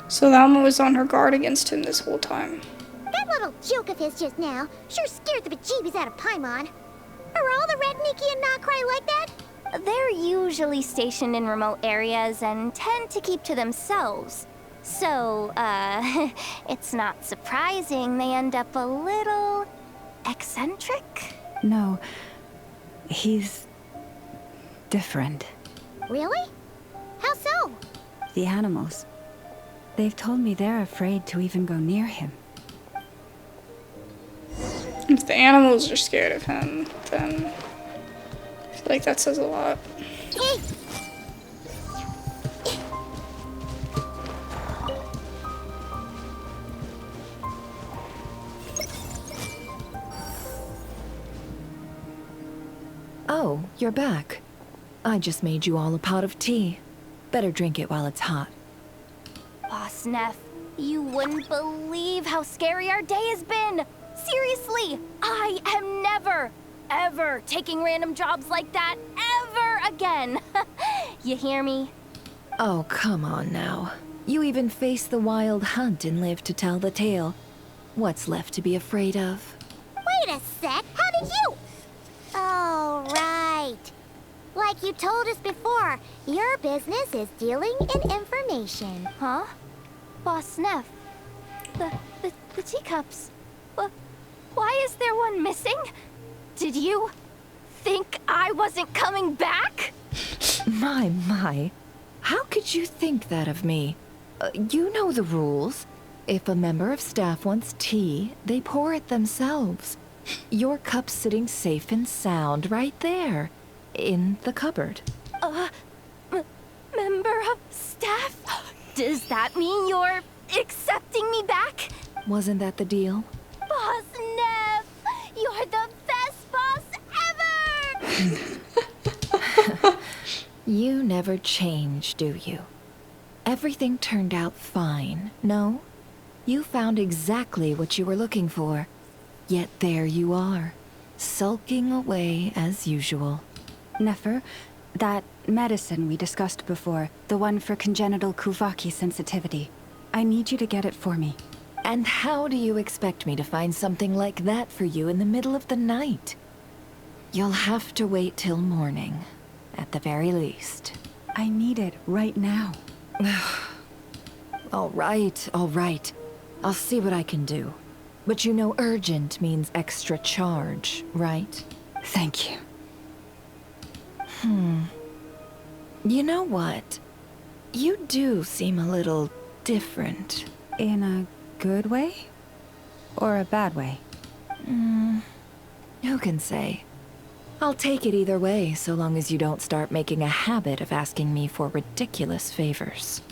So Lauma was on her guard against him this whole time. That little joke of his just now sure scared the bejeebies out of Paimon. Are all the Redniki and NOD-KRAI like that? They're usually stationed in remote areas and tend to keep to themselves. So, it's not surprising they end up a little eccentric. No, he's different. Really? How so? The animals. They've told me they're afraid to even go near him. If the animals are scared of him, then I feel like that says a lot. Hey! Oh, you're back. I just made you all a pot of tea. Better drink it while it's hot. Boss Neff, you wouldn't believe how scary our day has been. Seriously, I am never, ever taking random jobs like that ever again. You hear me? Oh, come on now. You even faced the wild hunt and lived to tell the tale. What's left to be afraid of? Wait a sec, how did you? Oh, right. Like you told us before, your business is dealing in information. Huh? Boss Neff, the teacups. Why is there one missing? Did you think I wasn't coming back? My. How could you think that of me? You know the rules. If a member of staff wants tea, they pour it themselves. Your cup's sitting safe and sound right there, in the cupboard. Member of staff? Does that mean you're accepting me back? Wasn't that the deal? Boss Neff, you're the best boss ever! You never change, do you? Everything turned out fine, no? You found exactly what you were looking for. Yet there you are, sulking away as usual. Nefer, That medicine we discussed before, the one for congenital Kuvaki sensitivity. I need you to get it for me. And how do you expect me to find something like that for you in the middle of the night? You'll have to wait till morning, at the very least. I need it right now. All right, all right. I'll see what I can do. But you know urgent means extra charge, right? Thank you. You know what? You do seem a little different. In a good way? Or a bad way? Who can say? I'll take it either way, so long as you don't start making a habit of asking me for ridiculous favors.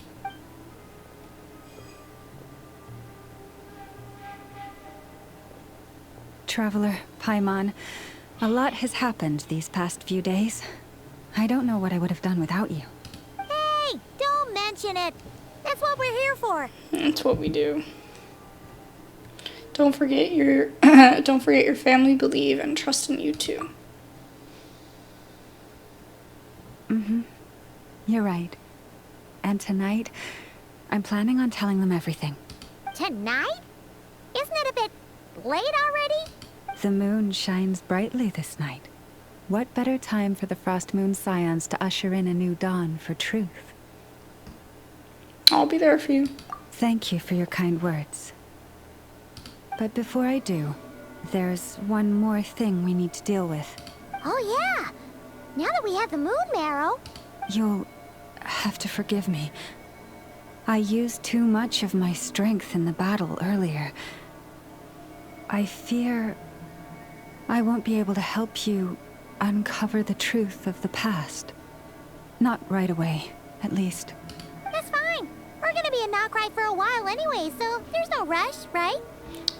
Traveler, Paimon, a lot has happened these past few days. I don't know what I would have done without you. Hey, don't mention it. That's what we're here for. That's what we do. Don't forget your family believe and trust in you too. You're right. And tonight, I'm planning on telling them everything. Tonight? Isn't it a bit late already? The moon shines brightly this night. What better time for the Frostmoon Scions to usher in a new dawn for truth? I'll be there for you. Thank you for your kind words. But before I do, there's one more thing we need to deal with. Oh yeah! Now that we have the moon marrow... You'll have to forgive me. I used too much of my strength in the battle earlier. I fear I won't be able to help you uncover the truth of the past. Not right away, at least. That's fine. We're gonna be in NOD-KRAI for a while anyway, so there's no rush, right?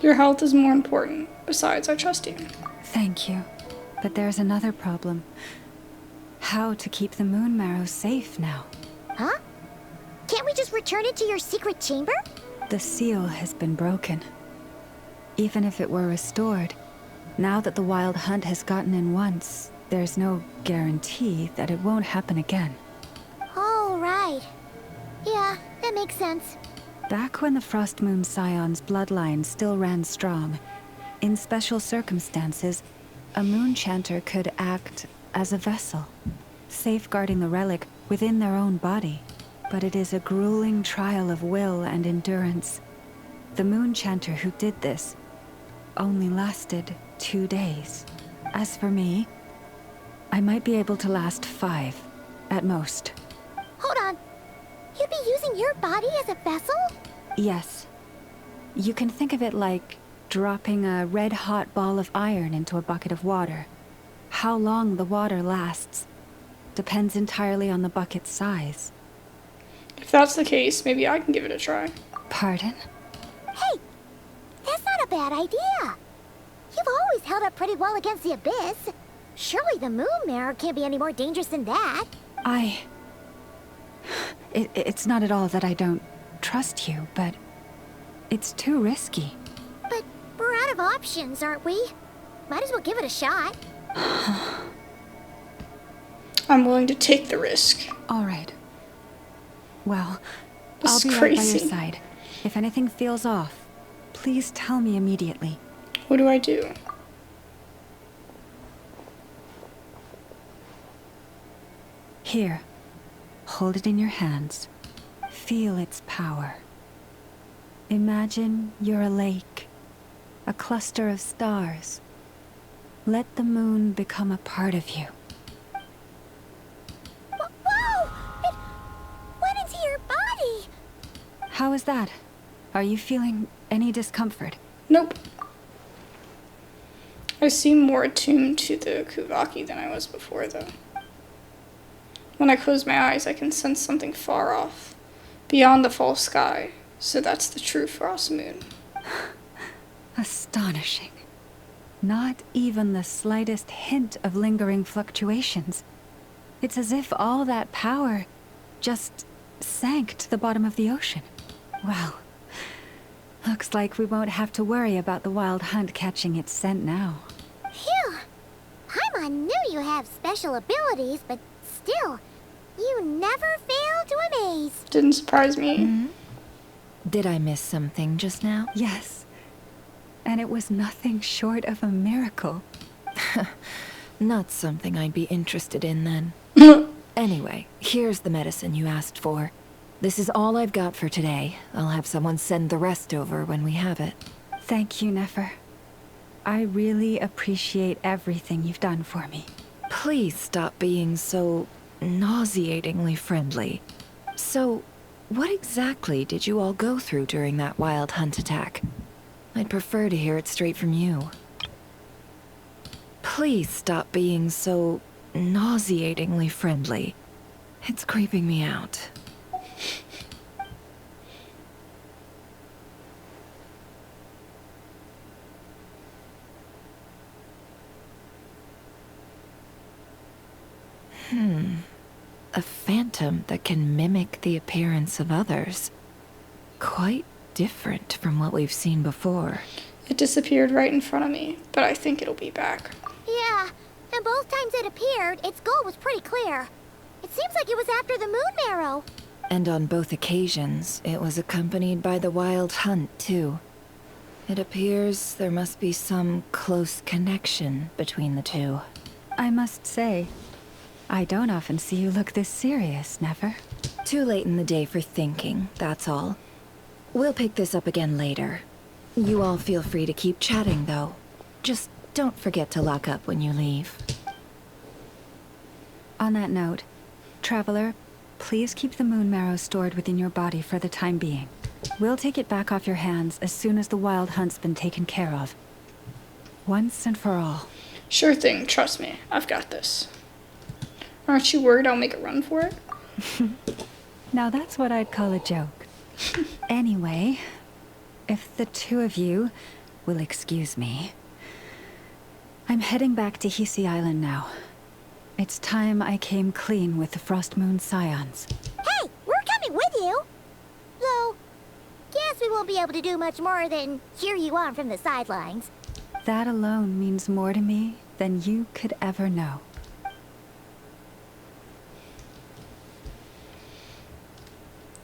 Your health is more important. Besides, I trust you. Thank you. But there's another problem. How to keep the moon marrow safe now? Huh? Can't we just return it to your secret chamber? The seal has been broken. Even if it were restored, now that the wild hunt has gotten in once, there's no guarantee that it won't happen again. Oh, right. Yeah, that makes sense. Back when the Frostmoon Scions' bloodline still ran strong, in special circumstances, a moon chanter could act as a vessel, safeguarding the relic within their own body. But it is a grueling trial of will and endurance. The moon chanter who did this only lasted 2 days. As for me, I might be able to last 5, at most. Hold on. You'd be using your body as a vessel? Yes. You can think of it like dropping a red-hot ball of iron into a bucket of water. How long the water lasts depends entirely on the bucket's size. If that's the case, maybe I can give it a try. Pardon? Hey, that's not a bad idea. You've always held up pretty well against the abyss. Surely the moon mirror can't be any more dangerous than that. It's not at all that I don't trust you, but it's too risky. But we're out of options, aren't we? Might as well give it a shot. I'm willing to take the risk. All right. Well, This I'll is be right by crazy. your side. If anything feels off, please tell me immediately. What do I do? Here. Hold it in your hands. Feel its power. Imagine you're a lake, a cluster of stars. Let the moon become a part of you. Whoa! It went into your body! How is that? Are you feeling any discomfort? Nope. I seem more attuned to the Kuvaki than I was before, though. When I close my eyes, I can sense something far off, beyond the false sky. So that's the true frost moon. Astonishing. Not even the slightest hint of lingering fluctuations. It's as if all that power just sank to the bottom of the ocean. Well, looks like we won't have to worry about the wild hunt catching its scent now. Phew! Paimon knew you have special abilities, but Still, you never fail to amaze. Didn't surprise me. Mm-hmm. Did I miss something just now? Yes. And it was nothing short of a miracle. Not something I'd be interested in then. Anyway, here's the medicine you asked for. This is all I've got for today. I'll have someone send the rest over when we have it. Thank you, Nefer. I really appreciate everything you've done for me. Please stop being so nauseatingly friendly. So, what exactly did you all go through during that wild hunt attack? I'd prefer to hear it straight from you. Please stop being so nauseatingly friendly. It's creeping me out. A phantom that can mimic the appearance of others. Quite different from what we've seen before. It disappeared right in front of me, but I think it'll be back. Yeah, and both times it appeared, its goal was pretty clear. It seems like it was after the moon marrow. And on both occasions, it was accompanied by the wild hunt, too. It appears there must be some close connection between the two. I must say, I don't often see you look this serious, Nefer. Too late in the day for thinking, that's all. We'll pick this up again later. You all feel free to keep chatting, though. Just don't forget to lock up when you leave. On that note, Traveler, please keep the moon marrow stored within your body for the time being. We'll take it back off your hands as soon as the wild hunt's been taken care of. Once and for all. Sure thing, trust me. I've got this. Aren't you worried I'll make a run for it? Now that's what I'd call a joke. Anyway, if the two of you will excuse me, I'm heading back to Hisi Island now. It's time I came clean with the Frostmoon Scions. Hey, we're coming with you! Though, guess we won't be able to do much more than cheer you on from the sidelines. That alone means more to me than you could ever know.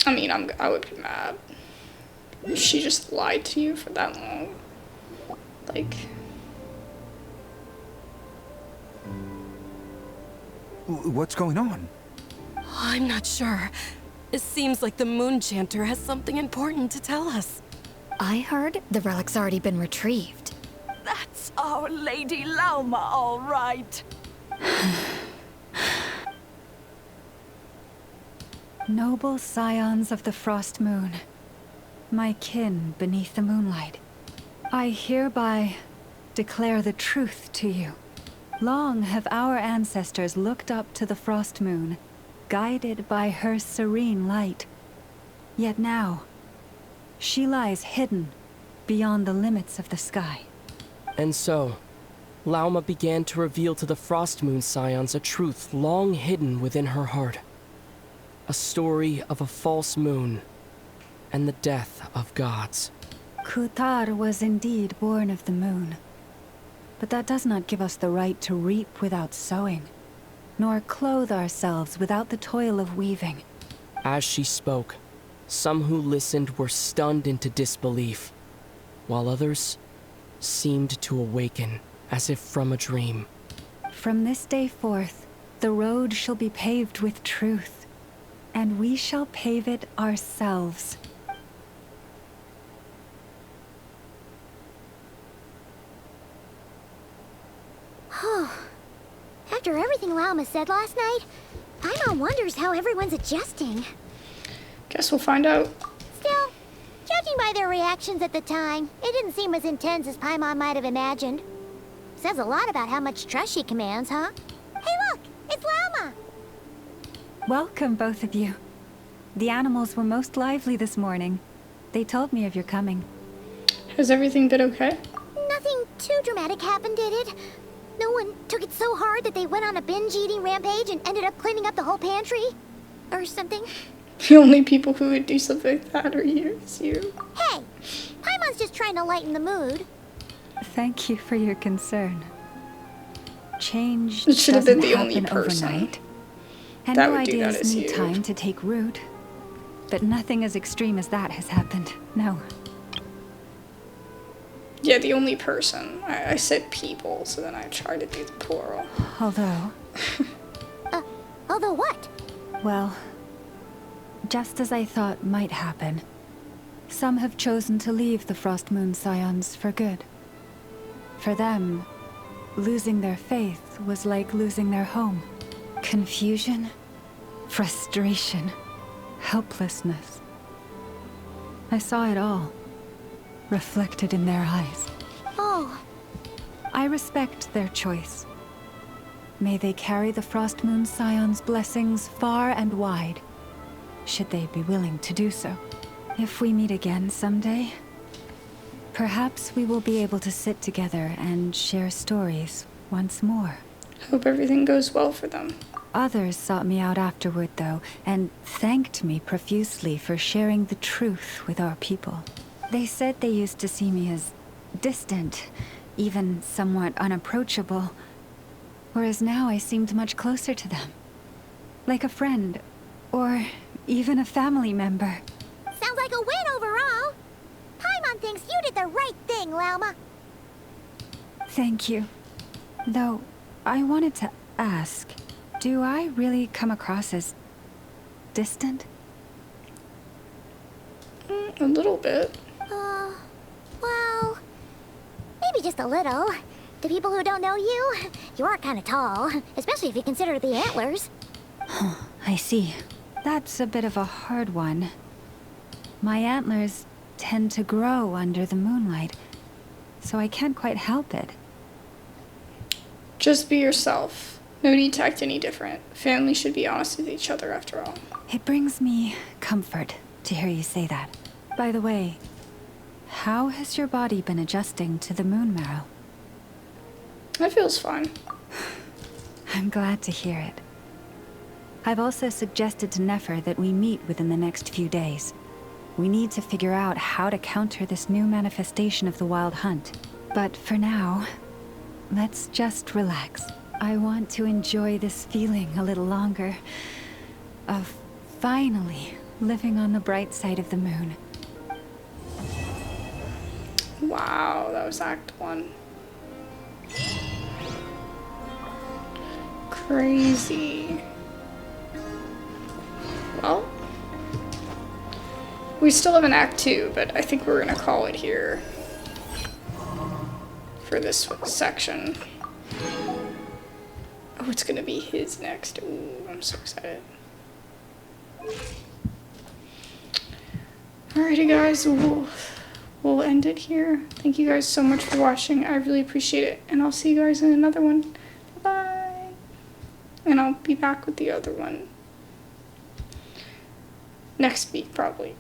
I mean, I would be mad. She just lied to you for that long. Like... What's going on? I'm not sure. It seems like the Moon Chanter has something important to tell us. I heard the relic's already been retrieved. That's our Lady Lauma, all right. Noble scions of the Frost Moon, my kin beneath the moonlight, I hereby declare the truth to you. Long have our ancestors looked up to the Frost Moon, guided by her serene light. Yet now, she lies hidden beyond the limits of the sky. And so, Lauma began to reveal to the Frostmoon Scions a truth long hidden within her heart. A story of a false moon and the death of gods. Kuutar was indeed born of the moon. But that does not give us the right to reap without sowing, nor clothe ourselves without the toil of weaving. As she spoke, some who listened were stunned into disbelief, while others seemed to awaken as if from a dream. From this day forth, the road shall be paved with truth, and we shall pave it ourselves. After everything Lauma said last night, Paimon wonders how everyone's adjusting. Guess we'll find out. Still, judging by their reactions at the time, it didn't seem as intense as Paimon might have imagined. Says a lot about how much trust she commands, huh? Hey look, it's Lauma! Welcome, both of you. The animals were most lively this morning. They told me of your coming. Has everything been okay? Nothing too dramatic happened, did it? No one took it so hard that they went on a binge-eating rampage and ended up cleaning up the whole pantry? Or something? The only people who would do something like that are you. Hey! Paimon's just trying to lighten the mood. Thank you for your concern. Change It should have been the doesn't only happen person. overnight. And that new would do that ideas as need you. time to take root. But nothing as extreme as that has happened. No. Yeah, the only person. I said people, so then I tried to do the plural. Although... Although what? Well, just as I thought might happen, some have chosen to leave the Frostmoon Scions for good. For them, losing their faith was like losing their home. Confusion, frustration, helplessness. I saw it all, reflected in their eyes. Oh. I respect their choice. May they carry the Frostmoon Scions' blessings far and wide, should they be willing to do so. If we meet again someday, perhaps we will be able to sit together and share stories once more. Hope everything goes well for them. Others sought me out afterward, though, and thanked me profusely for sharing the truth with our people. They said they used to see me as distant, even somewhat unapproachable, whereas now I seemed much closer to them. Like a friend, or even a family member. Sounds like a win overall. Paimon thinks you did the right thing, Lauma. Thank you. Though, I wanted to ask, do I really come across as distant? A little bit. Well, maybe just a little. To people who don't know you, you are kind of tall, especially if you consider the antlers. I see. That's a bit of a hard one. My antlers tend to grow under the moonlight, so I can't quite help it. Just be yourself. No need to act any different. Family should be honest with each other after all. It brings me comfort to hear you say that. By the way, how has your body been adjusting to the moon marrow? That feels fine. I'm glad to hear it. I've also suggested to Nefer that we meet within the next few days. We need to figure out how to counter this new manifestation of the Wild Hunt. But for now, let's just relax. I want to enjoy this feeling a little longer, of finally living on the bright side of the moon. Wow, that was Act 1. Crazy. Well, we still have an Act 2, but I think we're gonna call it here for this section. Oh, it's gonna be his next. Ooh, I'm so excited. Alrighty guys, we'll end it here. Thank you guys so much for watching. I really appreciate it. And I'll see you guys in another one. Bye-bye. And I'll be back with the other one next week, probably.